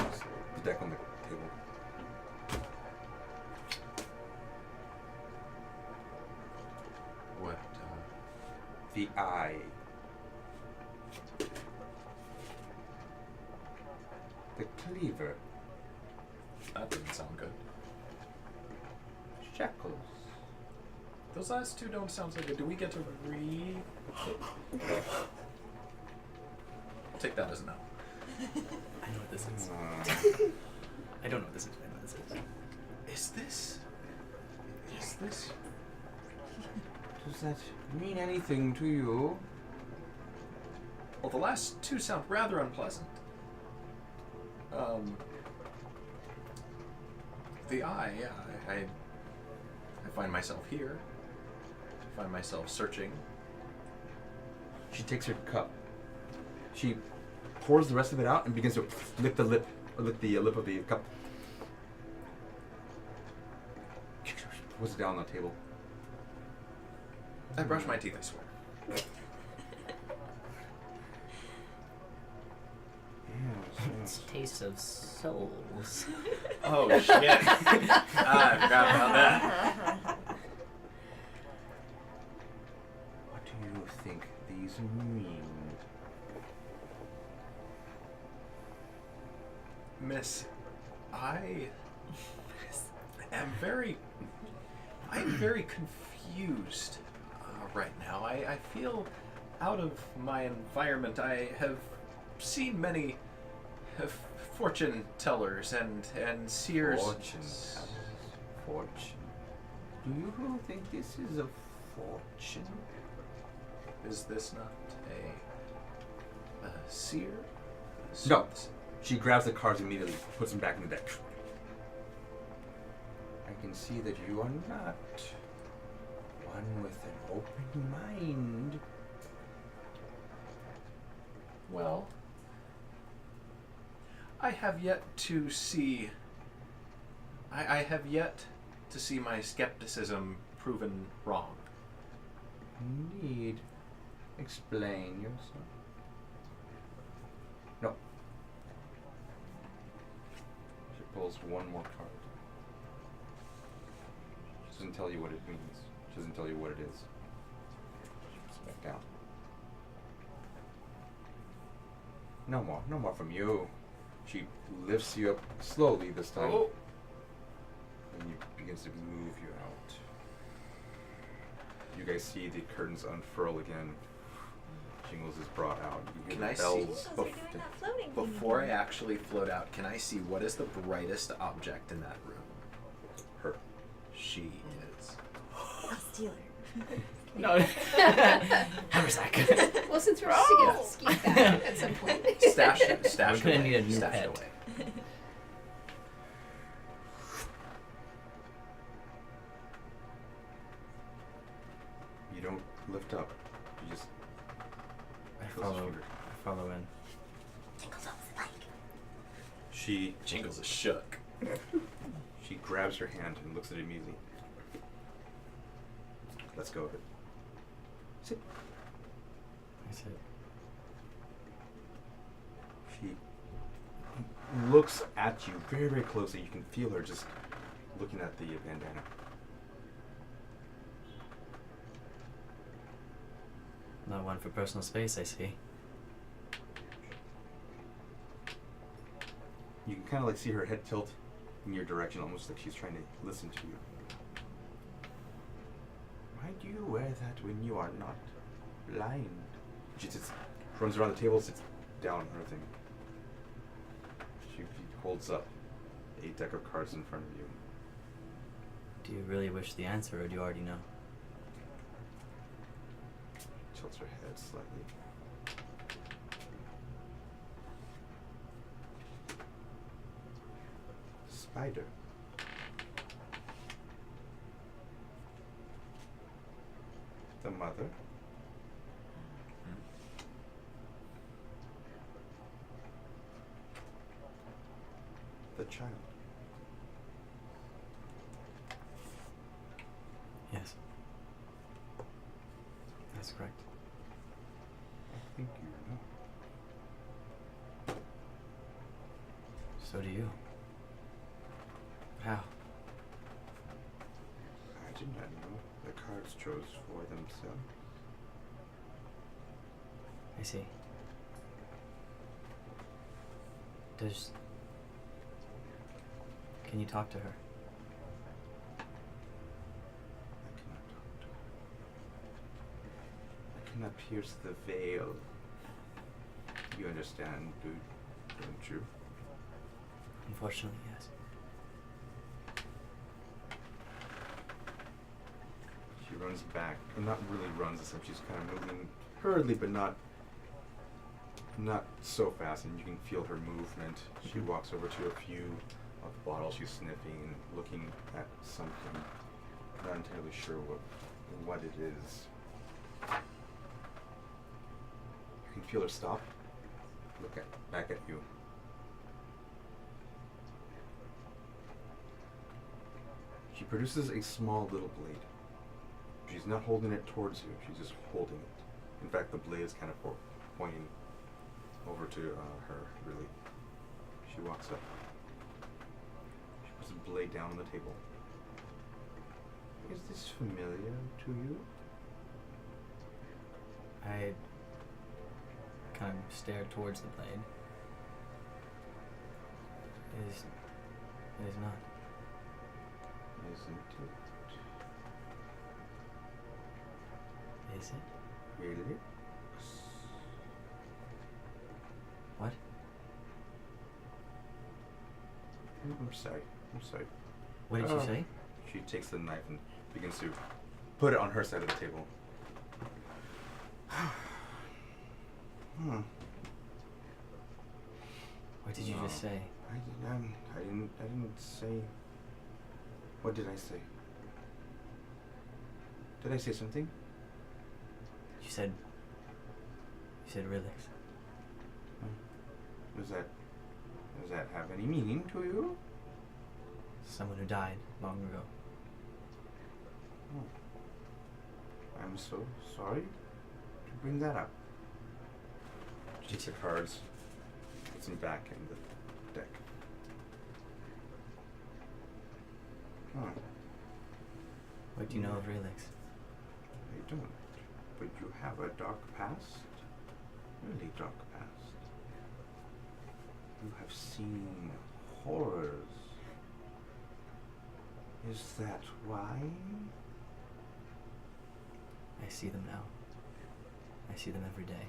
Speaker 1: deck on the table.
Speaker 2: What?
Speaker 1: The eye. The cleaver.
Speaker 2: That didn't sound good.
Speaker 1: Shackles.
Speaker 2: Those last two don't sound so good. Do we get to read? I'll take that as a no.
Speaker 4: I know what this is. I don't know what this is. I know what this is.
Speaker 2: Is this?
Speaker 1: Does that mean anything to you?
Speaker 2: Well, the last two sound rather unpleasant. The eye, yeah. I find myself here. I find myself searching.
Speaker 1: She takes her cup. She pours the rest of it out and begins to lick the lip of the cup. Puts it down on the table.
Speaker 2: I brush my teeth, I swear.
Speaker 4: It's taste of souls.
Speaker 2: Oh shit! I forgot about that.
Speaker 1: What do you think these mean?
Speaker 2: Miss, I am very confused right now. I feel out of my environment. I have seen many fortune tellers and seers.
Speaker 1: Fortune tellers. Fortune. Do you think this is a fortune?
Speaker 2: Is this not a seer?
Speaker 1: No. She grabs the cards immediately, puts them back in the deck. I can see that you are not one with an open mind.
Speaker 2: Well, I have yet to see. I have yet to see my skepticism proven wrong.
Speaker 1: Indeed. Explain yourself. No. She pulls one more card. She doesn't tell you what it means. She doesn't tell you what it is. She puts it back down. No more. No more from you. She lifts you up slowly this time.
Speaker 2: Oh.
Speaker 1: And begins to move you out. You guys see the curtains unfurl again. Jingles is brought out. You hear
Speaker 2: Can
Speaker 1: the
Speaker 2: I see-
Speaker 1: bells.
Speaker 5: Jingles, you're doing that floating thing
Speaker 2: Before I
Speaker 5: again.
Speaker 2: actually float out, can I see what is the brightest object in that room?
Speaker 1: Her.
Speaker 2: She is.
Speaker 5: I'll steal her.
Speaker 4: No. Haversack.
Speaker 3: Well, since we're all gonna ski back at some point.
Speaker 2: Stash it. Stash
Speaker 4: We're
Speaker 2: it
Speaker 4: gonna
Speaker 2: away.
Speaker 4: need a new
Speaker 2: Stash
Speaker 4: pet.
Speaker 2: it away.
Speaker 1: You don't lift up. You just
Speaker 4: I
Speaker 1: close your
Speaker 4: follow.
Speaker 1: finger.
Speaker 4: I follow in.
Speaker 1: She
Speaker 2: Jingles is shook.
Speaker 1: She grabs her hand and looks at it immediately. Let's go of it. Sit.
Speaker 4: I said,
Speaker 1: She looks at you very, very closely. You can feel her just looking at the bandana.
Speaker 4: not one for personal space, I see.
Speaker 1: You can kind of like see her head tilt in your direction, almost like she's trying to listen to you. Why do you wear that when you are not blind? She just runs around the table, sits down, everything. She holds up a deck of cards in front of you.
Speaker 4: Do you really wish the answer, or do you already know?
Speaker 1: Tilts her head slightly. Spider. The mother. The child.
Speaker 4: Yes. That's correct.
Speaker 1: I think you know.
Speaker 4: So do you. How?
Speaker 1: I did not know. The cards chose for themselves.
Speaker 4: I see. Does... Can you talk to her?
Speaker 1: I cannot talk to her. I cannot pierce the veil. You understand, dude, don't you?
Speaker 4: Unfortunately, yes.
Speaker 1: She runs back, and not really runs, except she's kind of moving hurriedly, but not so fast, and you can feel her movement. She walks over to a few of the bottles she's sniffing, looking at something. Not entirely sure what it is. You can feel her stop, look back at you. She produces a small little blade. She's not holding it towards you, she's just holding it. In fact, the blade is kind of pointing over to her, really. She walks up. She puts the blade down on the table. Is this familiar to you?
Speaker 4: I kind of stare towards the blade. It is not.
Speaker 1: Isn't it?
Speaker 4: Is it?
Speaker 1: Really?
Speaker 4: What?
Speaker 1: I'm sorry.
Speaker 4: What did you say?
Speaker 1: She takes the knife and begins to put it on her side of the table.
Speaker 4: What did you just say?
Speaker 1: I didn't say. What did I say? Did I say something?
Speaker 4: You said Rilix.
Speaker 1: Does that have any meaning to you?
Speaker 4: Someone who died long ago.
Speaker 1: Oh. I'm so sorry to bring that up. She takes the cards, puts them back in the deck.
Speaker 4: What do you know of Relix?
Speaker 1: I don't, but you have a dark past. Really dark past. You have seen horrors. Is that why?
Speaker 4: I see them now. I see them every day.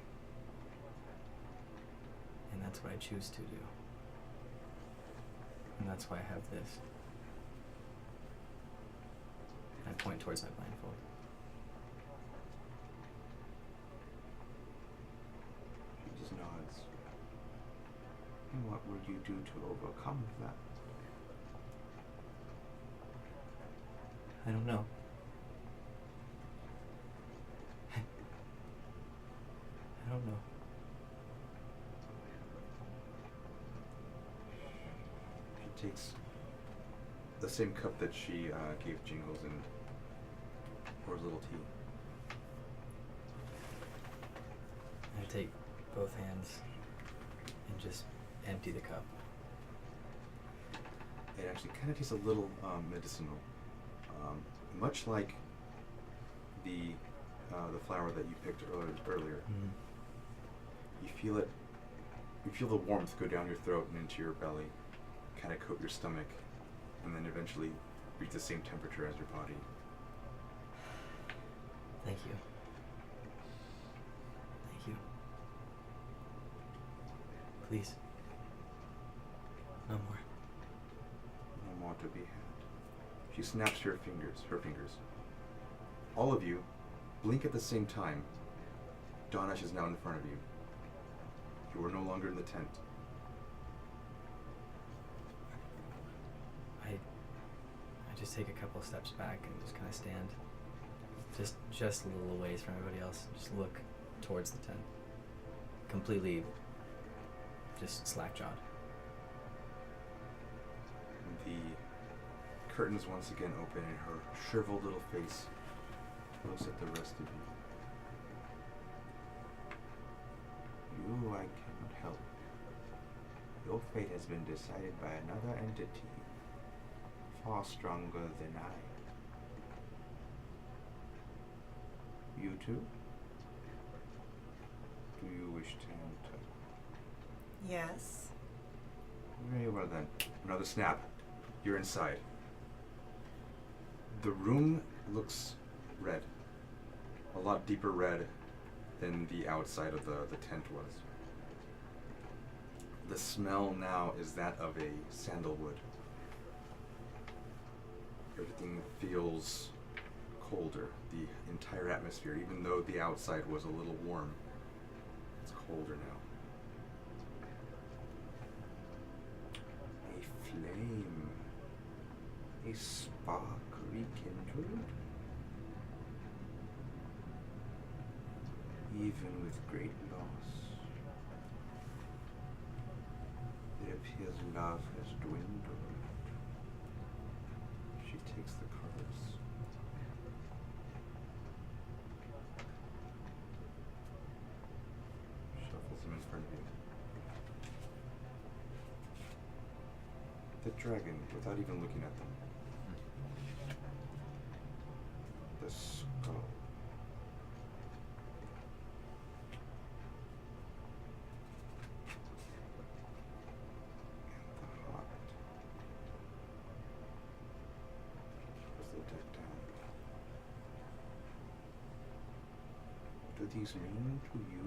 Speaker 4: And that's what I choose to do. And that's why I have this. I point towards my blindfold.
Speaker 1: She just nods. And what would you do to overcome that?
Speaker 4: I don't know. I don't know.
Speaker 1: She takes the same cup that she gave Jingles and pours a little tea.
Speaker 4: I take both hands and just empty the cup.
Speaker 1: It actually kind of tastes a little medicinal, much like the flower that you picked earlier.
Speaker 4: Mm-hmm.
Speaker 1: You feel it. You feel the warmth go down your throat and into your belly, kind of coat your stomach, and then eventually reach the same temperature as your body.
Speaker 4: Thank you. Thank you. Please. No more.
Speaker 1: No more to be had. She snaps her fingers. All of you blink at the same time. Donash is now in front of you. You are no longer in the tent.
Speaker 4: I just take a couple of steps back and just kind of stand. Just a little ways from everybody else. Just look towards the tent. Completely just slack-jawed.
Speaker 1: The curtains once again open and her shriveled little face looks at the rest of you. You, I cannot help. Your fate has been decided by another entity, far stronger than I. You too? Do you wish to enter?
Speaker 6: Yes.
Speaker 1: Very well then. Another snap. You're inside. The room looks red. A lot deeper red than the outside of the tent was. The smell now is that of a sandalwood. Everything feels colder. The entire atmosphere, even though the outside was a little warm, it's colder now. A flame. A spark rekindled. Even with great loss, it appears love has dwindled. She takes the cards. the dragon without even looking at them. The skull. And the heart. Puts the deck down. What do these mean to you?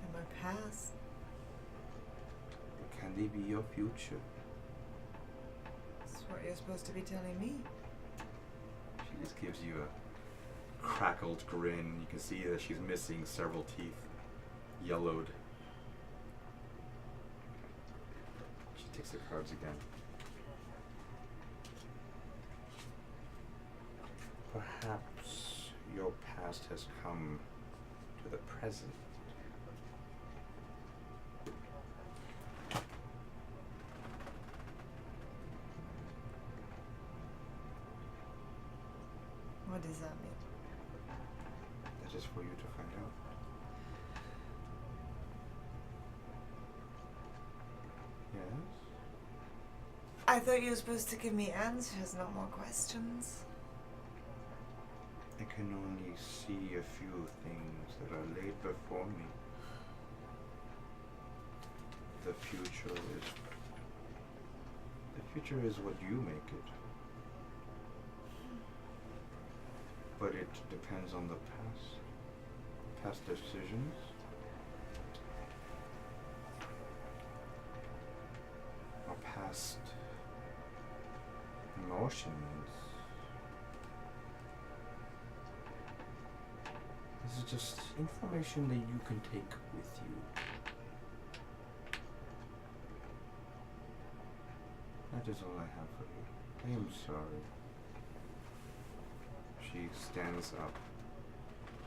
Speaker 6: In my past.
Speaker 1: Or can they be your future?
Speaker 6: That's what you're supposed to be telling me.
Speaker 1: She just gives you a crackled grin. You can see that she's missing several teeth, yellowed. She takes the cards again. Perhaps your past has come to the present.
Speaker 6: What does that mean?
Speaker 1: That is for you to find out. Yes?
Speaker 6: I thought you were supposed to give me answers, not more questions.
Speaker 1: I can only see a few things that are laid before me. The future is what you make it. But it depends on the past decisions. Our past emotions. This is just information that you can take with you. That is all I have for you. I am sorry. She stands up,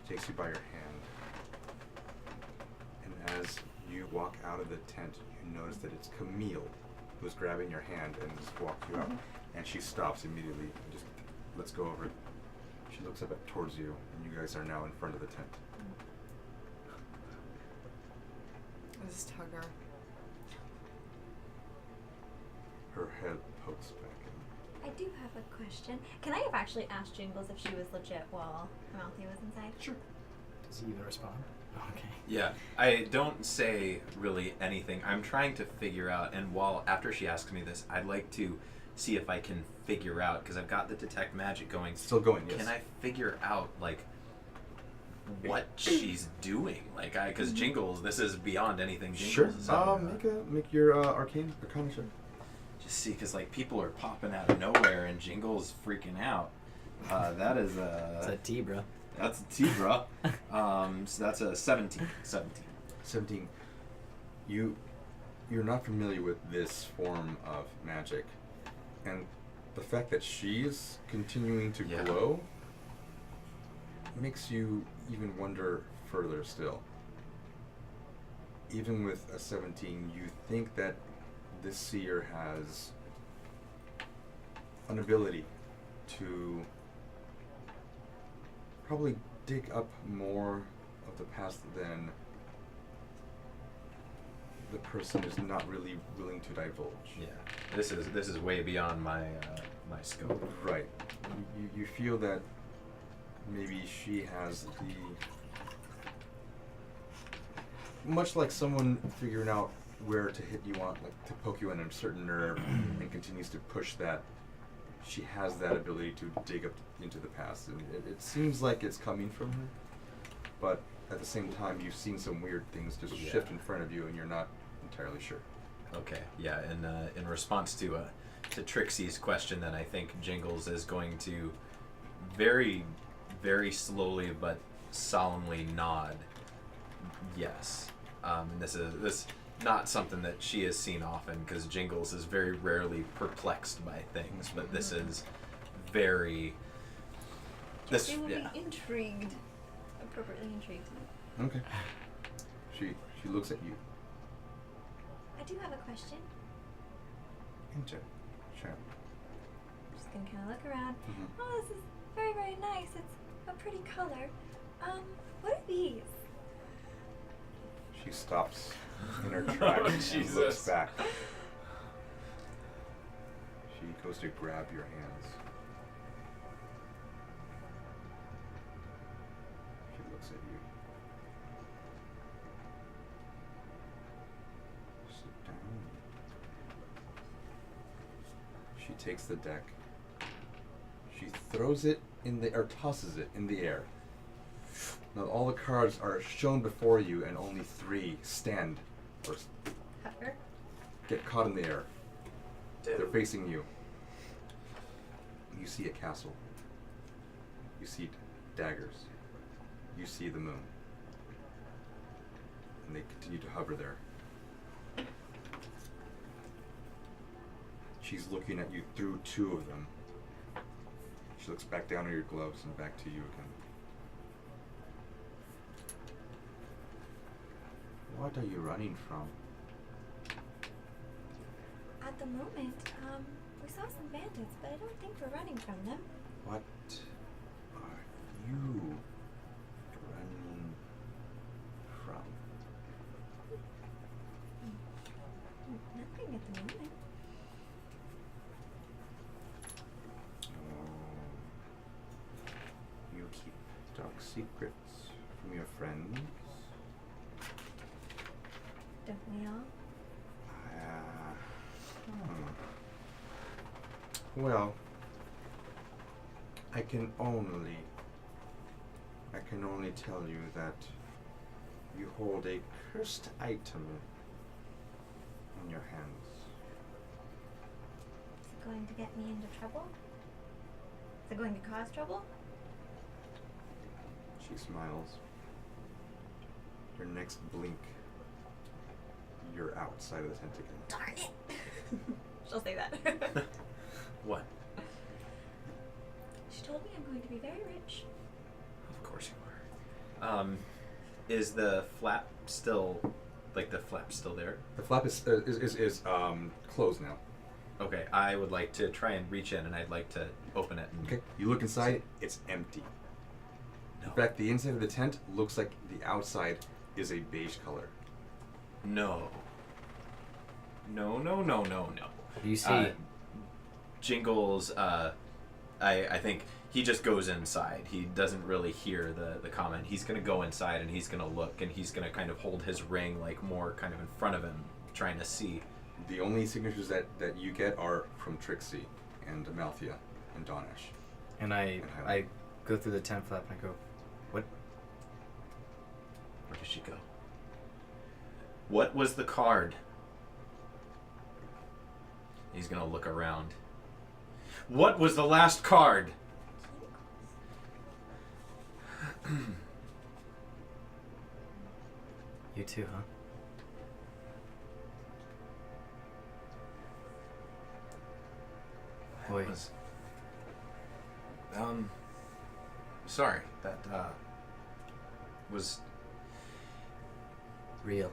Speaker 1: takes you by your hand, and as you walk out of the tent, you notice that it's Camille who's grabbing your hand and just walked you out. And she stops immediately and just lets go of it. She looks up towards you, and you guys are now in front of the tent.
Speaker 6: I just hug her.
Speaker 1: Her head pokes back in.
Speaker 5: I do have a question. Can I have actually asked Jingles if she was legit while Amalthea was inside?
Speaker 1: Sure.
Speaker 11: Does he even respond? Okay.
Speaker 2: Yeah, I don't say really anything. I'm trying to figure out, and after she asks me this, I'd like to see if I can figure out, because I've got the detect magic going.
Speaker 1: Still going, yes.
Speaker 2: Can I figure out, like, what she's doing? Like, because Jingles, this is beyond anything Jingles
Speaker 1: Sure.
Speaker 2: has ever
Speaker 1: Make your arcana check.
Speaker 2: Just see, because, like, people are popping out of nowhere, and Jingles freaking out. That is
Speaker 11: It's a T, bro.
Speaker 2: That's a T, bro. So that's a 17.
Speaker 1: 17. You're not familiar with this form of magic, and the fact that she's continuing to glow makes you even wonder further still. Even with a 17, you think that this seer has an ability to probably dig up more of the past than the person is not really willing to divulge.
Speaker 2: Yeah, this is way beyond my my scope.
Speaker 1: Right. You feel that maybe she has much like someone figuring out where to hit you on, like to poke you on a certain nerve, and continues to push that. She has that ability to dig up into the past, and it seems like it's coming from her, but at the same time, you've seen some weird things just shift in front of you, and you're not entirely sure.
Speaker 2: Okay, yeah, and in response to Trixie's question, then I think Jingles is going to very, very slowly but solemnly nod yes. And this is not something that she has seen often, because Jingles is very rarely perplexed by things, but this is very.
Speaker 5: She will be intrigued, appropriately intrigued.
Speaker 1: Okay. She looks at you.
Speaker 5: I do have a question.
Speaker 1: Sure.
Speaker 5: I'm just gonna kind of look around. Oh, this is very, very nice. It's a pretty color. What are these?
Speaker 1: She She stops in her tracks and looks back. She goes to grab your hands. She looks at you. Sit down. She takes the deck. She throws it in the, or tosses it in the air. Now all the cards are shown before you, and only 3 stand or get caught in the air. They're facing you. You see a castle. You see daggers. You see the moon. And they continue to hover there. She's looking at you through 2 of them. She looks back down at your gloves and back to you again. What are you running from?
Speaker 5: At the moment, we saw some bandits, but I don't think we're running from them.
Speaker 1: What are you running from?
Speaker 5: Nothing at the moment.
Speaker 1: You keep dark secrets from your friends?
Speaker 5: Don't we all?
Speaker 1: Well, I can only tell you that you hold a cursed item in your hands.
Speaker 5: Is it going to get me into trouble? Is it going to cause trouble?
Speaker 1: She smiles. Your next blink, you're outside of the tent again.
Speaker 5: Darn it! She'll say that.
Speaker 2: What?
Speaker 5: She told me I'm going to be very rich.
Speaker 2: Of course you are. Is the flap still, there?
Speaker 1: The flap is closed now.
Speaker 2: Okay, I would like to try and reach in, and I'd like to open it.
Speaker 1: Okay, you look inside, it's empty.
Speaker 2: No.
Speaker 1: In fact, the inside of the tent looks like the outside is a beige color.
Speaker 2: No. No.
Speaker 4: You see,
Speaker 2: Jingles, I think he just goes inside. He doesn't really hear the comment. He's going to go inside and he's going to look and he's going to kind of hold his ring like more kind of in front of him, trying to see.
Speaker 1: The only signatures that you get are from Trixie and Amalthea and Donash.
Speaker 4: and I go through the tent flap and I go, what?
Speaker 2: Where did she go? What was the card? He's going to look around. What was the last card?
Speaker 4: You too, huh? Boy.
Speaker 2: Sorry, that was
Speaker 4: real.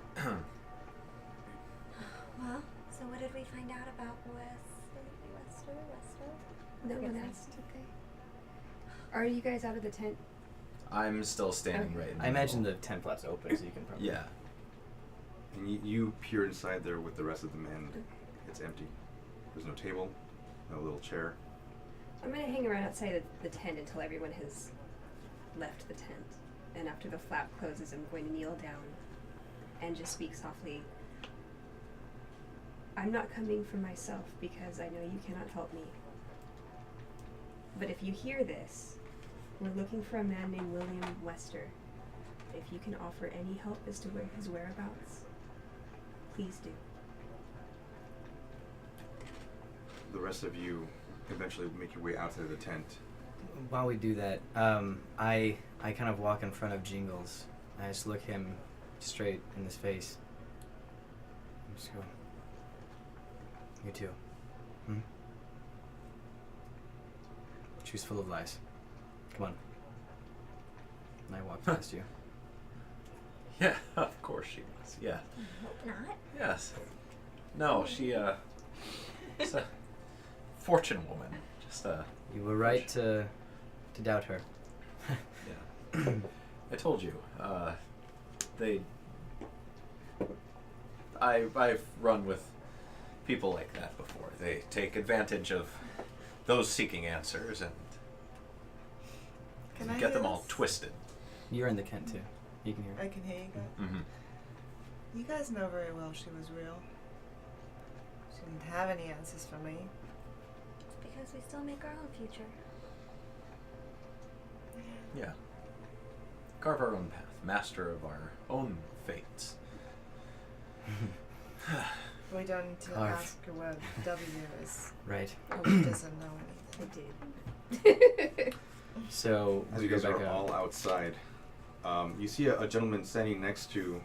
Speaker 5: Well, so what did we find out about Wester?
Speaker 3: No one asked, did they? Are you guys out of the tent?
Speaker 2: I'm still standing right in the
Speaker 4: I imagine
Speaker 2: middle.
Speaker 4: the tent flap's open, so you can probably...
Speaker 2: Yeah.
Speaker 1: And you peer inside there with the rest of them, and it's empty. There's no table, no little chair.
Speaker 3: I'm gonna hang around outside the tent until everyone has left the tent. And after the flap closes, I'm going to kneel down and just speak softly. I'm not coming for myself because I know you cannot help me. But if you hear this, we're looking for a man named William Wester. If you can offer any help as to where his whereabouts, please do.
Speaker 1: The rest of you eventually make your way outside of the tent.
Speaker 4: While we do that, I kind of walk in front of Jingles. I just look him straight in his face. I just go, you too. Hmm? She's full of lies. Come on. And I walk past you.
Speaker 2: Yeah, of course she was. Yeah.
Speaker 5: Hope not.
Speaker 2: Yes. No, she, is a fortune woman. Just,
Speaker 4: You were right to doubt her.
Speaker 2: yeah. I told you, I've run with people like that before. They take advantage of those seeking answers and
Speaker 6: Can I
Speaker 2: get
Speaker 6: hear
Speaker 2: them all
Speaker 6: this?
Speaker 2: twisted.
Speaker 4: You're in the Kent too. You can hear.
Speaker 6: I can hear you guys.
Speaker 2: Mm-hmm.
Speaker 6: You guys know very well she was real. She didn't have any answers for me.
Speaker 5: Because we still make our own future.
Speaker 2: Yeah. Carve our own path, master of our own fates.
Speaker 6: We don't need to
Speaker 4: Carve.
Speaker 6: ask her what W is.
Speaker 4: Right.
Speaker 6: Oh, she doesn't know anything.
Speaker 3: I did.
Speaker 4: So
Speaker 1: As
Speaker 4: we
Speaker 1: you
Speaker 4: go
Speaker 1: guys
Speaker 4: back
Speaker 1: are all
Speaker 4: up.
Speaker 1: outside, you see a gentleman standing next to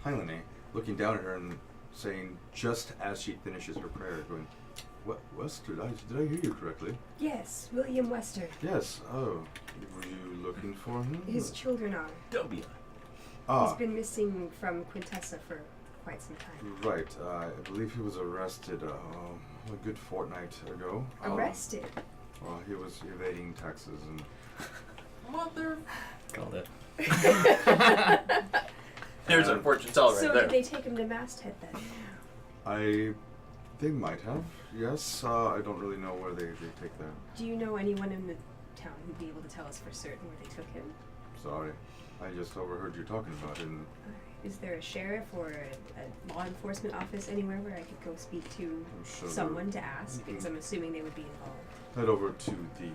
Speaker 1: Hylene, looking down at her and saying, just as she finishes her prayer, going, "What, Wester? Did I hear you correctly?"
Speaker 3: Yes, William Wester.
Speaker 1: Yes. Oh, were you looking for him?
Speaker 3: His children are.
Speaker 2: W.
Speaker 1: Ah,
Speaker 3: He's been missing from Quintessa for quite some time.
Speaker 1: right. I believe he was arrested a good fortnight ago.
Speaker 3: Arrested?
Speaker 1: Well, he was evading taxes and.
Speaker 2: Mother.
Speaker 4: Called it.
Speaker 2: There's our fortune teller right
Speaker 3: So
Speaker 2: there.
Speaker 3: did they take him to Masthead then?
Speaker 1: They might have. Yes. I don't really know where they take them.
Speaker 3: Do you know anyone in the town who'd be able to tell us for certain where they took him?
Speaker 1: Sorry, I just overheard you talking about him.
Speaker 3: Is there a sheriff or a law enforcement office anywhere where I could go speak to
Speaker 1: I'm sure
Speaker 3: someone to ask? Because
Speaker 1: Mhm.
Speaker 3: I'm assuming they would be involved.
Speaker 1: Head over to the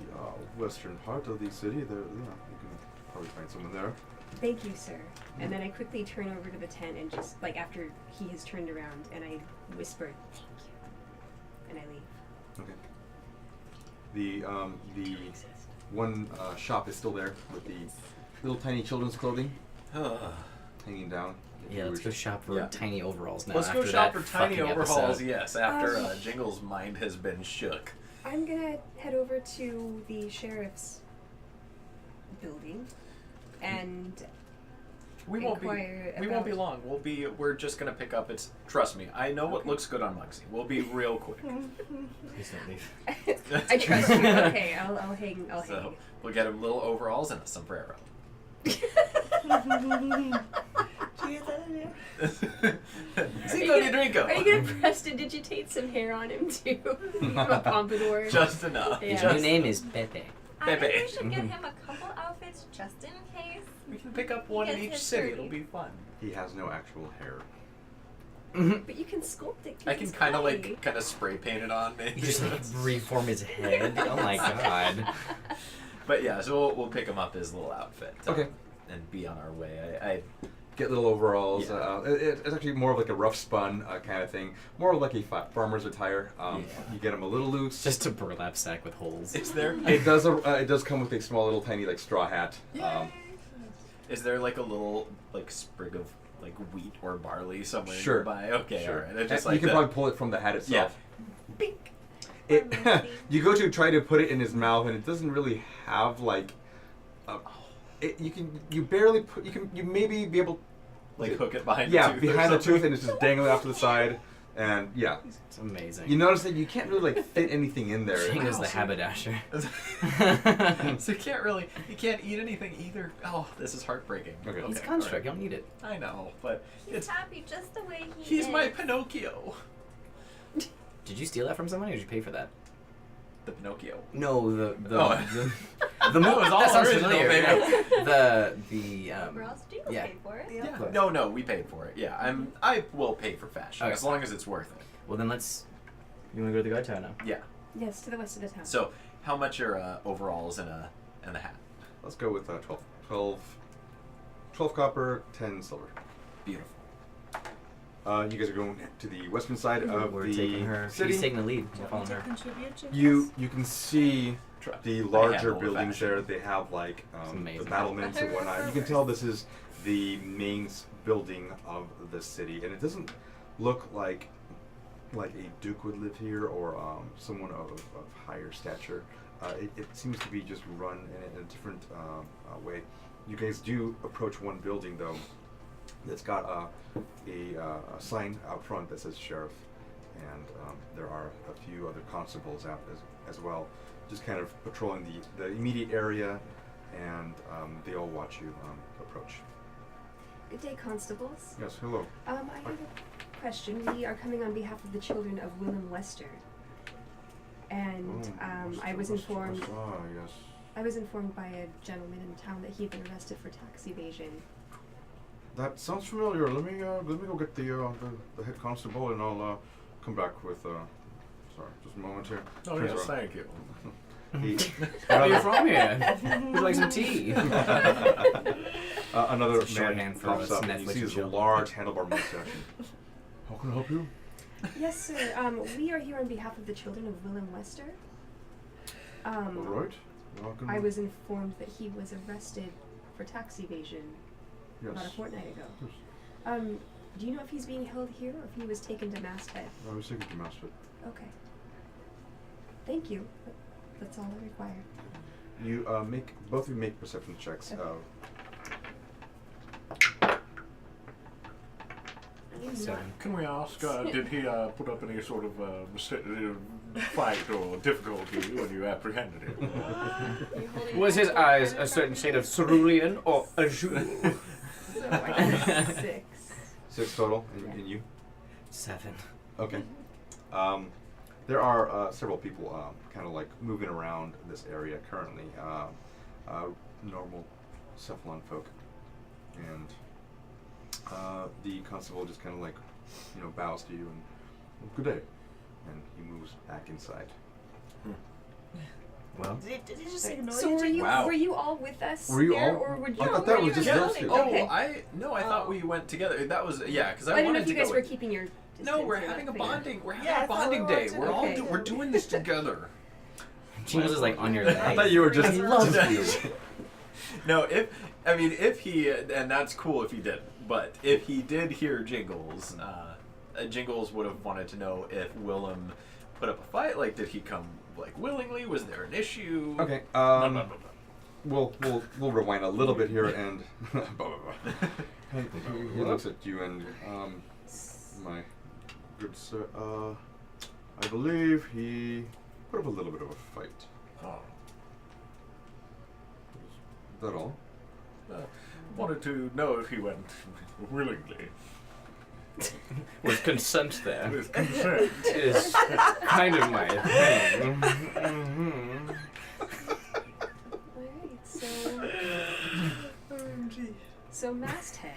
Speaker 1: western part of the city. There, you can probably find someone there.
Speaker 3: Thank you, sir. And then I quickly turn over to the tent and just, like, after he has turned around, and I whisper, "Thank you," and I leave.
Speaker 1: Okay. The one shop is still there with the little tiny children's clothing hanging down. if
Speaker 4: Yeah,
Speaker 1: you
Speaker 4: let's
Speaker 1: wish.
Speaker 4: go shop for
Speaker 2: Yeah.
Speaker 4: tiny overalls now.
Speaker 2: Let's go
Speaker 4: after
Speaker 2: shop
Speaker 4: that
Speaker 2: for tiny
Speaker 4: fucking
Speaker 2: overhauls,
Speaker 4: episode.
Speaker 2: yes, after Jingle's mind has been shook.
Speaker 3: I'm gonna head over to the sheriff's building and
Speaker 2: We won't be
Speaker 3: inquire
Speaker 2: we won't be
Speaker 3: about-
Speaker 2: long. We're just gonna pick up trust me, I know what looks good on Mugsy. We'll be real quick.
Speaker 4: Please don't leave.
Speaker 3: I trust you. Okay, I'll hang.
Speaker 2: So we'll get him little overalls and a sombrero.
Speaker 6: Do you get that in there?
Speaker 2: Cinco de Drinko.
Speaker 3: Are you gonna prestidigitate some hair on him too? A pompadour.
Speaker 2: Just enough.
Speaker 3: Yeah.
Speaker 4: His
Speaker 2: Just
Speaker 4: new name is Pepe.
Speaker 5: I
Speaker 2: Pepe.
Speaker 5: think we should get him a couple outfits just in case.
Speaker 2: We can pick up one in
Speaker 5: Yes,
Speaker 2: each
Speaker 5: it's
Speaker 2: city.
Speaker 5: dirty.
Speaker 2: It'll be fun.
Speaker 1: He has no actual hair.
Speaker 3: But you can sculpt it. 'cause
Speaker 2: I can
Speaker 3: it's
Speaker 2: kind of
Speaker 3: clay.
Speaker 2: spray paint it on, maybe.
Speaker 4: You just like reform his head. Oh my god.
Speaker 2: But yeah, so we'll pick him up his little outfit.
Speaker 1: Okay.
Speaker 2: And be on our way. I
Speaker 1: Get little overalls.
Speaker 2: Yeah.
Speaker 1: It's actually more of like a rough spun kind of thing. More of like a farmer's attire.
Speaker 2: Yeah.
Speaker 1: You get them a little loose.
Speaker 4: Just a burlap sack with holes.
Speaker 2: is there
Speaker 1: It does come with a small little tiny like straw hat.
Speaker 2: is there like a little like sprig of like wheat or barley somewhere
Speaker 1: Sure.
Speaker 2: nearby? Okay,
Speaker 1: Sure.
Speaker 2: alright. It's just
Speaker 1: You
Speaker 2: like
Speaker 1: can
Speaker 2: the-
Speaker 1: probably pull it from the hat itself.
Speaker 2: Bink.
Speaker 1: It,
Speaker 5: Or
Speaker 1: you go to try to put it in his mouth and it doesn't really have like you barely put you maybe be able
Speaker 2: Like hook it behind
Speaker 1: yeah
Speaker 2: the tooth. or
Speaker 1: behind the
Speaker 2: something.
Speaker 1: tooth and it's just dangling off to the side and yeah
Speaker 4: It's amazing.
Speaker 1: you notice that you can't really like fit anything in there.
Speaker 4: Jingo's the
Speaker 2: Wow, so-
Speaker 4: haberdasher.
Speaker 2: So you can't eat anything either. Oh, this is heartbreaking.
Speaker 1: Okay.
Speaker 4: He's
Speaker 2: Okay,
Speaker 4: construct. You
Speaker 2: alright.
Speaker 4: don't need it.
Speaker 2: I know, but
Speaker 5: He's
Speaker 2: it's
Speaker 5: happy just the way he is.
Speaker 2: he's my Pinocchio.
Speaker 4: Did you steal that from somebody or did you pay for that?
Speaker 2: The Pinocchio.
Speaker 4: No, the
Speaker 2: Oh.
Speaker 4: the
Speaker 2: That was all
Speaker 4: that sounds
Speaker 2: original,
Speaker 4: familiar.
Speaker 2: baby.
Speaker 4: the
Speaker 5: Overall, Jingles
Speaker 4: yeah.
Speaker 5: paid for it.
Speaker 6: Yeah.
Speaker 2: Yeah. No, we paid for it. Yeah, I will pay for fashion
Speaker 4: Okay.
Speaker 2: as long as it's worth it.
Speaker 4: Well then let's. You want to go to the guard tower now?
Speaker 2: Yeah.
Speaker 3: Yes, to the west of the town.
Speaker 2: So, how much are overalls and a hat?
Speaker 1: Let's go with 12 copper, 10 silver.
Speaker 2: Beautiful.
Speaker 1: You guys are going to the western side of
Speaker 4: We're
Speaker 1: the
Speaker 4: taking her.
Speaker 1: city.
Speaker 4: She's taking the lead. We're following
Speaker 6: To
Speaker 4: her.
Speaker 6: contribute to
Speaker 1: You can see
Speaker 2: Try.
Speaker 1: the
Speaker 2: I
Speaker 1: larger
Speaker 2: handle
Speaker 1: buildings
Speaker 2: fashion.
Speaker 1: there. They have like
Speaker 4: It's
Speaker 1: the
Speaker 4: amazing.
Speaker 1: battlements and whatnot. You can tell this is the main building of the city, and it doesn't look like a duke would live here or someone of higher stature. It seems to be just run in a different way. You guys do approach one building though that's got a sign out front that says sheriff, and there are a few other constables out as well, just kind of patrolling the immediate area, and they all watch you approach.
Speaker 3: Good day, constables.
Speaker 1: Yes, hello.
Speaker 3: I have a question. We are coming on behalf of the children of Willem Wester. And I was informed.
Speaker 1: Yes.
Speaker 3: I was informed by a gentleman in town that he'd been arrested for tax evasion.
Speaker 1: That sounds familiar. Let me go get the head constable, and I'll come back with. Sorry, just a moment here.
Speaker 12: Oh
Speaker 1: Turns
Speaker 12: yes,
Speaker 1: around.
Speaker 12: thank you.
Speaker 4: Where are you from here? Would you like some tea?
Speaker 1: Another
Speaker 4: It's a
Speaker 1: man
Speaker 4: shorthand for
Speaker 1: pops
Speaker 4: us
Speaker 1: up, and you
Speaker 4: Netflix
Speaker 1: see
Speaker 4: and
Speaker 1: this
Speaker 4: chill.
Speaker 1: large handlebar mustache. How can I help you?
Speaker 3: Yes, sir. We are here on behalf of the children of Willem Wester.
Speaker 1: All right. Welcome.
Speaker 3: I was informed that he was arrested for tax evasion about a
Speaker 1: Yes.
Speaker 3: fortnight ago.
Speaker 1: Yes.
Speaker 3: Do you know if he's being held here or if he was taken to Masthead?
Speaker 1: I was taken to Masthead.
Speaker 3: Okay. Thank you. That's all I require.
Speaker 1: You both of you make perception checks.
Speaker 3: Okay.
Speaker 4: 7.
Speaker 12: Can we ask, did he put up any sort of fight or difficulty when you apprehended him?
Speaker 4: Was his eyes a certain shade of cerulean or azure?
Speaker 3: So I got 6.
Speaker 1: 6 total, and you?
Speaker 4: 7.
Speaker 1: Okay. There are several people kind of like moving around this area currently. Normal Cephalon folk, and the constable just kind of like, bows to you and good day, and he moves back inside.
Speaker 4: Well,
Speaker 6: Did he just ignore
Speaker 3: So
Speaker 6: you?
Speaker 3: were you
Speaker 2: Wow.
Speaker 3: were you all with us
Speaker 1: Were you
Speaker 3: there,
Speaker 1: all-
Speaker 3: or would
Speaker 1: I
Speaker 3: you?
Speaker 1: thought that
Speaker 3: were
Speaker 1: was
Speaker 3: you
Speaker 1: just
Speaker 3: alone?
Speaker 1: those two.
Speaker 3: Okay.
Speaker 2: I thought we went together. That was because
Speaker 3: I
Speaker 2: I
Speaker 3: didn't know
Speaker 2: wanted
Speaker 3: if you
Speaker 2: to
Speaker 3: guys
Speaker 2: go.
Speaker 3: were keeping your distance.
Speaker 2: No, we're
Speaker 3: or
Speaker 2: having a
Speaker 3: not, but
Speaker 2: bonding. We're having
Speaker 6: Yeah, I
Speaker 2: a
Speaker 6: thought
Speaker 2: bonding
Speaker 6: we were
Speaker 2: day.
Speaker 6: too.
Speaker 2: We're all
Speaker 3: Okay.
Speaker 2: we're doing this together.
Speaker 4: Jingles is like on your leg.
Speaker 1: I thought you were just.
Speaker 4: He loves
Speaker 1: just
Speaker 4: you.
Speaker 2: No, if he and that's cool if he did. But if he did hear Jingles, Jingles would have wanted to know if Willem put up a fight. Like, did he come like willingly? Was there an issue?
Speaker 1: Okay.
Speaker 2: Blah, blah, blah, blah.
Speaker 1: We'll rewind a little bit here, and he looks at you and my good sir. I believe he put up a little bit of a fight.
Speaker 12: Oh.
Speaker 1: Is that all?
Speaker 12: Wanted to know if he went willingly.
Speaker 4: With consent there.
Speaker 12: With consent.
Speaker 4: Is kind of my thing. Mhm.
Speaker 3: Alright, so Masthead,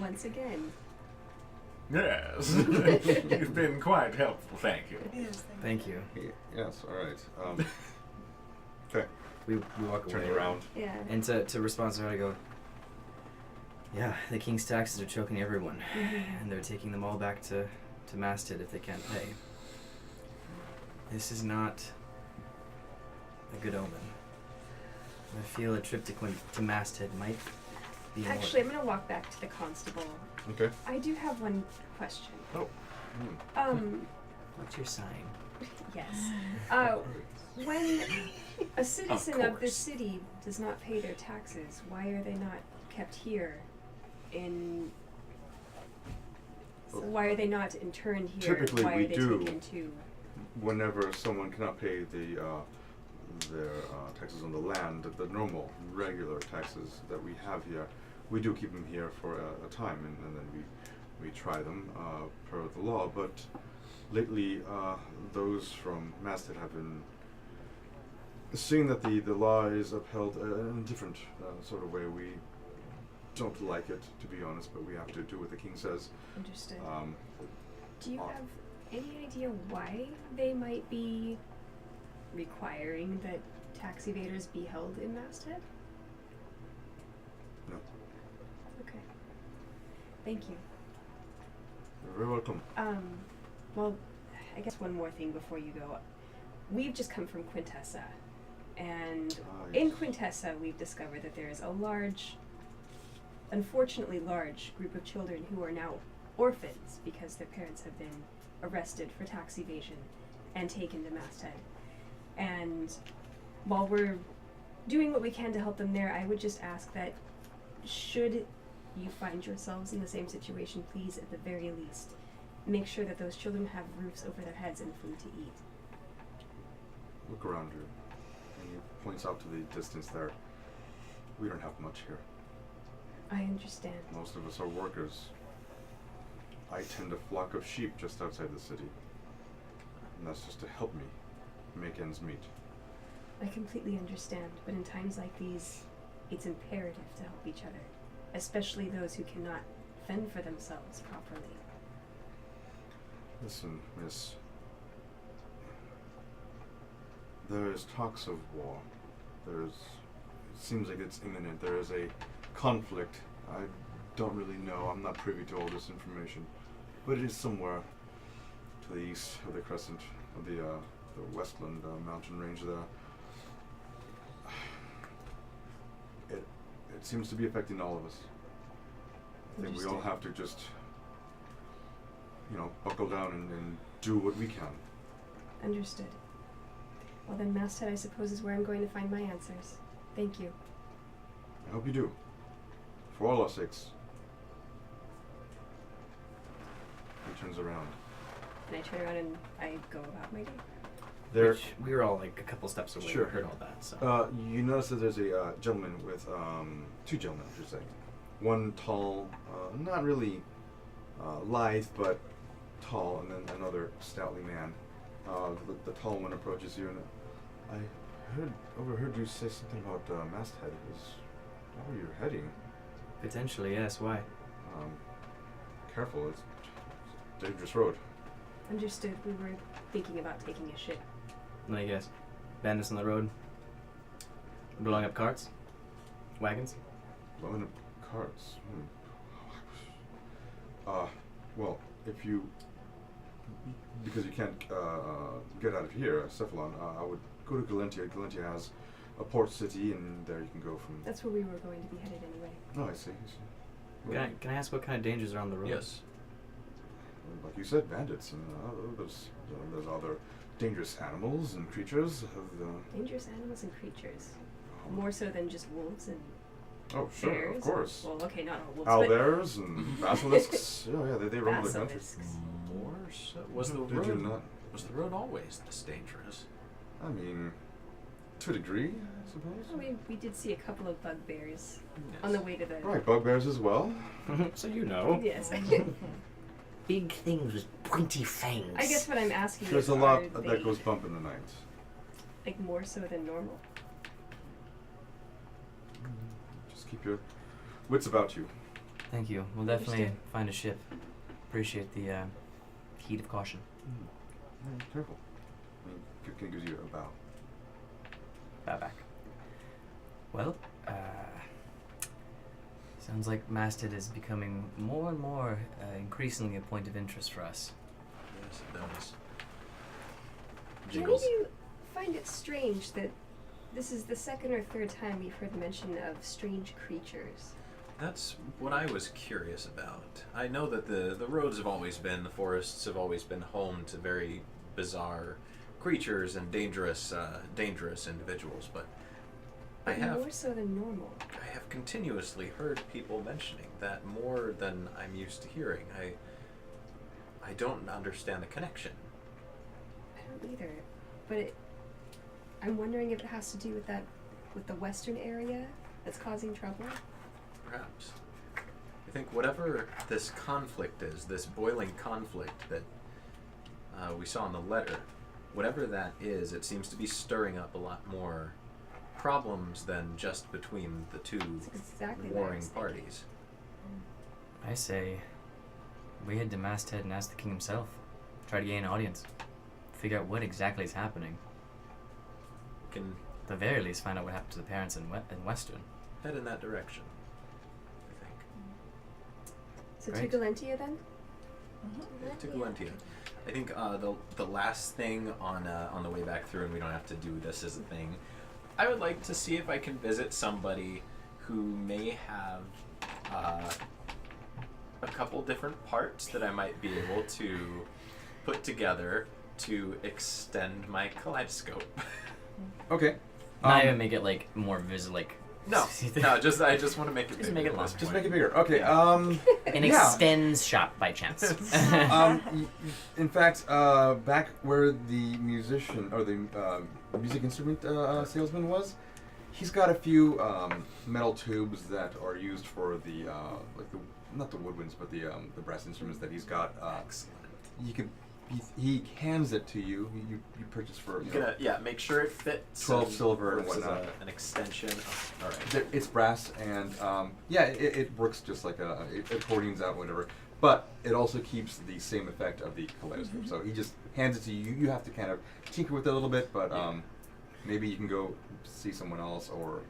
Speaker 3: once again.
Speaker 12: Yes. You've been quite helpful, thank you.
Speaker 6: Yes,
Speaker 4: Thank you.
Speaker 1: Yes. All right. Okay.
Speaker 4: We walk away.
Speaker 1: Turn around.
Speaker 3: Yeah.
Speaker 4: And to respond to her, I go, yeah, the king's taxes are choking everyone, and they're taking them all back to Masthead if they can't pay. This is not a good omen. I feel a trip to Masthead might be more.
Speaker 3: Actually, I'm gonna walk back to the constable.
Speaker 1: Okay.
Speaker 3: I do have one question.
Speaker 1: Oh.
Speaker 4: What's your sign?
Speaker 3: Yes. When a citizen of the
Speaker 2: course.
Speaker 3: city does not pay their taxes, why are they not kept here? So why are they not interned here?
Speaker 1: Typically
Speaker 3: why
Speaker 1: we
Speaker 3: are they
Speaker 1: do.
Speaker 3: taken to?
Speaker 1: Whenever someone cannot pay their taxes on the land, the normal, regular taxes that we have here, we do keep them here for a time, and then we try them per the law. But lately, those from Masthead have been seeing that the law is upheld in a different sort of way. We don't like it, to be honest, but we have to do what the king says.
Speaker 3: Understood. Do you have any idea why they might be requiring that tax evaders be held in Masthead?
Speaker 1: No.
Speaker 3: Okay. Thank you.
Speaker 1: You're very welcome.
Speaker 3: Well, I guess one more thing before you go. We've just come from Quintessa, and in Quintessa we've discovered that there is a unfortunately large group of children who are now orphans because their parents have been arrested for tax evasion and taken to Masthead. And while we're doing what we can to help them there, I would just ask that should you find yourselves in the same situation, please, at the very least, make sure that those children have roofs over their heads and food to eat.
Speaker 1: Look around you. And he points out to the distance there. We don't have much here.
Speaker 3: I understand.
Speaker 1: Most of us are workers. I tend a flock of sheep just outside the city. And that's just to help me make ends meet.
Speaker 3: I completely understand, but in times like these, it's imperative to help each other, especially those who cannot fend for themselves properly.
Speaker 1: Listen, miss. There's talks of war. It seems like it's imminent. There is a conflict. I don't really know. I'm not privy to all this information. But it is somewhere to the east of the crescent of the Westland mountain range there. It seems to be affecting all of us. I think we all have to just, buckle down and do what we can.
Speaker 3: Understood. Well then, Masthead, I suppose, is where I'm going to find my answers. Thank you.
Speaker 1: I hope you do. For all our sakes. He turns around.
Speaker 3: And I turn around and I go about my day.
Speaker 11: Which we were all like a couple steps away.
Speaker 1: Sure.
Speaker 11: We heard all that. So.
Speaker 1: You notice that there's a gentleman with, two gentlemen, I should say. One tall, not really lithe, but tall, and then another stoutly man. The tall one approaches you, and I overheard you say something about Masthead. Is that where you're heading?
Speaker 4: Potentially, yes. Why?
Speaker 1: Careful, it's a dangerous road.
Speaker 3: Understood. We were thinking about taking a ship.
Speaker 4: Let me guess. Bandits on the road? Blowing up carts? Wagons?
Speaker 1: Blowing up carts? Well, if you... Because you can't get out of here, Cephalon, I would go to Galentia. Galentia has a port city, and there you can go from...
Speaker 3: That's where we were going to be headed anyway.
Speaker 1: Oh, I see.
Speaker 4: Can I ask what kind of dangers are on the road?
Speaker 2: Yes.
Speaker 1: Like you said, bandits, and there's other dangerous animals and creatures.
Speaker 3: Dangerous animals and creatures. More so than just wolves and
Speaker 1: oh, sure,
Speaker 3: bears.
Speaker 1: of course.
Speaker 3: Well, okay, not all wolves,
Speaker 1: Owlbears and basilisks. They roam the country.
Speaker 2: More so? Was the road always this dangerous?
Speaker 1: I mean, to a degree, I suppose.
Speaker 3: Well, we did see a couple of bugbears on the way to the...
Speaker 1: Right, bugbears as well.
Speaker 11: So you know.
Speaker 3: Yes.
Speaker 11: Big things with pointy fangs.
Speaker 3: I guess what I'm asking
Speaker 1: There's
Speaker 3: is,
Speaker 1: a lot
Speaker 3: are
Speaker 1: that
Speaker 3: they,
Speaker 1: goes bump in the night.
Speaker 3: like, more so than normal?
Speaker 1: Just keep your wits about you.
Speaker 4: Thank you. We'll definitely find a ship. Appreciate the heat of caution.
Speaker 1: Careful. I mean, can gives you a bow.
Speaker 4: Bow back. Well, sounds like Masthead is becoming more and more increasingly a point of interest for us.
Speaker 2: Yes, it does.
Speaker 3: Do any of you find it strange that this is the second or third time we've heard mention of strange creatures?
Speaker 2: That's what I was curious about. I know that the roads have always been, the forests have always been home to very bizarre creatures and dangerous individuals, but I have
Speaker 3: more so than normal.
Speaker 2: I have continuously heard people mentioning that more than I'm used to hearing. I don't understand the connection.
Speaker 3: I don't either, but I'm wondering if it has to do with the western area that's causing trouble.
Speaker 2: Perhaps. I think whatever this conflict is, this boiling conflict that we saw in the letter, whatever that is, it seems to be stirring up a lot more problems than just between the two warring parties.
Speaker 4: I say we head to Masthead and ask the king himself. Try to gain an audience. Figure out what exactly is happening.
Speaker 2: Can
Speaker 4: at the very least find out what happened to the parents in Western.
Speaker 2: Head in that direction, I think.
Speaker 3: So
Speaker 4: Great.
Speaker 3: to Galentia then?
Speaker 2: To Galentia. I think the last thing on the way back through, and we don't have to do this as a thing, I would like to see if I can visit somebody who may have a couple different parts that I might be able to put together to extend my kaleidoscope.
Speaker 1: Okay.
Speaker 4: Not even make it like more visible, like
Speaker 2: No, I just want to make it bigger.
Speaker 4: make it long.
Speaker 1: Just make it bigger. Okay.
Speaker 4: An extends shop by chance.
Speaker 1: In fact, back where the musician or the music instrument salesman was, he's got a few metal tubes that are used for the like not the woodwinds, but the brass instruments that he's got. You can. He hands it to you. You purchase for.
Speaker 2: You're gonna make sure it fits.
Speaker 1: 12 silver and
Speaker 2: works as
Speaker 1: whatnot.
Speaker 2: an extension. All right.
Speaker 1: It's brass and it works just like it accordions out whatever. But it also keeps the same effect of the kaleidoscope. So he just hands it to you. You have to kind of tinker with it a little bit, but maybe you can go see someone else or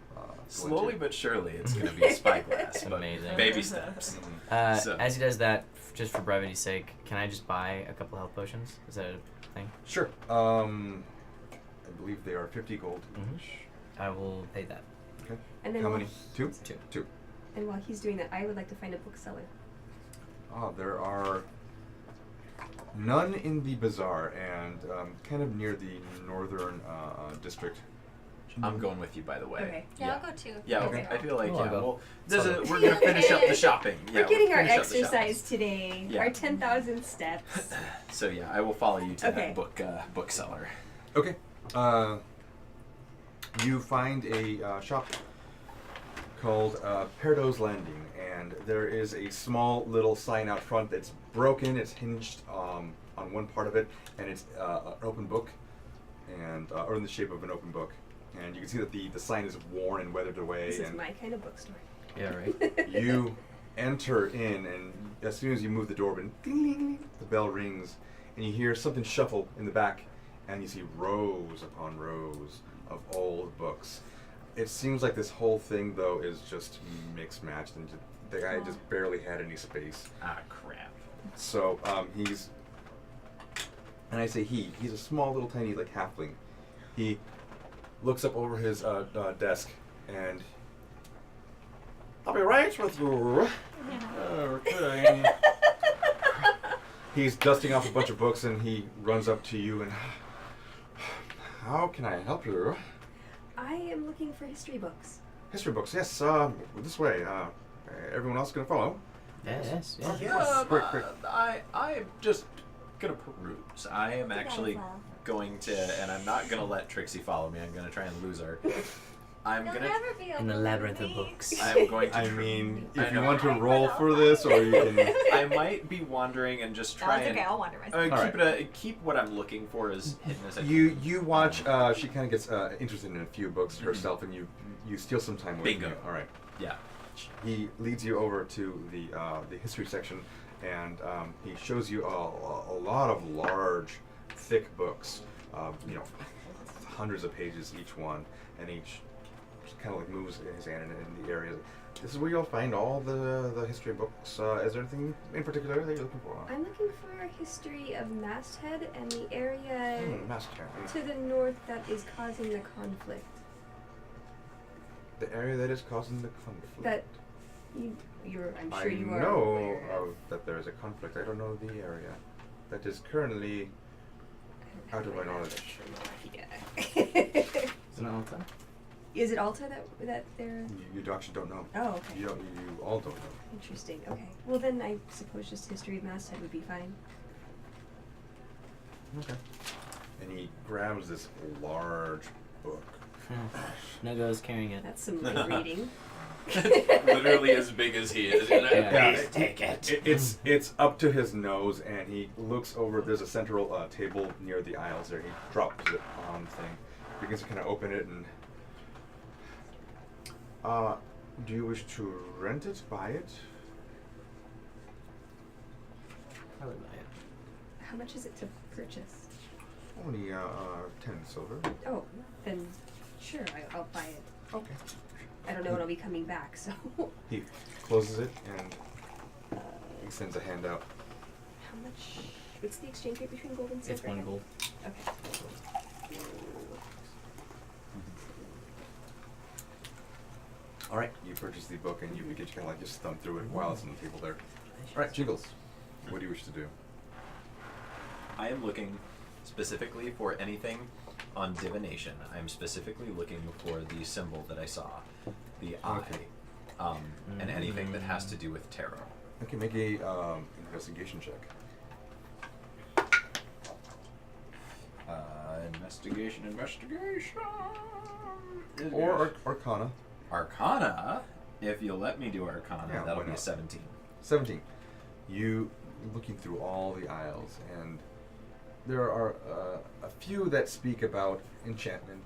Speaker 2: slowly but surely it's going to be spyglass.
Speaker 4: Amazing.
Speaker 2: Baby steps.
Speaker 4: As he does that, just for brevity's sake, can I just buy a couple health potions? Is that a thing?
Speaker 1: Sure. I believe they are 50 gold each.
Speaker 4: I will pay that.
Speaker 1: Okay.
Speaker 3: And then
Speaker 1: how many? Two?
Speaker 4: Two.
Speaker 3: And while he's doing that, I would like to find a bookseller.
Speaker 1: There are none in the bazaar and kind of near the northern district.
Speaker 2: I'm going with you, by the way.
Speaker 3: Okay.
Speaker 5: Yeah, I'll go too.
Speaker 2: Yeah,
Speaker 3: Okay.
Speaker 2: I feel like,
Speaker 4: Well, I'll go.
Speaker 2: we're going to finish up the shopping.
Speaker 3: We're
Speaker 2: Yeah,
Speaker 3: getting our
Speaker 2: finish up the shopping.
Speaker 3: exercise today.
Speaker 2: Yeah.
Speaker 3: Our 10,000 steps.
Speaker 2: So yeah, I will follow you to
Speaker 3: Okay.
Speaker 2: that bookseller.
Speaker 1: Okay. You find a shop called Perdo's Landing, and there is a small little sign out front that's broken. It's hinged on one part of it, and it's an open book, and or in the shape of an open book. And you can see that the sign is worn and weathered away.
Speaker 3: This is
Speaker 1: and
Speaker 3: my kind of bookstore.
Speaker 4: Yeah, right.
Speaker 1: you enter in, and as soon as you move the door, ding, the bell rings, and you hear something shuffle in the back, and you see rows upon rows of old books. It seems like this whole thing, though, is just mixed matched, and the guy just barely had any space.
Speaker 2: Ah, crap.
Speaker 1: So he's, and I say he's a small little tiny like halfling. He looks up over his desk, and I'll be right with you. Okay. He's dusting off a bunch of books, and he runs up to you and, how can I help you?
Speaker 3: I am looking for history books.
Speaker 1: History books, yes. This way. Everyone else gonna follow?
Speaker 4: Yes.
Speaker 1: Great.
Speaker 2: I'm just gonna peruse. I am actually going to, and I'm not gonna let Trixie follow me. I'm gonna try and lose her. I'm
Speaker 5: You'll
Speaker 2: gonna.
Speaker 5: never be able
Speaker 4: In the
Speaker 5: to
Speaker 4: labyrinth
Speaker 5: leave
Speaker 4: of
Speaker 5: me.
Speaker 4: books.
Speaker 2: I'm going to.
Speaker 1: I mean,
Speaker 2: I
Speaker 1: if you
Speaker 2: know.
Speaker 1: want to roll for this, or you can.
Speaker 2: I might be wandering and just try
Speaker 5: That's
Speaker 2: and
Speaker 5: okay, I'll wander myself.
Speaker 2: keep what I'm looking for as hidden as I can.
Speaker 1: You watch. She kind of gets interested in a few books herself, and you steal some time with
Speaker 2: Bingo.
Speaker 1: you. All right.
Speaker 2: Yeah.
Speaker 1: He leads you over to the history section, and he shows you a lot of large, thick books. Hundreds of pages each one, and each kind of like moves his hand in the area. This is where you'll find all the history books. Is there anything in particular that you're looking for?
Speaker 3: I'm looking for a history of Masthead and the area
Speaker 1: Masthead.
Speaker 3: to the north that is causing the conflict.
Speaker 1: The area that is causing the conflict.
Speaker 3: That I'm sure you are
Speaker 1: I know
Speaker 3: aware of.
Speaker 1: that there is a conflict. I don't know the area. That is currently out of my knowledge.
Speaker 3: Yeah.
Speaker 4: Is it Alta?
Speaker 3: Is it Alta that they're?
Speaker 1: You actually don't know.
Speaker 3: Oh, okay.
Speaker 1: You all don't know.
Speaker 3: Interesting. Okay. Well, then I suppose just history of Masthead would be fine.
Speaker 1: Okay. And he grabs this large book.
Speaker 4: No goes carrying it.
Speaker 3: That's some light reading.
Speaker 2: Literally as big as he is.
Speaker 1: Yeah.
Speaker 11: Take it.
Speaker 1: It's up to his nose, and he looks over. There's a central table near the aisles there. He drops it on the thing. Begins to kind of open it and. Do you wish to rent it, buy it?
Speaker 4: I would buy it.
Speaker 3: How much is it to purchase?
Speaker 1: Only 10 silver.
Speaker 3: Oh, then sure, I'll buy it.
Speaker 1: Okay.
Speaker 3: I don't know when I'll be coming back, so.
Speaker 1: He closes it and extends a hand out.
Speaker 3: How much? What's the exchange rate between gold and silver?
Speaker 4: It's 1 gold.
Speaker 3: Okay.
Speaker 1: All right. You purchase the book and you begin to kind of like just thumb through it while it's on the table there. All right, Jingles. What do you wish to do?
Speaker 2: I am looking specifically for anything on divination. I'm specifically looking for the symbol that I saw, the eye, and anything that has to do with tarot.
Speaker 1: Okay, make a investigation check.
Speaker 2: Investigation.
Speaker 1: Or Arcana.
Speaker 2: Arcana. If you'll let me do Arcana,
Speaker 1: Yeah,
Speaker 2: that'll
Speaker 1: why
Speaker 2: be a
Speaker 1: not?
Speaker 2: 17.
Speaker 1: 17. You looking through all the aisles, and there are a few that speak about enchantment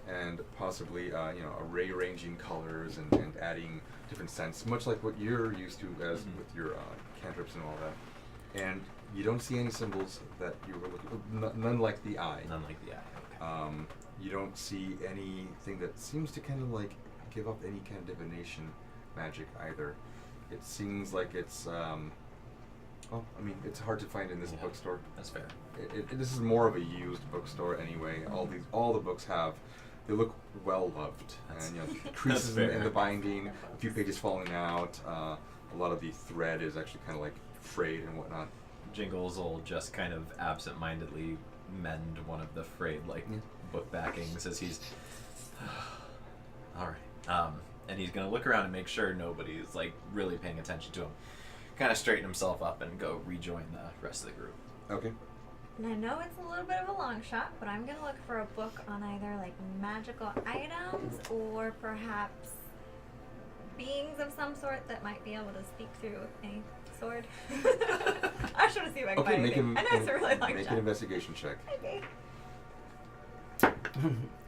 Speaker 1: and possibly rearranging colors and adding different scents, much like what you're used to as with your cantrips and all that. And you don't see any symbols that you were looking. None like the eye.
Speaker 2: None like the eye. Okay.
Speaker 1: You don't see anything that seems to kind of like give up any kind of divination magic either. It seems like it's it's hard to find in this bookstore.
Speaker 2: That's fair.
Speaker 1: This is more of a used bookstore anyway. All the books they look well loved, and creases in the binding, a few pages falling out. A lot of the thread is actually kind of like frayed and whatnot.
Speaker 2: Jingles will just kind of absent-mindedly mend one of the frayed book backings as he's all right. And he's gonna look around and make sure nobody's like really paying attention to him. Kind of straighten himself up and go rejoin the rest of the group.
Speaker 1: Okay.
Speaker 5: And I know it's a little bit of a long shot, but I'm gonna look for a book on either like magical items or perhaps beings of some sort that might be able to speak through a sword. I just want to see if I can find anything. I know it's a really long shot.
Speaker 1: Make an investigation check.
Speaker 5: Okay.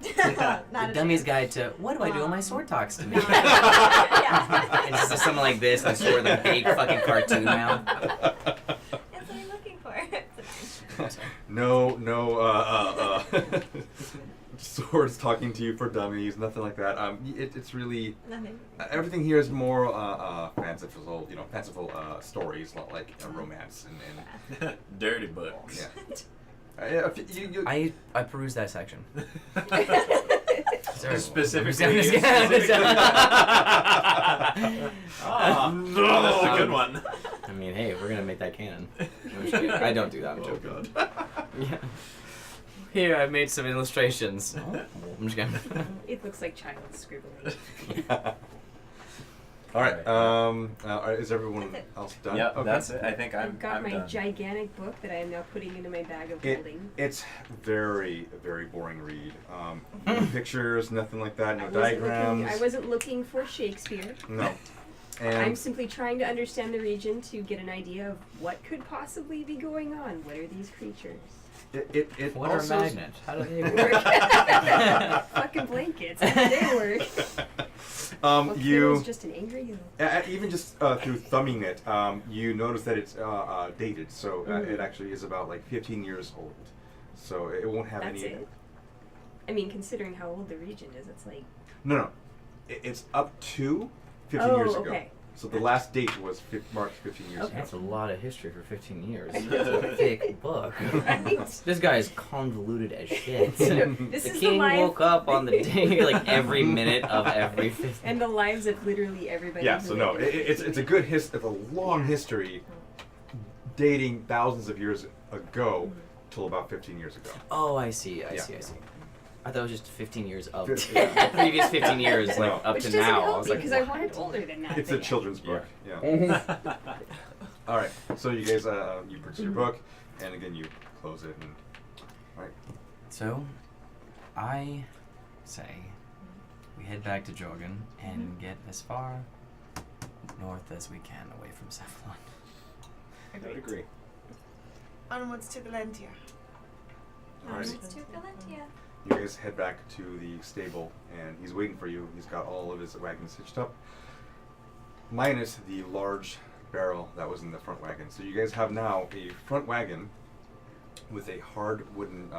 Speaker 4: The Dummy's Guide to What Do I Do When My Sword Talks to Me?
Speaker 5: Yeah.
Speaker 4: And just someone like this and sword with a big fucking cartoon mouth.
Speaker 5: That's what I'm looking for.
Speaker 1: No, swords talking to you for dummies, nothing like that. It's really
Speaker 5: Nothing.
Speaker 1: Everything here is more fanciful, stories, not like romance and
Speaker 2: Dirty books.
Speaker 1: Yeah.
Speaker 4: I perused that section.
Speaker 2: Specifically. That's a good one.
Speaker 4: I mean, hey, if we're gonna make that canon. I don't do that. I'm joking. Yeah. Here, I've made some illustrations. I'm just kidding.
Speaker 3: It looks like child scribbling.
Speaker 1: All right. Is everyone else done?
Speaker 2: Yep,
Speaker 1: okay.
Speaker 2: that's it. I think
Speaker 3: I've got
Speaker 2: I'm
Speaker 3: my
Speaker 2: done.
Speaker 3: gigantic book that I am now putting into my bag of holding.
Speaker 1: It's very, very boring read. No pictures, nothing like that. No
Speaker 3: I
Speaker 1: diagrams.
Speaker 3: wasn't looking for Shakespeare.
Speaker 1: No. And
Speaker 3: I'm simply trying to understand the region to get an idea of what could possibly be going on. What are these creatures?
Speaker 1: It
Speaker 4: What are
Speaker 1: also
Speaker 4: magnets? How do they work?
Speaker 3: Fucking blankets. How do they work?
Speaker 1: You
Speaker 3: just an angry hill.
Speaker 1: even just through thumbing it, you notice that it's dated. So it actually is about like 15 years old. So it won't have
Speaker 3: That's
Speaker 1: any.
Speaker 3: it? I mean, considering how old the region is, it's like.
Speaker 1: No. It's up to 15 years ago.
Speaker 3: Okay.
Speaker 1: So the last date was March 15 years ago.
Speaker 4: That's a lot of history for 15 years. That's a thick book.
Speaker 3: Right?
Speaker 4: This guy is convoluted as shit.
Speaker 3: This
Speaker 4: The
Speaker 3: is
Speaker 4: king
Speaker 3: the life.
Speaker 4: woke up on the day, like every minute of every 15.
Speaker 3: And the lives of literally everybody.
Speaker 1: Yeah,
Speaker 3: who
Speaker 1: so no,
Speaker 3: lived.
Speaker 1: it's a good it's a long history, dating thousands of years ago till about 15 years ago.
Speaker 4: Oh, I see. I see. I thought it was just 15 years of the
Speaker 1: Yeah.
Speaker 4: previous 15 years, like
Speaker 1: No.
Speaker 4: up
Speaker 3: Which
Speaker 4: to
Speaker 3: doesn't
Speaker 4: now. I
Speaker 3: help
Speaker 4: was
Speaker 3: me
Speaker 4: like,
Speaker 3: because I
Speaker 4: what?
Speaker 3: wanted older than that.
Speaker 1: It's
Speaker 3: but
Speaker 1: a
Speaker 3: yeah.
Speaker 1: children's book. Yeah. All right, so you guys you purchase your book, and again you close it, and all right.
Speaker 4: So, I say we head back to Jorgen and get as far north as we can away from Cephalon.
Speaker 12: I would agree.
Speaker 6: Onwards to Valentia.
Speaker 1: All right.
Speaker 5: Let's do Valentia.
Speaker 1: You guys head back to the stable, and he's waiting for you. He's got all of his wagons hitched up, minus the large barrel that was in the front wagon. So you guys have now a front wagon with a hard wooden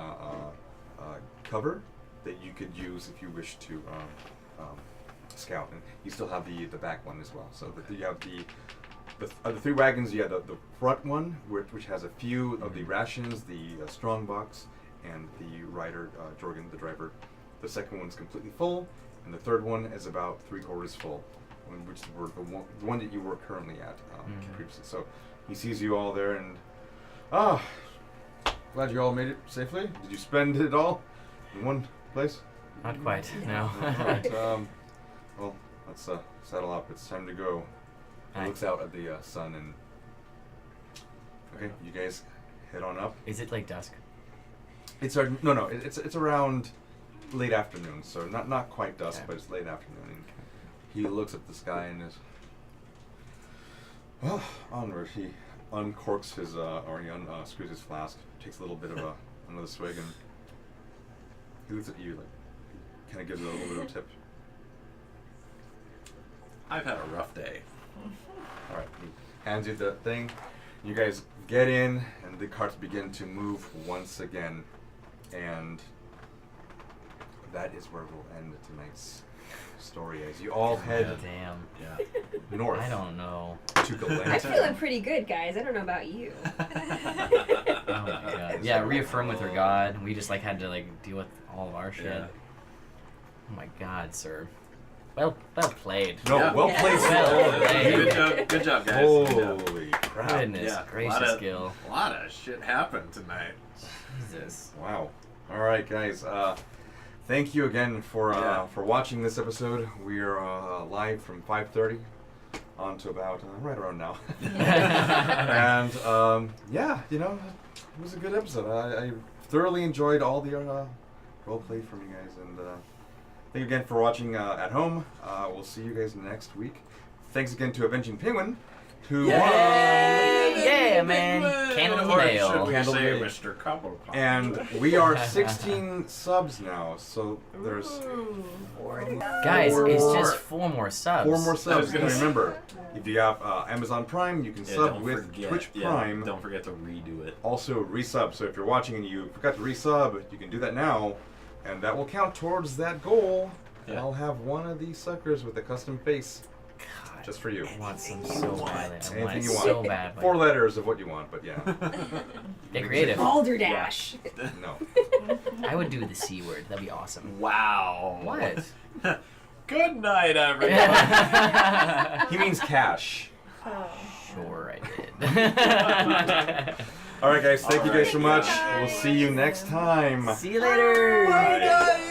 Speaker 1: cover that you could use if you wish to scout. And you still have the back one as well. So you have the three wagons. You have the front one, which has a few of the rations, the strong box, and the rider, Jorgen, the driver. The second one's completely full, and the third one is about 3/4 full, which is the one that you were currently at previously. So he sees you all there, and glad you all made it safely. Did you spend it all in one place?
Speaker 4: Not quite, no.
Speaker 1: All right. Well, let's saddle up. It's time to go. He looks out at the sun, and okay, you guys head on up.
Speaker 4: Is it like dusk?
Speaker 1: It's it's around late afternoon, so not quite dusk, but it's late afternoon. And he looks at the sky and is, Well, onward. He uncorks his, or he unscrews his flask, takes a little bit of another swig, and he looks at you like, kind of gives it a little bit of a tip.
Speaker 2: I've had a rough day.
Speaker 1: All right, he hands you the thing. You guys get in, and the carts begin to move once again, and that is where we'll end tonight's story. As you all head
Speaker 4: Damn.
Speaker 1: north.
Speaker 4: I don't know.
Speaker 1: To Galena.
Speaker 3: I'm feeling pretty good, guys. I don't know about you.
Speaker 4: Oh my god. Yeah, reaffirm with her god. We just like had to like deal with all of our shit.
Speaker 2: Yeah.
Speaker 4: Oh my god, sir. Well played.
Speaker 1: No,
Speaker 2: Yeah.
Speaker 1: well played.
Speaker 4: Well played.
Speaker 2: Good job, guys. Good job.
Speaker 1: Holy crap.
Speaker 4: Goodness
Speaker 2: Yeah,
Speaker 4: gracious, Gil.
Speaker 2: A lot of shit happened tonight.
Speaker 4: Jesus.
Speaker 1: Wow. All right, guys. Thank you again for watching this episode. We are live from 5:30 on to about right around now. And yeah, you know, it was a good episode. I thoroughly enjoyed all the role play from you guys, and thank you again for watching at home. We'll see you guys next week. Thanks again to Avenging Penguin, who won.
Speaker 4: Yeah, man. Candle in the
Speaker 2: Or
Speaker 4: mail.
Speaker 2: should we
Speaker 1: Candle
Speaker 2: say
Speaker 1: in the-
Speaker 2: Mr. Cobblepot?
Speaker 1: And we are 16 subs now, so there's
Speaker 4: Guys, it's just 4 more subs.
Speaker 1: 4 more subs.
Speaker 2: gonna
Speaker 1: And
Speaker 2: say-
Speaker 1: remember, if you have Amazon Prime, you can
Speaker 2: Yeah,
Speaker 1: sub
Speaker 2: don't
Speaker 1: with
Speaker 2: forget-
Speaker 1: Twitch
Speaker 2: yeah,
Speaker 1: Prime.
Speaker 2: don't forget to redo it.
Speaker 1: Also resub. So if you're watching and you forgot to resub, you can do that now, and that will count towards that goal. And
Speaker 2: Yeah.
Speaker 1: I'll have one of these suckers with a custom face just for you.
Speaker 4: I want some so badly. I want
Speaker 1: Anything
Speaker 4: it
Speaker 1: you
Speaker 4: so
Speaker 1: want.
Speaker 4: badly.
Speaker 1: 4 letters of what you want, but yeah.
Speaker 4: Get creative.
Speaker 3: Balderdash.
Speaker 1: No.
Speaker 4: I would do the C word. That'd be awesome.
Speaker 2: Wow.
Speaker 4: What?
Speaker 2: Good night, everyone.
Speaker 1: He means cash.
Speaker 4: Sure, I did.
Speaker 1: All right, guys. Thank you guys so
Speaker 2: Alright,
Speaker 1: much.
Speaker 2: guys.
Speaker 1: We'll see you next time.
Speaker 4: See you later.
Speaker 2: Bye, guys.